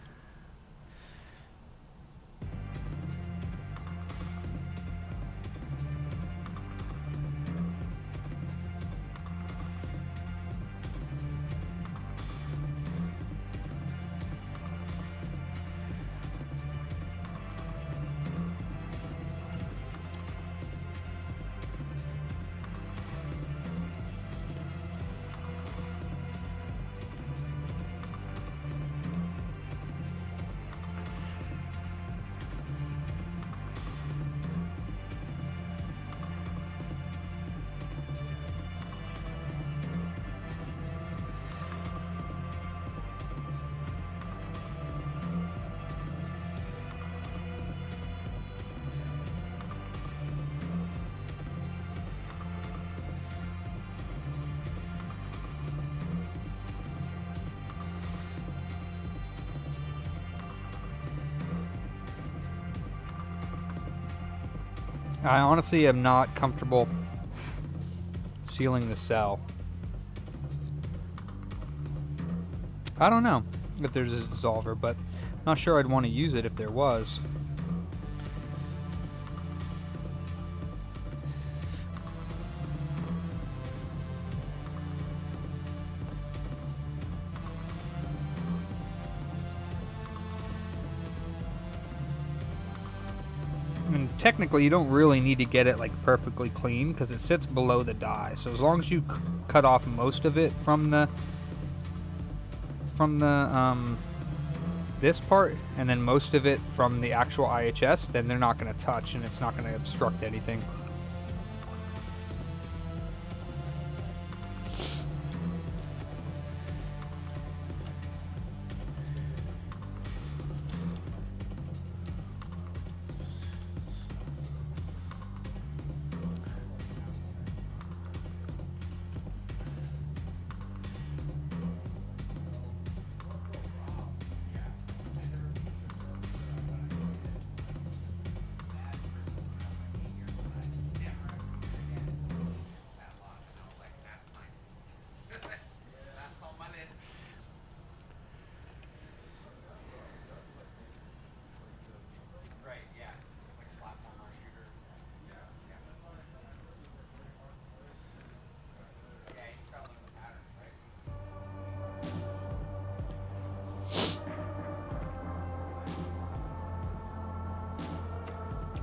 I honestly am not comfortable sealing the cell. I don't know if there's a dissolver, but I'm not sure I'd want to use it if there was. Technically, you don't really need to get it like perfectly clean because it sits below the die. So as long as you cut off most of it from the this part, and then most of it from the actual IHS, then they're not going to touch and it's not going to obstruct anything.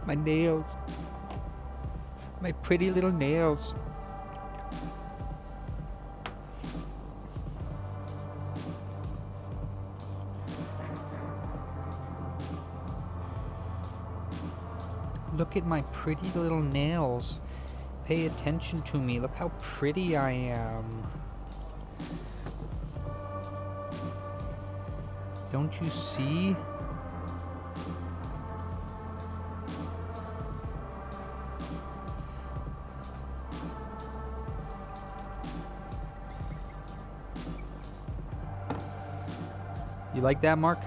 My nails. My pretty little nails. Look at my pretty little nails. Pay attention to me. Look how pretty I am. Don't you see? You like that, Mark?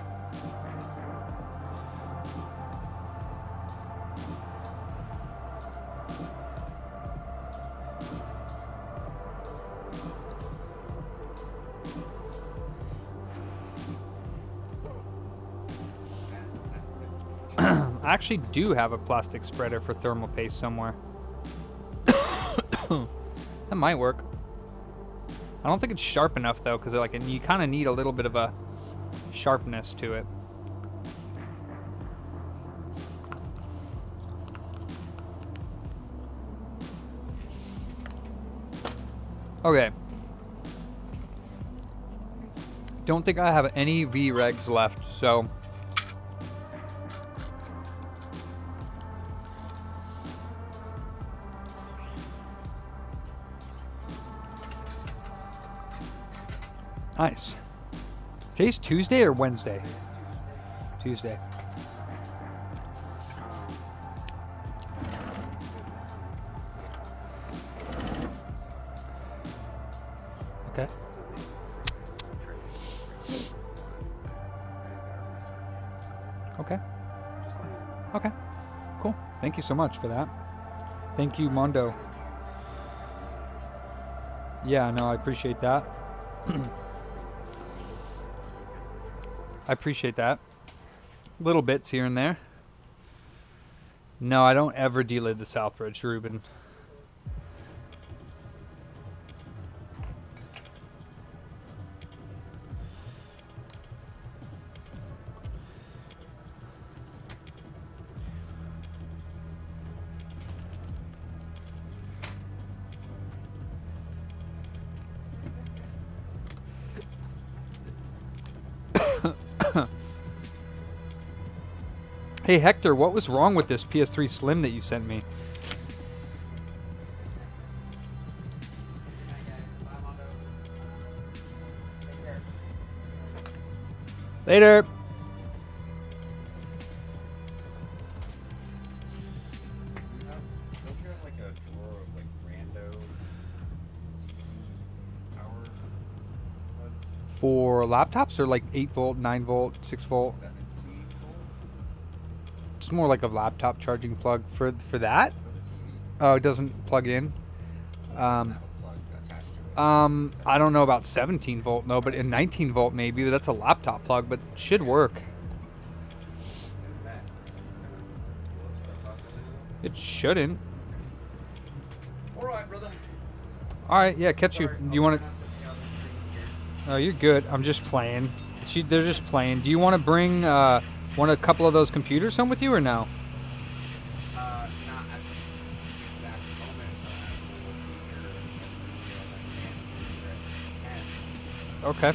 I actually do have a plastic spreader for thermal paste somewhere. That might work. I don't think it's sharp enough though, because like you kind of need a little bit of a sharpness to it. Okay. Don't think I have any V-regs left, so nice. Today's Tuesday or Wednesday? Tuesday. Okay. Okay. Okay. Cool. Thank you so much for that. Thank you, Mondo. Yeah, no, I appreciate that. I appreciate that. Little bits here and there. No, I don't ever delid the Southbridge, Ruben. Hey Hector, what was wrong with this PS3 Slim that you sent me? Later. Don't you have like a drawer of like rando DC power plugs? For laptops or like 8 volt, 9 volt, 6 volt? 17 volt? It's more like a laptop charging plug for that. For the TV. Oh, it doesn't plug in. Have a plug attached to it. I don't know about 17 volt, no, but in 19 volt maybe. That's a laptop plug, but should work. Isn't that It shouldn't. Alright, brother. All right, yeah, catch you. Sorry, Do you want to? I'll turn on the screen here. Oh, you're good. I'm just playing. They're just playing. Do you want to bring a couple of those computers home with you or no? Not at the exact moment, we'll be here. Okay.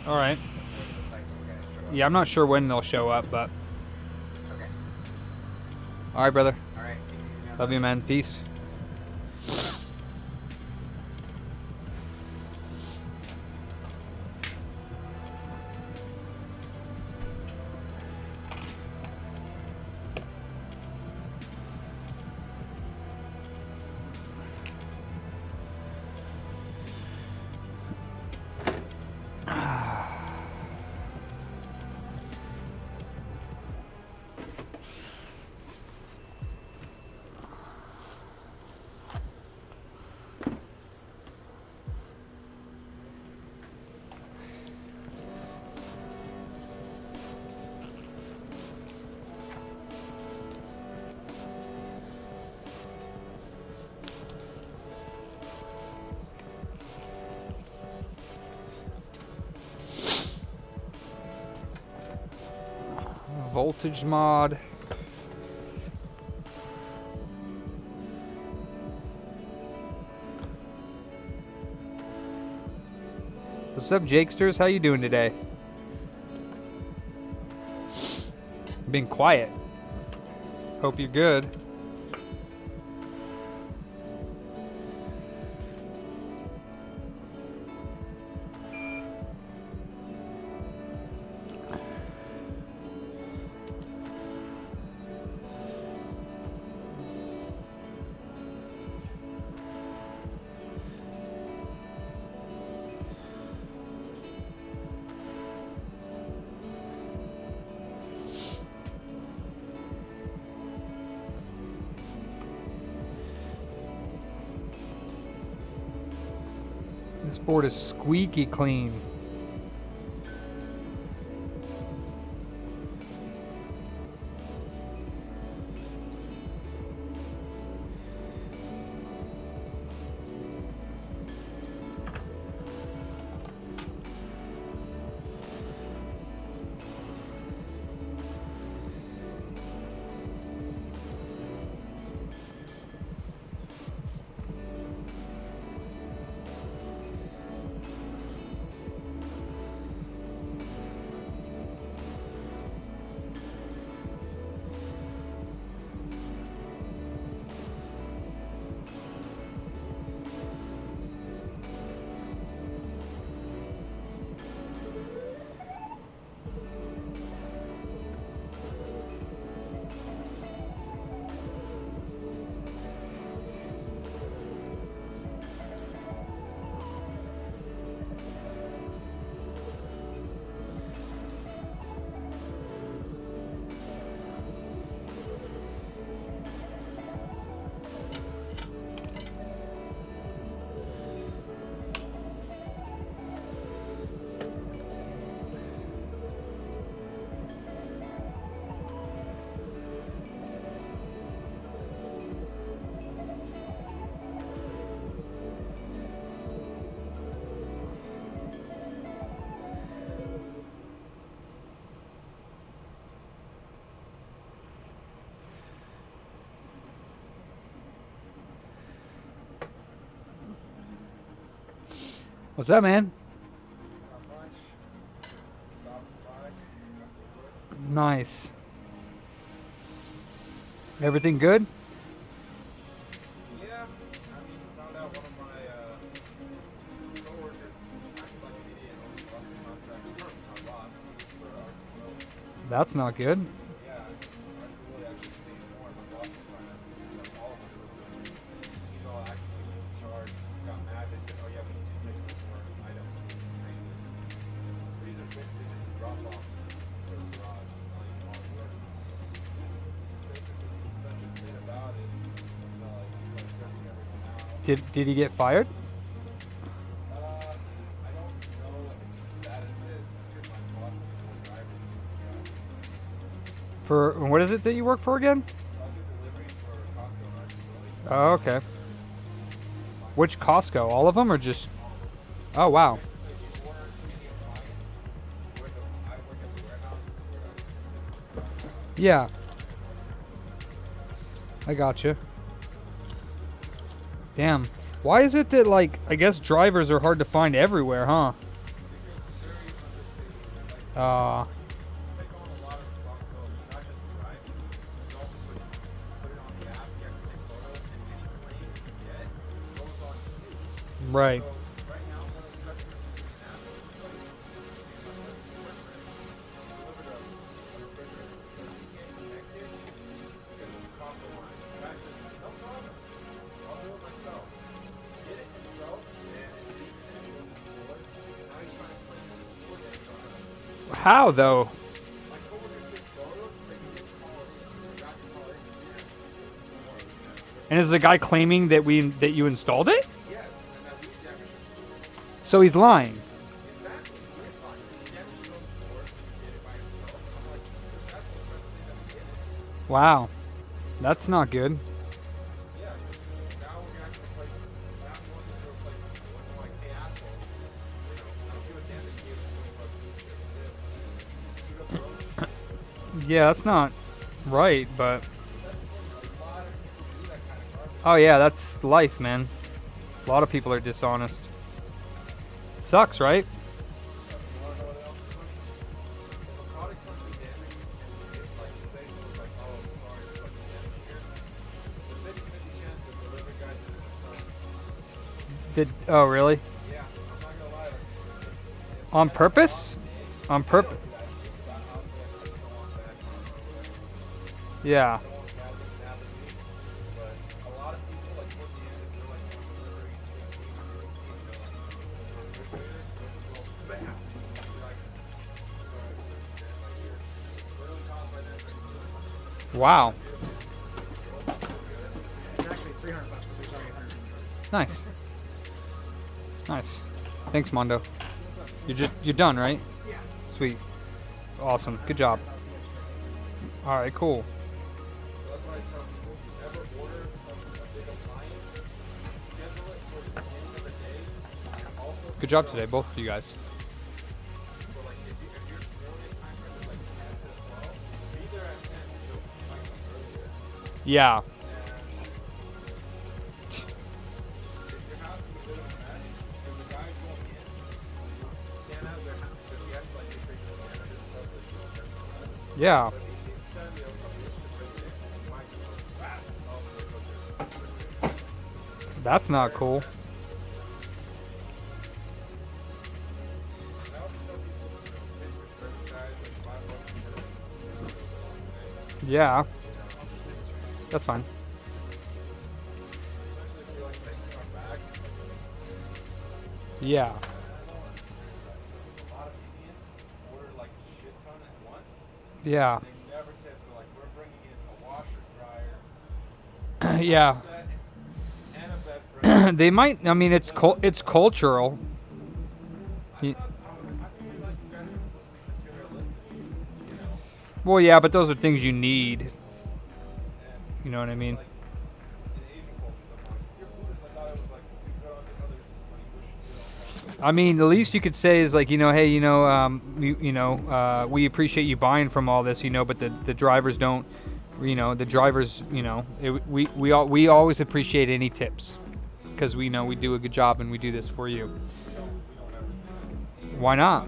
All right. Yeah, I'm not sure when they'll show up, but. Okay. All right, brother. Alright. Love you, man. Peace. voltage mod. What's up, Jakesters? How you doing today? Been quiet. Hope you're good. This board is squeaky clean. What's up, man? Nice. Everything good? Yeah, I mean, found out one of my coworkers acted like an idiot and only lost the contract from our boss for RCO. That's not good. Yeah, RCO actually paid more. My boss was trying to send all of us over. He's all acting in charge. Got mad. They said, oh yeah, we need to take more items to the freezer. The freezer is basically just a drop off for the garage. It's not even hard work. Basically, there's such a bit about it. He's like stressing everyone out. Did he get fired? I don't know what his status is because my boss and the drivers get the For what is it that you work for again? I'll do deliveries for Costco and RCO. Oh, okay. Which Costco? All of them or just? Oh, wow. Yeah. I gotcha. Damn. Why is it that, like, I guess drivers are hard to find everywhere, huh? Right. How though? And is the guy claiming that you installed it? Yes. So he's lying. Wow. That's not good. Yeah, that's not right, but... Oh yeah, that's life, man. A lot of people are dishonest. Sucks, right? Oh really? On purpose? On purpose? Yeah. Wow. It's actually $300, but there's only 100. Nice. Nice. Thanks, Mondo. You're done, right? Yeah. Sweet. Awesome. Good job. All right, cool. Good job today, both of you guys. Yeah. Yeah. That's not cool. Yeah. That's fine. Yeah. Yeah. Yeah. They might. I mean, it's cultural. Well, yeah, but those are things you need. You know what I mean? I mean, the least you could say is like, you know, hey, we appreciate you buying from all this, but the drivers don't, the drivers, we always appreciate any tips because we know we do a good job and we do this for you. Why not?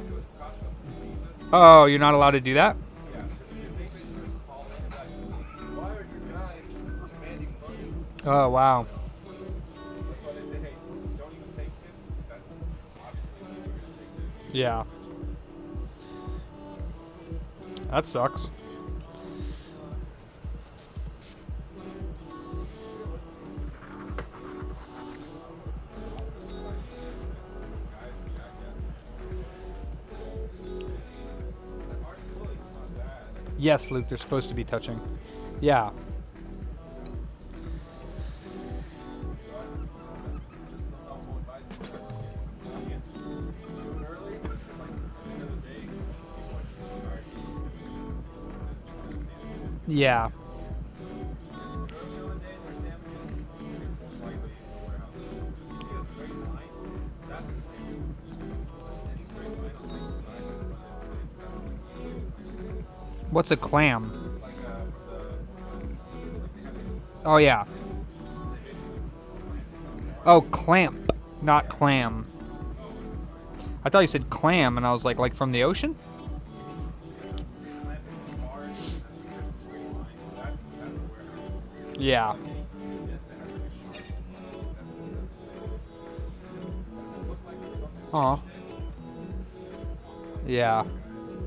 Oh, you're not allowed to do that? Oh, wow. Yeah. That sucks. Yes, Luke, they're supposed to be touching. Yeah. Yeah. What's a clam? Oh, yeah. Oh, clamp, not clam. I thought you said clam, and I was like from the ocean? Yeah. Aw. Yeah.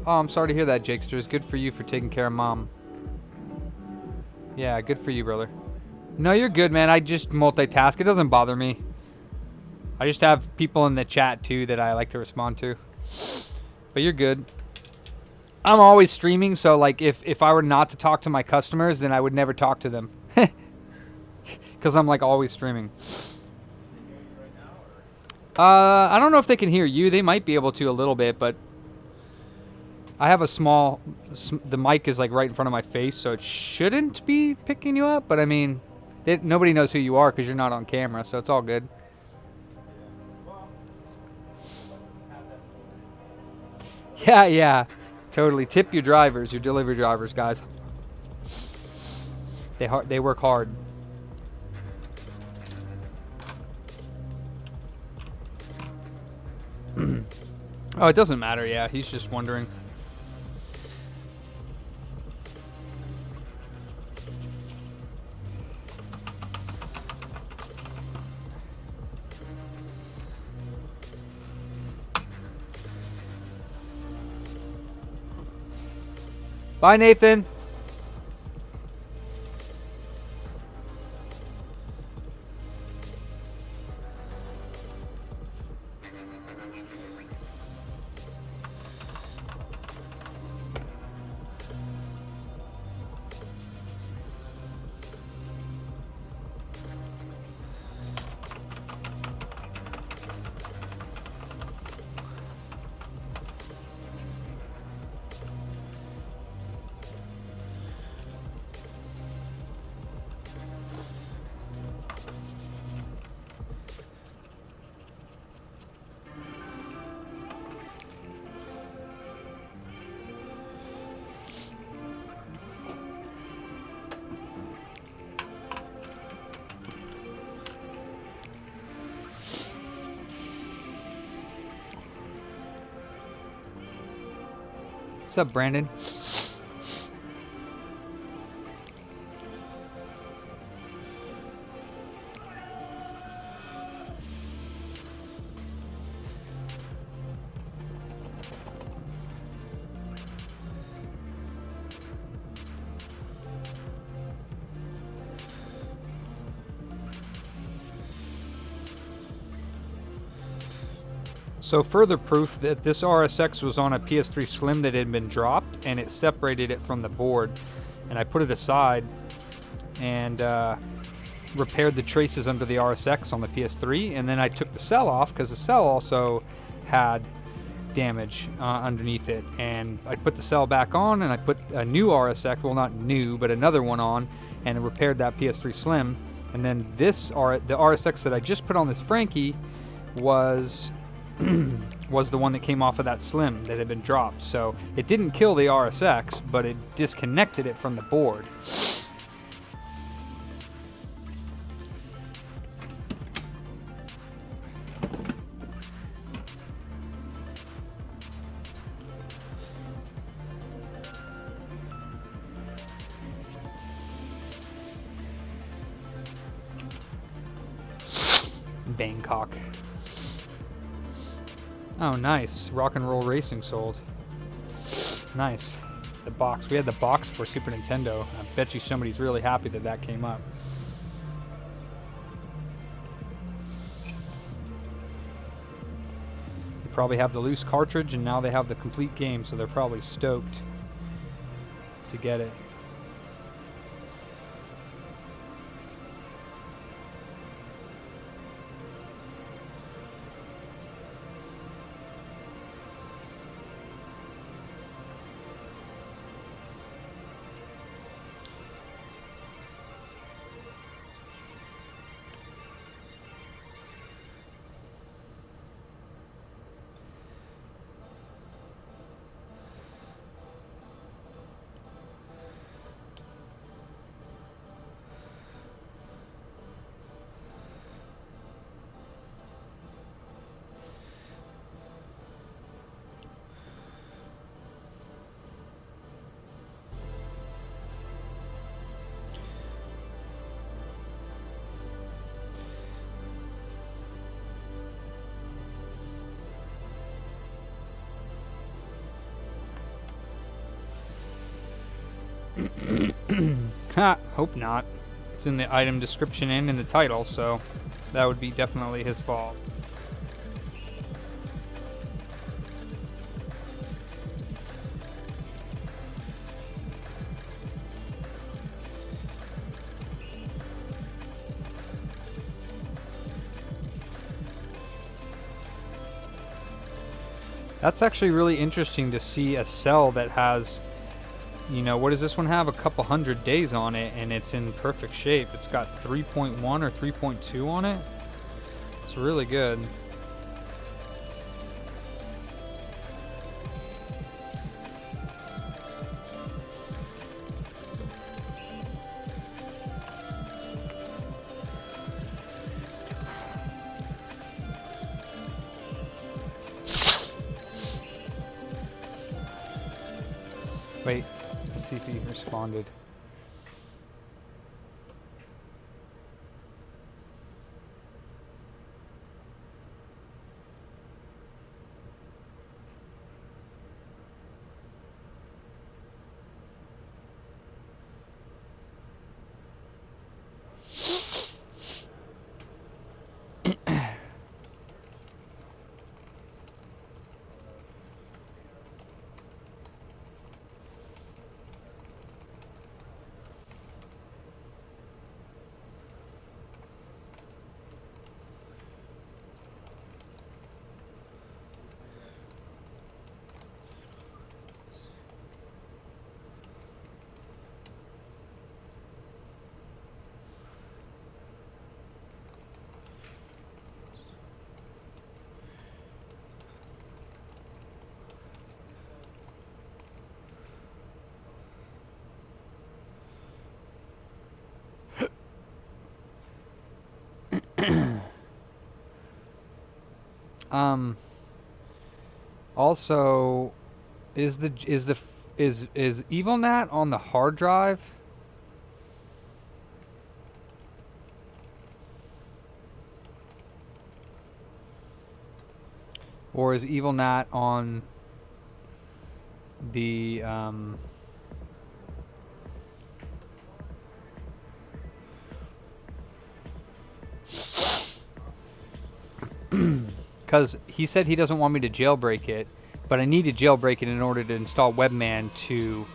Oh, I'm sorry to hear that, Jakester. It's good for you for taking care of Mom. Yeah, good for you, brother. No, you're good, man. I just multitask. It doesn't bother me. I just have people in the chat, too, that I like to respond to. But you're good. I'm always streaming, so, like, if I were not to talk to my customers, then I would never talk to them. Because I'm, like, always streaming. I don't know if they can hear you. They might be able to a little bit, but I have a small... The mic is, like, right in front of my face, so it shouldn't be picking you up. But, I mean, nobody knows who you are because you're not on camera, so it's all good. Yeah, yeah. Totally. Tip your drivers, your delivery drivers, guys. They work hard. Oh, it doesn't matter. Yeah, he's just wondering. Bye, Nathan. What's up, Brandon? So further proof that this RSX was on a PS3 Slim that had been dropped, and it separated it from the board. And I put it aside and repaired the traces under the RSX on the PS3, and then I took the cell off because the cell also had damage underneath it. And I put the cell back on, and I put a new RSX, well, not new, but another one on, and repaired that PS3 Slim. And then the RSX that I just put on this Frankie was was the one that came off of that Slim that had been dropped. So it didn't kill the RSX, but it disconnected it from the board. Bangkok. Oh, nice. Rock and Roll Racing sold. Nice. The box. We had the box for Super Nintendo. I bet you somebody's really happy that that came up. They probably have the loose cartridge, and now they have the complete game, so they're probably stoked to get it. Ha, hope not. It's in the item description and in the title, so that would be definitely his fault. That's actually really interesting to see a cell that has, you know, what does this one have? A couple hundred days on it, and it's in perfect shape. It's got 3.1 or 3.2 on it. It's really good. Wait, let's see if he responded. Also, is EvilNat on the hard drive? Or is EvilNat on the because he said he doesn't want me to jailbreak it, but I need to jailbreak it in order to install Webman to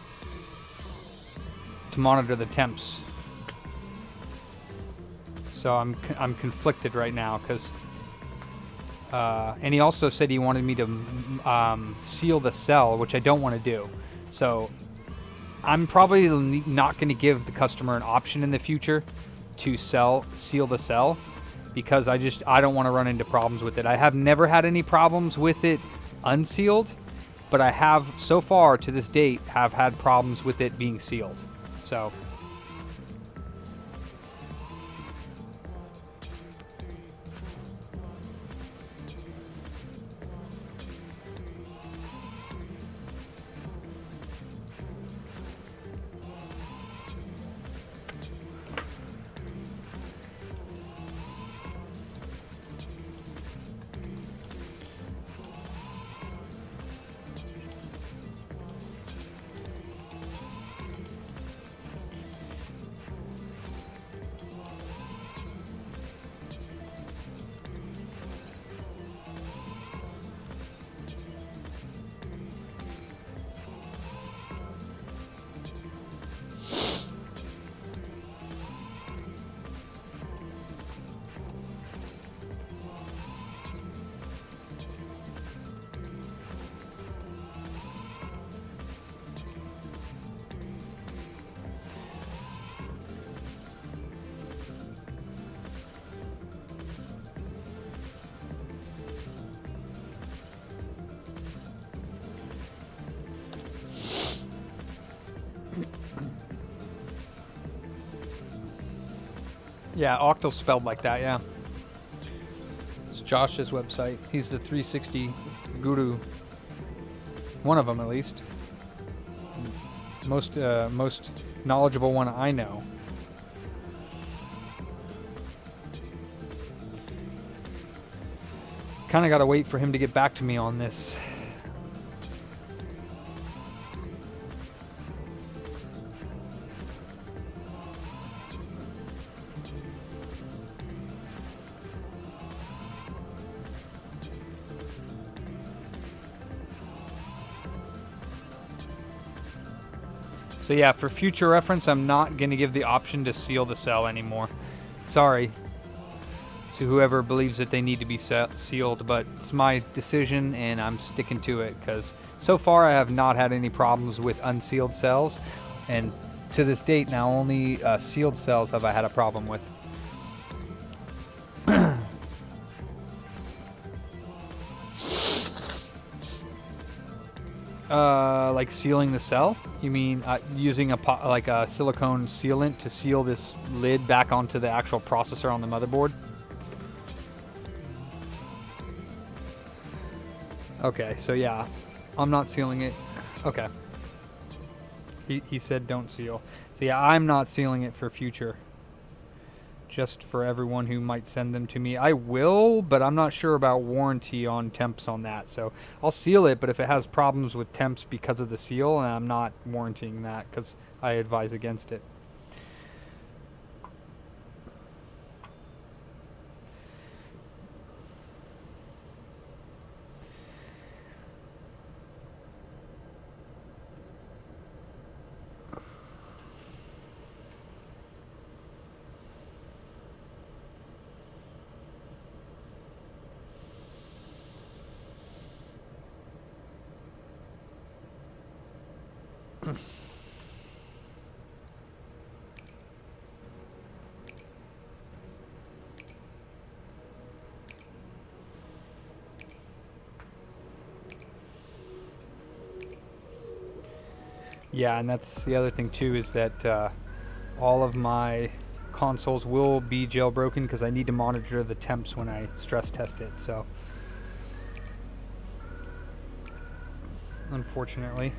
monitor the temps. So I'm conflicted right now because and he also said he wanted me to seal the cell, which I don't want to do. So I'm probably not going to give the customer an option in the future to seal the cell, because I don't want to run into problems with it. I have never had any problems with it unsealed, but I have so far to this date have had problems with it being sealed. So yeah, Octal's spelled like that, yeah. It's Josh's website. He's the 360 guru. One of them, at least. Most knowledgeable one I know. Kind of got to wait for him to get back to me on this. So yeah, for future reference, I'm not going to give the option to seal the cell anymore. Sorry to whoever believes that they need to be sealed, but it's my decision and I'm sticking to it, because so far I have not had any problems with unsealed cells, and to this date now only sealed cells have I had a problem with. Like sealing the cell? You mean using a silicone sealant to seal this lid back onto the actual processor on the motherboard? Okay, so yeah, I'm not sealing it. Okay. He said don't seal. So yeah, I'm not sealing it for future. Just for everyone who might send them to me. I will, but I'm not sure about warranty on temps on that. So I'll seal it, but if it has problems with temps because of the seal, I'm not warranting that because I advise against it. Yeah, and that's the other thing too, is that all of my consoles will be jailbroken because I need to monitor the temps when I stress test it. So unfortunately.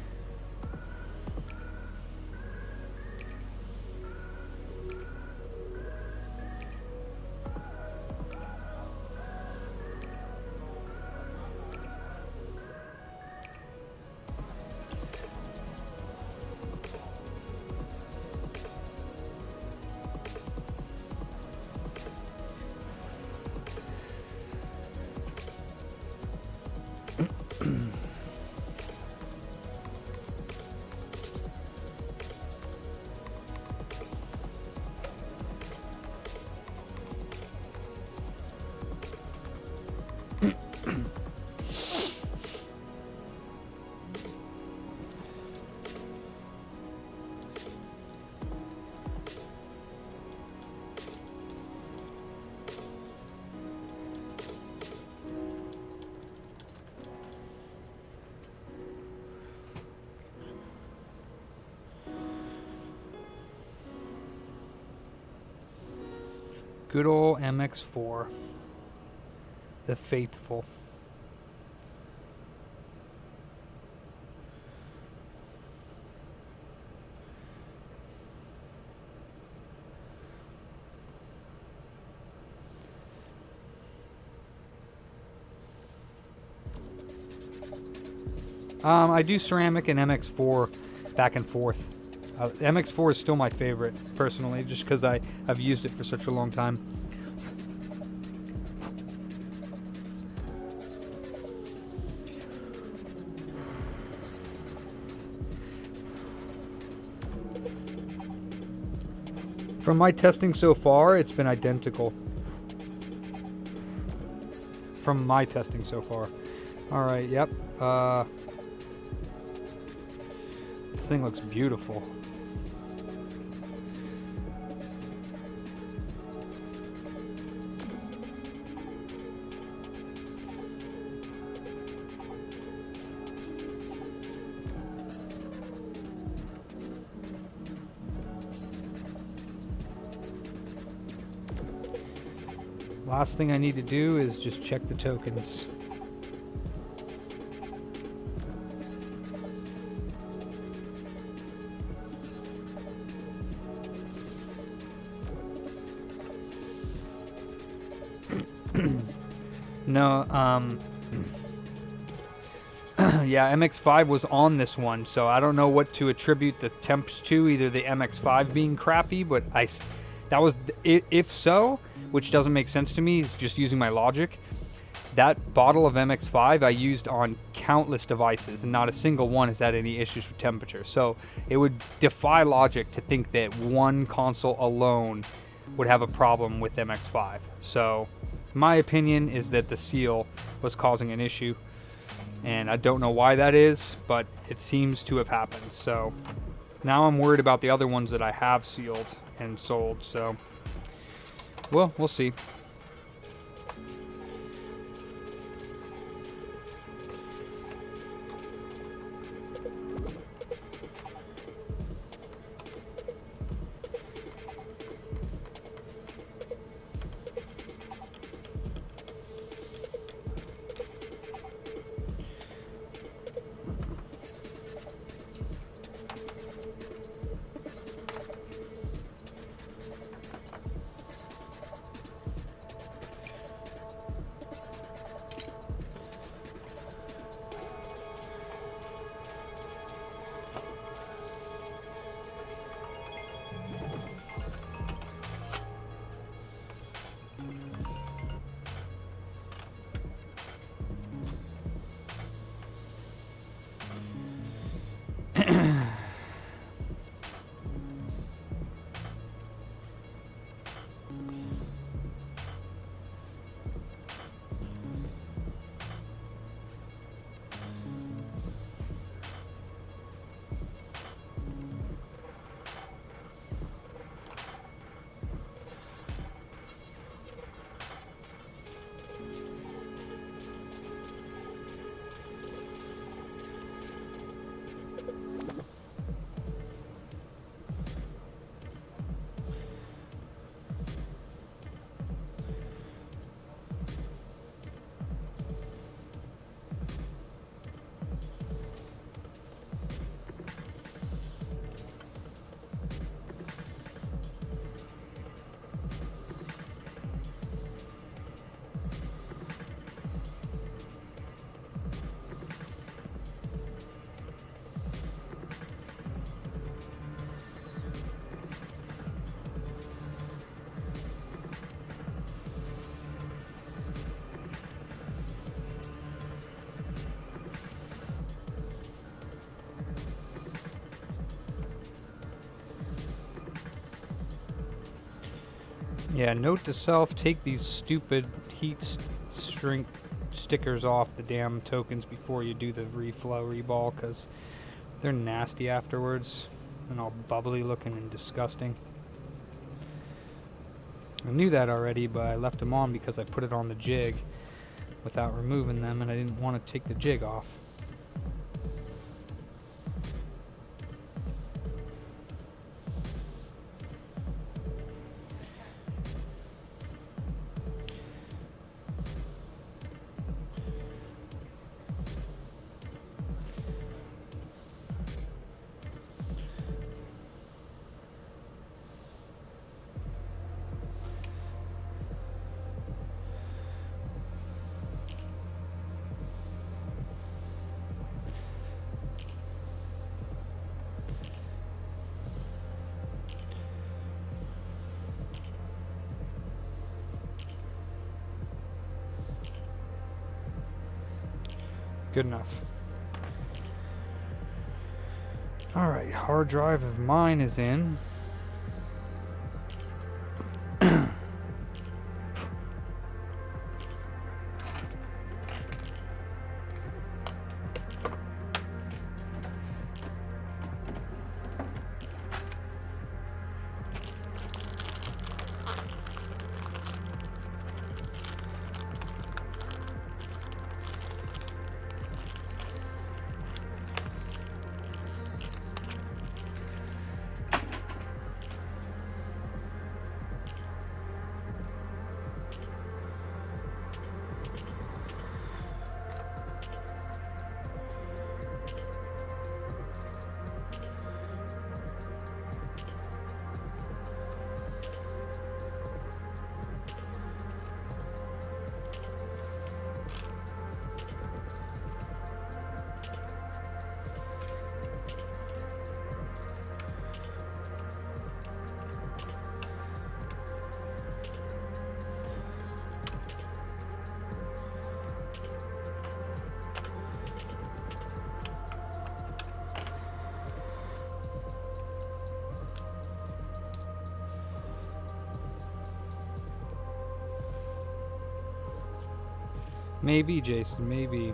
Good old MX4, the faithful. I do ceramic and MX4 back and forth. MX4 is still my favorite, personally, just because I've used it for such a long time. From my testing so far, it's been identical. From my testing so far. Alright, yep. This thing looks beautiful. Last thing I need to do is just check the tokens. No, yeah, MX5 was on this one, so I don't know what to attribute the temps to, either the MX5 being crappy, but that was, if so, which doesn't make sense to me, is just using my logic. That bottle of MX5 I used on countless devices, and not a single one has had any issues with temperature. So it would defy logic to think that one console alone would have a problem with MX5. So my opinion is that the seal was causing an issue, and I don't know why that is, but it seems to have happened. So now I'm worried about the other ones that I have sealed and sold. So, well, we'll see. Yeah, note to self, take these stupid shrink stickers off the damn tokens before you do the reflow reball, because they're nasty afterwards and all bubbly looking and disgusting. I knew that already, but I left them on because I put it on the jig without removing them, and I didn't want to take the jig off. Good enough. Alright, hard drive of mine is in. Maybe, Jason, maybe.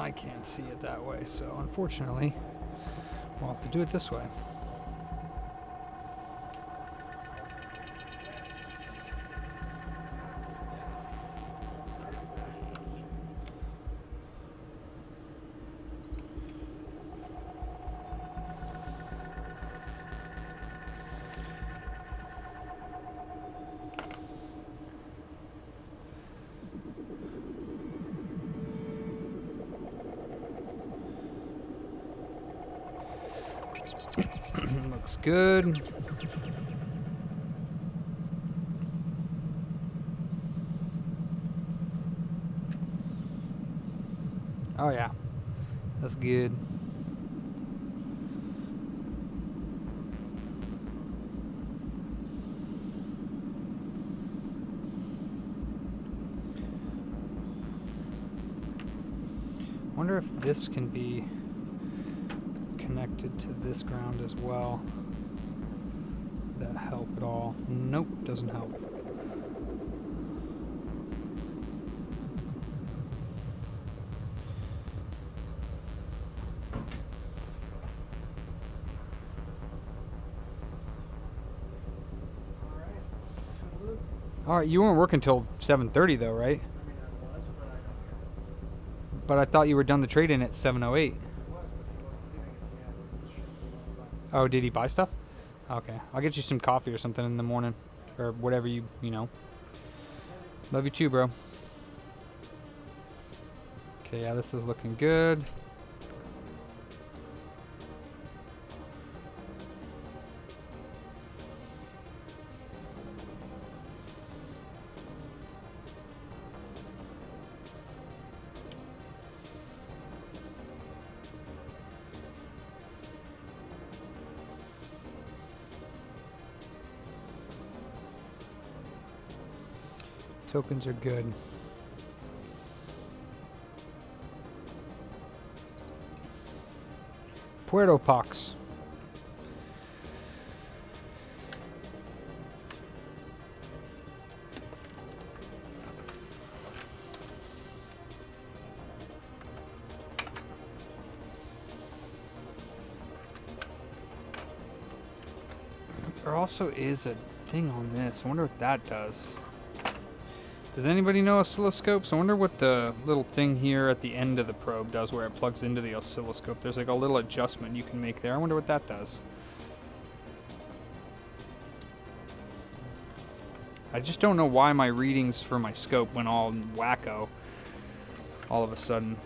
I can't see it that way, so unfortunately, we'll have to do it this way. Looks good. Oh yeah, that's good. Wonder if this can be connected to this ground as well. Would that help at all? Nope, doesn't help. Alright, you weren't working till 7:30 though, right? But I thought you were done the trade-in at 7:08. Oh, did he buy stuff? Okay, I'll get you some coffee or something in the morning, or whatever you know. Love you too, bro. Okay, yeah, this is looking good. Tokens are good. Puerto Pox. There also is a thing on this. I wonder what that does. Does anybody know oscilloscopes? I wonder what the little thing here at the end of the probe does where it plugs into the oscilloscope. There's like a little adjustment you can make there. I wonder what that does. I just don't know why my readings for my scope went all wacko all of a sudden.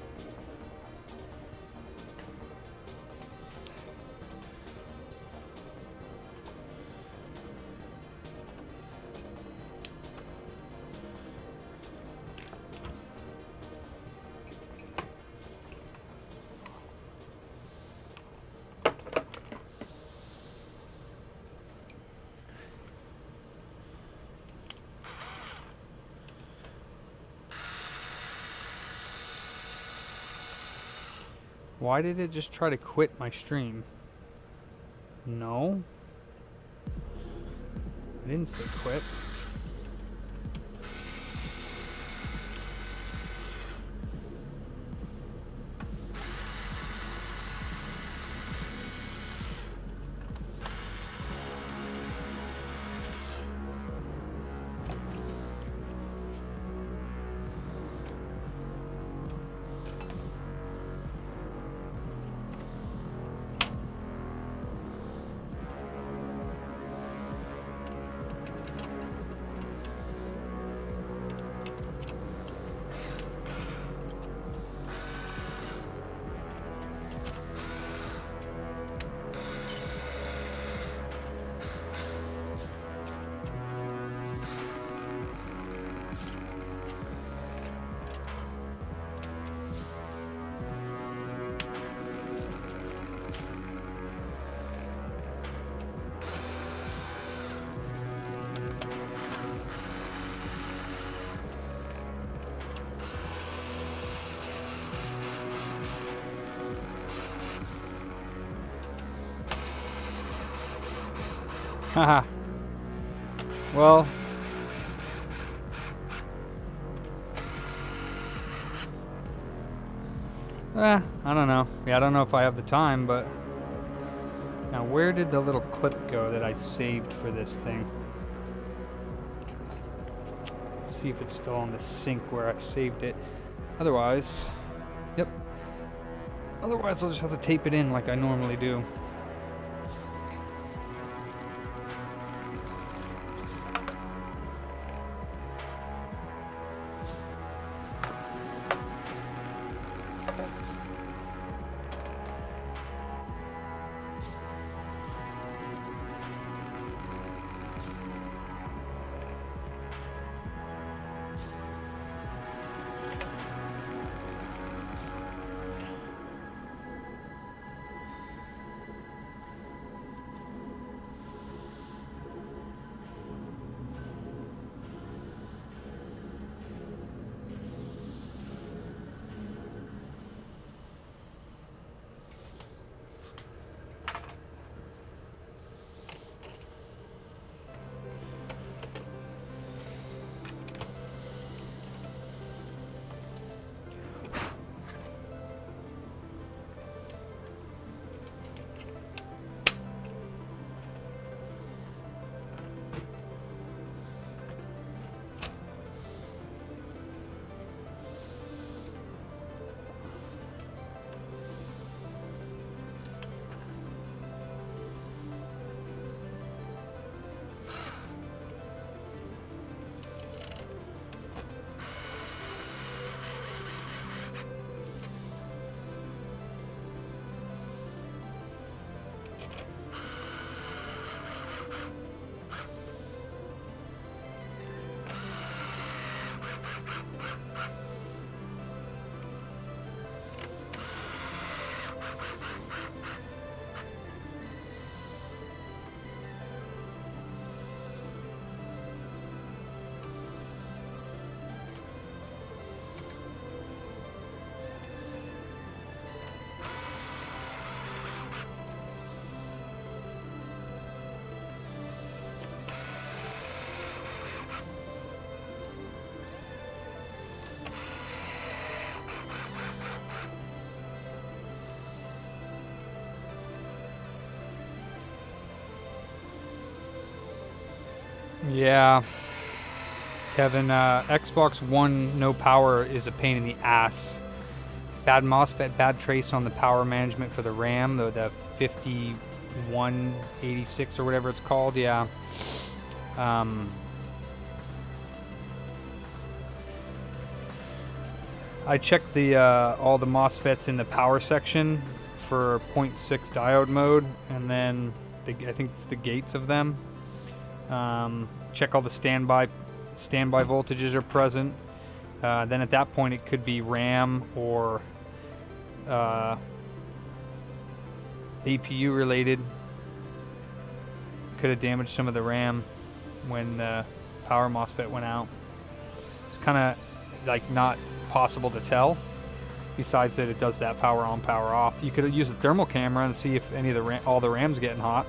Why did it just try to quit my stream? No. I didn't say quit. Haha. Well, I don't know. Yeah, I don't know if I have the time, but... Now, where did the little clip go that I saved for this thing? See if it's still on the sync where I saved it. Otherwise... Yep. Otherwise, I'll just have to tape it in like I normally do. Yeah. Kevin, Xbox One no power is a pain in the ass. Bad MOSFET, bad trace on the power management for the RAM, the 5186 or whatever it's called, yeah. I checked the all the MOSFETs in the power section for 0.6 diode mode, and then I think it's the gates of them. Check all the standby voltages are present. Then at that point it could be RAM or APU related. Could have damaged some of the RAM when the power MOSFET went out. It's kind of like not possible to tell, besides that it does that power on, power off. You could use a thermal camera and see if any of the all the RAM's getting hot.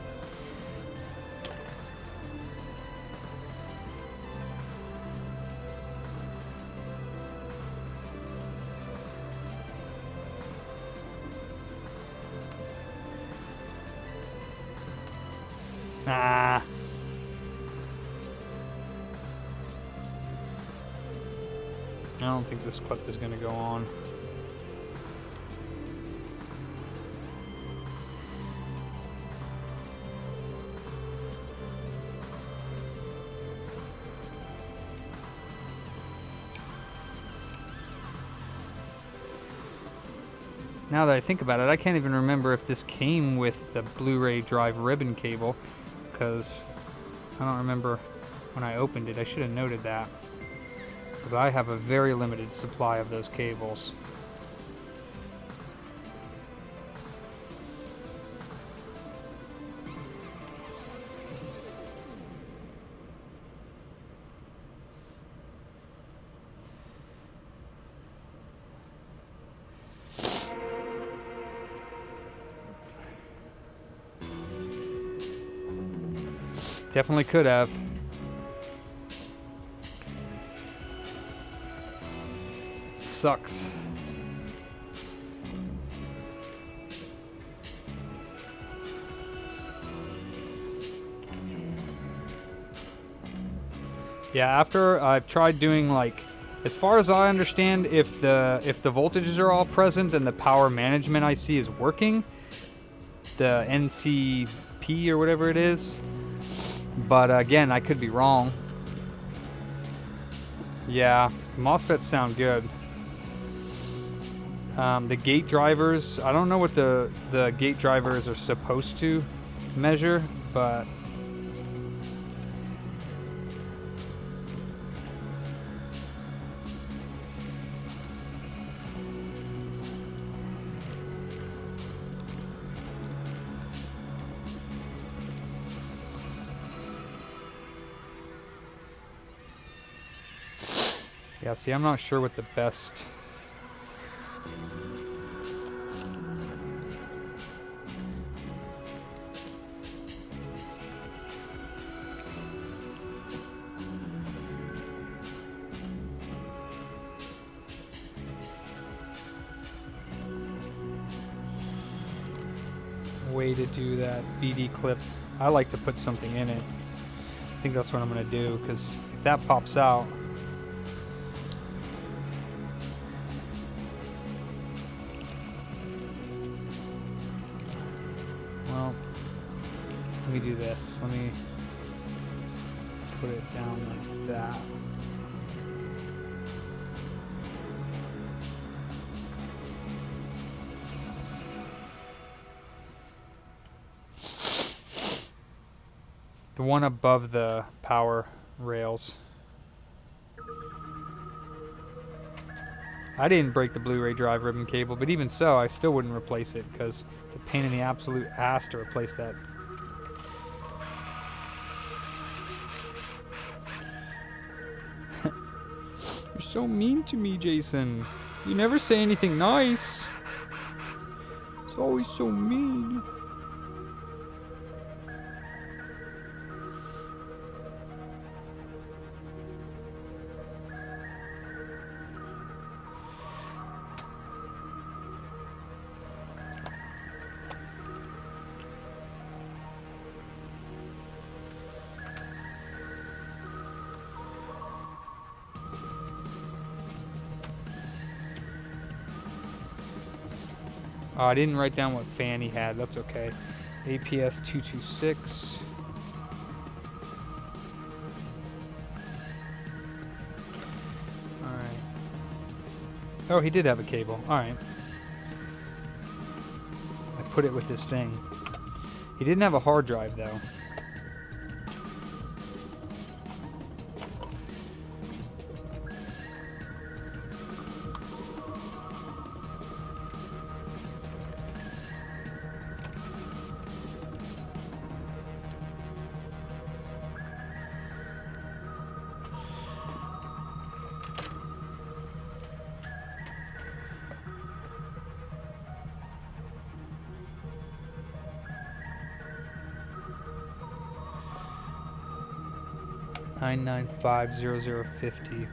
Nah. I don't think this clip is going to go on. Now that I think about it, I can't even remember if this came with the Blu-ray drive ribbon cable, because I don't remember when I opened it. I should have noted that, because I have a very limited supply of those cables. Definitely could have. Sucks. Yeah, after I've tried doing like, as far as I understand, if the voltages are all present, then the power management IC is working. The NCP or whatever it is. But again, I could be wrong. Yeah, MOSFETs sound good. The gate drivers, I don't know what the gate drivers are supposed to measure, but yeah, see, I'm not sure what the best way to do that BD clip. I like to put something in it. I think that's what I'm going to do, because if that pops out, well, let me do this. Let me put it down like that. The one above the power rails. I didn't break the Blu-ray drive ribbon cable, but even so, I still wouldn't replace it because it's a pain in the absolute ass to replace that. You're so mean to me, Jason. You never say anything nice. It's always so mean. Oh, I didn't write down what fan he had. That's okay. APS 226. Alright. Oh, he did have a cable. Alright. I put it with this thing. He didn't have a hard drive, though. $9950050.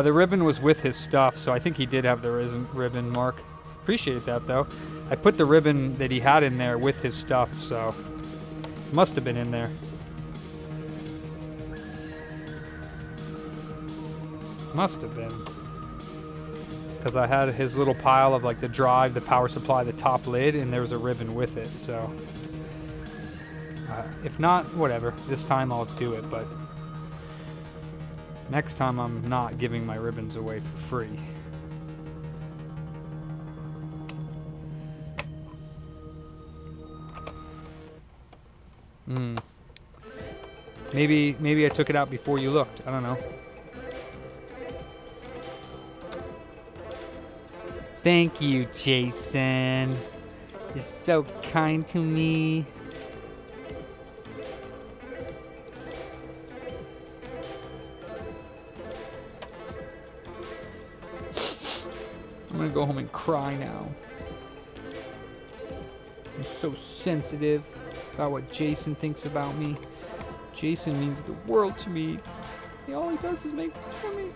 The ribbon was with his stuff, so I think he did have the ribbon, Mark. Appreciate that, though. I put the ribbon that he had in there with his stuff, so it must have been in there. Must have been. Because I had his little pile of like the drive, the power supply, the top lid, and there was a ribbon with it, so. If not, whatever. This time I'll do it, but next time I'm not giving my ribbons away for free. Maybe I took it out before you looked. I don't know. Thank you, Jason. You're so kind to me. I'm gonna go home and cry now. I'm so sensitive about what Jason thinks about me. Jason means the world to me. All he does is make fun of me.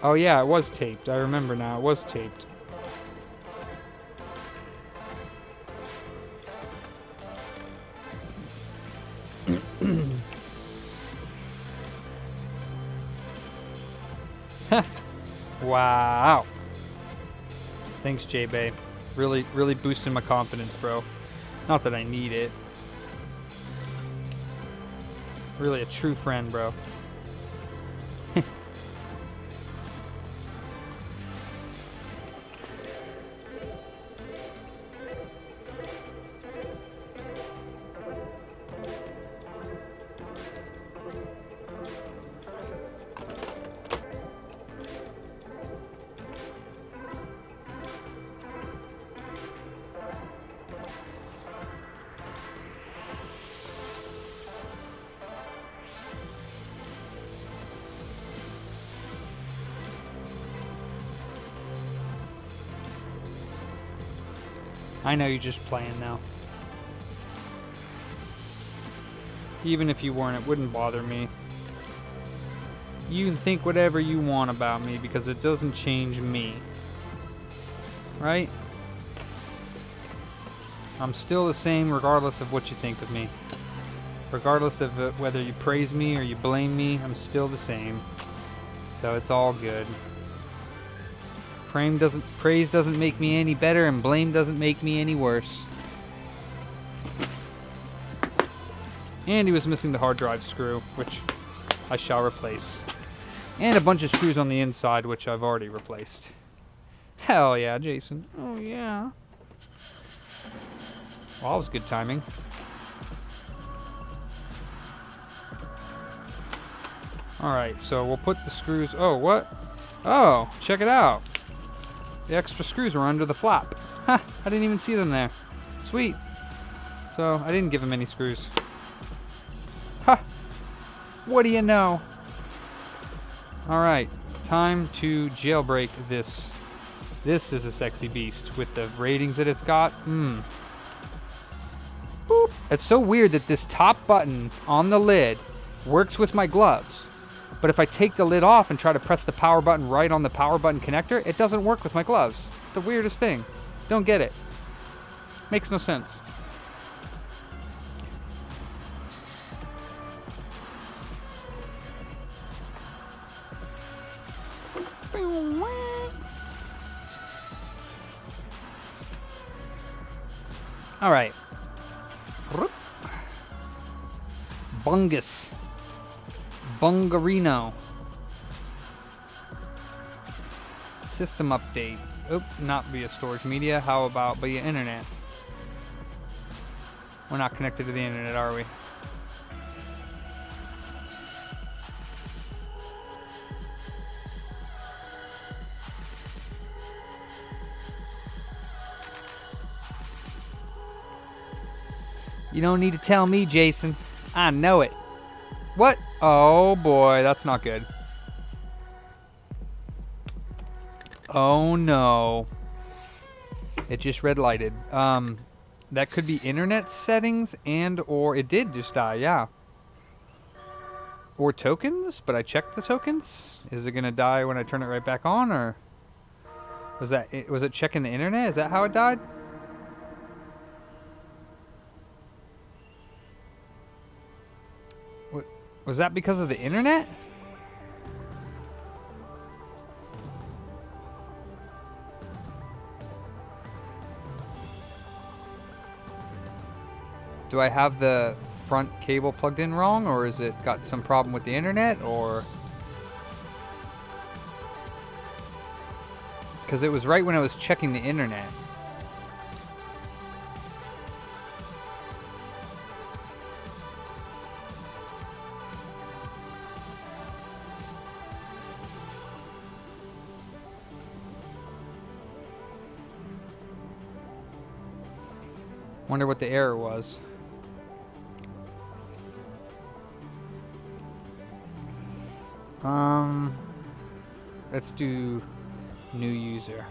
Oh yeah, it was taped. I remember now. It was taped. Wow. Thanks, J-Bay. Really boosting my confidence, bro. Not that I need it. Really a true friend, bro. I know you're just playing now. Even if you weren't, it wouldn't bother me. You can think whatever you want about me because it doesn't change me. Right? I'm still the same regardless of what you think of me. Regardless of whether you praise me or you blame me, I'm still the same. So it's all good. Praise doesn't make me any better, and blame doesn't make me any worse. And he was missing the hard drive screw, which I shall replace. And a bunch of screws on the inside, which I've already replaced. Hell yeah, Jason. Oh yeah. Well, that was good timing. Alright, so we'll put the screws... Oh, what? Oh, check it out. The extra screws were under the flap. Ha! I didn't even see them there. Sweet. So, I didn't give him any screws. Ha! What do you know? Alright, time to jailbreak this. This is a sexy beast with the ratings that it's got. Boop. It's so weird that this top button on the lid works with my gloves. But if I take the lid off and try to press the power button right on the power button connector, it doesn't work with my gloves. It's the weirdest thing. Don't get it. Makes no sense. All right. Bungus. Bungarino. System update. Oop, not via storage media. How about via internet? We're not connected to the internet, are we? You don't need to tell me, Jason. I know it. What? Oh boy, that's not good. Oh no. It just red lighted. That could be internet settings or it did just die, yeah. Or tokens, but I checked the tokens. Is it gonna die when I turn it right back on, or was it checking the internet? Is that how it died? Was that because of the internet? Do I have the front cable plugged in wrong, or is it got some problem with the internet, or... Because it was right when I was checking the internet. Wonder what the error was. Let's do new user.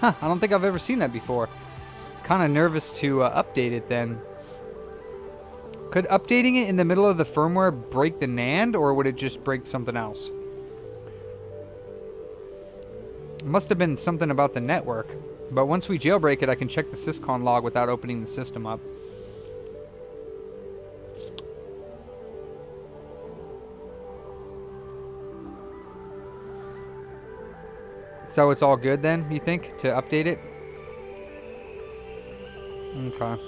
Huh, I don't think I've ever seen that before. Kind of nervous to update it then. Could updating it in the middle of the firmware break the NAND, or would it just break something else? It must have been something about the network. But once we jailbreak it, I can check the syscon log without opening the system up. So it's all good then, you think, to update it? Okay.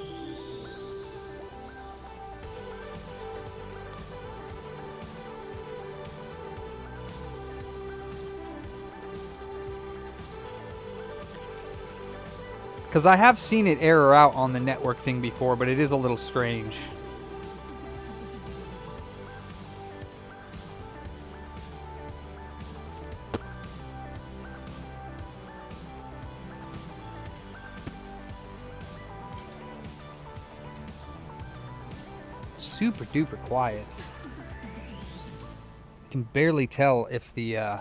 Because I have seen it error out on the network thing before, but it is a little strange. Super duper quiet. I can barely tell if the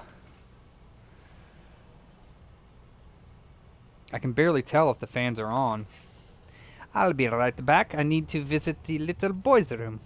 fans are on. I'll be right back. I need to visit the little boy's room.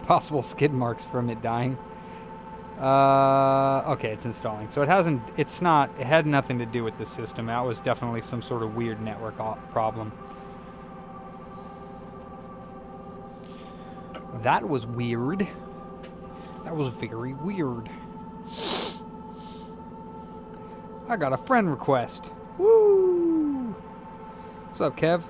Possible skid marks from it dying. Okay, it's installing. So it had nothing to do with the system. That was definitely some sort of weird network problem. That was weird. That was very weird. I got a friend request. Woo! What's up, Kev?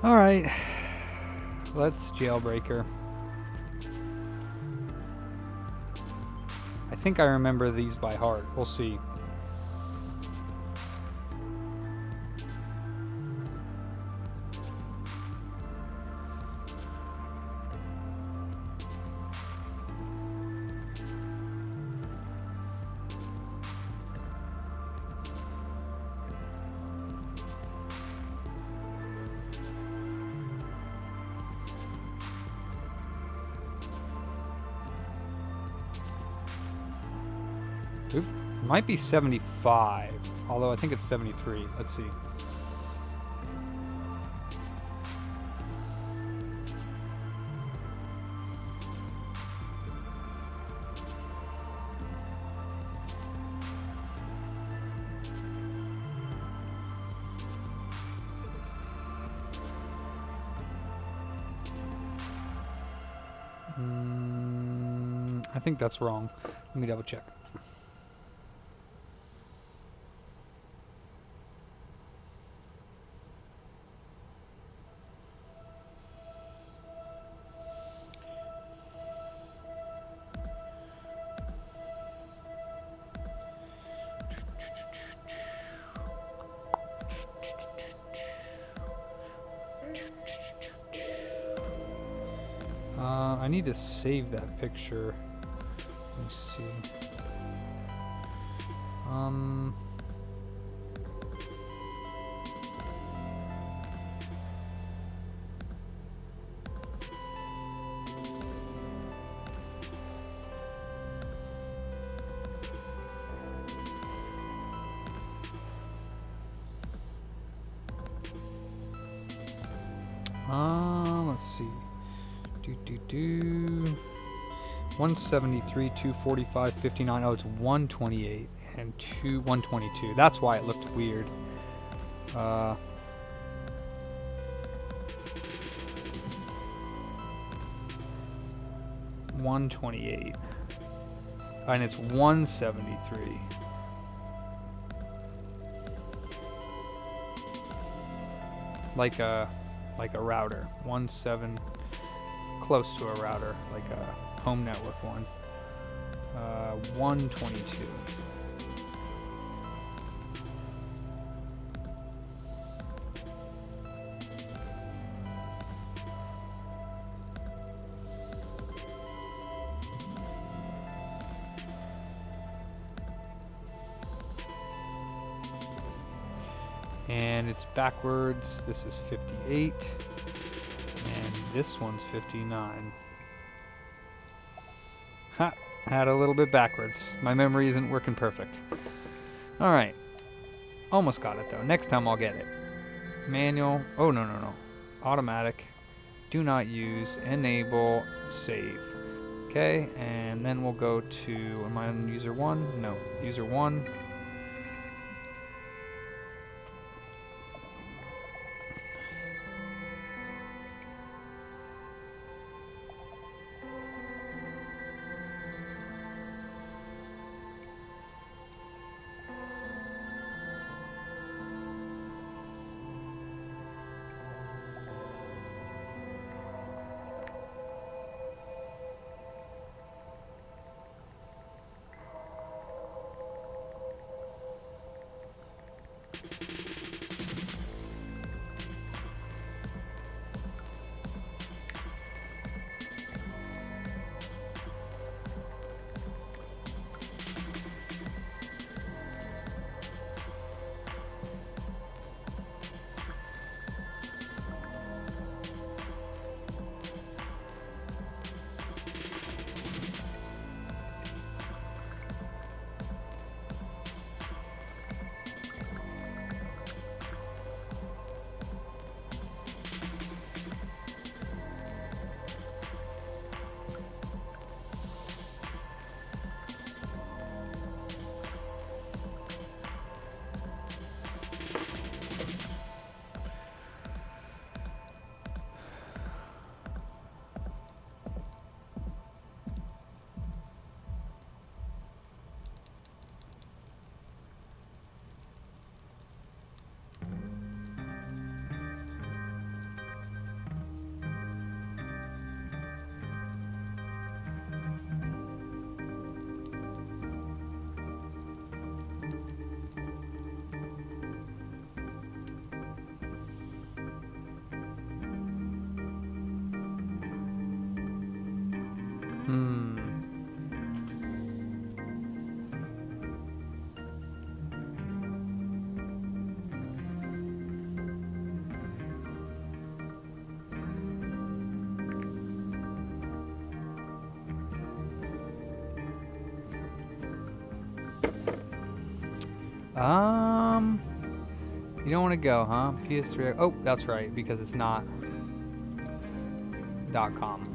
All right, let's jailbreak her. I think I remember these by heart. We'll see. Oop, might be 75, although I think it's 73. Let's see. I think that's wrong. Let me double check. I need to save that picture. Let me see. Let's see. 173, 245, 59. Oh, it's 128 and 122. That's why it looked weird. 128. And it's 173. Like a router. 17, close to a router, like a home network one. 122. And it's backwards. This is 58. And this one's 59. Ha! Had a little bit backwards. My memory isn't working perfect. Alright. Almost got it though. Next time I'll get it. Manual. Oh, no. Automatic. Do not use. Enable. Save. Okay, and then we'll go to... Am I on user 1? No. User 1. You don't want to go, huh? PS3. Oh, that's right, because it's not .com.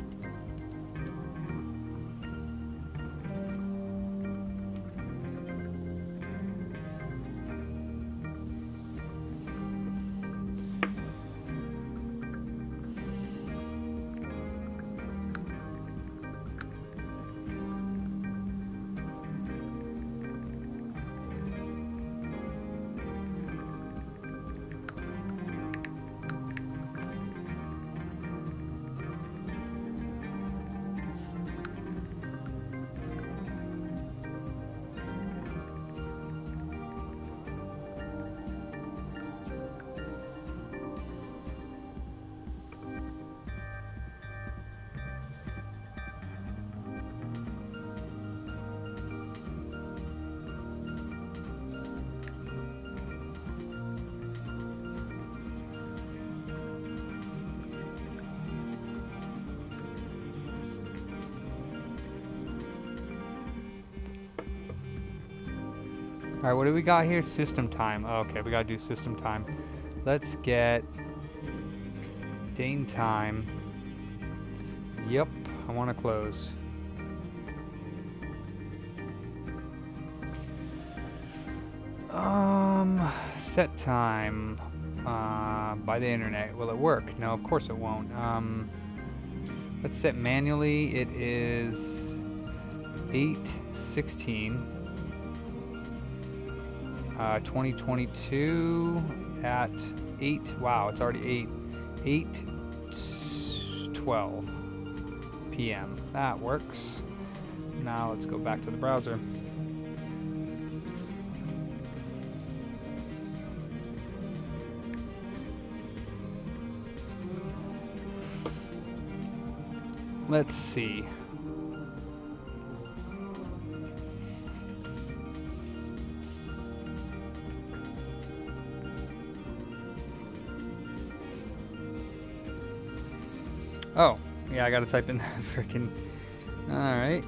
Alright, what do we got here? System time. Oh, okay, we gotta do system time. Let's get Dane time. Yep, I want to close. Set time by the internet. Will it work? No, of course it won't. Let's set manually. It is 8/16, 2022 at 8. Wow, it's already 8:12 p.m. That works. Now let's go back to the browser. Let's see. Oh, yeah, I gotta type in that freaking. Alright.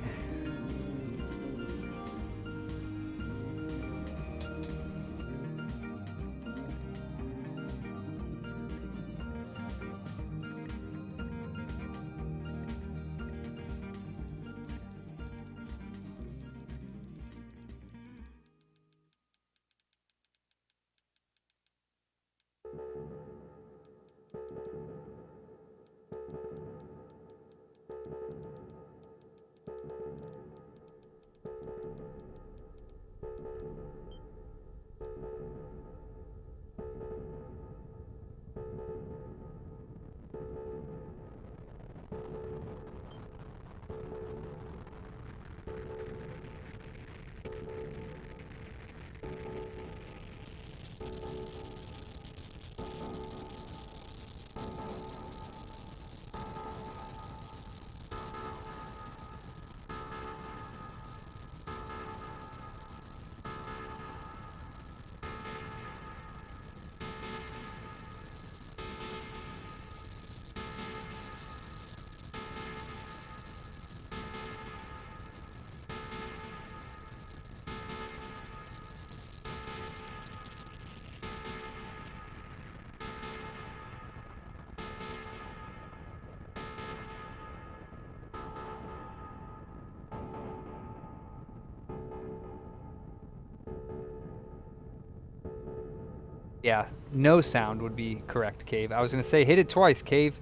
Yeah, no sound would be correct, Cave. I was going to say hit it twice, Cave.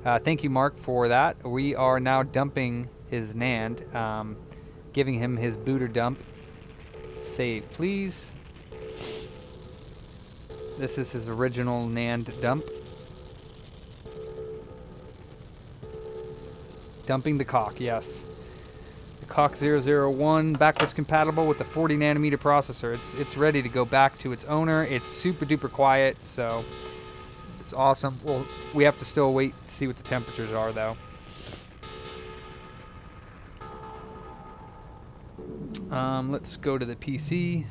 Thank you, Mark, for that. We are now dumping his NAND, giving him his booter dump. Save, please. This is his original NAND dump. Dumping the COK, yes. The COK-001 backwards compatible with the 40 nanometer processor. It's ready to go back to its owner. It's super duper quiet, so it's awesome. Well, we have to still wait to see what the temperatures are, though. Let's go to the PC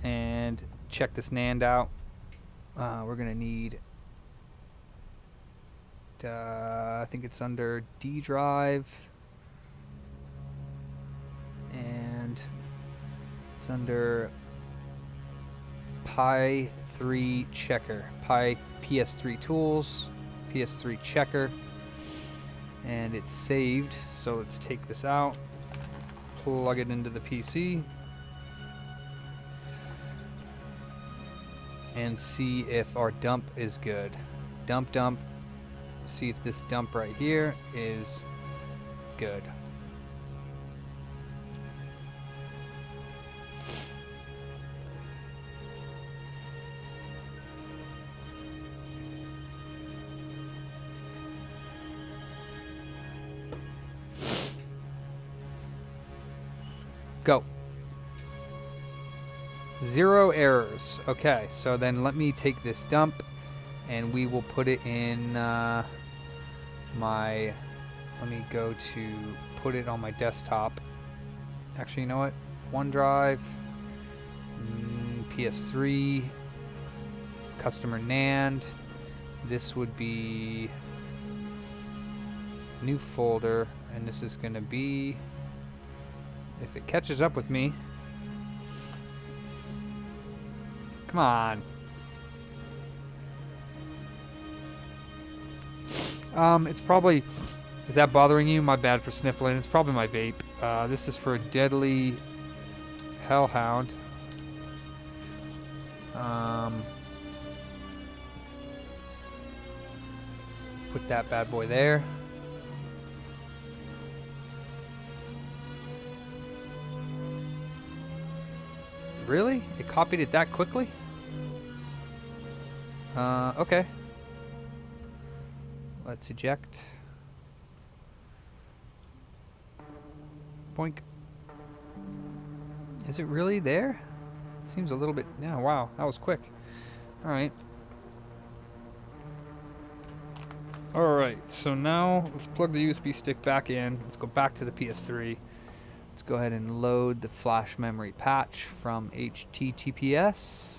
and check this NAND out. We're gonna need, I think it's under D drive, and it's under PS3 Checker, PS3 Tools, PS3 Checker, and it's saved. So let's take this out, plug it into the PC, and see if our dump is good. Dump. See if this dump right here is good. Go. 0 errors. Okay, so then let me take this dump and we will put it in let me go to put it on my desktop. Actually, you know what? OneDrive, PS3, customer NAND. This would be new folder, and this is going to be, if it catches up with me, Come on. It's probably... Is that bothering you? My bad for sniffling. It's probably my vape. This is for Deadly Hellhound. Put that bad boy there. Really? It copied it that quickly? Okay. Let's eject. Boink. Is it really there? Seems a little bit... Yeah, wow. That was quick. Alright. Alright, so now let's plug the USB stick back in. Let's go back to the PS3. Let's go ahead and load the flash memory patch from HTTPS.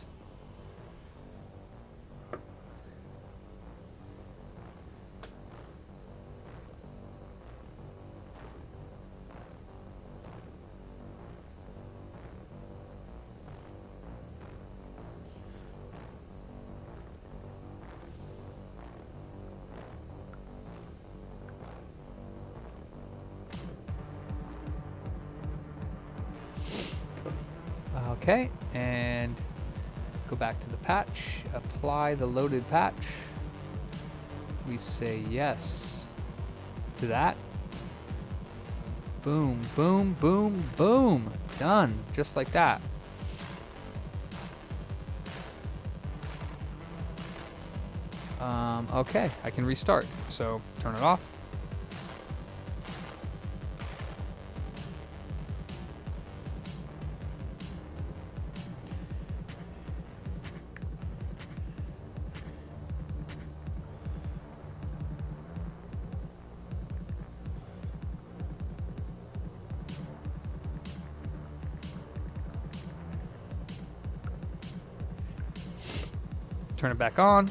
Okay, and go back to the patch, apply the loaded patch. We say yes to that. Boom, boom, boom, boom. Done, just like that. Okay, I can restart. So turn it off. Turn it back on.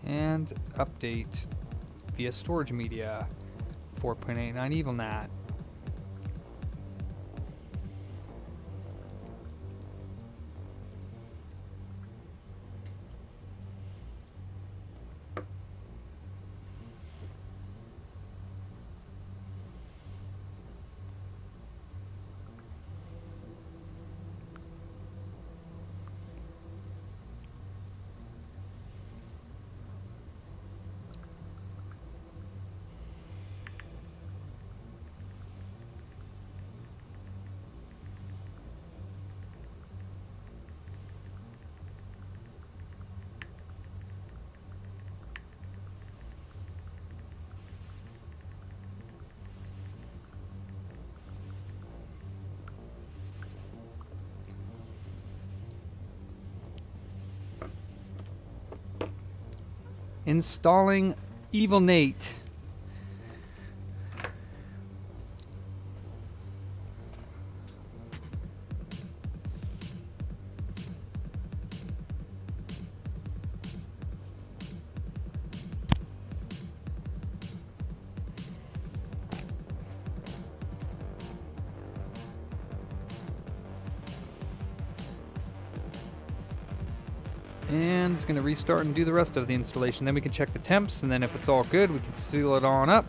And update via storage media 4.89 EvilNAT. Installing EvilNAT. And it's going to restart and do the rest of the installation. Then we can check the temps, and then if it's all good, we can seal it on up.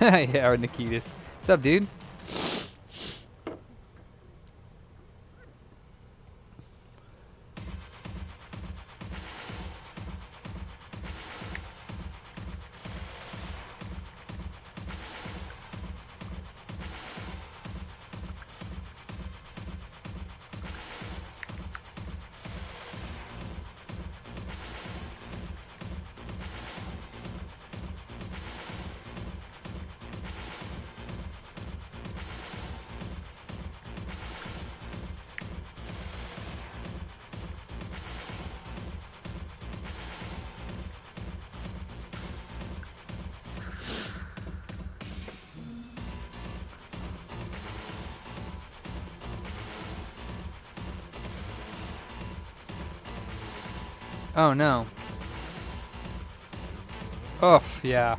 Yeah, Nikitas. What's up, dude? Oh no. Oh, yeah.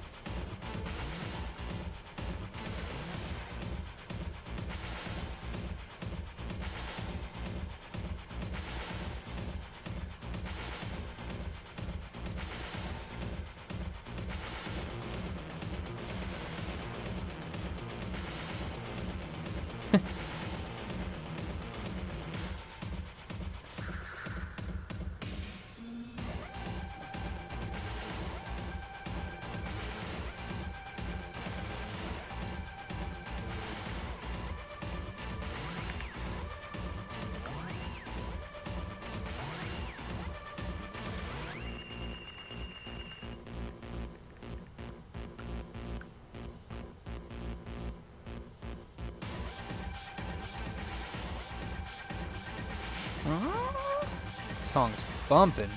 Song's bumping.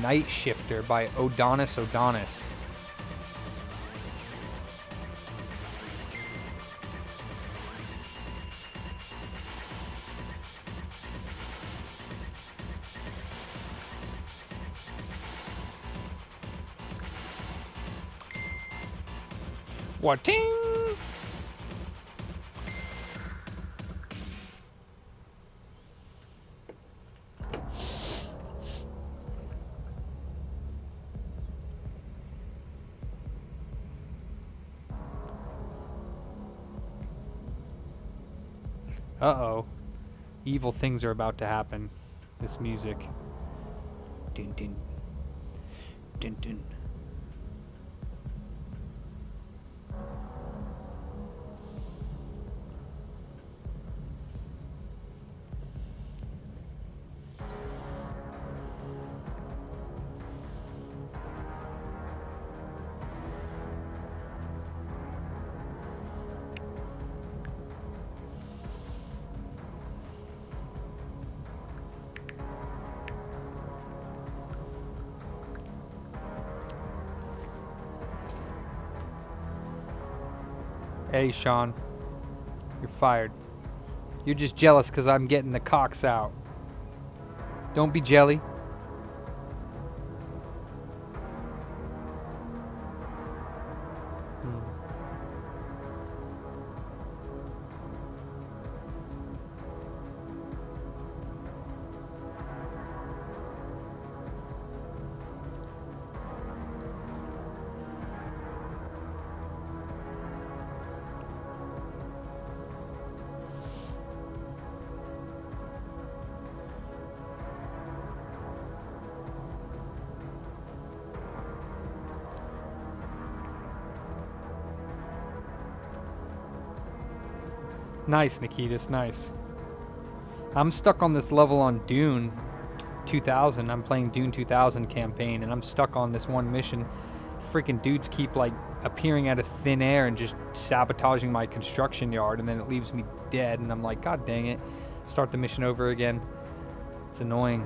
Night Shifter by Odonis Odonis. What-ting? Uh-oh. Evil things are about to happen. This music. Dun dun. Dun dun. Hey, Sean. You're fired. You're just jealous because I'm getting the cocks out. Don't be jelly. Nice, Nikitas, nice. I'm stuck on this level on Dune 2000. I'm playing Dune 2000 campaign, and I'm stuck on this one mission. Freaking dudes keep, like, appearing out of thin air and just sabotaging my construction yard, and then it leaves me dead, and I'm like, God dang it. Start the mission over again. It's annoying.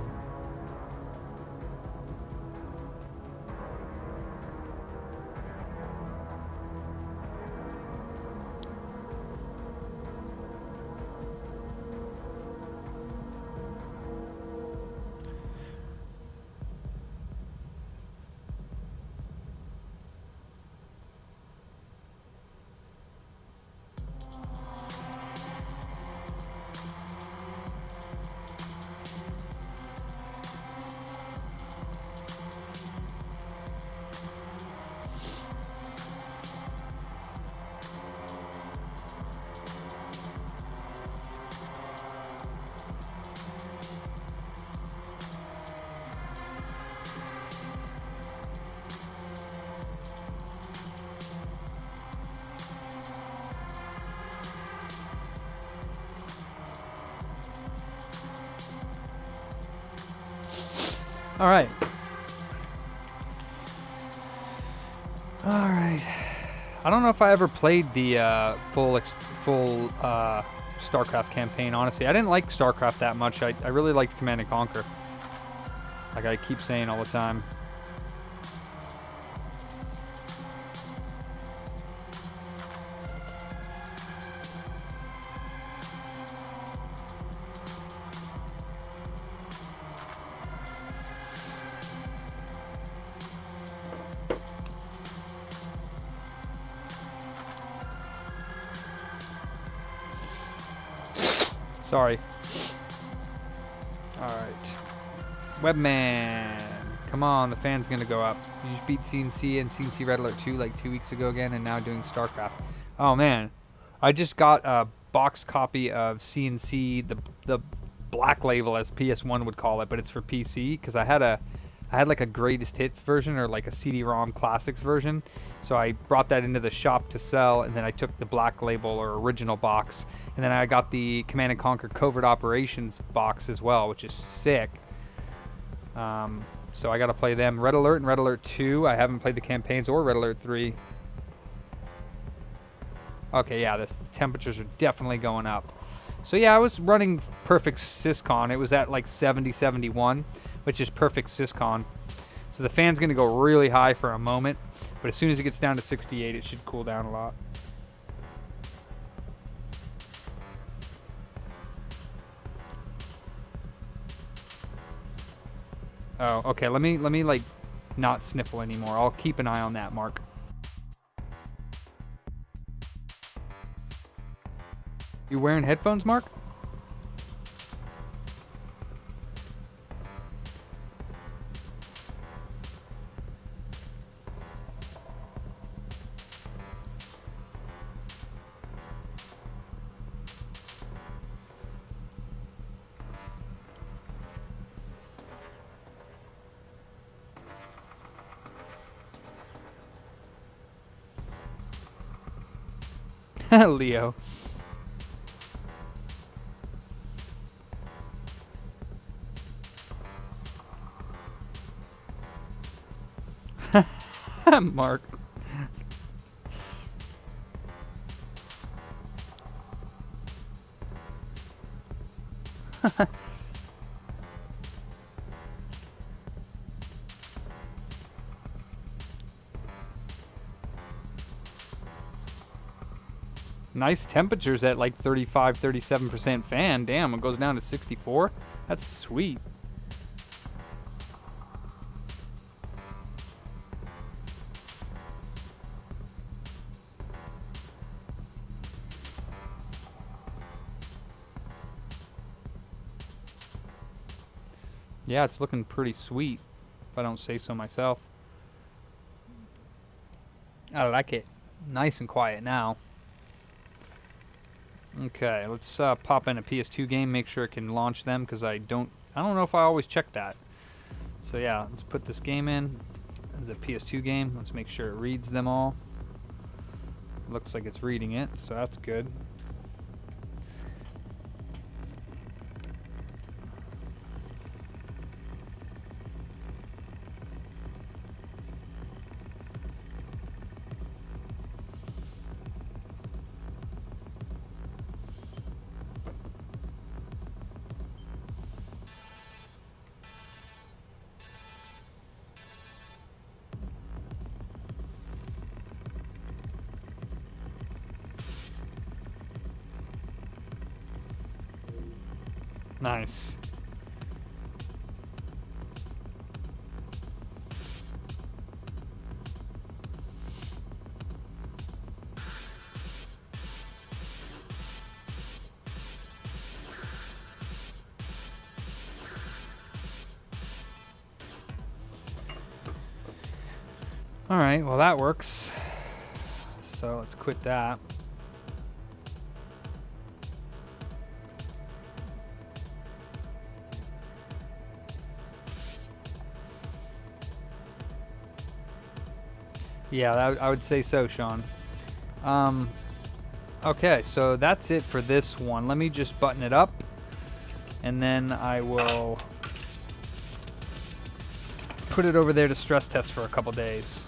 All right. I don't know if I ever played the full StarCraft campaign, honestly. I didn't like StarCraft that much. I really liked Command & Conquer. Like I keep saying all the time. Sorry. Alright. Webman. Come on, the fan's gonna go up. You just beat CNC and CNC Red Alert 2 like 2 weeks ago again, and now doing StarCraft. Oh man. I just got a box copy of CNC, the black label as PS1 would call it, but it's for PC, because I had like a greatest hits version or like a CD-ROM classics version. So I brought that into the shop to sell, and then I took the black label or original box, and then I got the Command & Conquer Covert Operations box as well, which is sick. So I gotta play them. Red Alert and Red Alert 2. I haven't played the campaigns or Red Alert 3. Okay, yeah, the temperatures are definitely going up. So yeah, I was running perfect syscon. It was at like 70, 71, which is perfect syscon. So the fan's gonna go really high for a moment, but as soon as it gets down to 68, it should cool down a lot. Oh, okay, let me like not sniffle anymore. I'll keep an eye on that, Mark. You wearing headphones, Mark? Leo. Mark. Nice temperatures at like 35, 37% fan. Damn, it goes down to 64. That's sweet. Yeah, it's looking pretty sweet, if I don't say so myself. I like it. Nice and quiet now. Okay, let's pop in a PS2 game, make sure it can launch them, because I don't know if I always check that. So yeah, let's put this game in as a PS2 game. Let's make sure it reads them all. Looks like it's reading it, so that's good. Nice. All right, well that works. So let's quit that. Yeah, I would say so, Sean. Okay, so that's it for this one. Let me just button it up, and then I will put it over there to stress test for a couple days.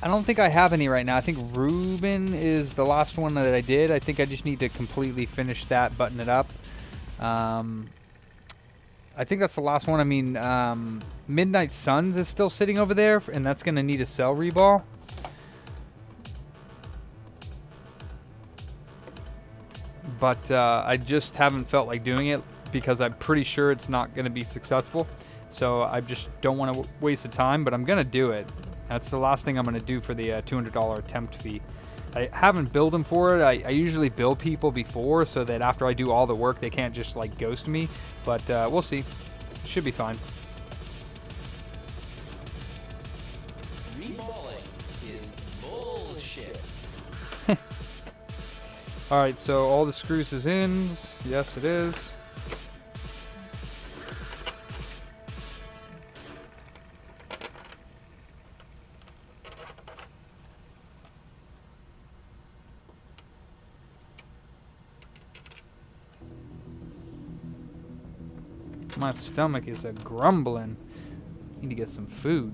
I don't think I have any right now. I think Ruben is the last one that I did. I think I just need to completely finish that, button it up. I think that's the last one. I mean, Midnight Suns is still sitting over there, and that's going to need a cell reball. but I just haven't felt like doing it because I'm pretty sure it's not going to be successful. So I just don't want to waste the time, but I'm going to do it. That's the last thing I'm going to do for the $200 attempt fee. I haven't billed them for it. I usually bill people before so that after I do all the work, they can't just like ghost me. But we'll see. Should be fine. Reballing is bullshit. Alright, so all the screws is in. Yes, it is. My stomach is a grumbling. Need to get some food.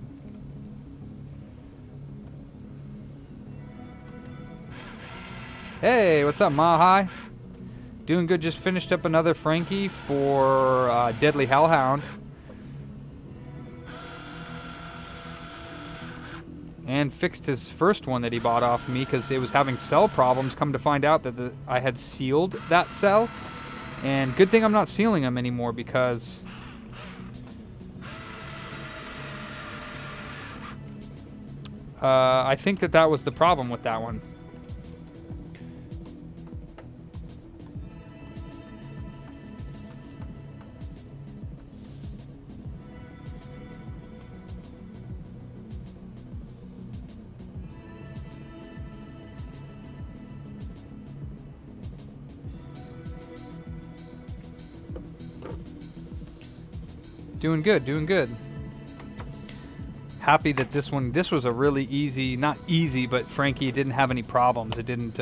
Hey, what's up, Mahai? Doing good. Just finished up another Frankie for Deadly Hellhound. And fixed his first one that he bought off me because it was having cell problems. Come to find out that I had sealed that cell. And good thing I'm not sealing them anymore because I think that was the problem with that one. Doing good, doing good. Happy that this was a really easy, not easy, but Frankie, it didn't have any problems. It didn't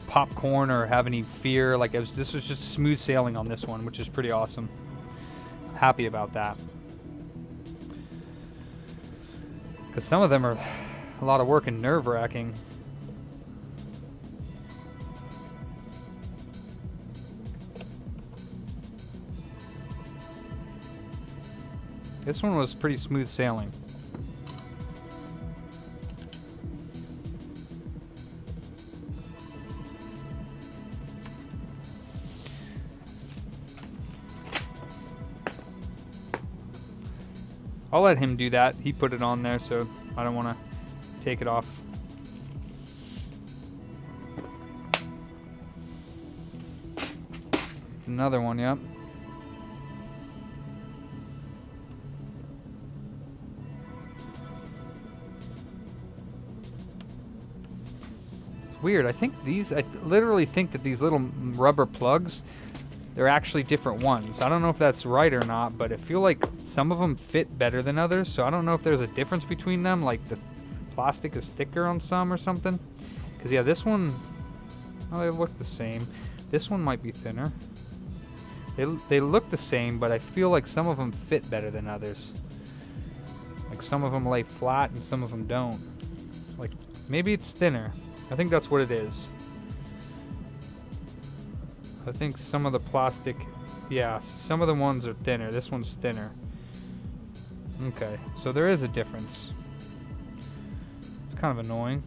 popcorn or have any fear. Like this was just smooth sailing on this one, which is pretty awesome. Happy about that. Because some of them are a lot of work and nerve-wracking. This one was pretty smooth sailing. I'll let him do that. He put it on there, so I don't want to take it off. It's another one, yep. Weird. I literally think that these little rubber plugs, they're actually different ones. I don't know if that's right or not, but I feel like some of them fit better than others, so I don't know if there's a difference between them, like the plastic is thicker on some or something. Because yeah, this one, oh, they look the same. This one might be thinner. They look the same, but I feel like some of them fit better than others. Like some of them lay flat and some of them don't. Like maybe it's thinner. I think that's what it is. I think some of the plastic, yeah, some of the ones are thinner. This one's thinner. Okay, so there is a difference. It's kind of annoying.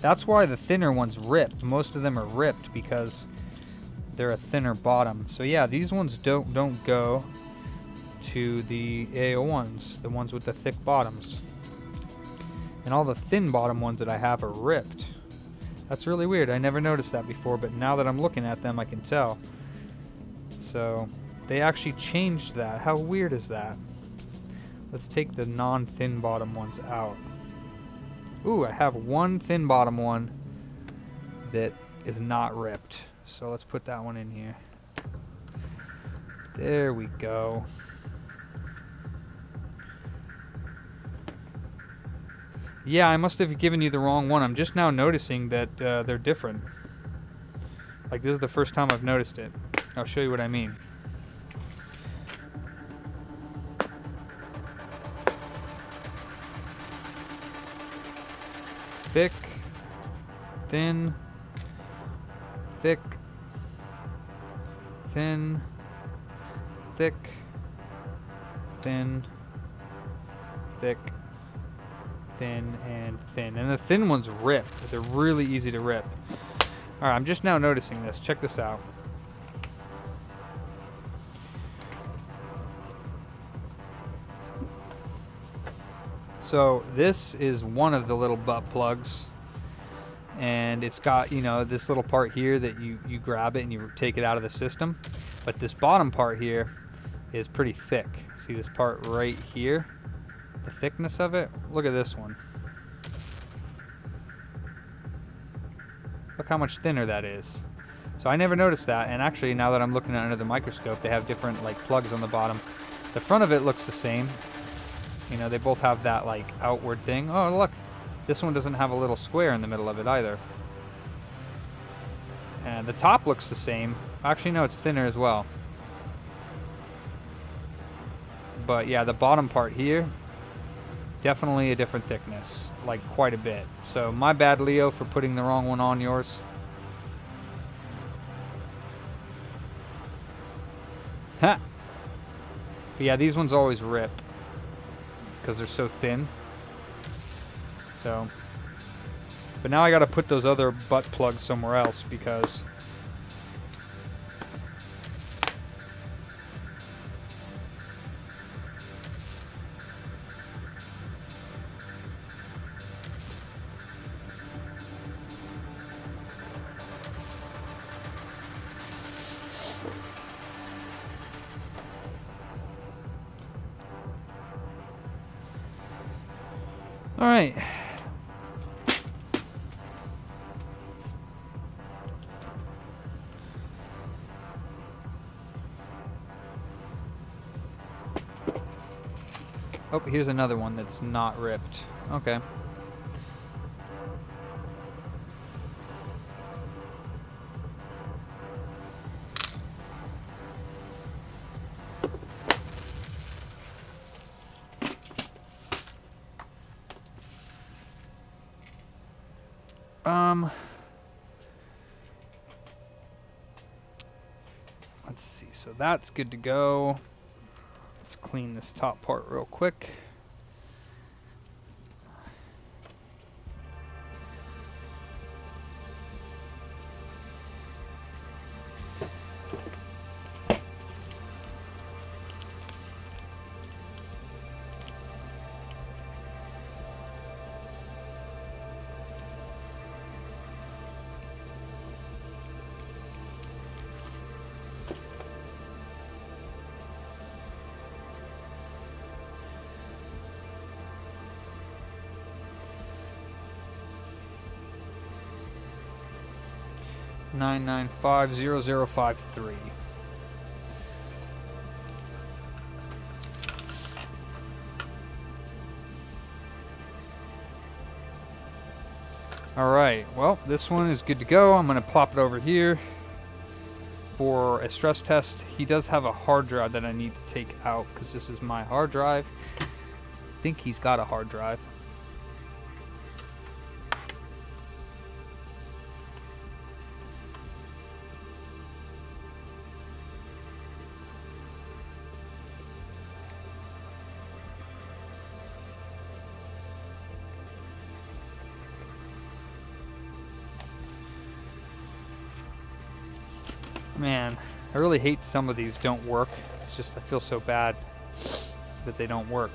That's why the thinner one's ripped. Most of them are ripped because they're a thinner bottom. So yeah, these ones don't go to the A01s, the ones with the thick bottoms. And all the thin bottom ones that I have are ripped. That's really weird. I never noticed that before, but now that I'm looking at them, I can tell. So they actually changed that. How weird is that? Let's take the non-thin bottom ones out. Ooh, I have one thin bottom one that is not ripped. So let's put that one in here. There we go. Yeah, I must have given you the wrong one. I'm just now noticing that they're different. Like, this is the first time I've noticed it. I'll show you what I mean. Thick, thin, thick, thin, thick, thin, thick, thin, and thin. And the thin ones rip. They're really easy to rip. Alright, I'm just now noticing this. Check this out. So this is one of the little butt plugs, and it's got, you know, this little part here that you grab it and you take it out of the system. But this bottom part here is pretty thick. See this part right here? The thickness of it? Look at this one. Look how much thinner that is. So I never noticed that, and actually now that I'm looking at it under the microscope, they have different like plugs on the bottom. The front of it looks the same. You know, they both have that like outward thing. Oh, look. This one doesn't have a little square in the middle of it either. And the top looks the same. Actually, no, it's thinner as well. But yeah, the bottom part here, definitely a different thickness. Like quite a bit. So my bad, Leo, for putting the wrong one on yours. Ha! But yeah, these ones always rip. Because they're so thin. So, but now I gotta put those other butt plugs somewhere else because all right. Oh, here's another one that's not ripped. Okay. Let's see. So that's good to go. Let's clean this top part real quick. $9950053. Alright, well, this one is good to go. I'm going to plop it over here for a stress test. He does have a hard drive that I need to take out because this is my hard drive. I think he's got a hard drive. Man, I really hate some of these don't work. It's just I feel so bad that they don't work.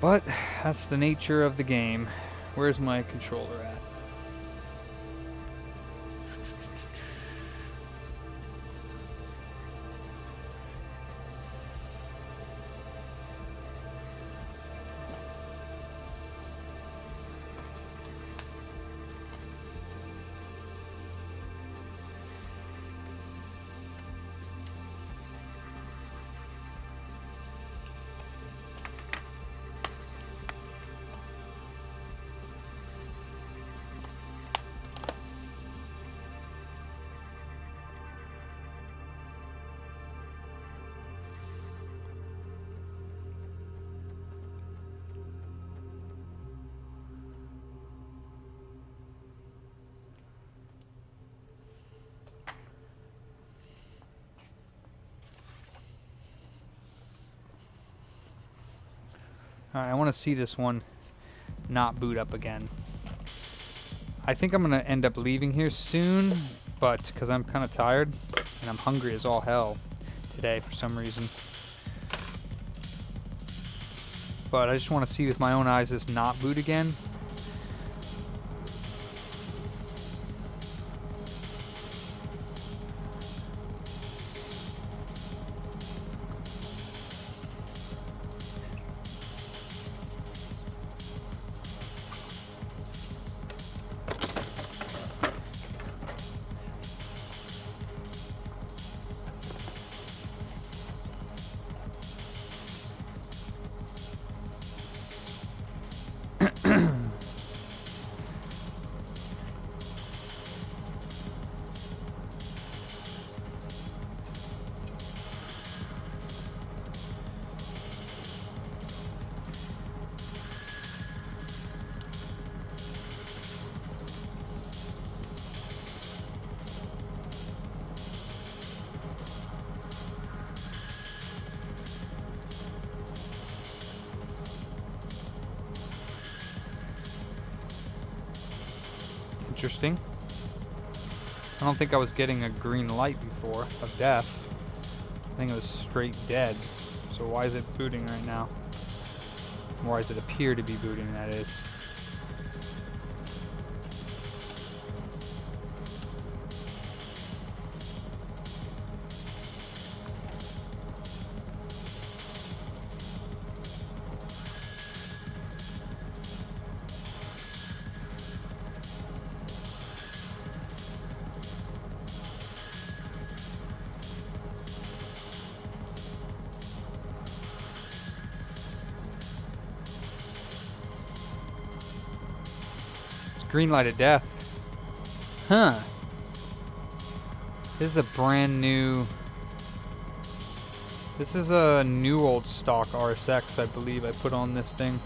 But that's the nature of the game. Where's my controller at? Alright, I want to see this one not boot up again. I think I'm going to end up leaving here soon, but because I'm kind of tired and I'm hungry as all hell today for some reason. But I just want to see with my own eyes this not boot again. Interesting. I don't think I was getting a green light before of death. I think it was straight dead. So why is it booting right now? Or why does it appear to be booting, that is? Green light of death. Huh. This is a brand new... This is a new old stock RSX, I believe I put on this thing.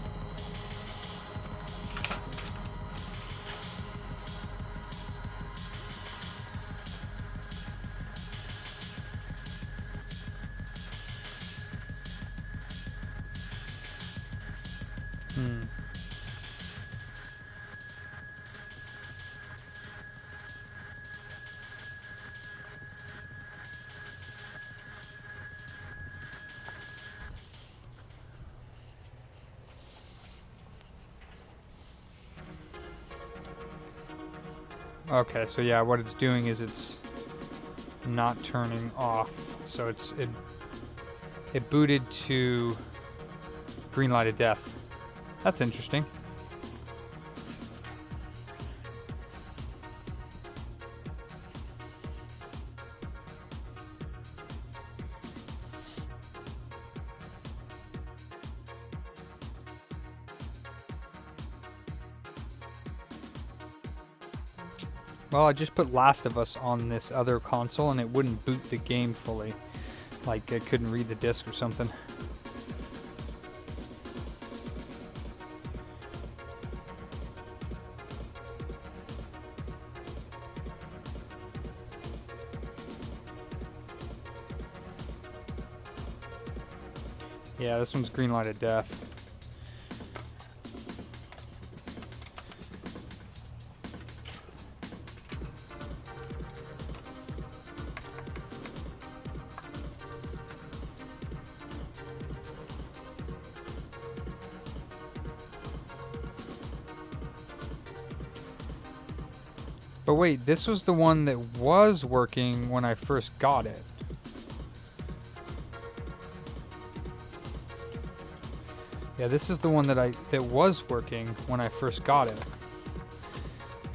Okay, so yeah, what it's doing is it's not turning off. So it booted to green light of death. That's interesting. Well, I just put Last of Us on this other console and it wouldn't boot the game fully. Like it couldn't read the disc or something. Yeah, this one's green light of death. But wait, this was the one that was working when I first got it. Yeah, this is the one that was working when I first got it.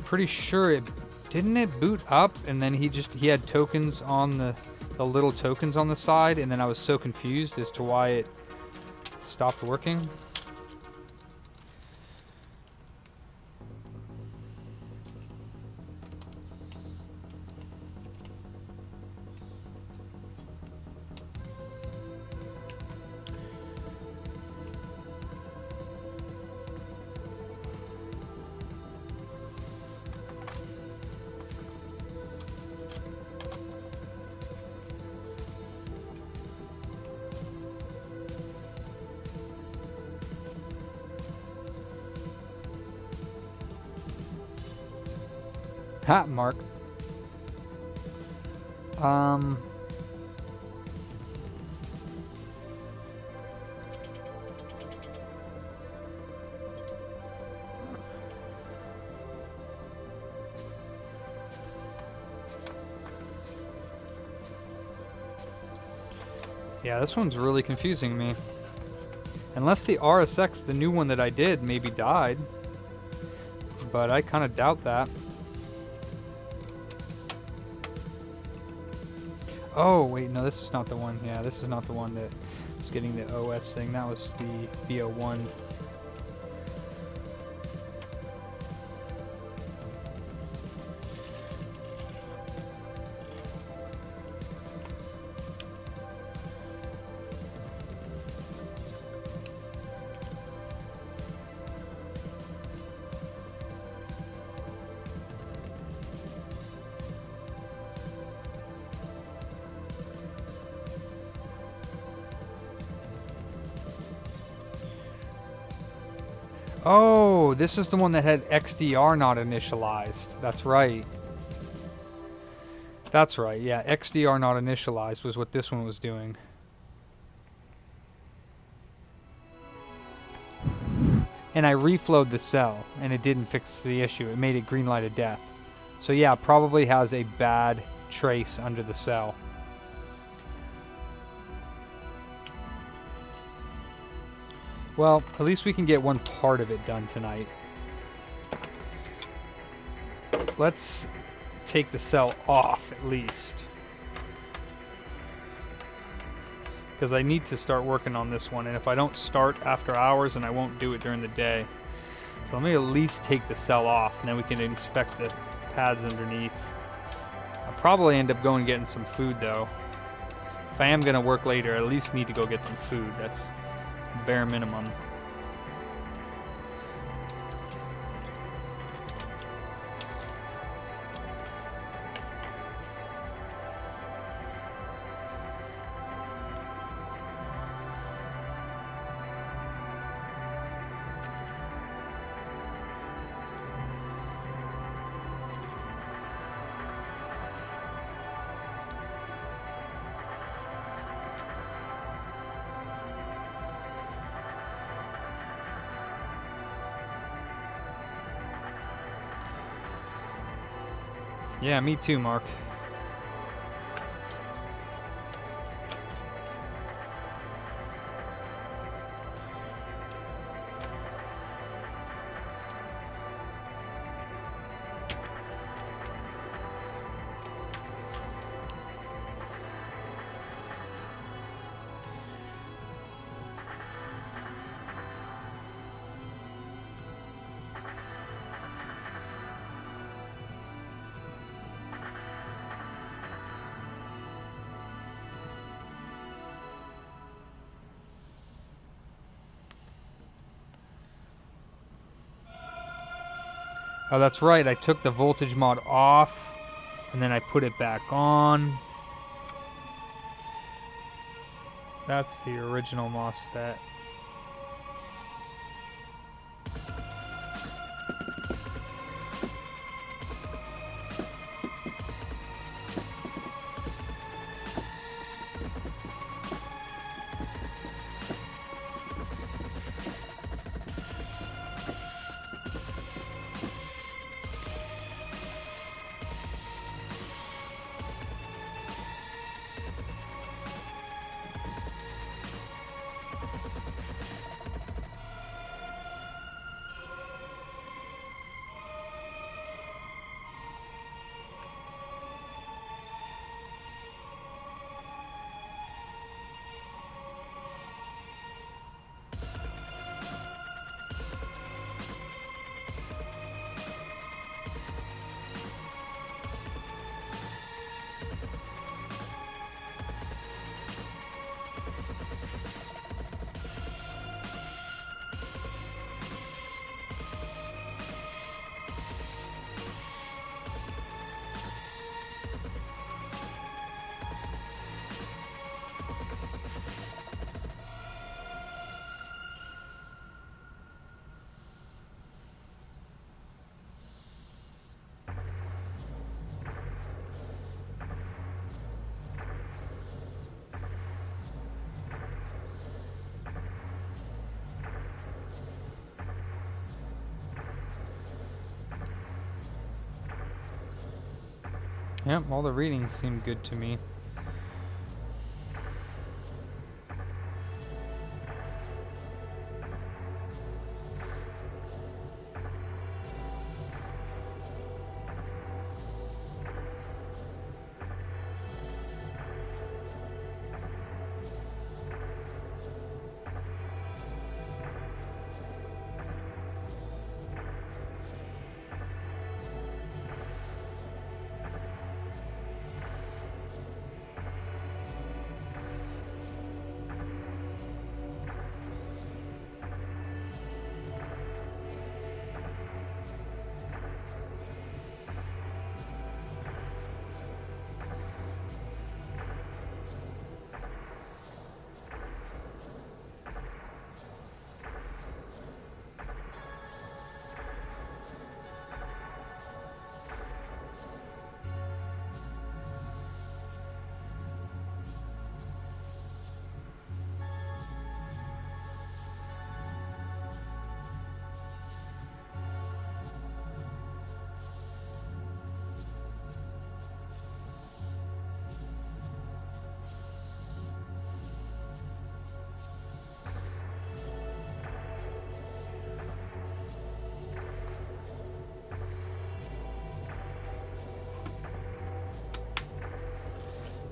Pretty sure it didn't it boot up and then he had tokens on the little tokens on the side, and then I was so confused as to why it stopped working. Ha, Mark. Yeah, this one's really confusing me. Unless the RSX, the new one that I did, maybe died. But I kind of doubt that. Oh, wait, no, this is not the one. Yeah, this is not the one that was getting the OS thing. That was the B01. Oh, this is the one that had XDR not initialized. That's right. That's right, yeah. XDR not initialized was what this one was doing. And I reflowed the cell, and it didn't fix the issue. It made it green light of death. So yeah, probably has a bad trace under the cell. Well, at least we can get one part of it done tonight. Let's take the cell off at least. Because I need to start working on this one, and if I don't start after hours, then I won't do it during the day. So let me at least take the cell off, and then we can inspect the pads underneath. I'll probably end up going and getting some food though. If I am going to work later, I at least need to go get some food. That's bare minimum. Yeah, me too, Mark. Oh, that's right. I took the voltage mod off, and then I put it back on. That's the original MOSFET. Yep, all the readings seem good to me.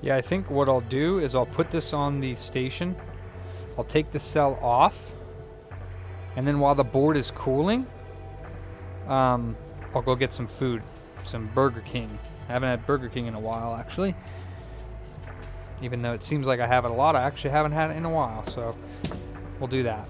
Yeah, I think what I'll do is I'll put this on the station. I'll take the cell off, and then while the board is cooling, I'll go get some food, some Burger King. I haven't had Burger King in a while, actually. Even though it seems like I have it a lot, I actually haven't had it in a while, so we'll do that.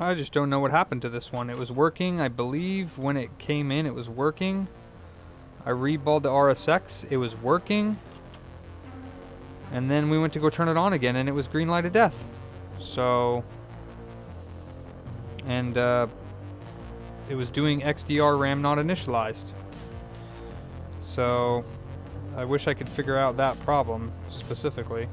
I just don't know what happened to this one. It was working, I believe, when it came in, it was working. I reballed the RSX, it was working. And then we went to go turn it on again, and it was green light of death. So, and it was doing XDR RAM not initialized. So, I wish I could figure out that problem specifically.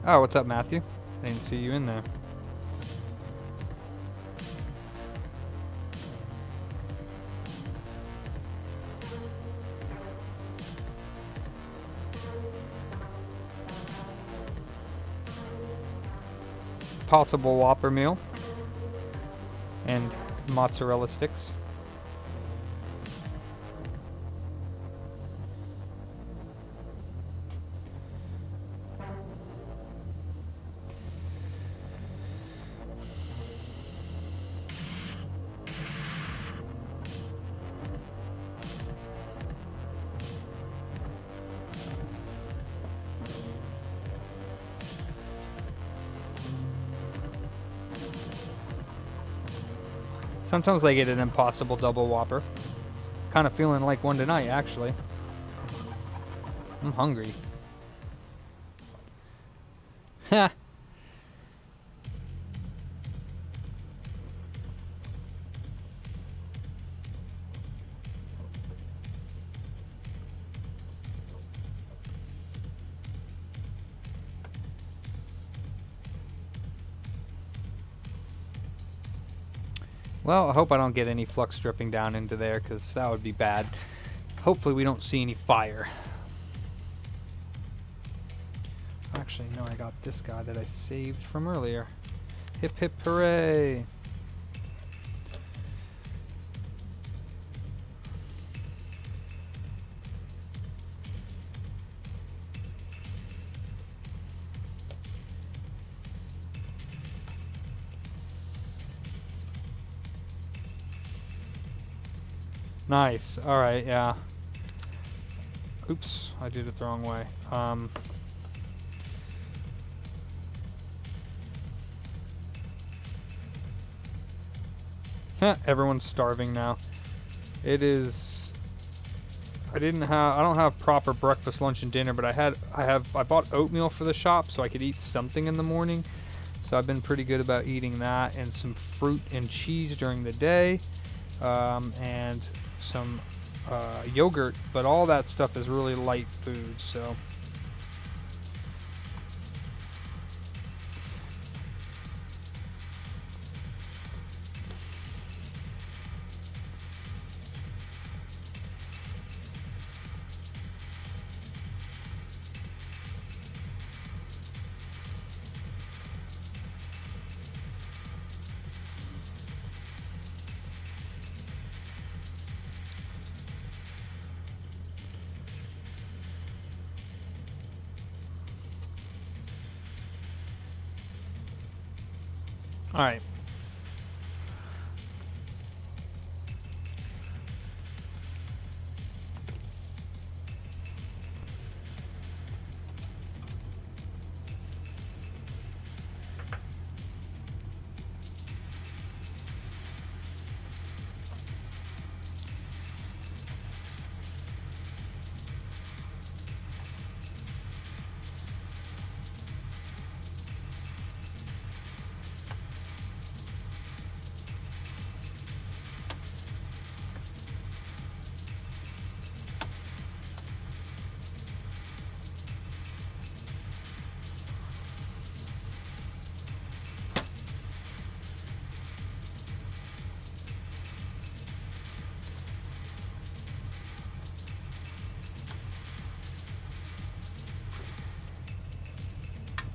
Oh, what's up, Matthew? I didn't see you in there. Possible Whopper meal and mozzarella sticks. Sometimes I get an Impossible Double Whopper. Kind of feeling like one tonight, actually. I'm hungry. Ha! Well, I hope I don't get any flux dripping down into there, because that would be bad. Hopefully we don't see any fire. Actually, no, I got this guy that I saved from earlier. Hip hip hooray! Nice. All right. Yeah. Oops, I did it the wrong way. Everyone's starving now. It is. I don't have proper breakfast, lunch, and dinner, but I bought oatmeal for the shop so I could eat something in the morning. So I've been pretty good about eating that, and some fruit and cheese during the day, and some yogurt. But all that stuff is really light food, so. All right.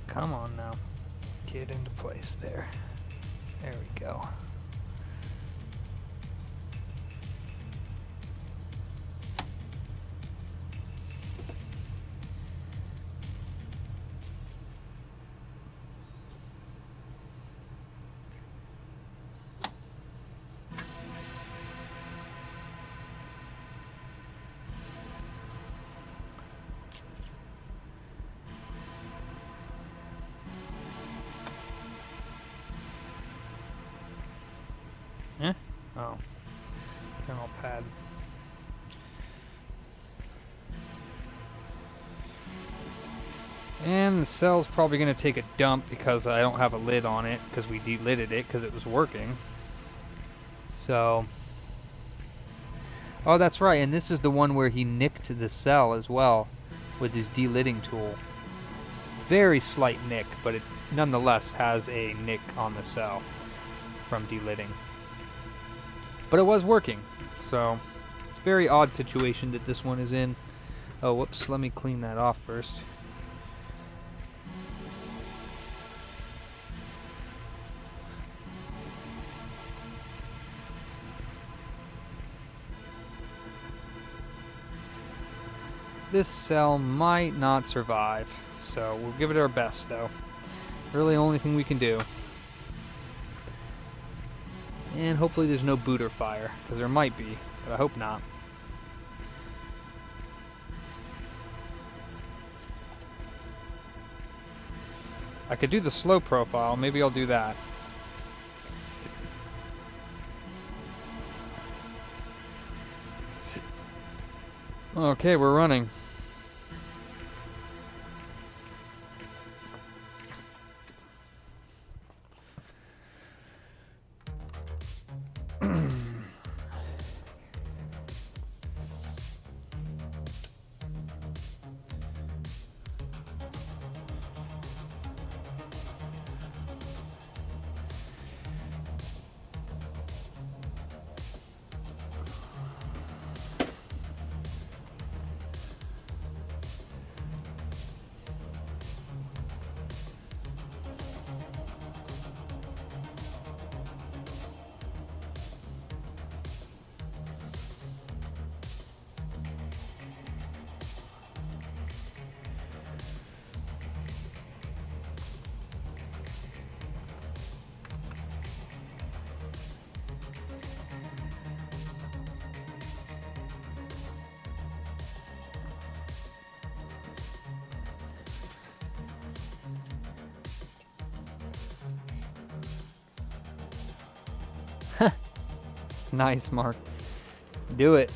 Come on now. Get into place there. There we go. Eh? Oh. Thermal pad. And the cell's probably going to take a dump because I don't have a lid on it because we delidded it because it was working. So. Oh, that's right. And this is the one where he nicked the cell as well with his delidding tool. Very slight nick, but it nonetheless has a nick on the cell from delidding. But it was working, so very odd situation that this one is in. Oh, whoops, let me clean that off first. This cell might not survive, so we'll give it our best though. Really the only thing we can do. And hopefully there's no booter fire, because there might be, but I hope not. I could do the slow profile, maybe I'll do that. Okay, we're running. Nice, Mark. Do it.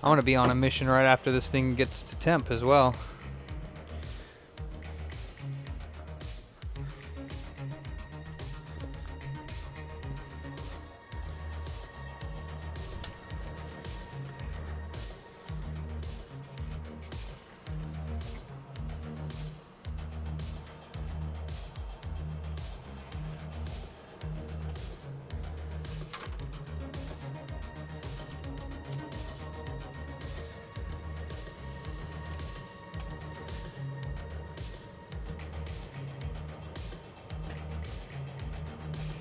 I want to be on a mission right after this thing gets to temp as well.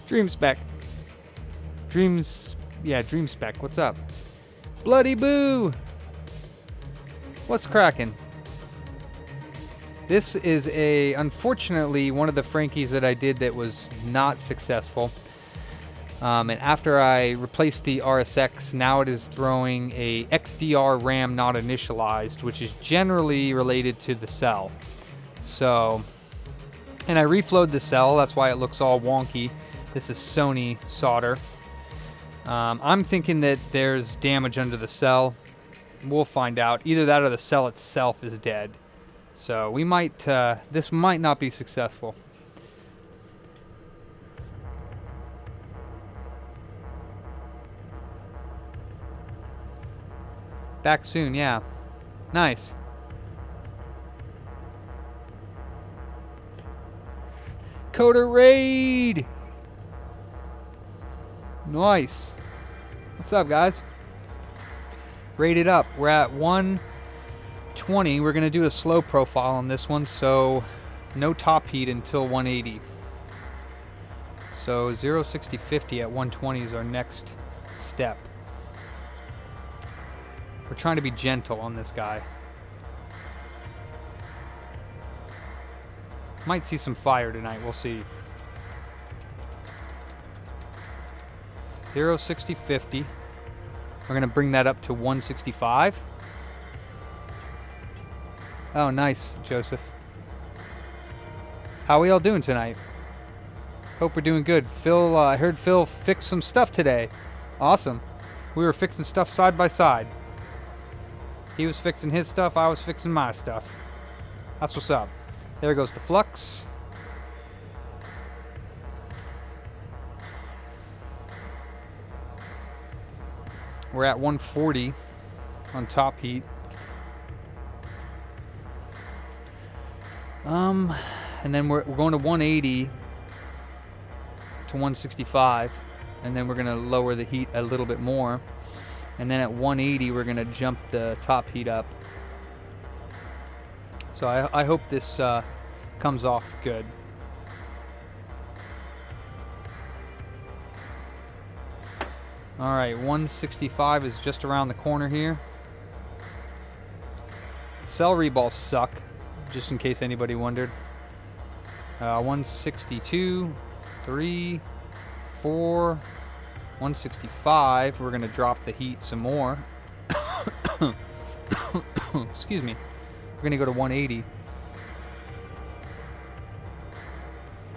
Dream Spec. Dream Spec. What's up? Bloody Boo! What's cracking? This is unfortunately, one of the Frankies that I did that was not successful. And after I replaced the RSX, now it is throwing a XDR RAM not initialized, which is generally related to the cell. So, and I reflowed the cell, that's why it looks all wonky. This is Sony solder. I'm thinking that there's damage under the cell. We'll find out. Either that or the cell itself is dead. So we might, this might not be successful. Back soon, yeah. Nice. Coder Raid! Nice. What's up, guys? Rated up. We're at 120. We're going to do a slow profile on this one, so no top heat until 180. So 0-60-50 at 120 is our next step. We're trying to be gentle on this guy. Might see some fire tonight, we'll see. 0-60-50. We're going to bring that up to 165. Oh, nice, Joseph. How are we all doing tonight? Hope we're doing good. Phil, I heard Phil fix some stuff today. Awesome. We were fixing stuff side by side. He was fixing his stuff, I was fixing my stuff. That's what's up. There goes the flux. We're at 140 on top heat. And then we're going to 180 to 165, and then we're going to lower the heat a little bit more. And then at 180, we're going to jump the top heat up. So I hope this comes off good. Alright, 165 is just around the corner here. Cell reballs suck, just in case anybody wondered. 162, 3, 4, 165. We're going to drop the heat some more. Excuse me. We're going to go to 180.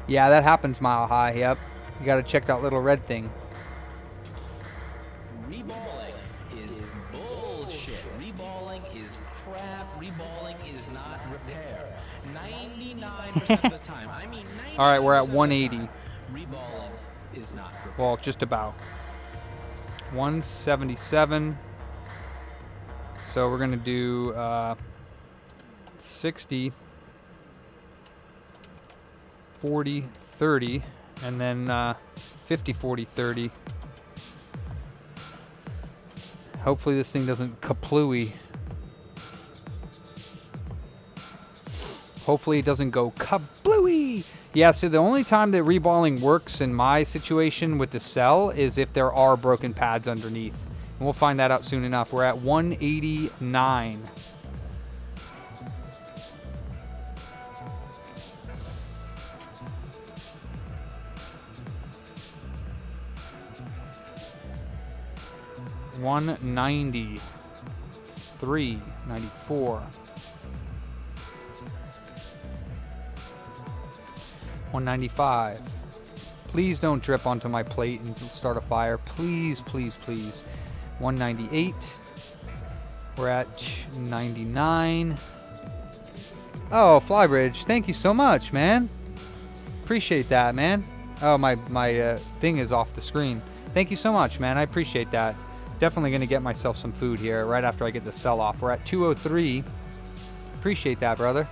Yeah, that happens mile high, yep. You got to check that little red thing. Reballing is bullshit. Reballing is crap. Reballing is not repair. 99% of the time. I mean, 99% all right, we're at of the 180. time, reballing is not repair. Well, just about. 177. So we're going to do 60, 40, 30, and then 50, 40, 30. Hopefully this thing doesn't kaplooey. Hopefully it doesn't go kablooey. Yeah, so the only time that reballing works in my situation with the cell is if there are broken pads underneath. And we'll find that out soon enough. We're at 189. 193, 94. 195. Please don't drip onto my plate and start a fire. Please, please, please. 198. We're at 99. Oh, Flybridge, thank you so much, man. Appreciate that, man. Oh, my thing is off the screen. Thank you so much, man. I appreciate that. Definitely going to get myself some food here right after I get the sell off. We're at 203. Appreciate that, brother.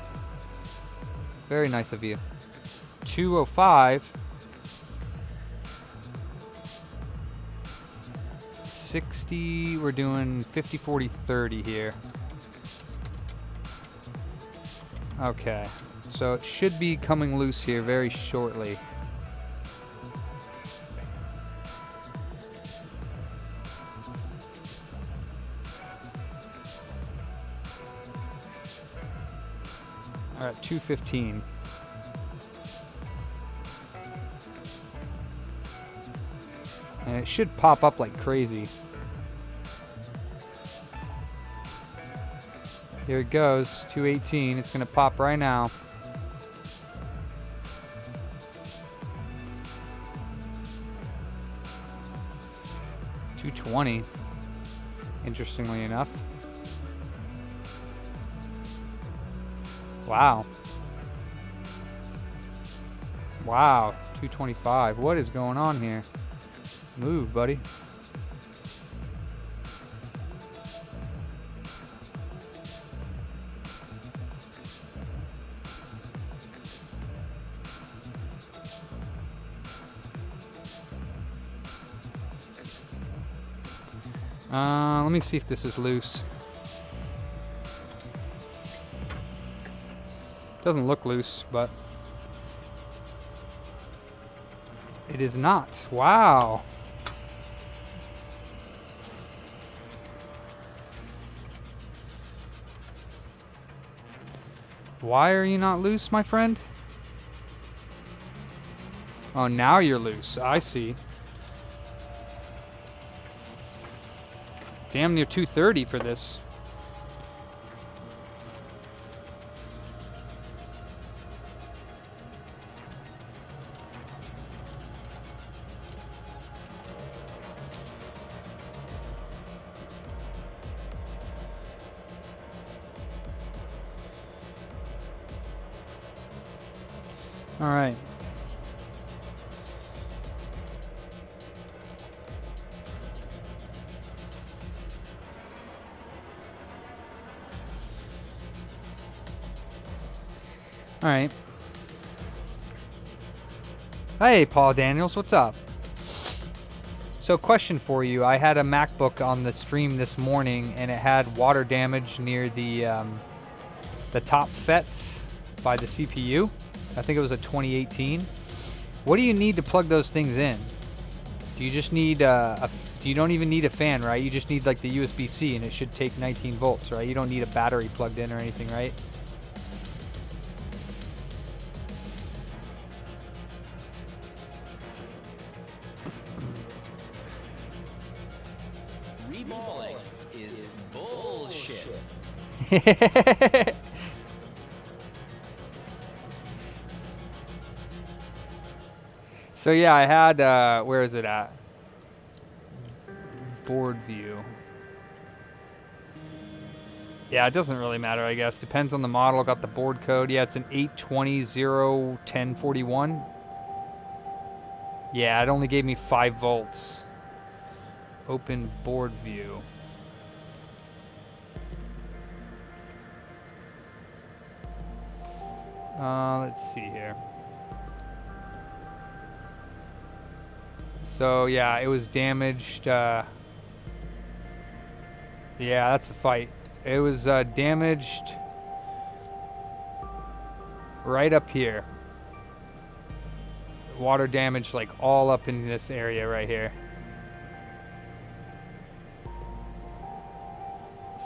Very nice of you. 205. 60. We're doing 50, 40, 30 here. Okay. So it should be coming loose here very shortly. All right, 215. And it should pop up like crazy. Here it goes, 218. It's gonna pop right now. $220. Interestingly enough. Wow. Wow, 225. What is going on here? Move, buddy. Let me see if this is loose. Doesn't look loose, but it is not. Wow. Why are you not loose, my friend? Oh, now you're loose. I see. Damn near 230 for this. All right. All right. Hey, Paul Daniels, what's up? So, question for you. I had a MacBook on the stream this morning, and it had water damage near the top FET by the CPU. I think it was a 2018. What do you need to plug those things in? Do you just need you don't even need a fan, right? You just need like the USB-C, and it should take 19 volts, right? You don't need a battery plugged in or anything, right? Reballing is bullshit. So yeah, I had, where is it at? Board view. Yeah, it doesn't really matter, I guess. Depends on the model. Got the board code. Yeah, it's an 820-01041. Yeah, it only gave me 5 volts. Open board view. Let's see here. So yeah, it was damaged. Yeah, that's a fight. It was damaged right up here. Water damage like all up in this area right here.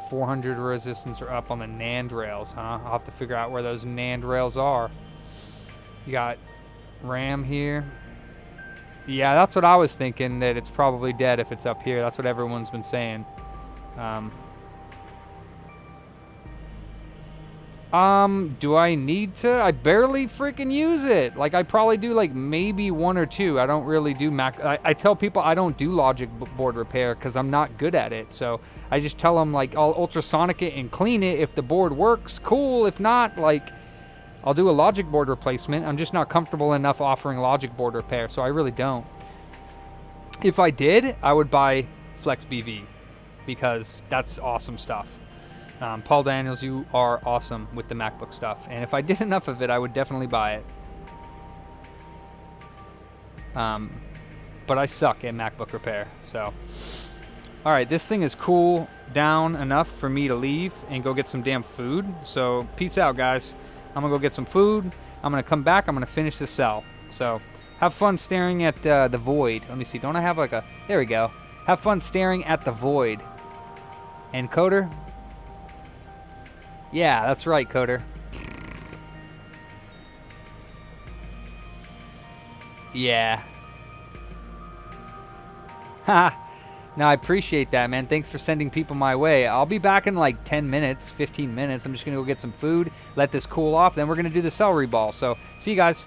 400 resistance are up on the NAND rails, huh? I'll have to figure out where those NAND rails are. You got RAM here. Yeah, that's what I was thinking, that it's probably dead if it's up here. That's what everyone's been saying. Do I need to? I barely freaking use it. Like, I probably do, like, maybe 1 or 2. I don't really do Mac. I tell people I don't do logic board repair because I'm not good at it. So I just tell them, like, I'll ultrasonic it and clean it. If the board works, cool. If not, like, I'll do a logic board replacement. I'm just not comfortable enough offering logic board repair, so I really don't. If I did, I would buy Flex BV because that's awesome stuff. Paul Daniels, you are awesome with the MacBook stuff. And if I did enough of it, I would definitely buy it. But I suck at MacBook repair, so. All right, this thing is cool down enough for me to leave and go get some damn food. So peace out, guys. I'm gonna go get some food. I'm gonna come back. I'm gonna finish the cell. So have fun staring at the void. Let me see, don't I have like a, there we go. Have fun staring at the void. And Coder? Yeah, that's right, Coder. Yeah. Ha. No, I appreciate that, man. Thanks for sending people my way. I'll be back in like 10 minutes, 15 minutes. I'm just going to go get some food, let this cool off, then we're going to do the celery ball. So, see you guys.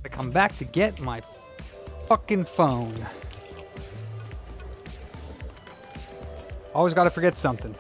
I come back to get my fucking phone. Always gotta forget something.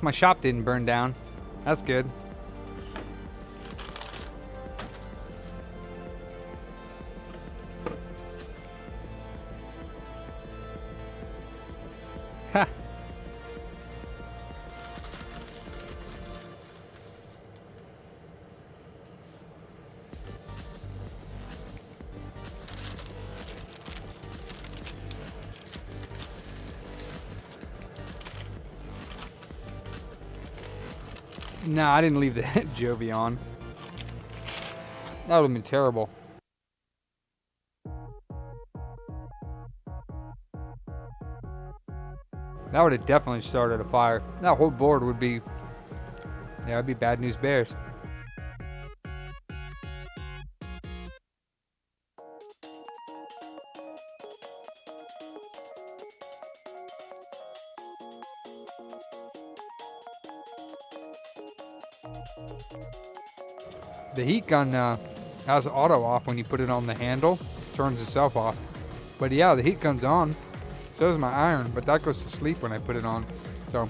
My shop didn't burn down. That's good. Ha! No, I didn't leave the Jovi on. That would have been terrible. That would have definitely started a fire. That whole board would be... Yeah, it'd be bad news bears. The heat gun has auto off when you put it on the handle. Turns itself off. But yeah, the heat gun's on. So is my iron, but that goes to sleep when I put it on. So...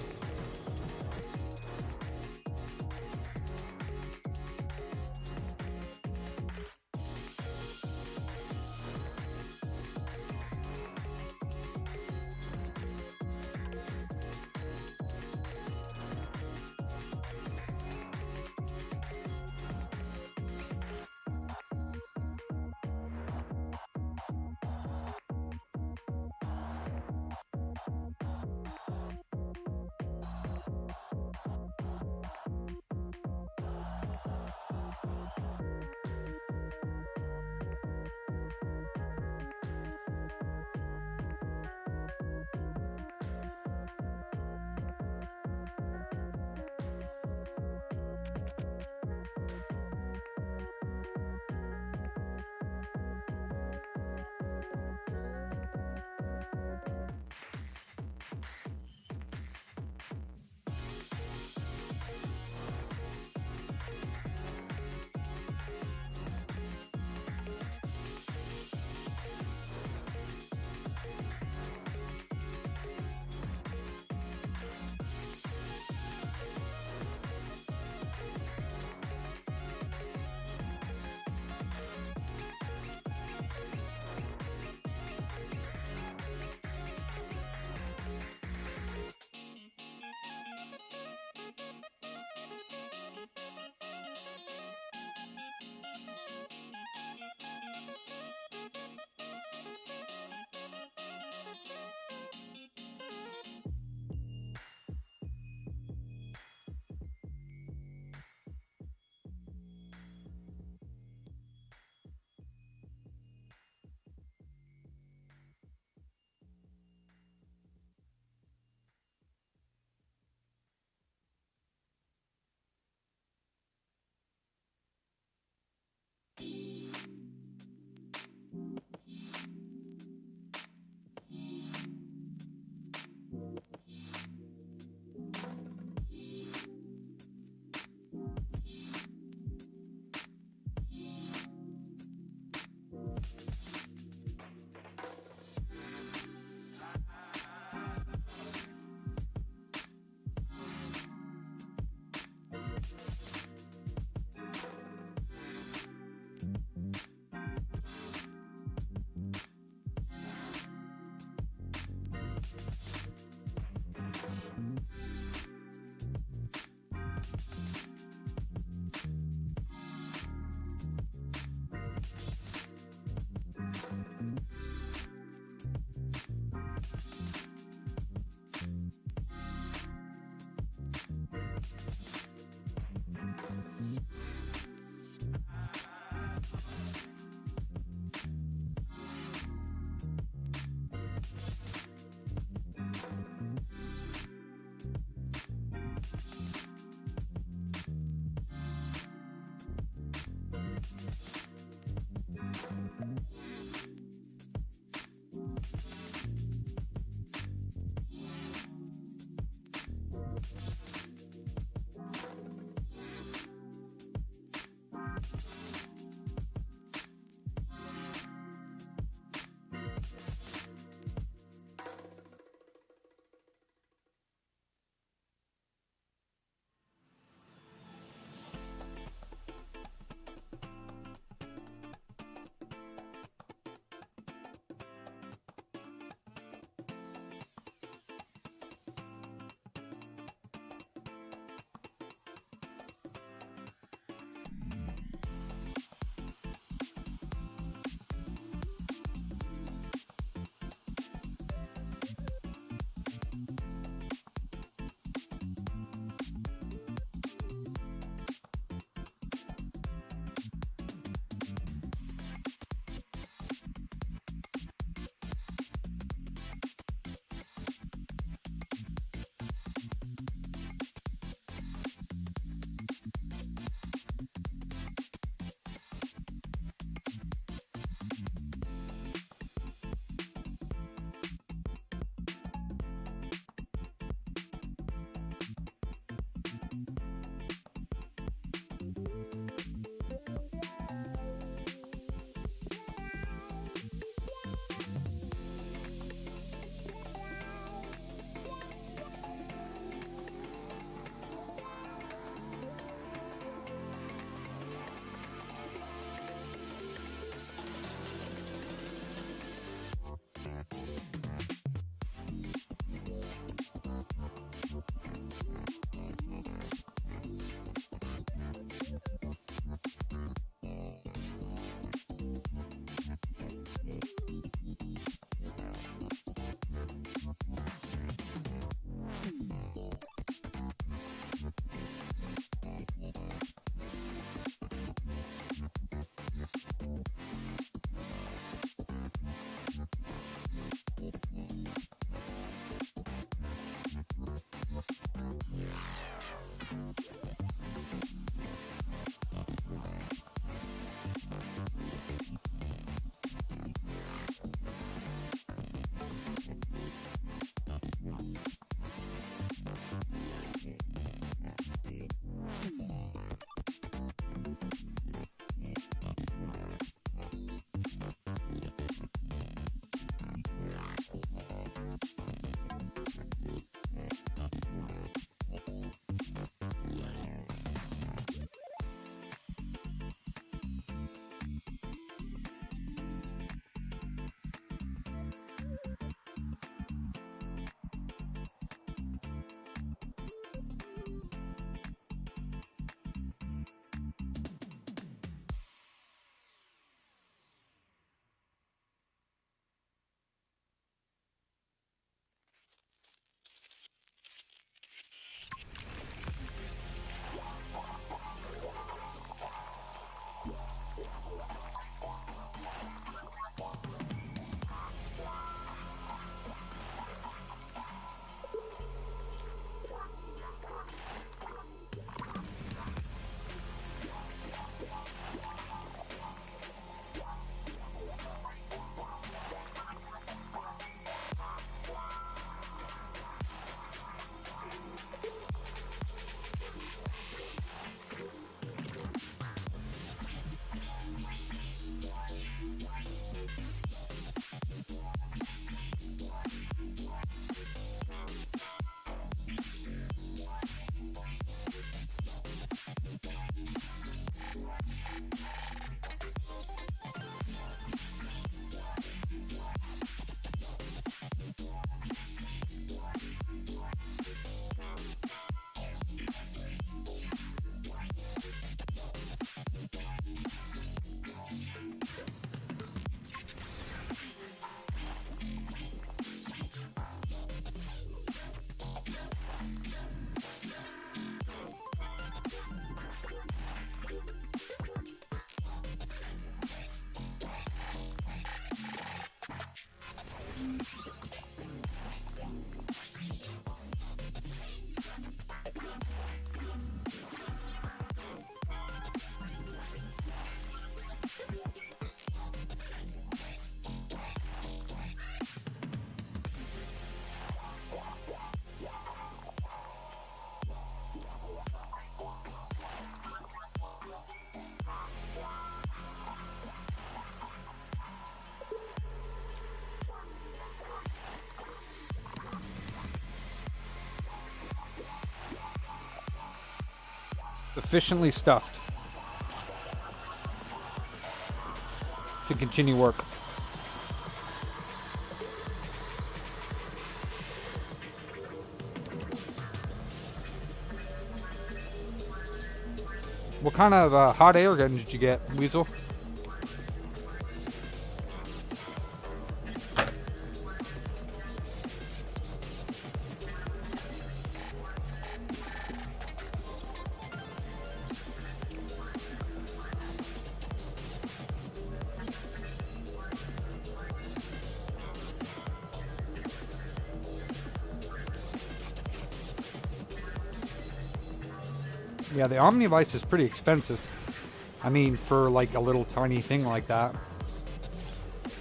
Efficiently stuffed. To continue work. What kind of hot air gun did you get, Weasel? Yeah, the Omnivice is pretty expensive. I mean, for like a little tiny thing like that.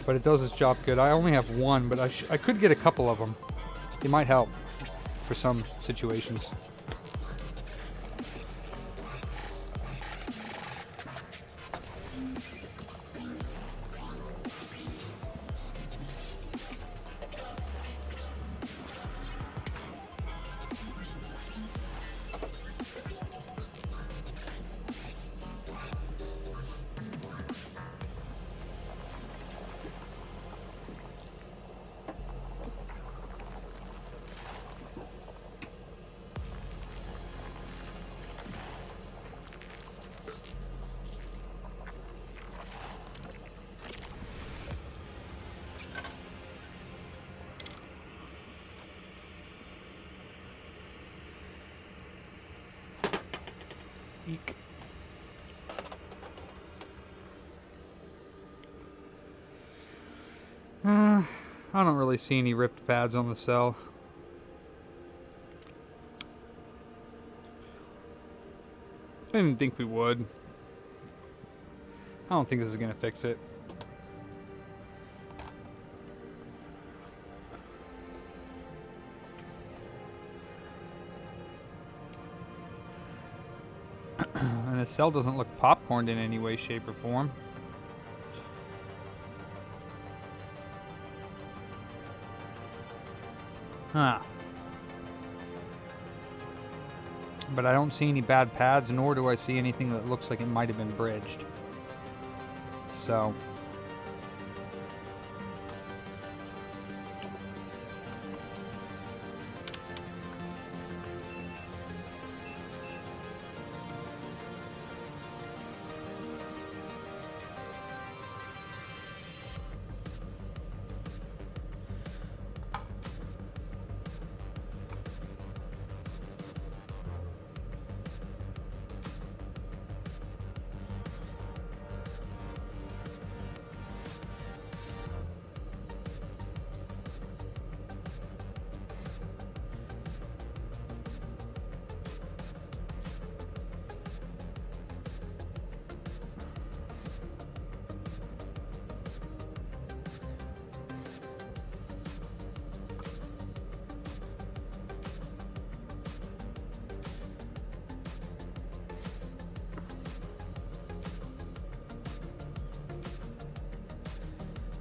But it does its job good. I only have one, but I could get a couple of them. It might help for some situations. Eek. I don't really see any ripped pads on the cell. I didn't think we would. I don't think this is going to fix it. And the cell doesn't look popcorned in any way, shape, or form. Huh. But I don't see any bad pads, nor do I see anything that looks like it might have been bridged. So...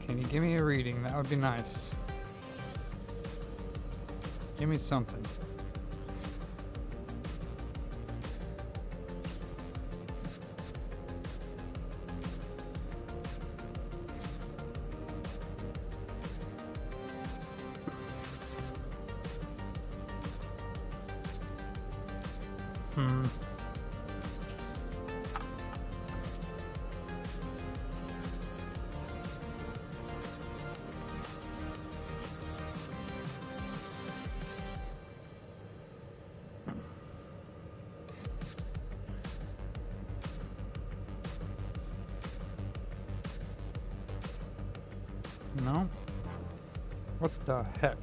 Can you give me a reading? That would be nice. Give me something. No? What the heck?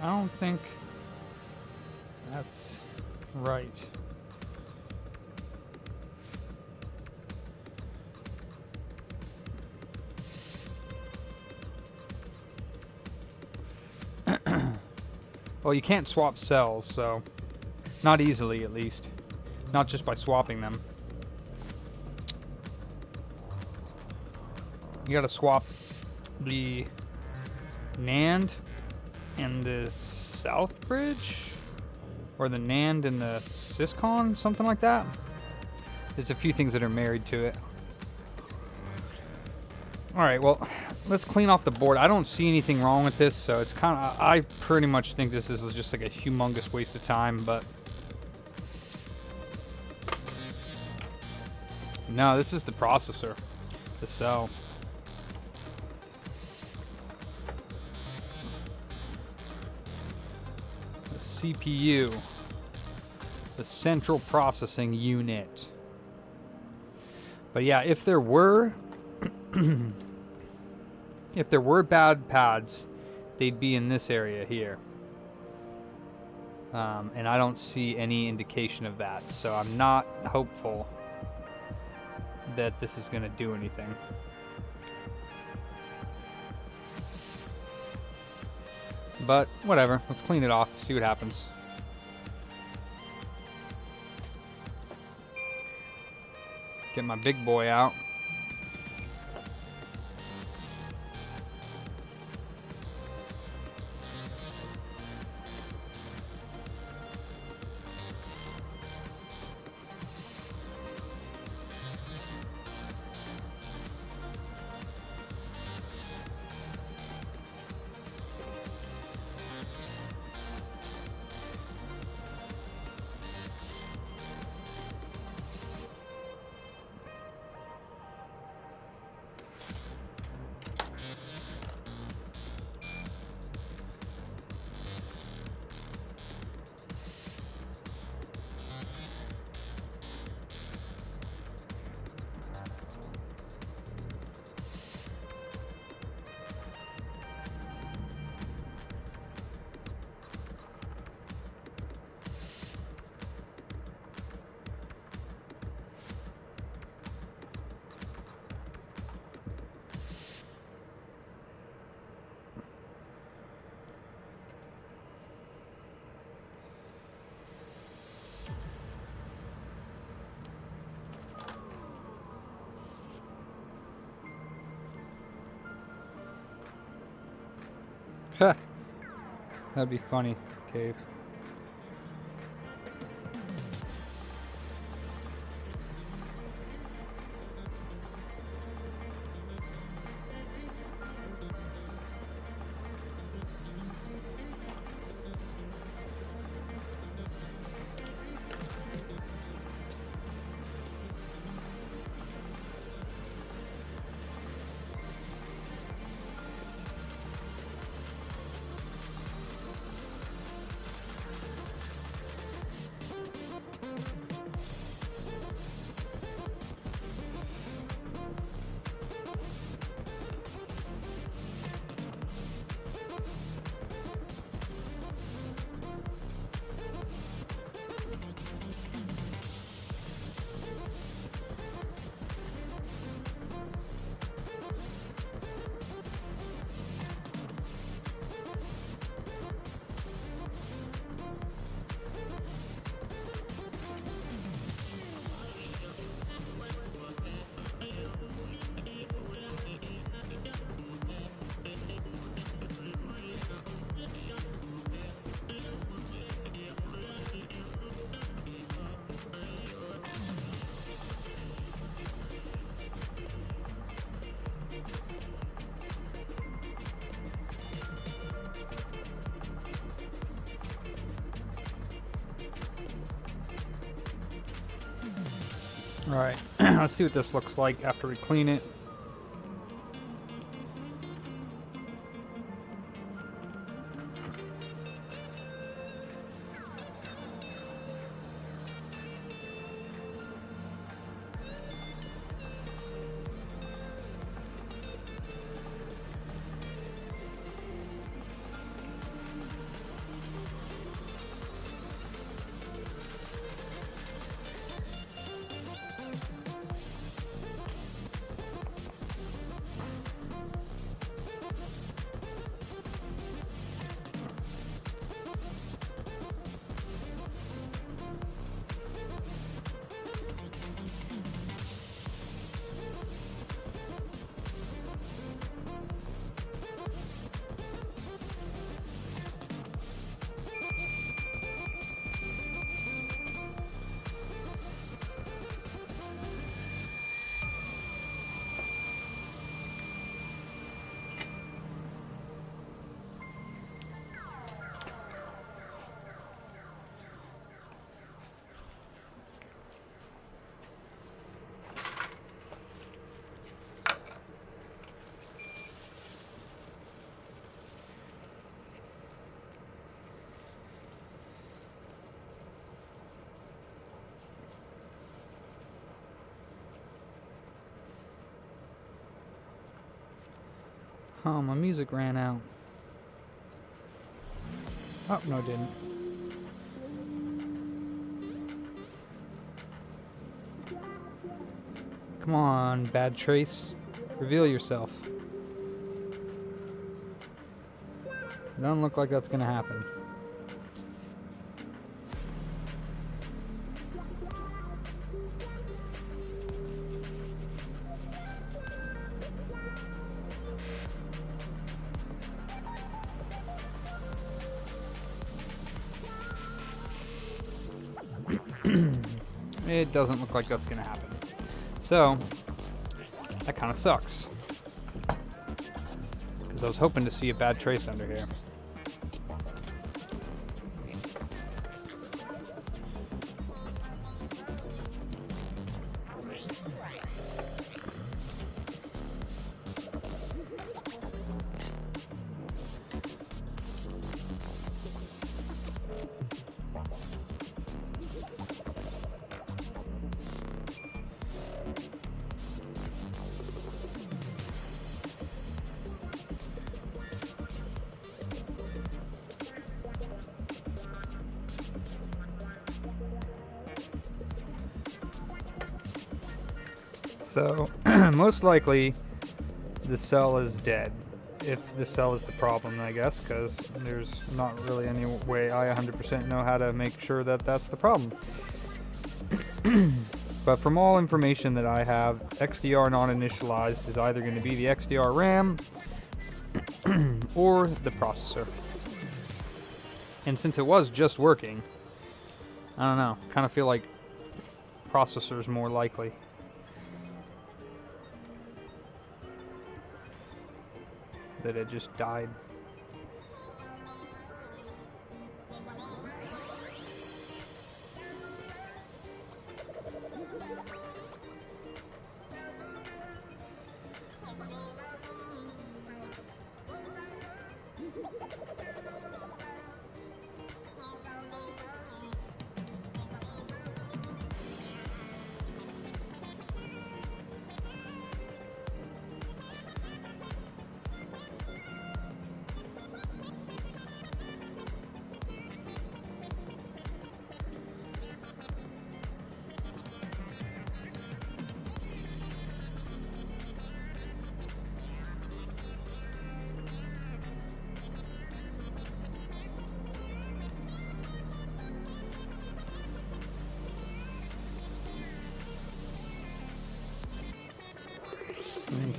I don't think that's right. Well, you can't swap cells, so not easily at least. Not just by swapping them. You gotta swap the NAND and the South Bridge, or the NAND and the Syscon, something like that. There's a few things that are married to it. Alright, well, let's clean off the board. I don't see anything wrong with this, so it's kind of, I pretty much think this is just like a humongous waste of time, but no, this is the processor, the cell. The CPU, the central processing unit. But yeah, if there were if there were bad pads, they'd be in this area here. And I don't see any indication of that, so I'm not hopeful that this is going to do anything. But whatever, let's clean it off, see what happens. Get my big boy out. That'd be funny, Cave. Alright, let's see what this looks like after we clean it. Oh, my music ran out. Oh, no it didn't. Come on, bad trace. Reveal yourself. Doesn't look like that's gonna happen. It doesn't look like that's gonna happen. So, that kind of sucks. Because I was hoping to see a bad trace under here. So, most likely, the cell is dead. If the cell is the problem, I guess, because there's not really any way I 100% know how to make sure that that's the problem. But from all information that I have, XDR not initialized is either going to be the XDR RAM or the processor. And since it was just working, I don't know, kind of feel like processor is more likely. That it just died.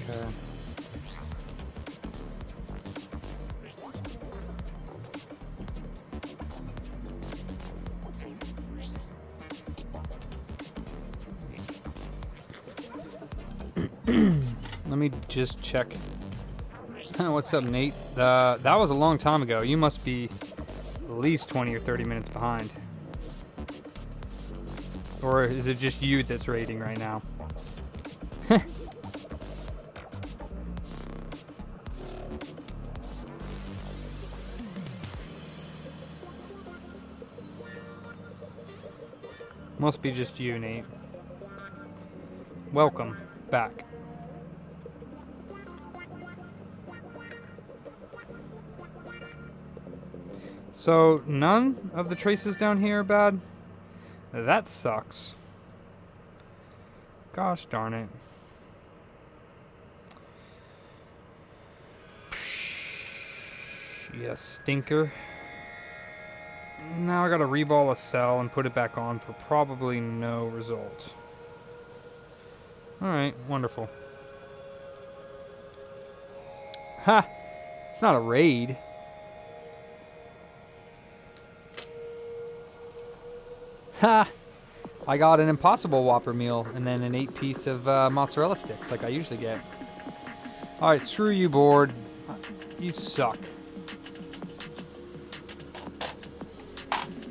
Okay. Let me just check. What's up, Nate? That was a long time ago. You must be at least 20 or 30 minutes behind. Or is it just you that's raiding right now? Must be just you, Nate. Welcome back. So, none of the traces down here are bad? That sucks. Gosh darn it. Yes, stinker. Now I gotta reball a cell and put it back on for probably no result. Alright, wonderful. Ha! It's not a raid. Ha! I got an Impossible Whopper meal and then an 8-piece of mozzarella sticks like I usually get. Alright, screw you, board. You suck.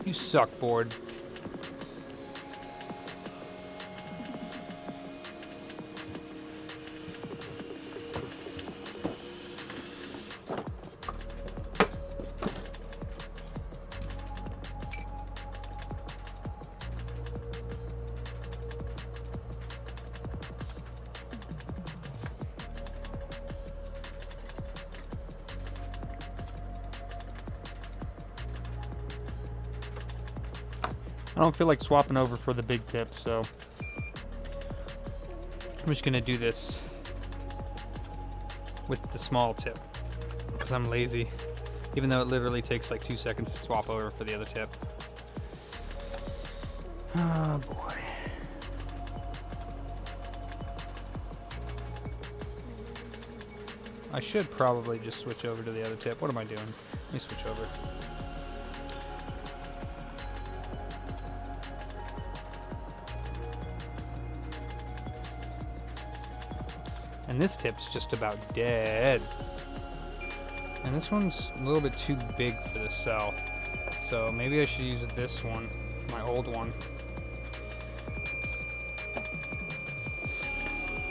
You suck, board. I don't feel like swapping over for the big tip, so I'm just gonna do this with the small tip because I'm lazy, even though it literally takes like 2 seconds to swap over for the other tip. Oh boy. I should probably just switch over to the other tip. What am I doing? Let me switch over. And this tip's just about dead. And this one's a little bit too big for the cell. So maybe I should use this one, my old one.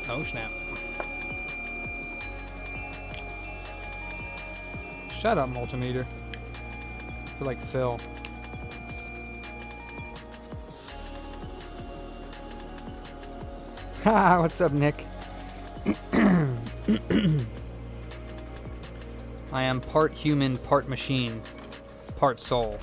Oh snap. Shut up, multimeter. I feel like Phil. Haha, what's up, Nick? I am part human, part machine, part soul.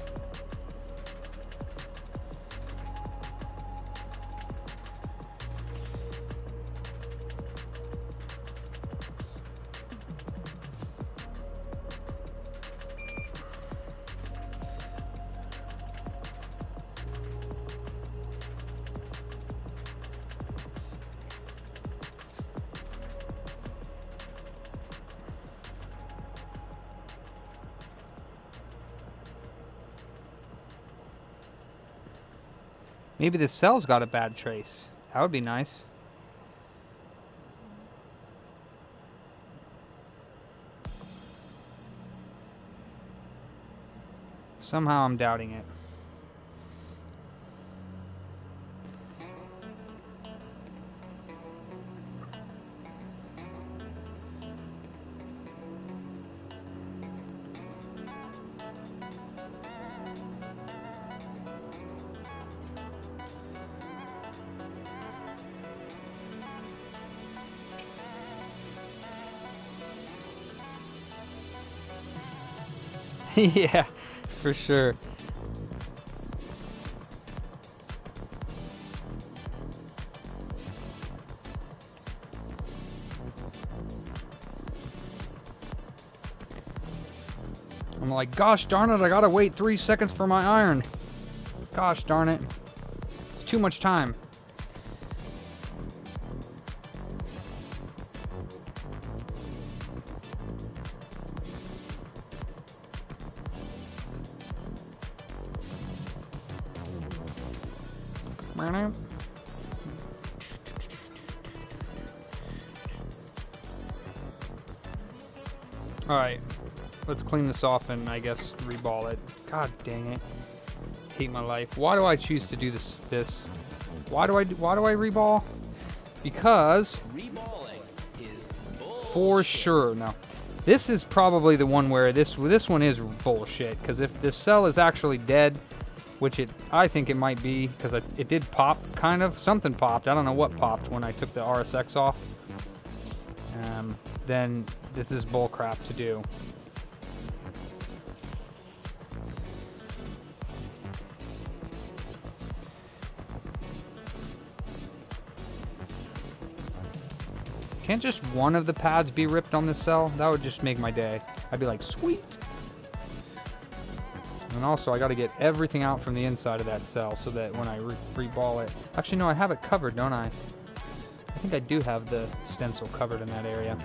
Maybe the cell's got a bad trace. That would be nice. Somehow I'm doubting it. Yeah, for sure. I'm like, gosh darn it, I gotta wait 3 seconds for my iron. Gosh darn it. It's too much time. Alright, let's clean this off and I guess reball it. God dang it. Hate my life. Why do I choose to do this? Why do I reball? Because Reballing is for sure. No. This is probably the one where this one is bullshit, because if this cell is actually dead, which I think it might be, because it did pop, kind of. Something popped. I don't know what popped when I took the RSX off. Then this is bullcrap to do. Can't just one of the pads be ripped on this cell? That would just make my day. I'd be like, sweet! And also, I got to get everything out from the inside of that cell so that when I reball it... Actually, no, I have it covered, don't I? I think I do have the stencil covered in that area.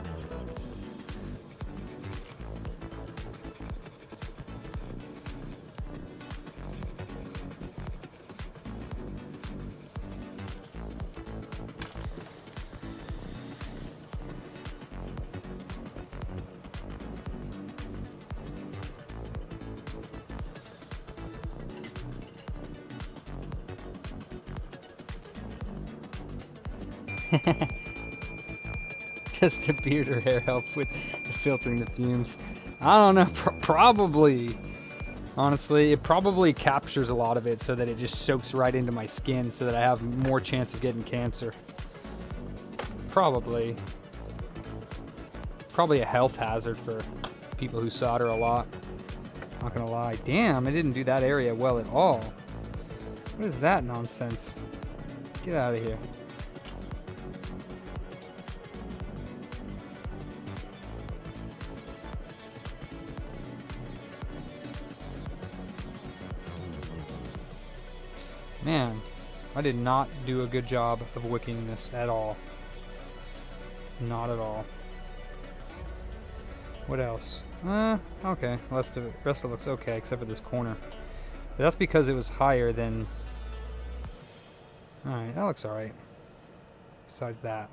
Does the beard or hair help with filtering the fumes? I don't know, probably. Honestly, it probably captures a lot of it so that it just soaks right into my skin so that I have more chance of getting cancer. Probably. Probably a health hazard for people who solder a lot. Not gonna lie. Damn, I didn't do that area well at all. What is that nonsense? Get out of here. Man, I did not do a good job of wicking this at all. Not at all. What else? Okay. Rest of it looks okay, except for this corner. But that's because it was higher than... Alright, that looks alright. Besides that.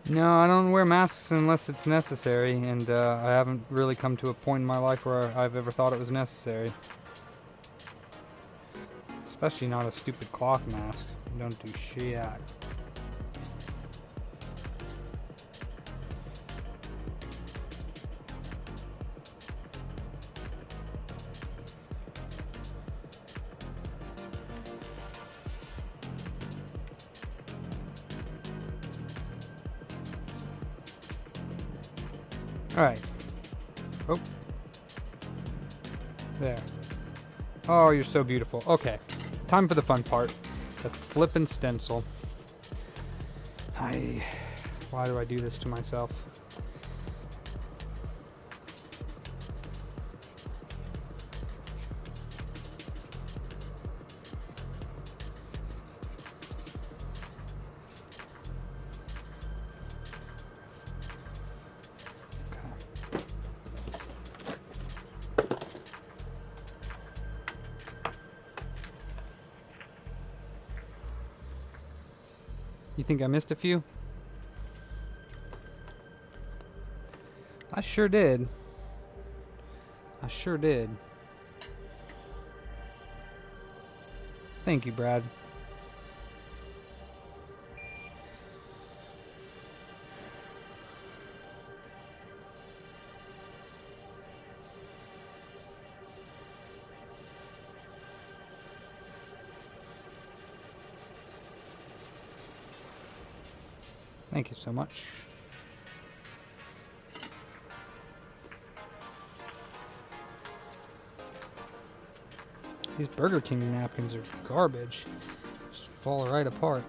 No, I don't wear masks unless it's necessary, and I haven't really come to a point in my life where I've ever thought it was necessary. Especially not a stupid cloth mask. Don't do shit. Alright. Oh. There. Oh, you're so beautiful. Okay. Time for the fun part. The flippin' stencil. Why do I do this to myself? You think I missed a few? I sure did. I sure did. Thank you, Brad. Thank you so much. These Burger King napkins are garbage. Just fall right apart.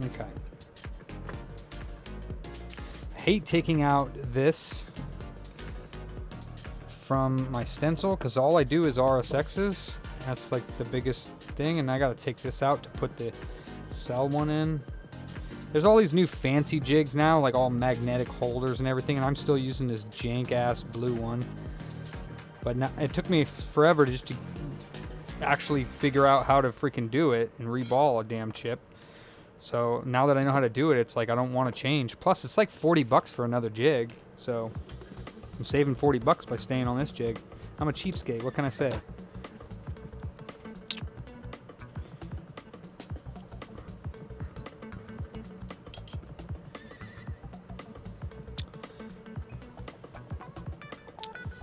Okay. I hate taking out this from my stencil because all I do is RSXs. That's like the biggest thing, and I gotta take this out to put the cell one in. There's all these new fancy jigs now, like all magnetic holders and everything, and I'm still using this jank-ass blue one. But now, it took me forever just to actually figure out how to freaking do it and reball a damn chip. So now that I know how to do it, it's like I don't want to change. Plus, it's like 40 bucks for another jig, so I'm saving 40 bucks by staying on this jig. I'm a cheapskate, what can I say?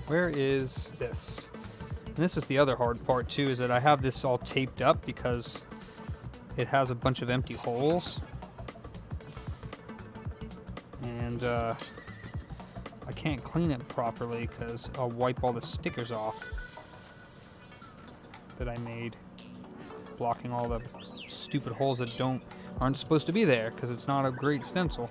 Where is this? And this is the other hard part too, is that I have this all taped up because it has a bunch of empty holes. And I can't clean it properly because I'll wipe all the stickers off that I made, blocking all the stupid holes that aren't supposed to be there because it's not a great stencil.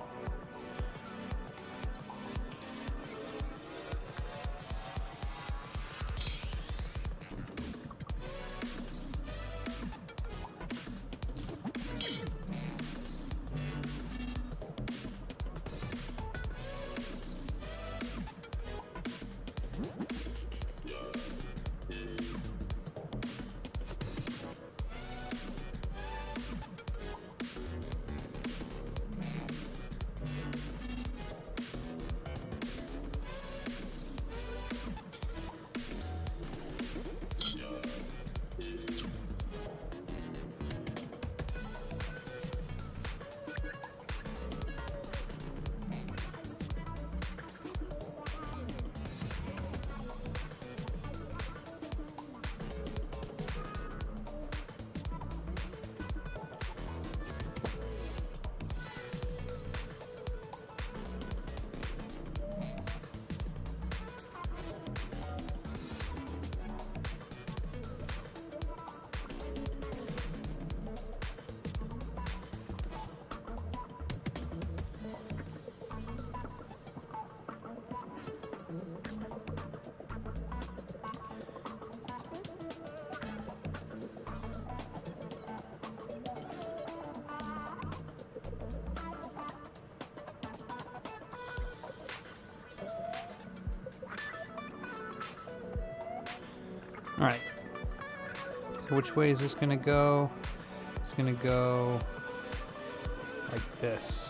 Alright. So which way is this going to go? It's going to go like this.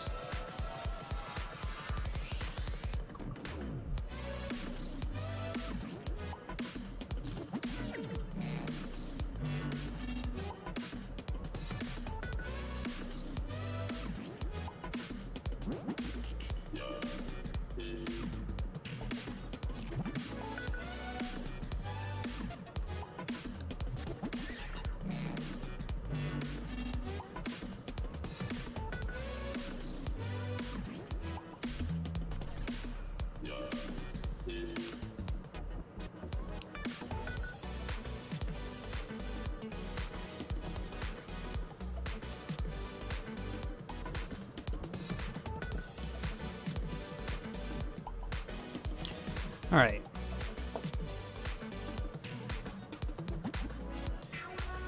All right.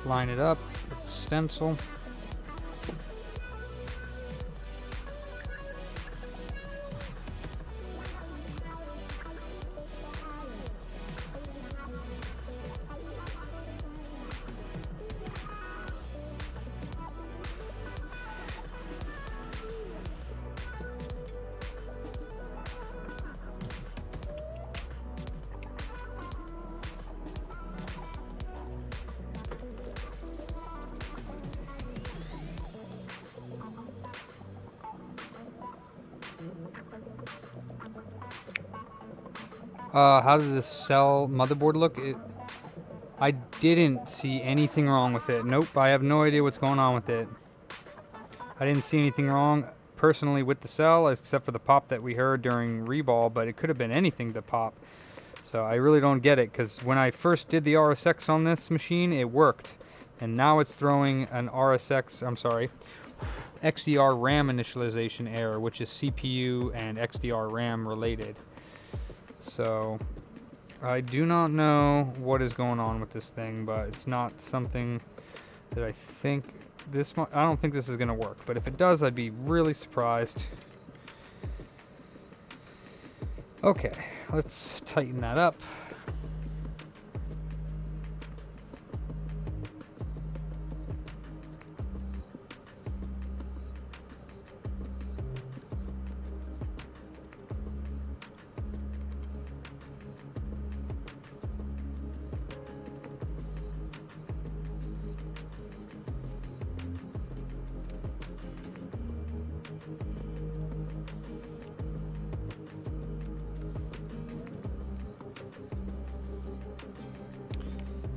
Line it up with the stencil. How does this cell motherboard look? I didn't see anything wrong with it. Nope, I have no idea what's going on with it. I didn't see anything wrong personally with the cell, except for the pop that we heard during reball, but it could have been anything to pop. So I really don't get it, because when I first did the RSX on this machine, it worked. And now it's throwing an XDR RAM initialization error, which is CPU and XDR RAM related. So I do not know what is going on with this thing, but it's not something that I think I don't think this is going to work, but if it does, I'd be really surprised. Okay, let's tighten that up.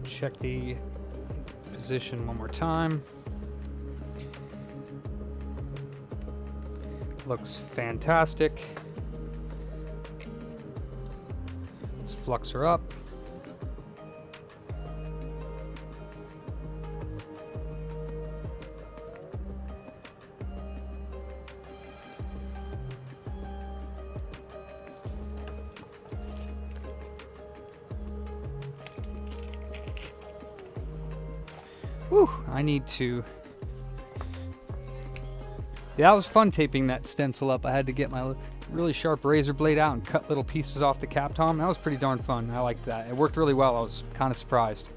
Check the position one more time. Looks fantastic. Let's flux her up. Whew, I need to... Yeah, that was fun taping that stencil up. I had to get my really sharp razor blade out and cut little pieces off the cap tom. That was pretty darn fun. I liked that. It worked really well. I was kind of surprised.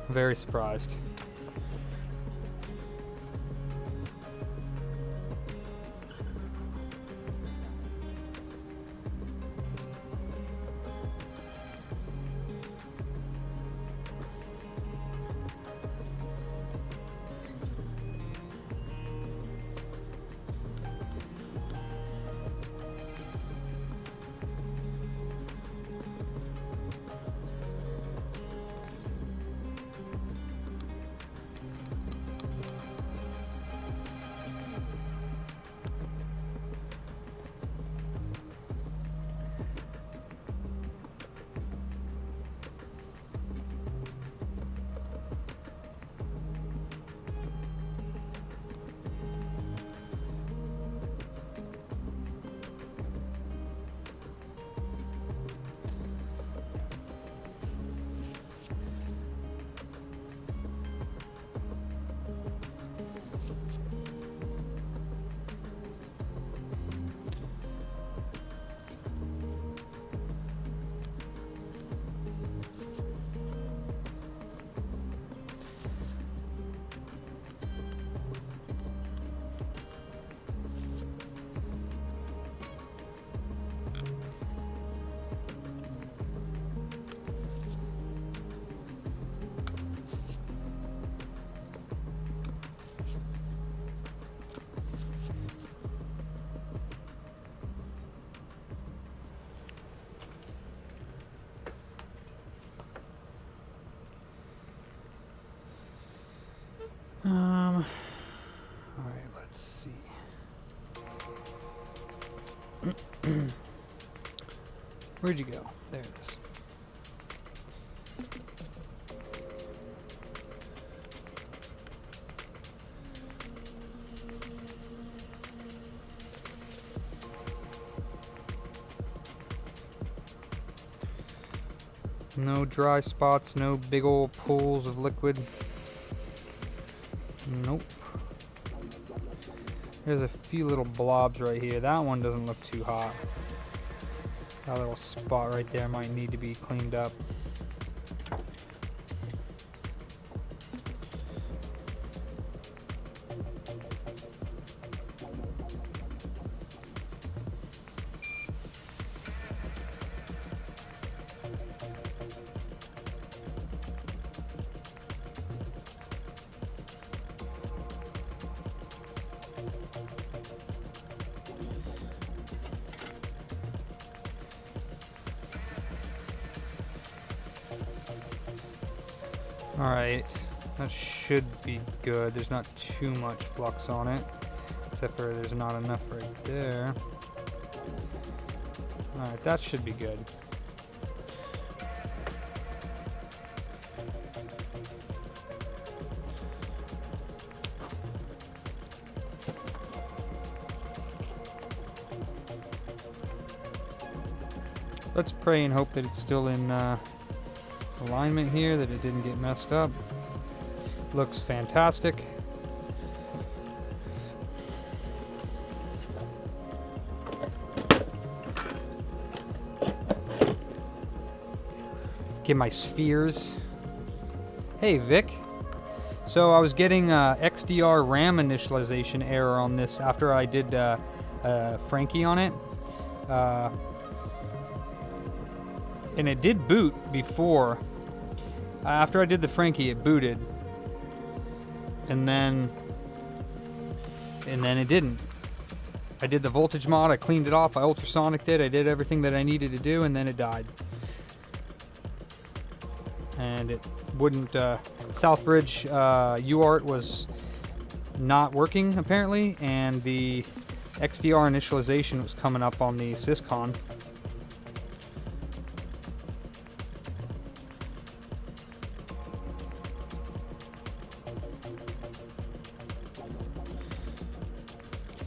Very surprised. Where'd you go? There it is. No dry spots, no big old pools of liquid. Nope. There's a few little blobs right here. That one doesn't look too hot. That little spot right there might need to be cleaned up. Alright, that should be good. There's not too much flux on it, except for there's not enough right there. Alright, that should be good. Let's pray and hope that it's still in alignment here, that it didn't get messed up. Looks fantastic. Get my spheres. Hey Vic. So I was getting XDR RAM initialization error on this after I did Frankie on it. And it did boot before. After I did the Frankie, it booted. And then it didn't. I did the voltage mod, I cleaned it off, I ultrasonicked it, I did everything that I needed to do, and then it died. And it wouldn't, Southbridge UART was not working apparently, and the XDR initialization was coming up on the Syscon.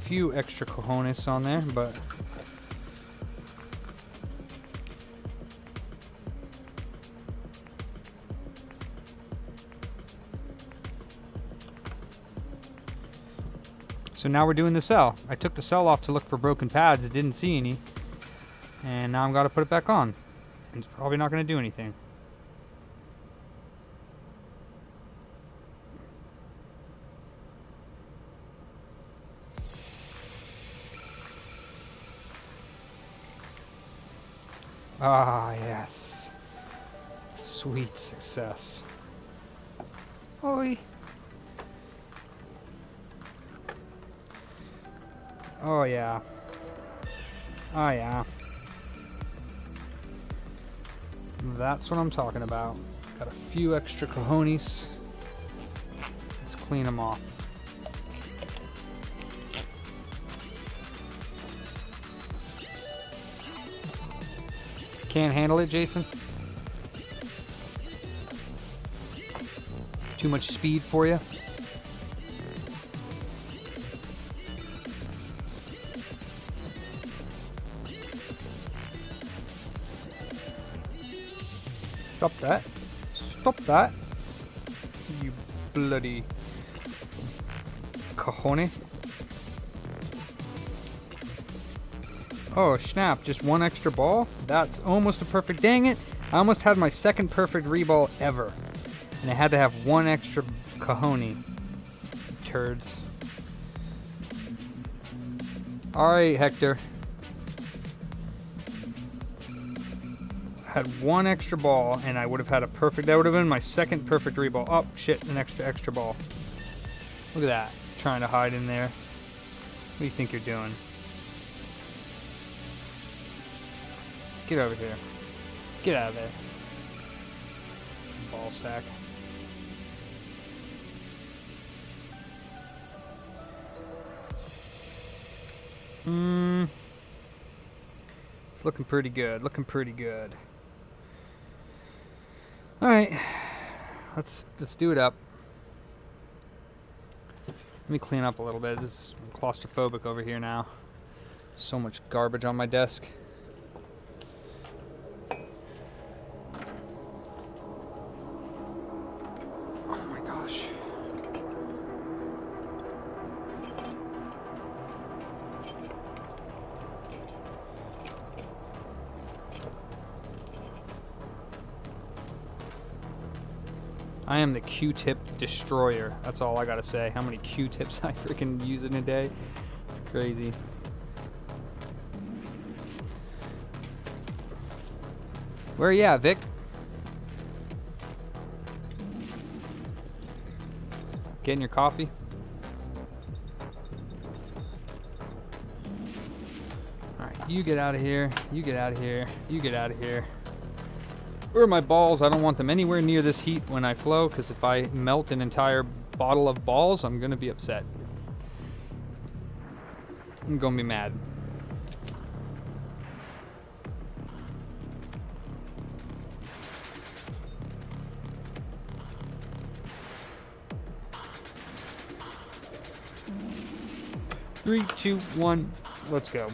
Few extra cojones on there, but so now we're doing the cell. I took the cell off to look for broken pads, it didn't see any, and now I've got to put it back on. It's probably not going to do anything. Ah, yes. Sweet success. Oi. Oh, yeah. Oh, yeah. That's what I'm talking about. Got a few extra cojones. Let's clean them off. Can't handle it, Jason? Too much speed for you? Stop that. Stop that. You bloody cojone. Oh, snap. Just one extra ball? That's almost a perfect. Dang it. I almost had my second perfect reball ever. And I had to have one extra cojone. Turds. Alright, Hector. Had one extra ball and I would have had a perfect. That would have been my second perfect reball. Oh, shit. An extra ball. Look at that. Trying to hide in there. What do you think you're doing? Get over here. Get out of there. Ball sack. looking pretty good. Looking pretty good. All right, let's do it up. Let me clean up a little bit. This is claustrophobic over here now. So much garbage on my desk. Oh my gosh. I am the Q-tip destroyer. That's all I gotta say. How many Q-tips I freaking use in a day. It's crazy. Where are you at, Vic? Getting your coffee? Alright, you get out of here. You get out of here. You get out of here. Where are my balls? I don't want them anywhere near this heat when I flow, because if I melt an entire bottle of balls, I'm gonna be upset. I'm gonna be mad. Three, two, one, let's go.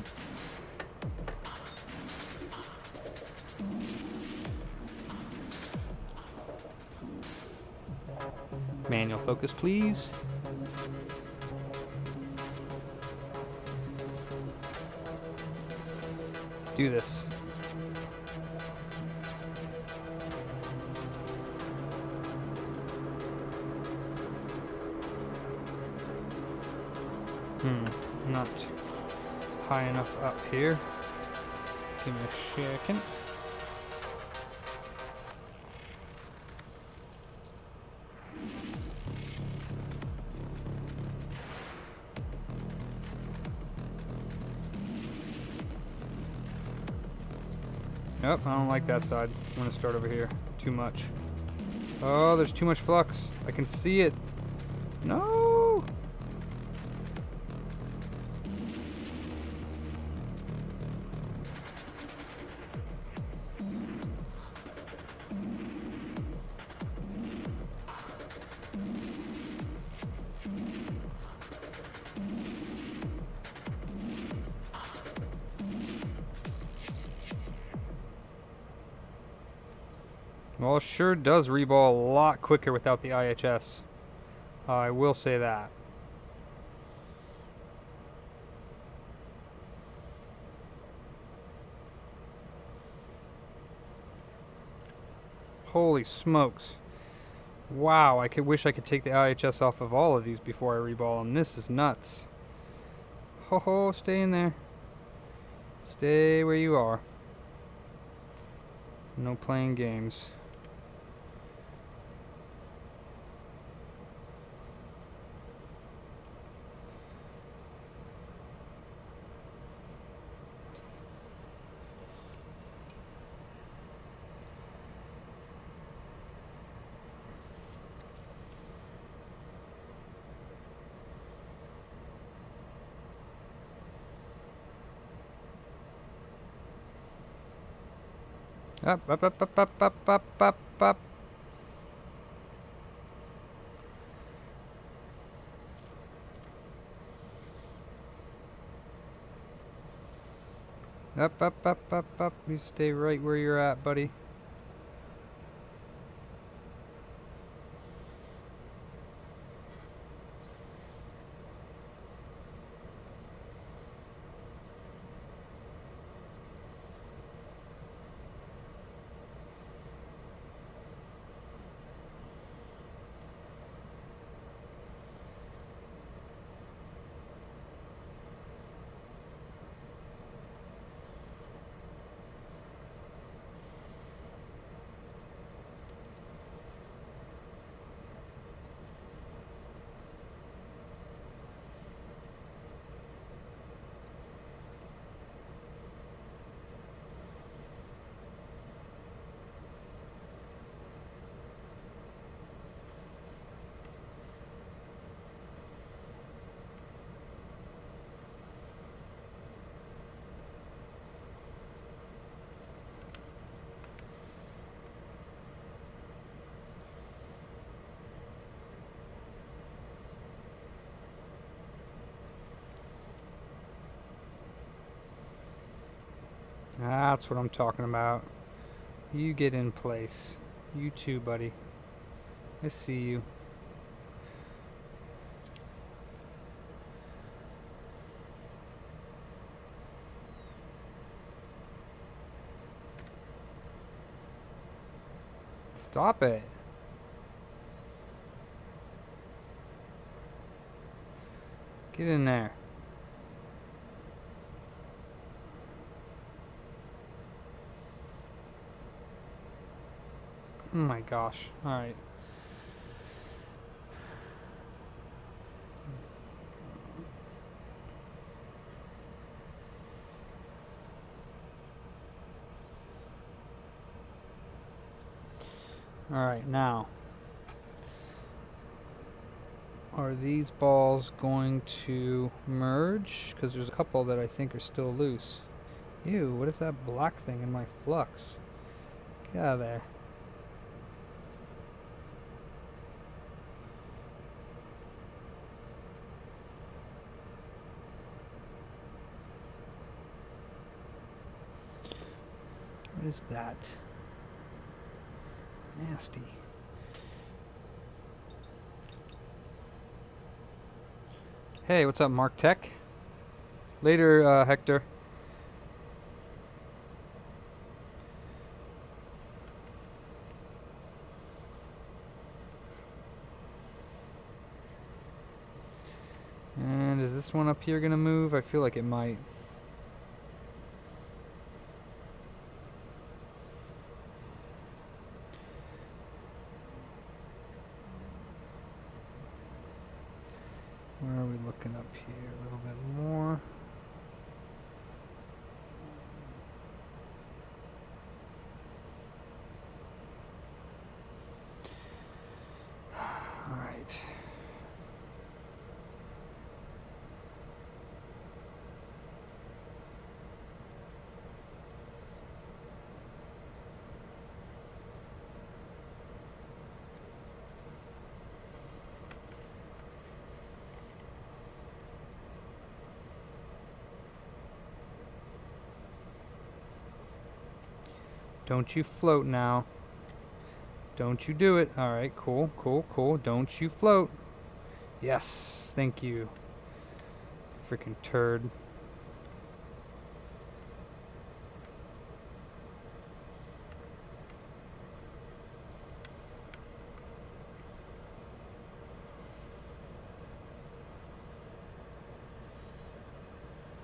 Manual focus, please. Let's do this. Not high enough up here. Give me a second. Nope, I don't like that side. I'm gonna start over here. Too much. Oh, there's too much flux. I can see it. No! Well, it sure does reball a lot quicker without the IHS. I will say that. Holy smokes. Wow, I could wish I could take the IHS off of all of these before I reball them. This is nuts. Ho ho, stay in there. Stay where you are. No playing games. Up, up, up, up, up, up, up, up, up. Up, up, up, up, up. You stay right where you're at, buddy. That's what I'm talking about. You get in place. You too, buddy. I see you. Stop it. Get in there. Oh my gosh. Alright. Alright, now. Are these balls going to merge? Because there's a couple that I think are still loose. Ew, what is that black thing in my flux? Get out of there. What is that? Nasty. Hey, what's up, Mark Tech? Later, Hector. And is this one up here gonna move? I feel like it might. Where are we looking up here? A little bit more. All right. Don't you float now. Don't you do it. Alright, cool, cool, cool. Don't you float. Yes, thank you. Freaking turd.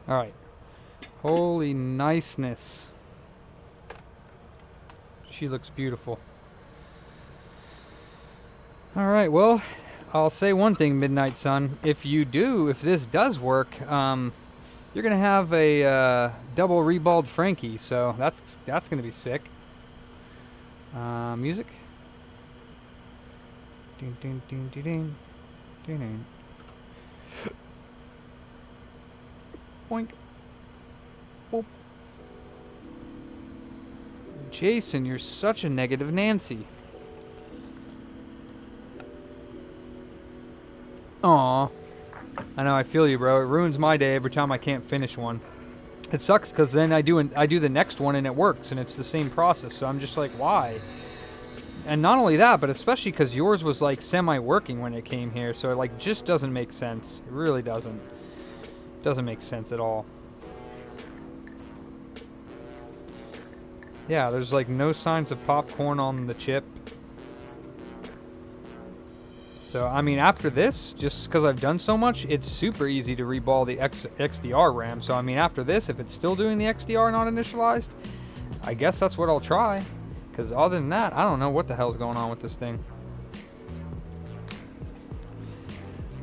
Alright. Holy niceness. She looks beautiful. Alright, well, I'll say one thing, Midnight Sun. If this does work, you're gonna have a double reballed Frankie, so that's gonna be sick. Music. Ding ding ding ding ding ding ding. Boink. Boop. Jason, you're such a negative Nancy. Aw. I know, I feel you, bro. It ruins my day every time I can't finish one. It sucks because then I do the next one and it works and it's the same process. So I'm just like, why? And not only that, but especially because yours was like semi-working when it came here. So it like just doesn't make sense. It really doesn't. It doesn't make sense at all. Yeah, there's like no signs of popcorn on the chip. So, I mean, after this, just because I've done so much, it's super easy to reball the XDR RAM. So, I mean, after this, if it's still doing the XDR not initialized, I guess that's what I'll try. Because other than that, I don't know what the hell's going on with this thing.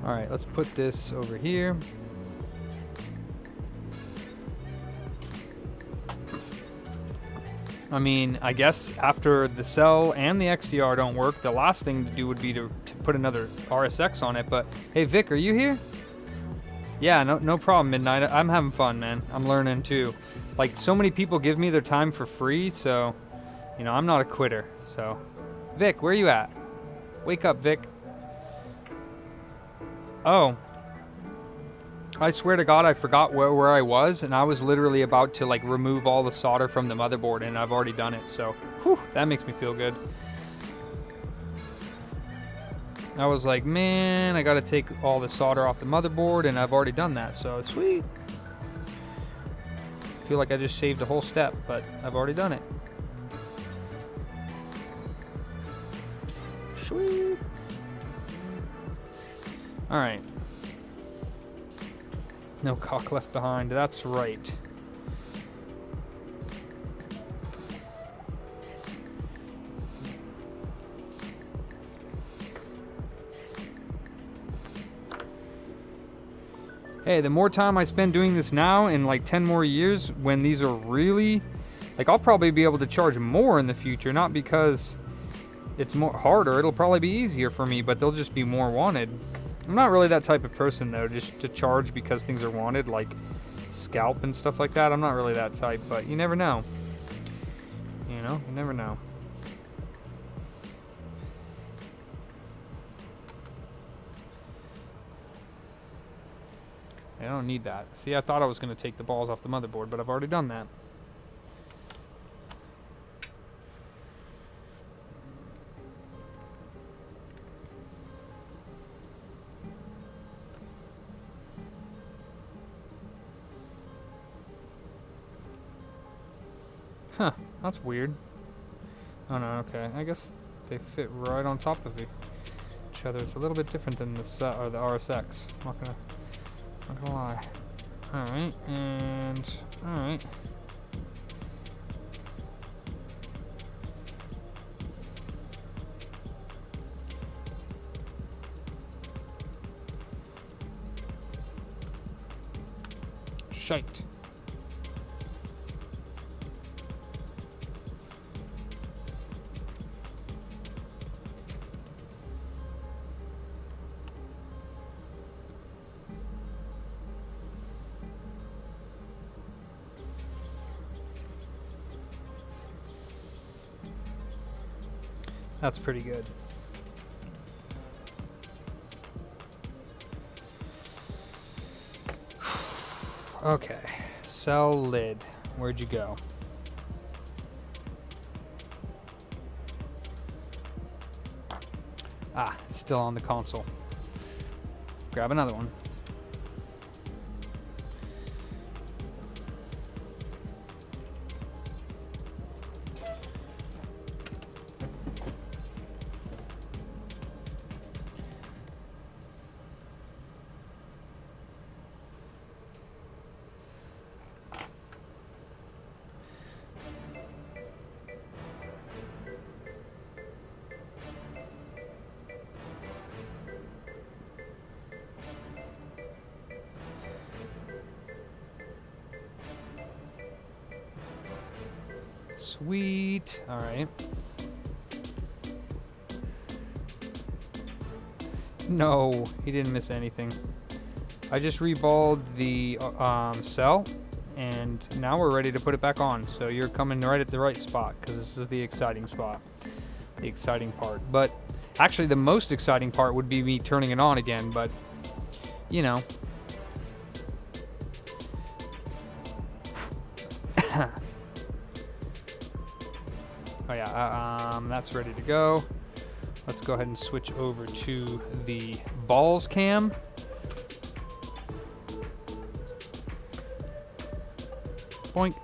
Alright, let's put this over here. I mean, I guess after the cell and the XDR don't work, the last thing to do would be to put another RSX on it. But hey, Vic, are you here? Yeah, no problem, Midnight. I'm having fun, man. I'm learning too. Like, so many people give me their time for free, so, you know, I'm not a quitter. So, Vic, where are you at? Wake up, Vic. Oh. I swear to God, I forgot where I was, and I was literally about to like remove all the solder from the motherboard, and I've already done it. So, whew, that makes me feel good. I was like, man, I gotta take all the solder off the motherboard, and I've already done that. So sweet. I feel like I just saved a whole step, but I've already done it. Sweet. All right. No cock left behind. That's right. Hey, the more time I spend doing this now, in like 10 more years, when these are really, like, I'll probably be able to charge more in the future, not because it's more harder, it'll probably be easier for me, but they'll just be more wanted. I'm not really that type of person though, just to charge because things are wanted, like scalp and stuff like that. I'm not really that type, but you never know. You know, you never know. I don't need that. See, I thought I was going to take the balls off the motherboard, but I've already done that. Huh, that's weird. Oh no, okay. I guess they fit right on top of each other. It's a little bit different than the RSX. I'm not gonna lie. Alright, and alright. Shite. That's pretty good. Okay, cell lid. Where'd you go? Ah, it's still on the console. Grab another one. Sweet. All right. No, he didn't miss anything. I just reballed the cell, and now we're ready to put it back on. So you're coming right at the right spot, because this is the exciting spot, the exciting part. But actually, the most exciting part would be me turning it on again. But you know. Oh yeah, that's ready to go. Let's go ahead and switch over to the balls cam. Boink.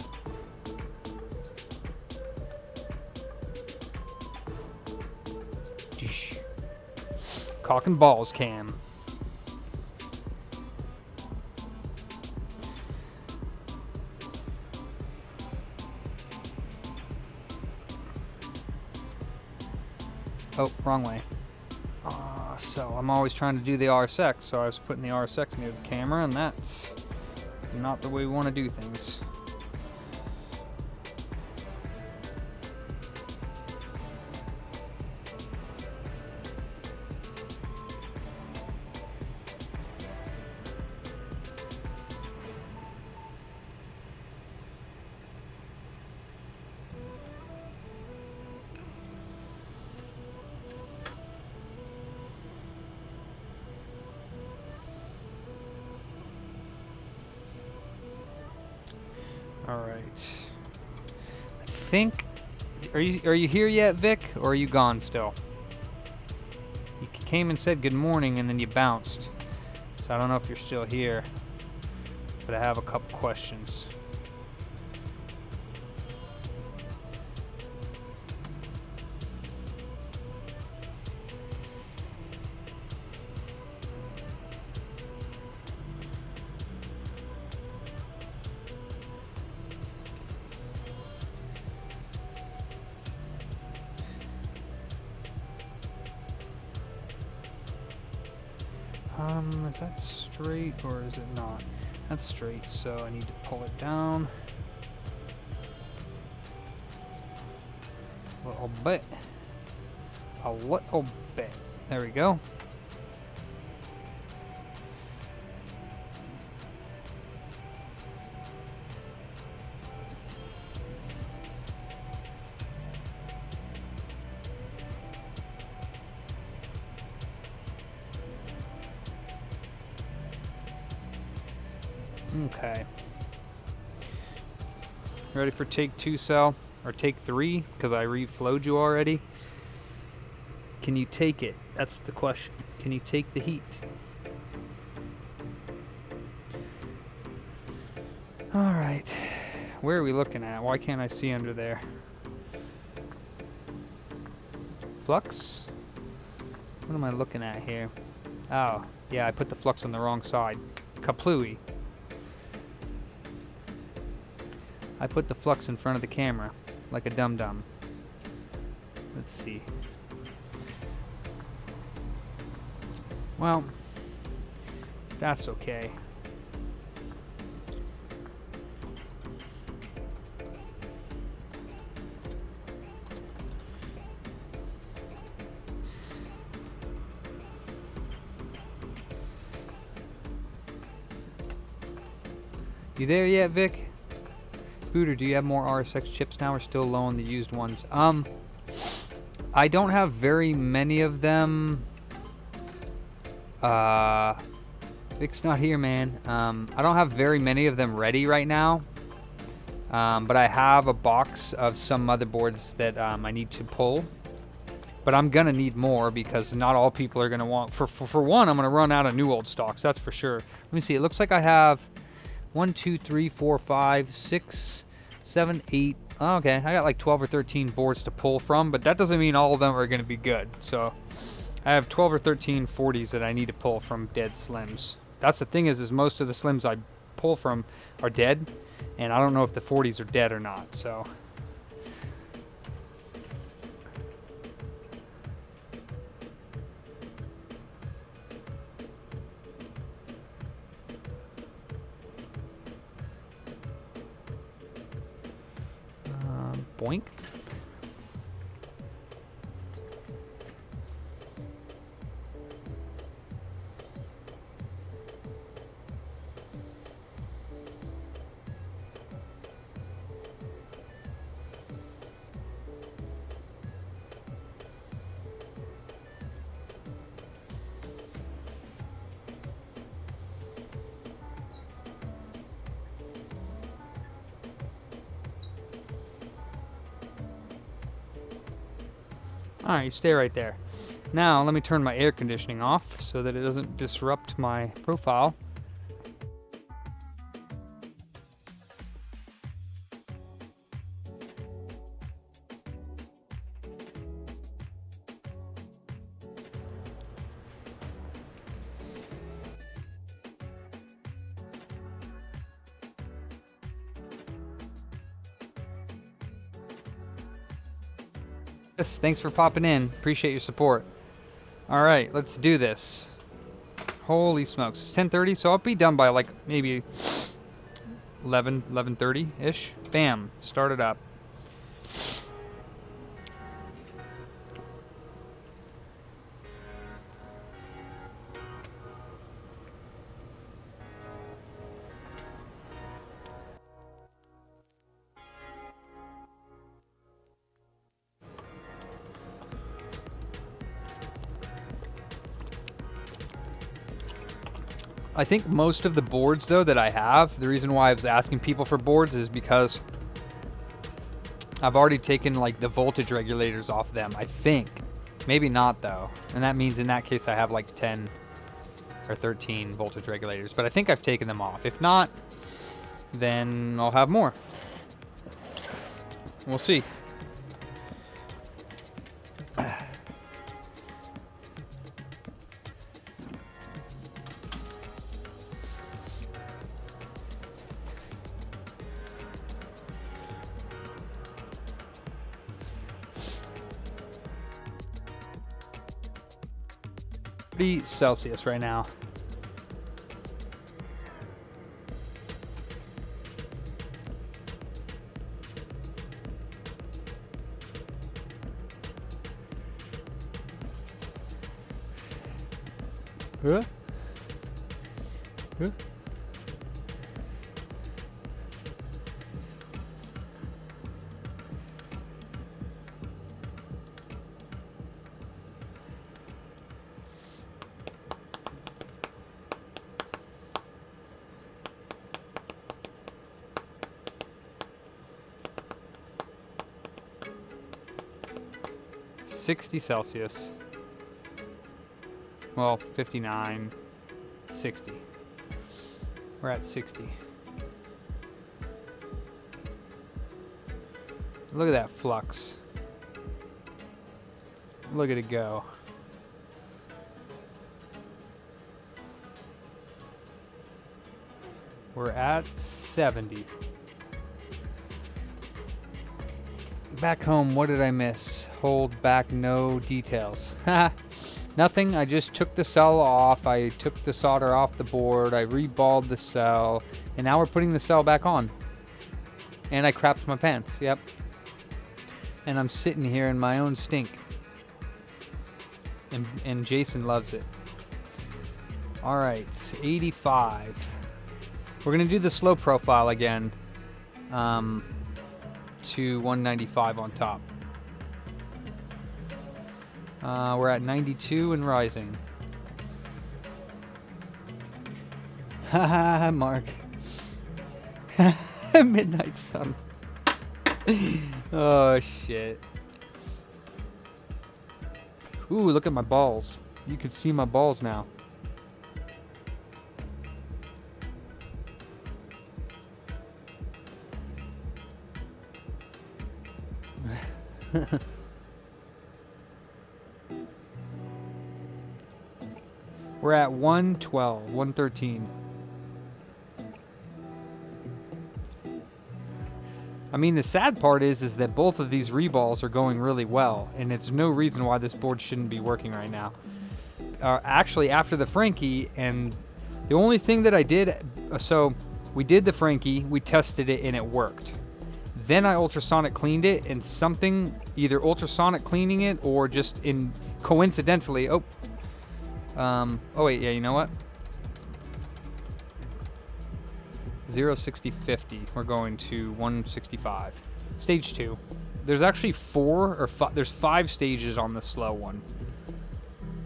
Cock and balls cam. Oh, wrong way. So I'm always trying to do the RSX, so I was putting the RSX near the camera, and that's not the way we want to do things. All right. I think. Are you here yet, Vic, or are you gone still? You came and said good morning, and then you bounced. So I don't know if you're still here, but I have a couple questions. Is that straight or is it not? That's straight, so I need to pull it down a little bit. A little bit. There we go. Okay. Ready for take 2, Cell? Or take 3? Because I reflowed you already. Can you take it? That's the question. Can you take the heat? Alright. Where are we looking at? Why can't I see under there? Flux? What am I looking at here? Oh, yeah, I put the flux on the wrong side. Kaplooey. I put the flux in front of the camera, like a dum-dum. Let's see. Well, that's okay. You there yet, Vic? Booter, do you have more RSX chips now or still low on the used ones? I don't have very many of them. Vic's not here, man. I don't have very many of them ready right now. But I have a box of some motherboards that I need to pull. But I'm gonna need more because not all people are gonna want. For one, I'm gonna run out of new old stocks. That's for sure. Let me see. It looks like I have 1, 2, 3, 4, 5, 6, 7, 8. Oh, okay, I got like 12 or 13 boards to pull from, but that doesn't mean all of them are going to be good. So I have 12 or 13 40s that I need to pull from dead slims. That's the thing is most of the slims I pull from are dead, and I don't know if the 40s are dead or not. So. Boink. Alright, stay right there. Now, let me turn my air conditioning off so that it doesn't disrupt my profile. Thanks for popping in. Appreciate your support. All right, let's do this. Holy smokes. It's 10:30, so I'll be done by like maybe 11:30-ish. Bam. Start it up. I think most of the boards though that I have, the reason why I was asking people for boards is because I've already taken like the voltage regulators off them, I think. Maybe not though. And that means in that case I have like 10 or 13 voltage regulators, but I think I've taken them off. If not, then I'll have more. We'll see. Celsius right now. Huh? Huh? Celsius. Well, 59, 60. We're at 60. Look at that flux. Look at it go. We're at 70. Back home, what did I miss? Hold back, no details. Nothing, I just took the cell off, I took the solder off the board, I reballed the cell, and now we're putting the cell back on. And I crapped my pants, yep. And I'm sitting here in my own stink. And Jason loves it. Alright, 85. We're gonna do the slow profile again. To 195 on top. We're at 92 and rising. Haha, Mark. Midnight sun. Oh, shit. Ooh, look at my balls. You can see my balls now. We're at 112, 113. I mean, the sad part is that both of these reballs are going really well, and it's no reason why this board shouldn't be working right now. Actually, after the Frankie, and the only thing that I did, so we did the Frankie, we tested it, and it worked. Then I ultrasonic cleaned it, and something, either ultrasonic cleaning it or just coincidentally, oh wait, yeah, you know what? 06050, we're going to 165. Stage 2. There's actually there's 5 stages on the slow one.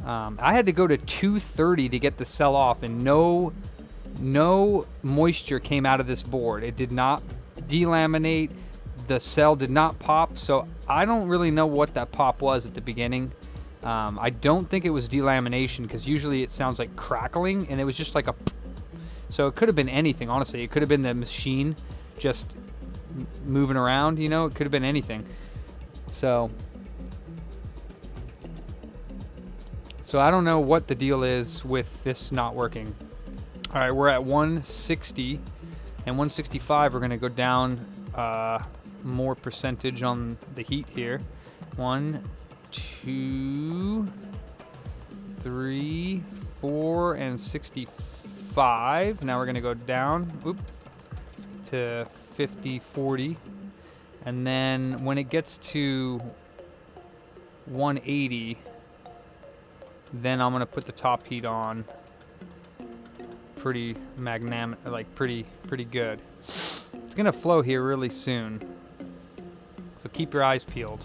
I had to go to 230 to get the cell off, and no moisture came out of this board. It did not delaminate. The cell did not pop, so I don't really know what that pop was at the beginning. I don't think it was delamination, because usually it sounds like crackling, and it was just like a... So it could have been anything, honestly. It could have been the machine just moving around, you know? It could have been anything. So I don't know what the deal is with this not working. All right, we're at 160, and 165, we're going to go down more percentage on the heat here. 1, 2, 3, 4, and 65. Now we're going to go down to 50, 40. And then when it gets to 180, then I'm going to put the top heat on pretty pretty good. It's going to flow here really soon. So keep your eyes peeled.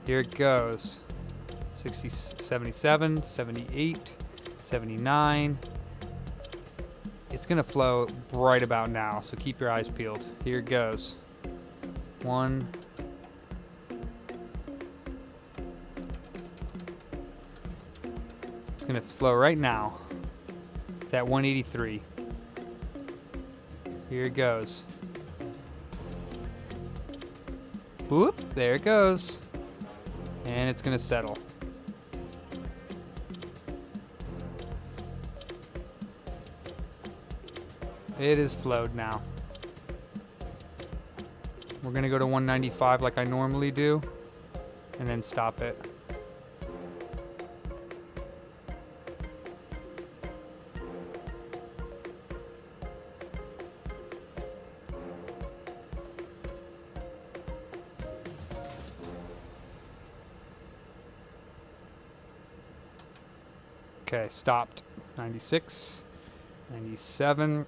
Here it goes. 60, 77, 78, 79. It's gonna flow right about now, so keep your eyes peeled. Here it goes. 1. It's gonna flow right now. It's at 183. Here it goes. Whoop, there it goes. And it's gonna settle. It is flowed now. We're gonna go to 195 like I normally do, and then stop it. Okay, stopped. 96, 97,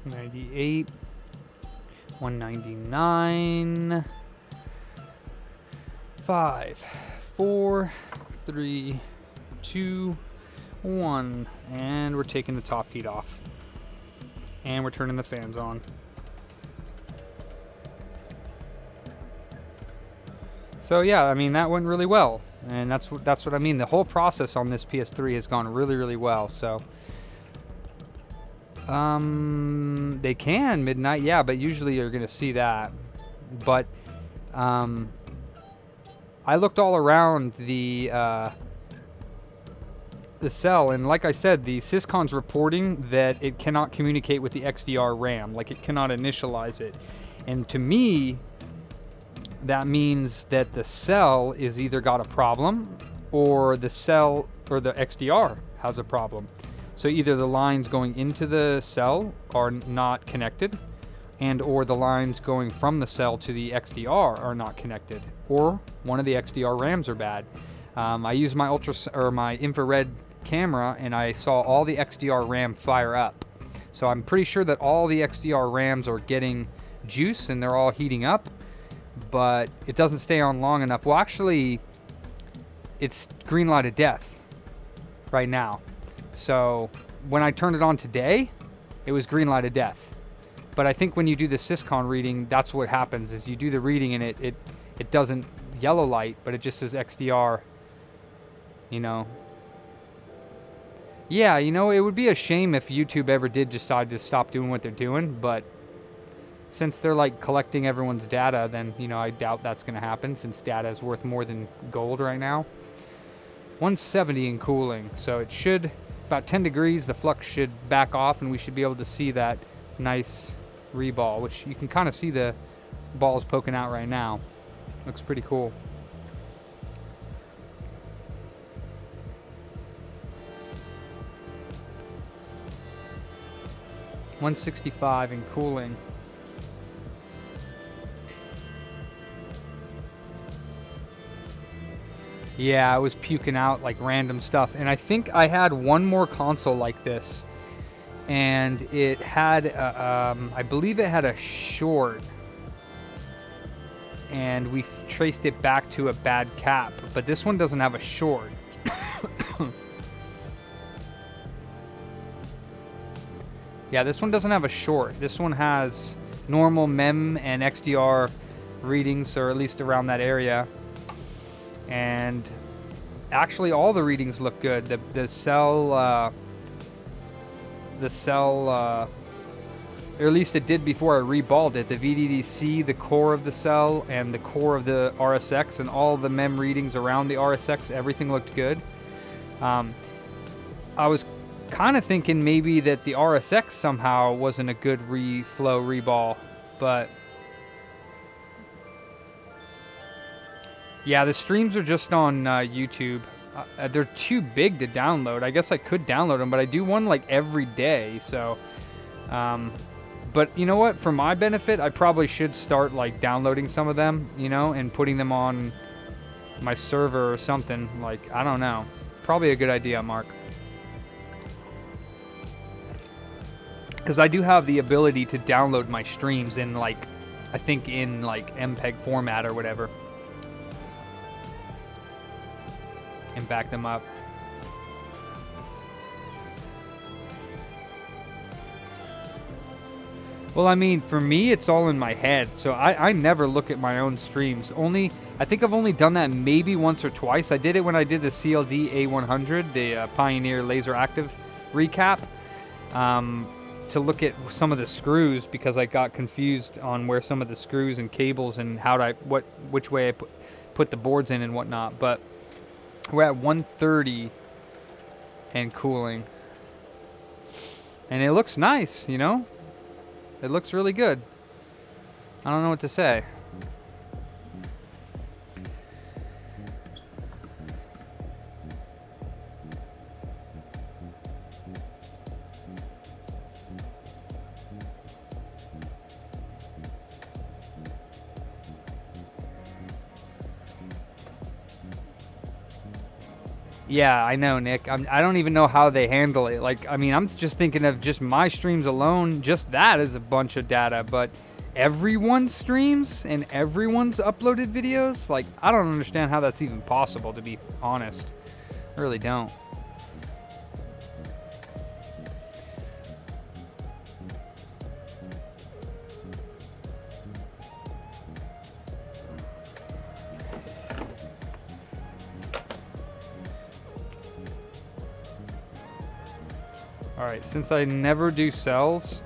98, 199, 5, 4, 3, 2, 1, and we're taking the top heat off. And we're turning the fans on. So yeah, I mean, that went really well. And that's what I mean. The whole process on this PS3 has gone really, really well. So they can midnight, yeah, but usually you're gonna see that. But I looked all around the cell, and like I said, the Syscon's reporting that it cannot communicate with the XDR RAM, like it cannot initialize it. And to me, that means that the cell is either got a problem, or the cell or the XDR has a problem. So either the lines going into the cell are not connected, and or the lines going from the cell to the XDR are not connected, or one of the XDR RAMs are bad. I used my my infrared camera, and I saw all the XDR RAM fire up. So I'm pretty sure that all the XDR RAMs are getting juice and they're all heating up, but it doesn't stay on long enough. Well, actually, it's green light of death right now. So when I turned it on today, it was green light of death. But I think when you do the Syscon reading, that's what happens, is you do the reading and it doesn't yellow light, but it just says XDR, you know. Yeah, you know, it would be a shame if YouTube ever did decide to stop doing what they're doing, but since they're like collecting everyone's data, then, you know, I doubt that's going to happen, since data is worth more than gold right now. 170 in cooling, so it should, about 10 degrees, the flux should back off and we should be able to see that nice reball, which you can kind of see the balls poking out right now. Looks pretty cool. $165 in cooling. Yeah, I was puking out like random stuff, and I think I had one more console like this, and it had I believe it had a short, and we traced it back to a bad cap, but this one doesn't have a short. Yeah, this one doesn't have a short. This one has normal MEM and XDR readings, or at least around that area. And actually all the readings look good. The cell, or at least it did before I reballed it. The VDDC, the core of the cell, and the core of the RSX, and all the MEM readings around the RSX, everything looked good. I was kind of thinking maybe that the RSX somehow wasn't a good reflow reball, but yeah, the streams are just on YouTube. They're too big to download. I guess I could download them, but I do one like every day, so but you know what, for my benefit, I probably should start like downloading some of them, you know, and putting them on my server or something. Like, I don't know, probably a good idea, Mark, because I do have the ability to download my streams in, like, I think in like MPEG format or whatever. and back them up. Well, I mean, for me, it's all in my head, so I never look at my own streams. I think I've only done that maybe once or twice. I did it when I did the CLD A100, the Pioneer Laser Active recap, to look at some of the screws, because I got confused on where some of the screws and cables and which way I put the boards in and whatnot. But we're at 130 and cooling, and it looks nice, you know. It looks really good. I don't know what to say. Yeah, I know, Nick. I don't even know how they handle it. Like, I mean, I'm just thinking of just my streams alone. Just that is a bunch of data. But everyone's streams and everyone's uploaded videos, like, I don't understand how that's even possible, to be honest. I really don't. Alright, since I never do cells,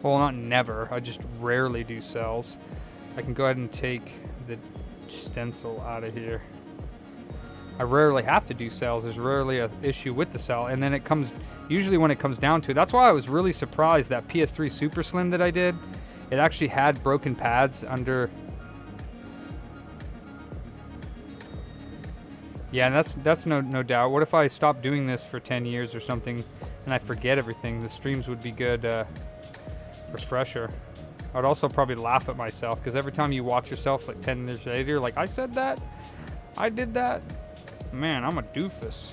well, not never, I just rarely do cells. I can go ahead and take the stencil out of here. I rarely have to do cells. There's rarely an issue with the cell, and then it comes, usually when it comes down to it, that's why I was really surprised that PS3 Super Slim that I did, it actually had broken pads under. Yeah, and that's no doubt. What if I stopped doing this for 10 years or something and I forget everything? The streams would be good refresher. I'd also probably laugh at myself, because every time you watch yourself like 10 years later, you're like, I said that? I did that? Man, I'm a doofus.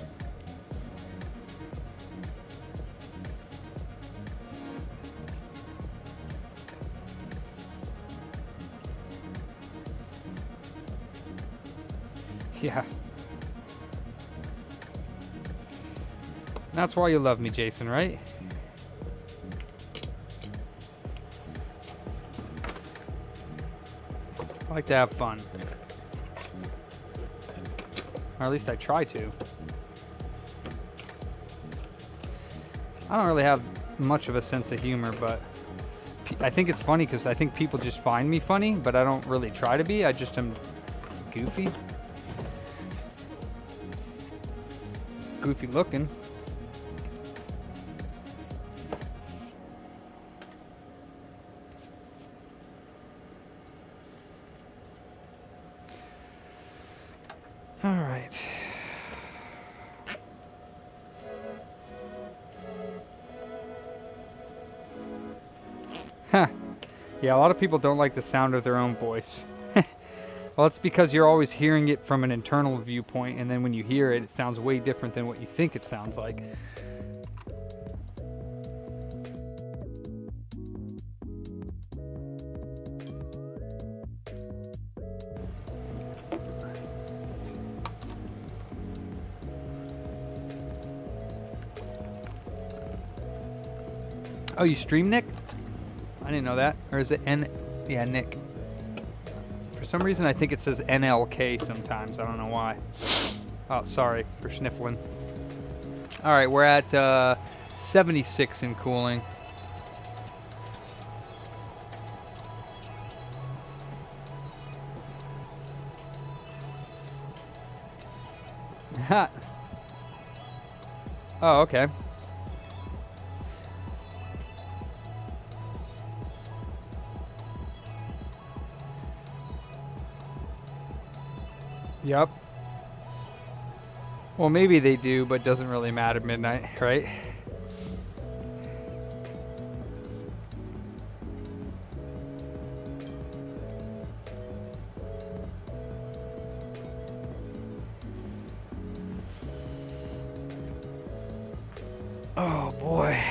Yeah. That's why you love me, Jason, right? I like to have fun. Or at least I try to. I don't really have much of a sense of humor, but I think it's funny because I think people just find me funny, but I don't really try to be. I just am goofy. Goofy looking. All right. Huh. Yeah, a lot of people don't like the sound of their own voice. Well, it's because you're always hearing it from an internal viewpoint, and then when you hear it, it sounds way different than what you think it sounds like. Oh, you stream, Nick? I didn't know that. Or is it Yeah, Nick. For some reason, I think it says NLK sometimes. I don't know why. Oh, sorry for sniffling. All right, we're at 76 in cooling. Ha. Oh, okay. Yep. Well, maybe they do, but doesn't really matter midnight, right? Oh boy.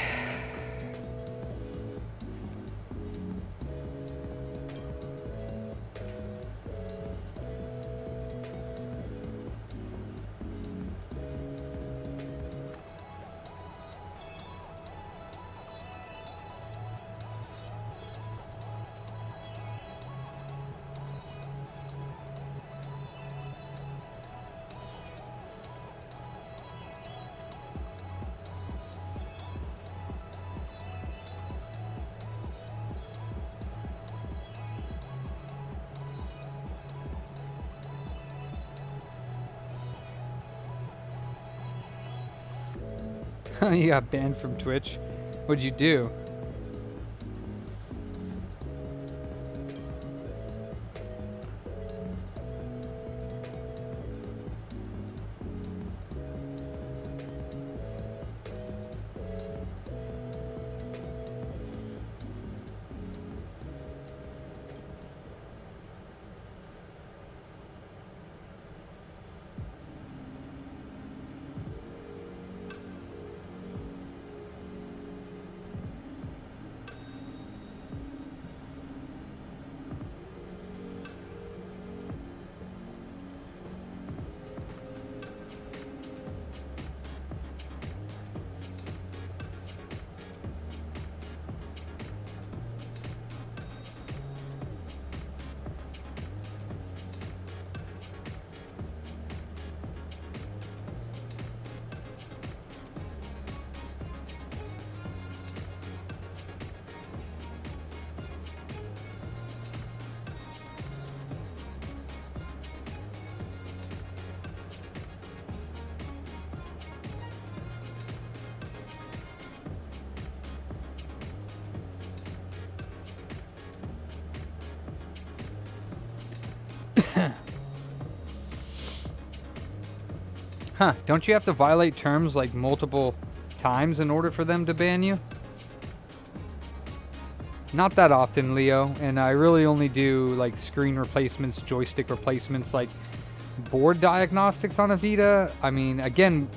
You got banned from Twitch. What'd you do? Huh, don't you have to violate terms like multiple times in order for them to ban you? Not that often, Leo, and I really only do like screen replacements, joystick replacements, like board diagnostics on a Vita. I mean, again,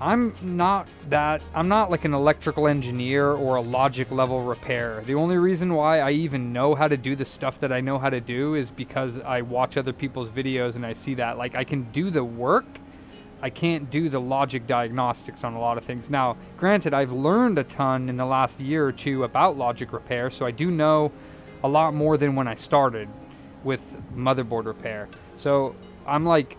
I'm not like an electrical engineer or a logic level repair. The only reason why I even know how to do the stuff that I know how to do is because I watch other people's videos and I see that. Like, I can do the work, I can't do the logic diagnostics on a lot of things. Now, granted, I've learned a ton in the last year or two about logic repair, so I do know a lot more than when I started with motherboard repair. So I'm like,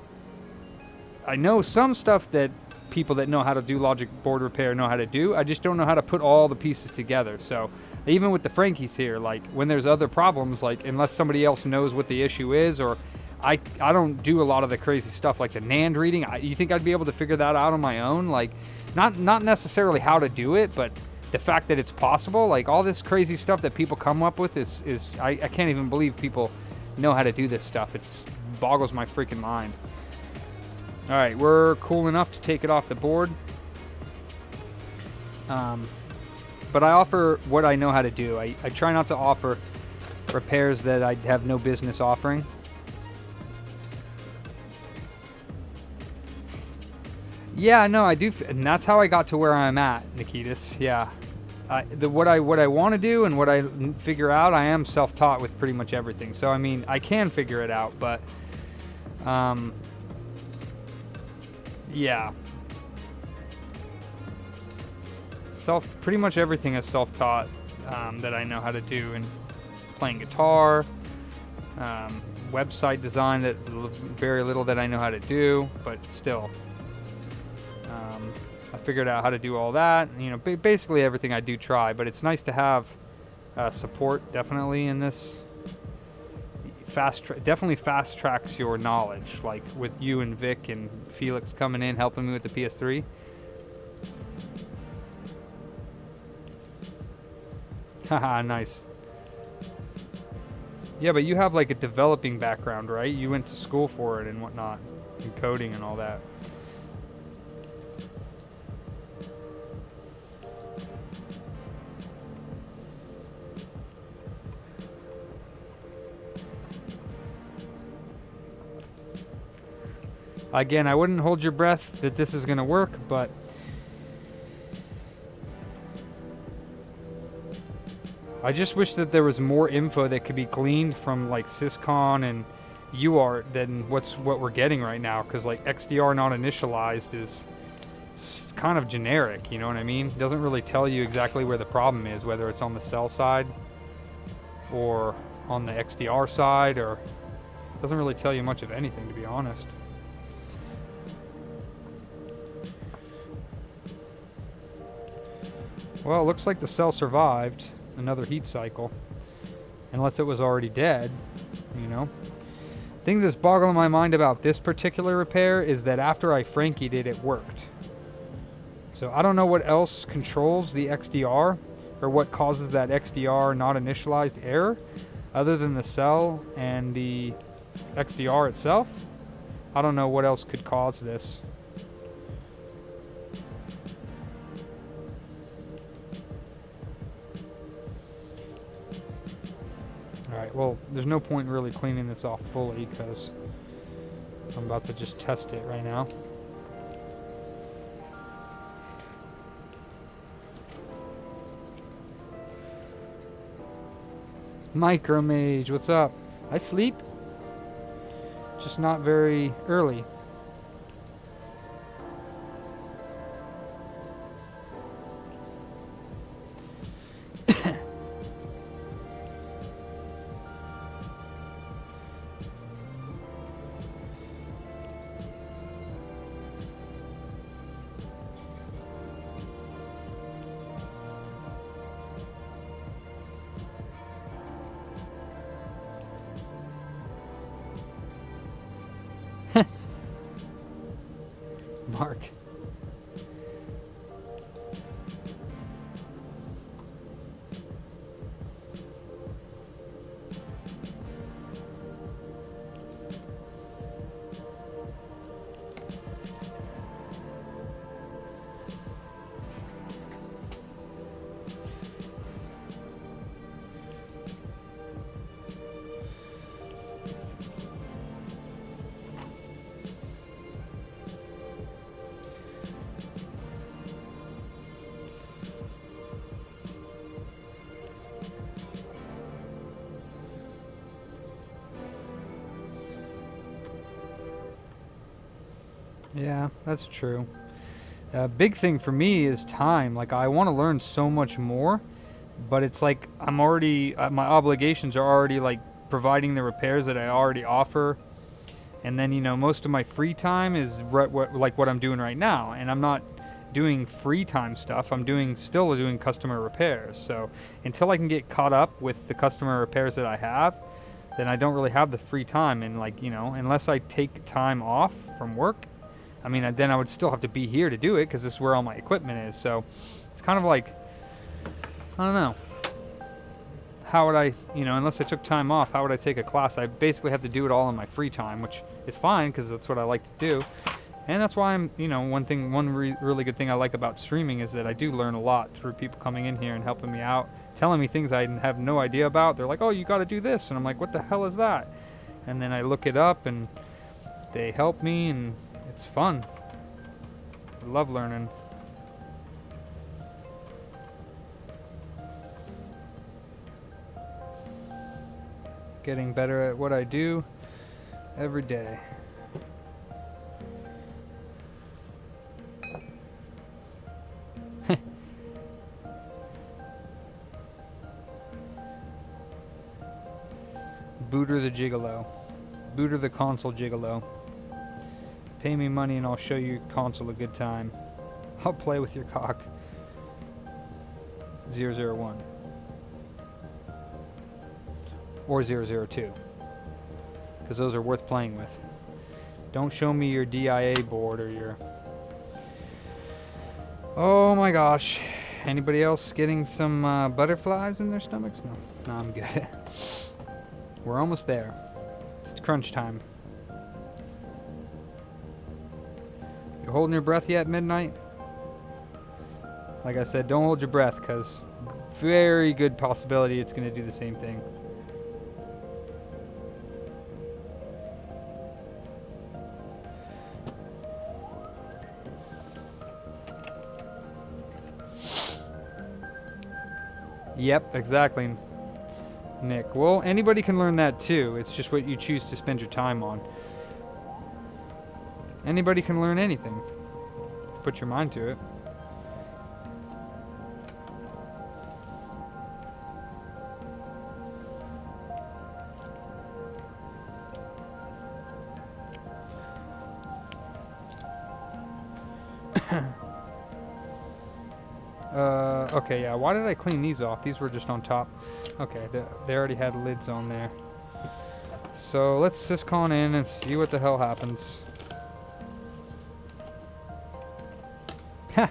I know some stuff that people that know how to do logic board repair know how to do. I just don't know how to put all the pieces together. So even with the Frankies here, like when there's other problems, like unless somebody else knows what the issue is, or I don't do a lot of the crazy stuff like the NAND reading. You think I'd be able to figure that out on my own? Like, not necessarily how to do it, but the fact that it's possible. Like all this crazy stuff that people come up with is I can't even believe people know how to do this stuff. It's boggles my freaking mind. All right, we're cool enough to take it off the board. But I offer what I know how to do. I try not to offer repairs that I have no business offering. Yeah, no, I do, and that's how I got to where I'm at, Nikitas. Yeah, what I want to do and what I figure out, I am self-taught with pretty much everything. So I mean, I can figure it out, but yeah, pretty much everything is self-taught that I know how to do, and playing guitar, website design, that very little that I know how to do, but still. I figured out how to do all that. You know, basically everything I do try, but it's nice to have support, definitely, in this. Definitely fast tracks your knowledge, like with you and Vic and Felix coming in helping me with the PS3. Haha, nice. Yeah, but you have like a developing background, right? You went to school for it and whatnot, and coding and all that. Again, I wouldn't hold your breath that this is going to work, but I just wish that there was more info that could be gleaned from like Syscon and UART than what we're getting right now, because like XDR not initialized is kind of generic, you know what I mean? It doesn't really tell you exactly where the problem is, whether it's on the cell side or on the XDR side, or doesn't really tell you much of anything, to be honest. Well, it looks like the cell survived another heat cycle, unless it was already dead, you know. The thing that's boggling my mind about this particular repair is that after I Frankied it, it worked. So I don't know what else controls the XDR, or what causes that XDR not initialized error, other than the cell and the XDR itself. I don't know what else could cause this. Alright, well, there's no point in really cleaning this off fully, because I'm about to just test it right now. Micromage, what's up? I sleep, just not very early. Mark. Yeah, that's true. Big thing for me is time. Like, I want to learn so much more, but it's like I'm already, my obligations are already like providing the repairs that I already offer. And then, you know, most of my free time is like what I'm doing right now. And I'm not doing free time stuff. I'm still doing customer repairs. So until I can get caught up with the customer repairs that I have, then I don't really have the free time. And like, you know, unless I take time off from work, I mean, then I would still have to be here to do it, because this is where all my equipment is. So it's kind of like, I don't know. How would I, you know, unless I took time off, how would I take a class? I basically have to do it all in my free time, which is fine, because that's what I like to do. And that's why I'm, you know, one really good thing I like about streaming is that I do learn a lot through people coming in here and helping me out, telling me things I have no idea about. They're like, oh, you got to do this. And I'm like, what the hell is that? And then I look it up, and they help me, and it's fun. I love learning. Getting better at what I do every day. Booter the Gigolo. Booter the console gigolo. Pay me money and I'll show your console a good time. I'll play with your cock. 001. Or 002. Because those are worth playing with. Don't show me your DIA board or your... Oh my gosh. Anybody else getting some butterflies in their stomachs? No, I'm good. We're almost there. It's crunch time. You holding your breath yet, midnight? Like I said, don't hold your breath, because very good possibility it's going to do the same thing. Yep, exactly, Nick. Well, anybody can learn that too. It's just what you choose to spend your time on. Anybody can learn anything. Put your mind to it. Okay, yeah, why did I clean these off? These were just on top. Okay, they already had lids on there. So let's syscon in and see what the hell happens. Ha!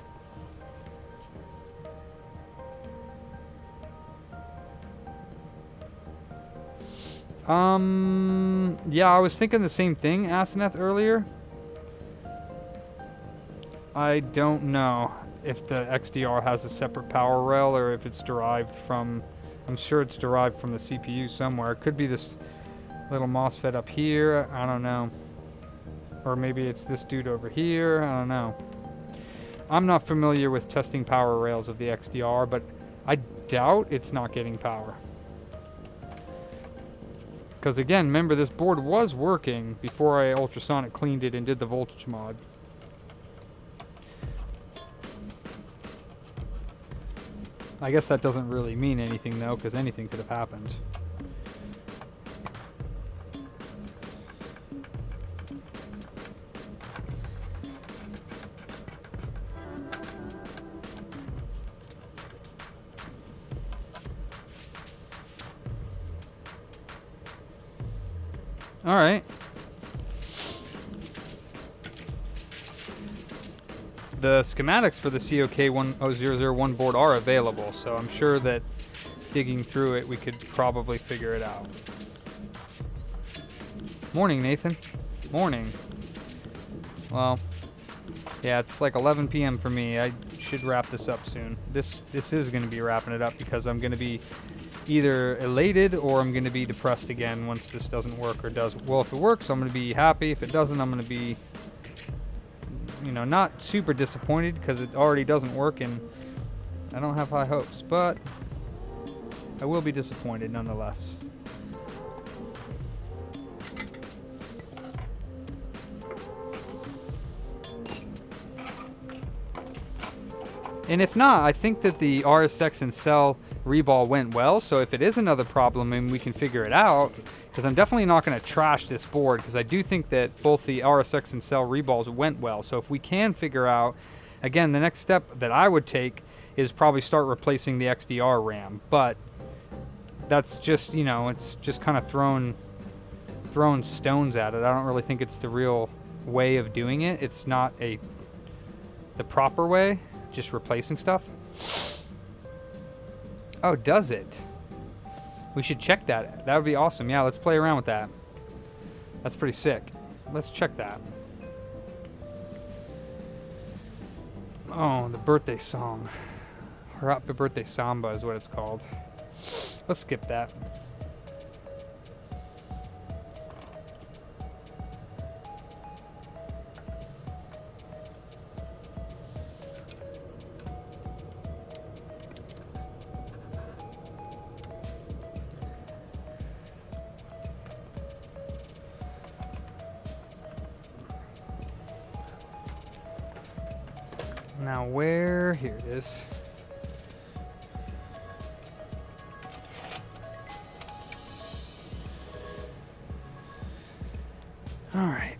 Yeah, I was thinking the same thing, Aseneth, earlier. I don't know if the XDR has a separate power rail or if it's derived from, I'm sure it's derived from the CPU somewhere. It could be this little MOSFET up here, I don't know. Or maybe it's this dude over here, I don't know. I'm not familiar with testing power rails of the XDR, but I doubt it's not getting power. Because again, remember this board was working before I ultrasonic cleaned it and did the voltage mod. I guess that doesn't really mean anything though, because anything could have happened. All right. The schematics for the COK-001 board are available, so I'm sure that digging through it, we could probably figure it out. Morning, Nathan. Morning. Well, yeah, it's like 11 p.m. for me. I should wrap this up soon. This is going to be wrapping it up because I'm going to be either elated or I'm going to be depressed again once this doesn't work or does. Well, if it works, I'm going to be happy. If it doesn't, I'm going to be, you know, not super disappointed because it already doesn't work and I don't have high hopes, but I will be disappointed nonetheless. And if not, I think that the RSX and cell reball went well, so if it is another problem and we can figure it out, because I'm definitely not going to trash this board, because I do think that both the RSX and cell reballs went well. So if we can figure out, again, the next step that I would take is probably start replacing the XDR RAM, but that's just, you know, it's just kind of throwing stones at it. I don't really think it's the real way of doing it. It's not the proper way, just replacing stuff. Oh, does it? We should check that. That would be awesome. Yeah, let's play around with that. That's pretty sick. Let's check that. Oh, the birthday song. Happy Birthday Samba is what it's called. Let's skip that. Now where? Here it is. All right.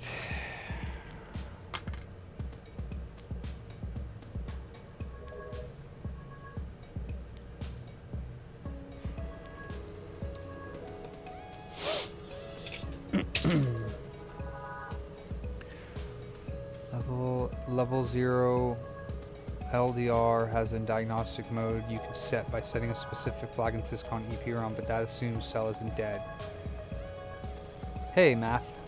Level 0 LDR has in diagnostic mode you can set by setting a specific flag in syscon EPROM, but that assumes cell isn't dead. Hey, math.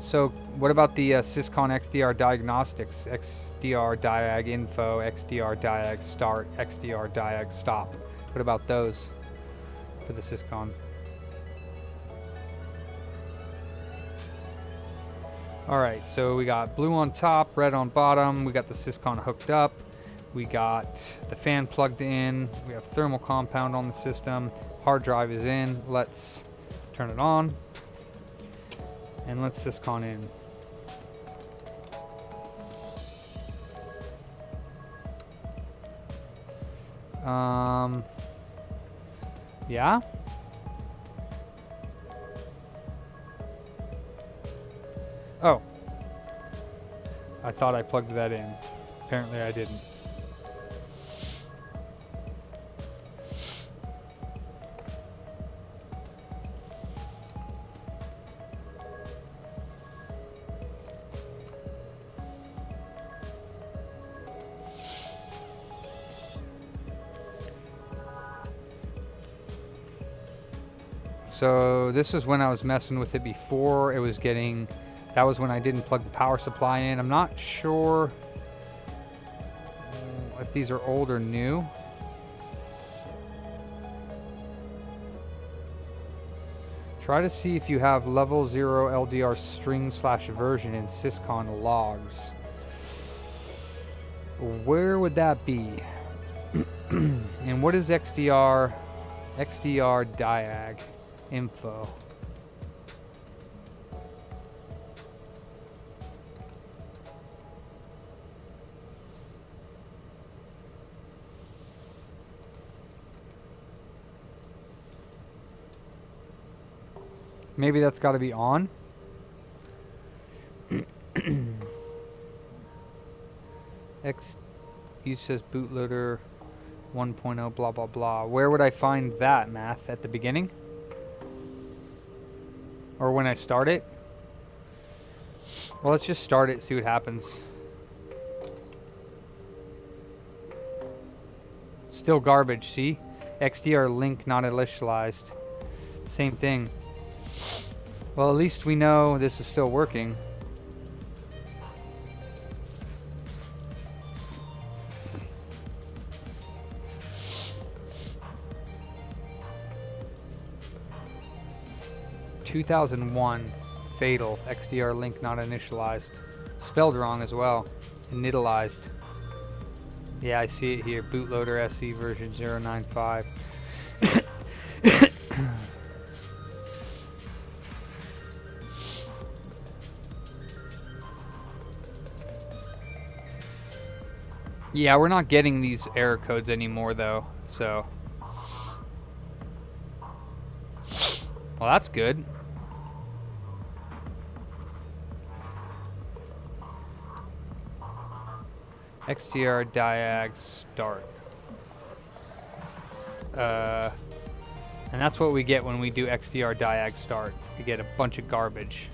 So what about the syscon XDR diagnostics, XDR diag info, XDR diag start, XDR diag stop? What about those for the syscon? Alright, so we got blue on top, red on bottom, we got the syscon hooked up. We got the fan plugged in. We have thermal compound on the system. Hard drive is in. Let's turn it on. And let's syscon in. Yeah. Oh. I thought I plugged that in. Apparently I didn't. So this is when I was messing with it before it was getting, that was when I didn't plug the power supply in. I'm not sure if these are old or new. Try to see if you have level 0 LDR string/version in syscon logs. Where would that be? And what is XDR diag info? Maybe that's got to be on. He says bootloader 1.0 blah blah blah. Where would I find that, Math? At the beginning? Or when I start it? Well, let's just start it, see what happens. Still garbage, see? XDR link not initialized. Same thing. Well, at least we know this is still working. (2001) fatal. XDR link not initialized. Spelled wrong as well. Initialized. Yeah, I see it here. Bootloader SE version 095. Yeah, we're not getting these error codes anymore though, so. Well, that's good. XDR diag start. And that's what we get when we do XDR diag start. We get a bunch of garbage.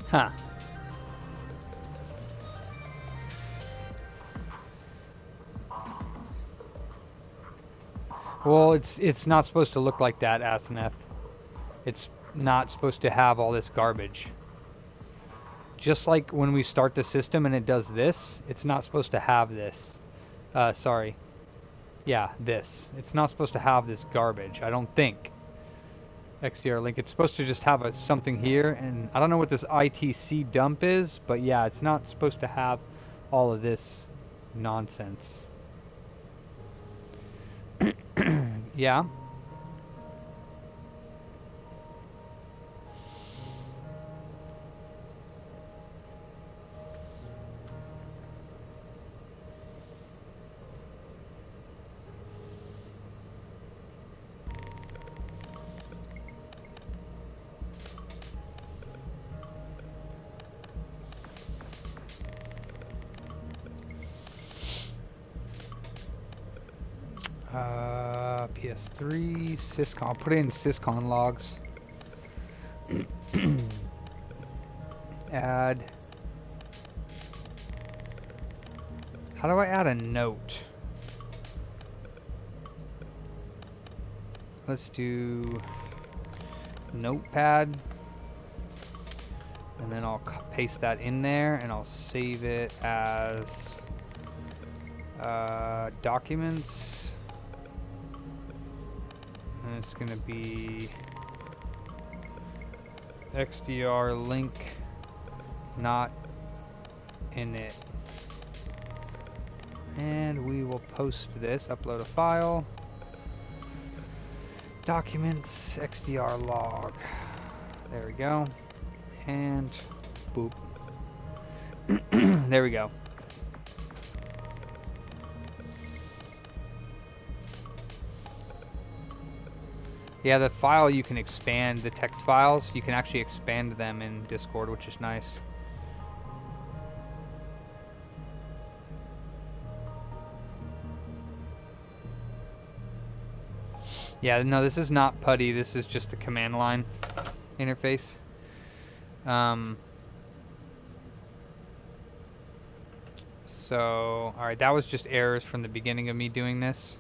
Huh. Well, it's not supposed to look like that, Atheneth. It's not supposed to have all this garbage. Just like when we start the system and it does this, it's not supposed to have this. Sorry. Yeah, this. It's not supposed to have this garbage, I don't think. XDR link. It's supposed to just have something here, and I don't know what this ITC dump is, but yeah, it's not supposed to have all of this nonsense. Yeah. PS3 syscon. I'll put it in syscon logs. Add. How do I add a note? let's do Notepad. And then I'll paste that in there, and I'll save it as documents. And it's going to be XDR link not in it. And we will post this, upload a file, documents, XDR log. There we go. And boop. There we go. Yeah, the file you can expand, the text files, you can actually expand them in Discord, which is nice. Yeah, no, this is not PuTTY, this is just the command line interface. So, alright, that was just errors from the beginning of me doing this.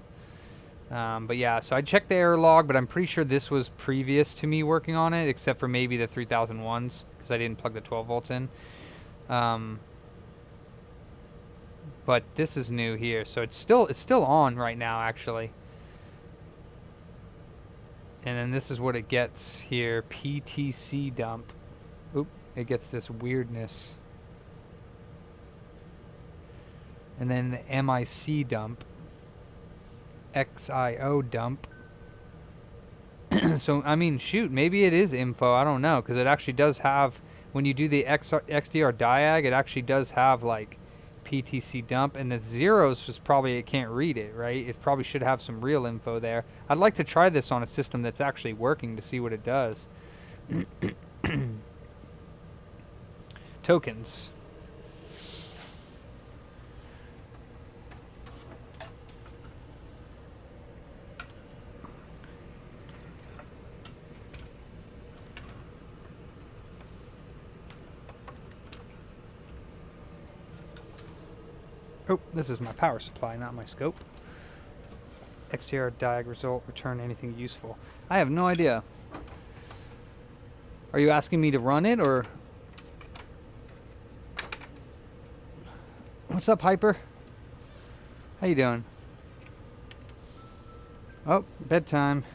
But yeah, so I checked the error log, but I'm pretty sure this was previous to me working on it, except for maybe the 3001s, because I didn't plug the 12 volts in. But this is new here, so it's still on right now, actually. And then this is what it gets here, PTC dump. Oop, it gets this weirdness. And then the MIC dump. XIO dump. So, I mean, shoot, maybe it is info, I don't know, because it actually does have, when you do the XDR diag, it actually does have, like, PTC dump, and the zeros was probably, it can't read it, right? It probably should have some real info there. I'd like to try this on a system that's actually working to see what it does. Tokens. Oh, this is my power supply, not my scope. XTR diag result, return anything useful. I have no idea. Are you asking me to run it, or? What's up, Hyper? How you doing? Oh, bedtime.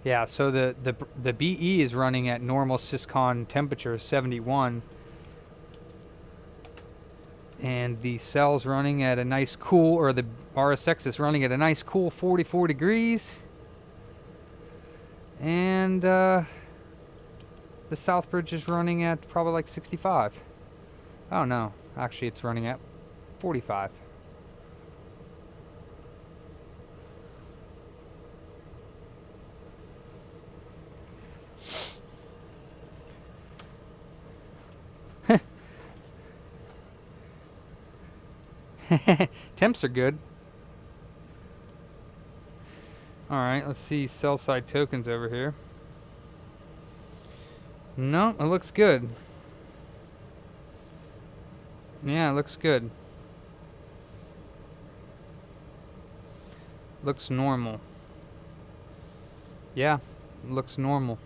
Yeah, so the BE is running at normal syscon temperature, 71. And the cell's running at a nice cool, or the RSX is running at a nice cool 44 degrees. And the Southbridge is running at probably like 65. Oh no, actually it's running at 45. Temps are good. Alright, let's see cell side tokens over here. No, it looks good. Yeah, it looks good. Looks normal. Yeah, it looks normal.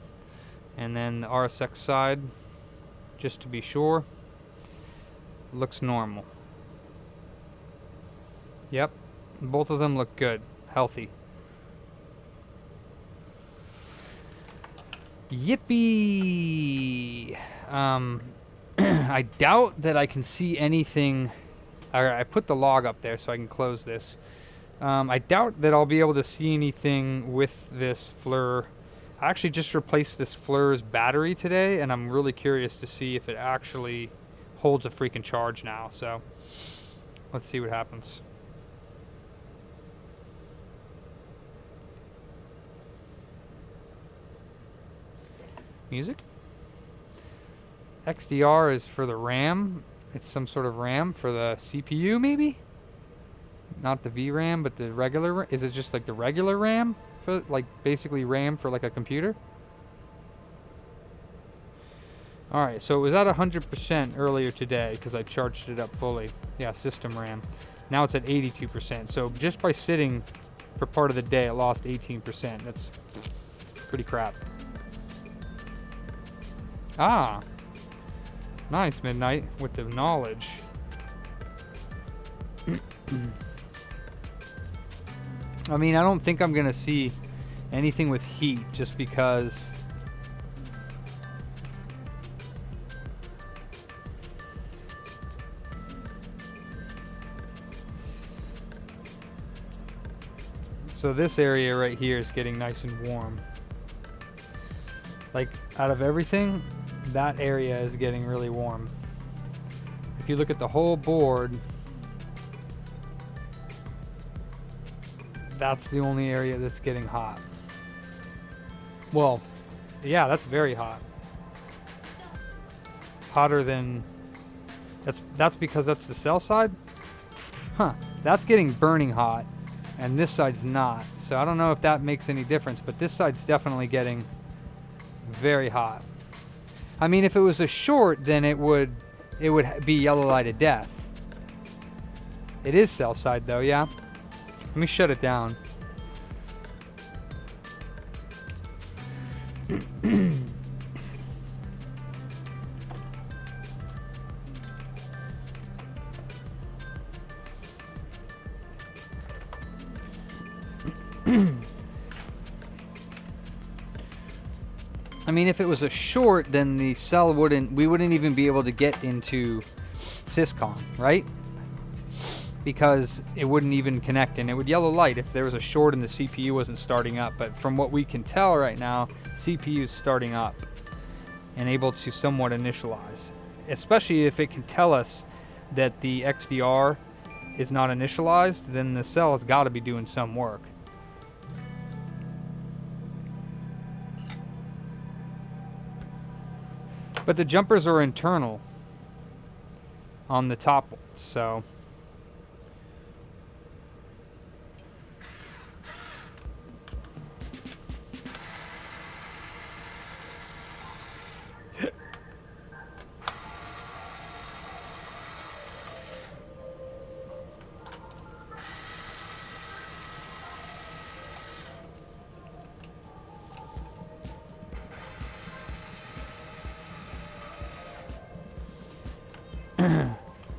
And then the RSX side, just to be sure, looks normal. Yep, both of them look good, healthy. Yippee! I doubt that I can see anything. I put the log up there so I can close this. I doubt that I'll be able to see anything with this FLIR. I actually just replaced this FLIR's battery today, and I'm really curious to see if it actually holds a freaking charge now. So let's see what happens. Music. XDR is for the RAM. It's some sort of RAM for the CPU, maybe? Not the VRAM, but the regular. Is it just like the regular RAM for like basically RAM for like a computer? All right, so it was at 100% earlier today because I charged it up fully. Yeah, system RAM. Now it's at 82%. So just by sitting for part of the day, it lost 18%. That's pretty crap. Ah, nice, Midnight, with the knowledge. I mean, I don't think I'm gonna see anything with heat just because so this area right here is getting nice and warm. Like, out of everything, that area is getting really warm. If you look at the whole board, that's the only area that's getting hot. Well, yeah, that's very hot. Hotter than... That's because that's the cell side? Huh. That's getting burning hot, and this side's not. So I don't know if that makes any difference, but this side's definitely getting very hot. I mean, if it was a short, then it would be yellow light of death. It is cell side though, yeah? Let me shut it down. I mean, if it was a short, then the cell we wouldn't even be able to get into Syscon, right? Because it wouldn't even connect, and it would yellow light if there was a short and the CPU wasn't starting up. But from what we can tell right now, CPU is starting up and able to somewhat initialize. Especially if it can tell us that the XDR is not initialized, then the cell has got to be doing some work. But the jumpers are internal on the top ones, so...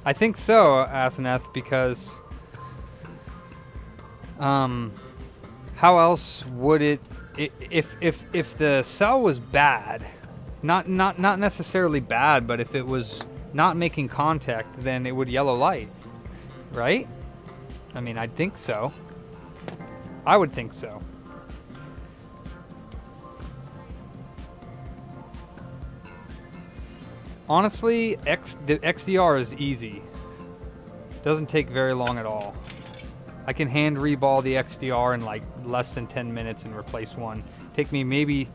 I think so, Aseneth, because how else would it if the cell was bad, not necessarily bad, but if it was not making contact, then it would yellow light, right? I mean, I'd think so. I would think so. Honestly, the XDR is easy. Doesn't take very long at all. I can hand reball the XDR in like less than 10 minutes and replace one. Take me maybe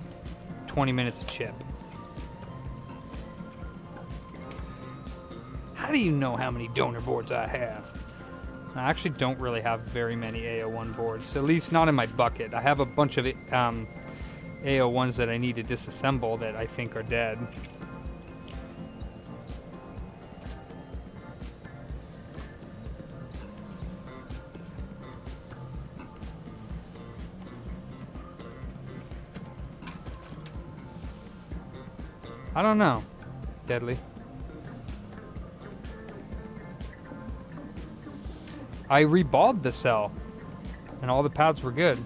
20 minutes a chip. How do you know how many donor boards I have? I actually don't really have very many A01 boards, at least not in my bucket. I have a bunch of A01s that I need to disassemble that I think are dead. I don't know. Deadly. I reballed the cell, and all the pads were good.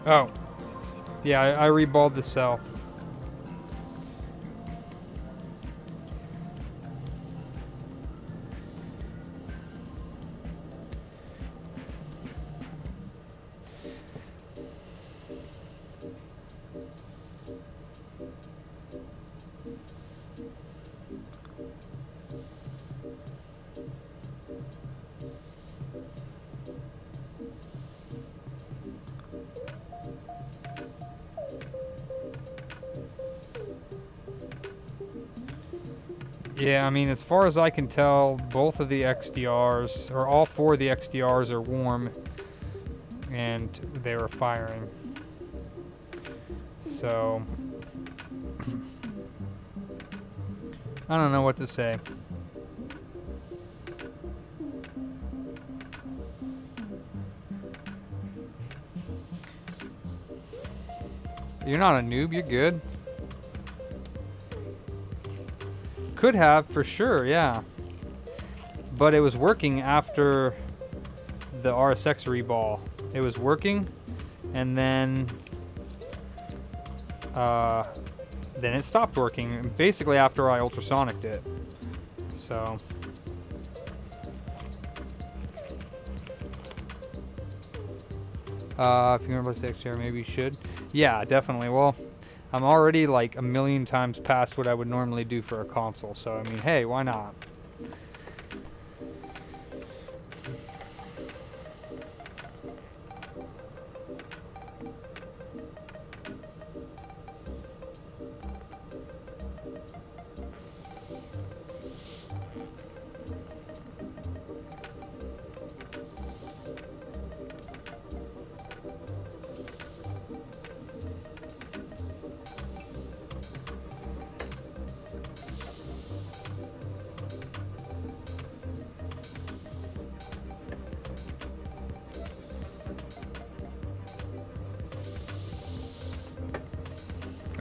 Oh. Yeah, I reballed the cell. Yeah, I mean, as far as I can tell, both of the XDRs, or all 4 of the XDRs are warm, and they were firing. So, I don't know what to say. You're not a noob, you're good. Could have, for sure, yeah. But it was working after the RSX reball. It was working, and then it stopped working, basically after I ultrasonicked it. So... if you can replace the XDR, maybe you should. Yeah, definitely. Well, I'm already like a million times past what I would normally do for a console, so I mean, hey, why not?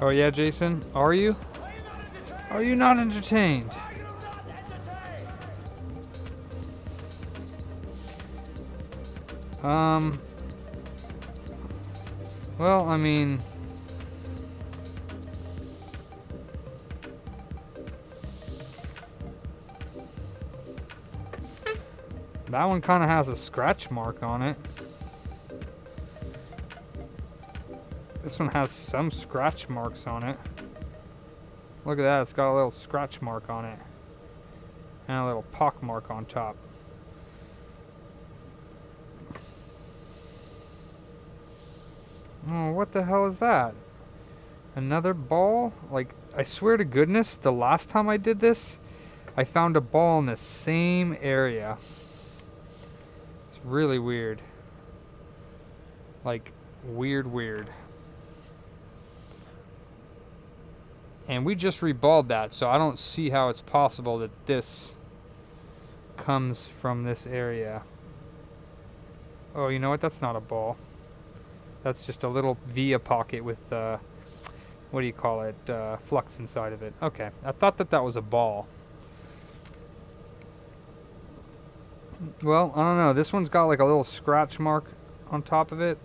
Oh yeah, Jason, are you? Are you not entertained? Well, I mean, that one kind of has a scratch mark on it. This one has some scratch marks on it. Look at that, it's got a little scratch mark on it. And a little pock mark on top. Oh, what the hell is that? Another ball? Like, I swear to goodness, the last time I did this, I found a ball in the same area. It's really weird. Like, weird. And we just reballed that, so I don't see how it's possible that this comes from this area. Oh, you know what? That's not a ball. That's just a little via pocket with, what do you call it? Flux inside of it. Okay, I thought that was a ball. Well, I don't know. This one's got like a little scratch mark on top of it.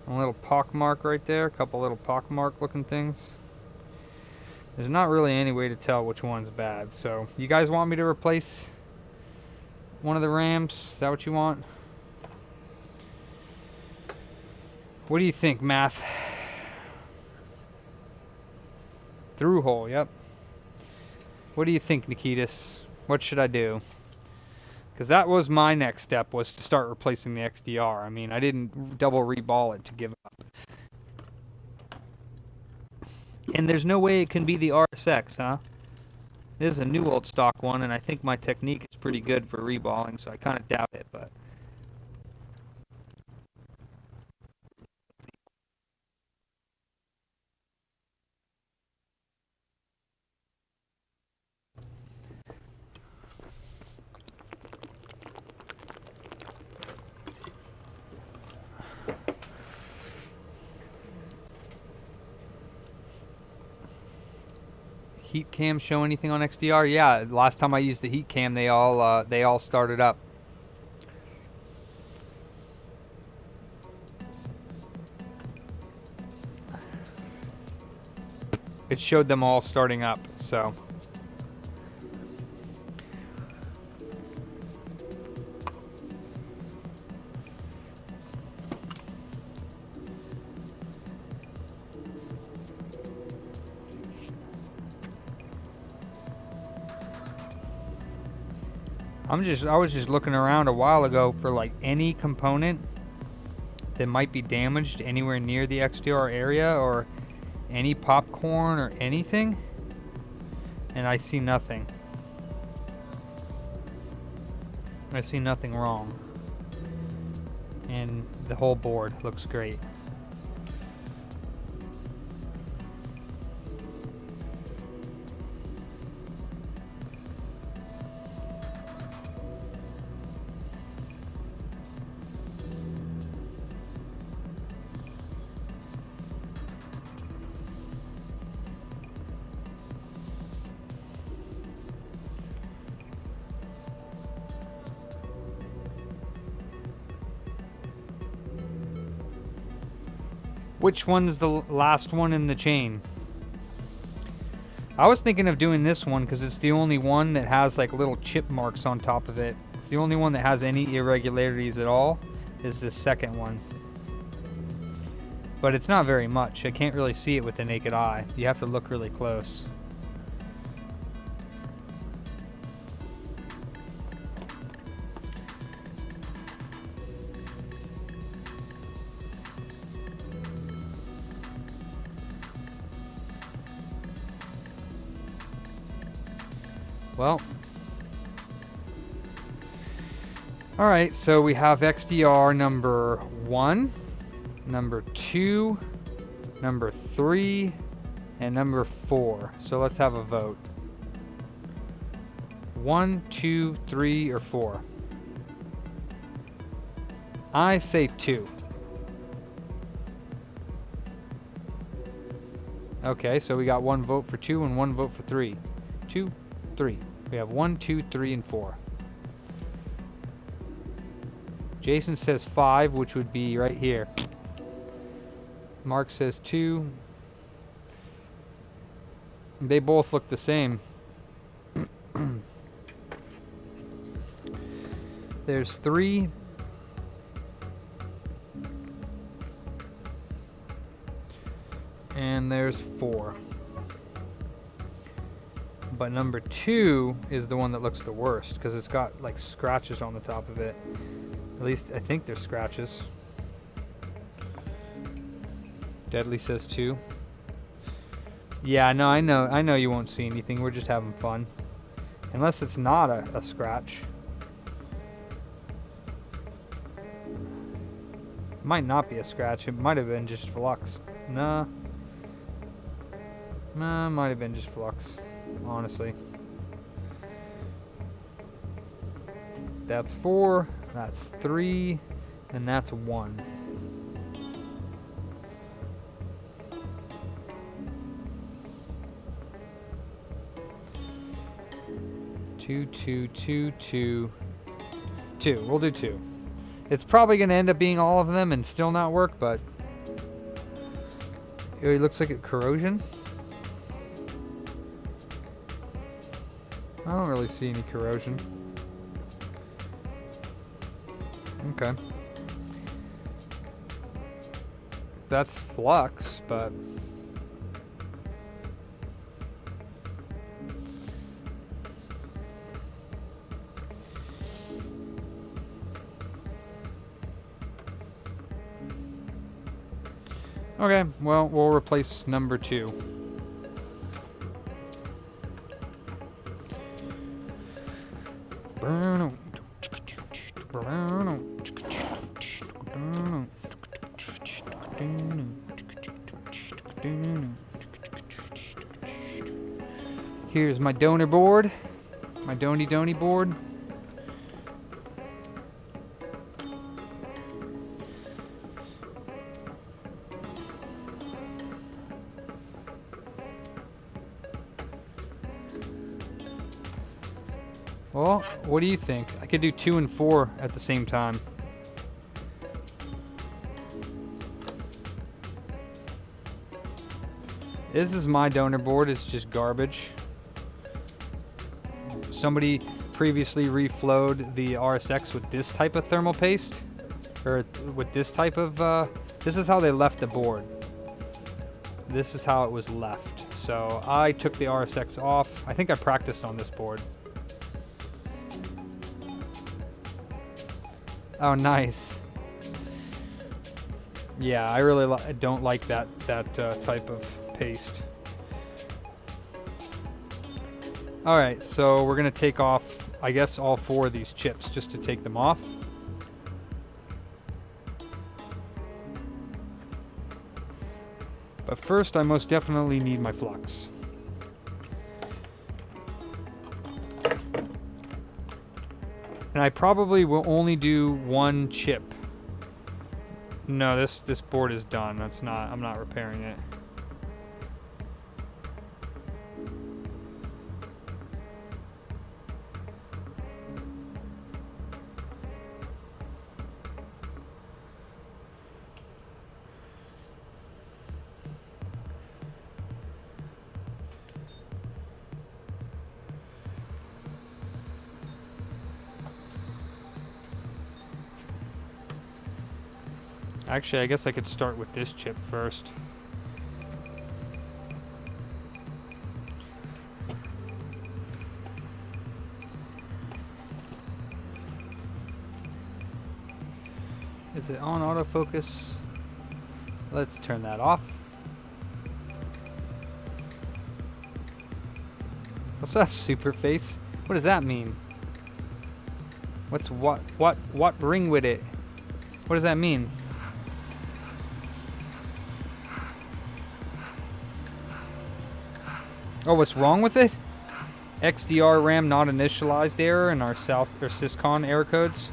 A little pock mark right there, a couple little pock mark looking things. There's not really any way to tell which one's bad. So, you guys want me to replace one of the RAMs? Is that what you want? What do you think, Math? Through hole, yep. What do you think, Nikitas? What should I do? Because that was my next step, was to start replacing the XDR. I mean, I didn't double reball it to give up. And there's no way it can be the RSX, huh? This is a new old stock one, and I think my technique is pretty good for reballing, so I kind of doubt it, but... Heat cam show anything on XDR? Yeah, last time I used the heat cam, they all started up. It showed them all starting up, so. I was just looking around a while ago for like any component that might be damaged anywhere near the XDR area or any popcorn or anything, and I see nothing. I see nothing wrong. And the whole board looks great. Which one's the last one in the chain? I was thinking of doing this one because it's the only one that has like little chip marks on top of it. It's the only one that has any irregularities at all, is this second one. But it's not very much. I can't really see it with the naked eye. You have to look really close. Well, all right, so we have XDR number 1, number 2, number 3, and number 4. So let's have a vote. 1, 2, 3, or 4? I say 2. Okay, so we got 1 vote for 2 and 1 vote for 3. 2, 3. We have 1, 2, 3, and 4. Jason says 5, which would be right here. Mark says 2. They both look the same. There's 3. And there's 4. But number 2 is the one that looks the worst because it's got like scratches on the top of it. At least I think there's scratches. Deadly says 2. Yeah, no, I know you won't see anything. We're just having fun. Unless it's not a scratch. Might not be a scratch. It might have been just flux. Nah. Nah, might have been just flux. Honestly. That's 4, that's 3, and that's 1. Two, 2. We'll do 2. It's probably going to end up being all of them and still not work, but it looks like corrosion. I don't really see any corrosion. Okay. That's flux, but okay, well, we'll replace number 2. Here's my donor board, my donny board. Well, what do you think? I could do 2 and 4 at the same time. This is my donor board. It's just garbage. Somebody previously reflowed the RSX with this type of thermal paste, or with this type of, this is how they left the board. This is how it was left. So I took the RSX off. I think I practiced on this board. Oh, nice. Yeah, I really don't like that type of paste. Alright, so we're going to take off, I guess, all 4 of these chips just to take them off. But first, I most definitely need my flux. And I probably will only do 1 chip. No, this board is done. I'm not repairing it. Actually, I guess I could start with this chip first. Is it on autofocus? Let's turn that off. What's up, Superface? What does that mean? What's what ring with it? What does that mean? Oh, what's wrong with it? XDR RAM not initialized error in our South or Syscon error codes.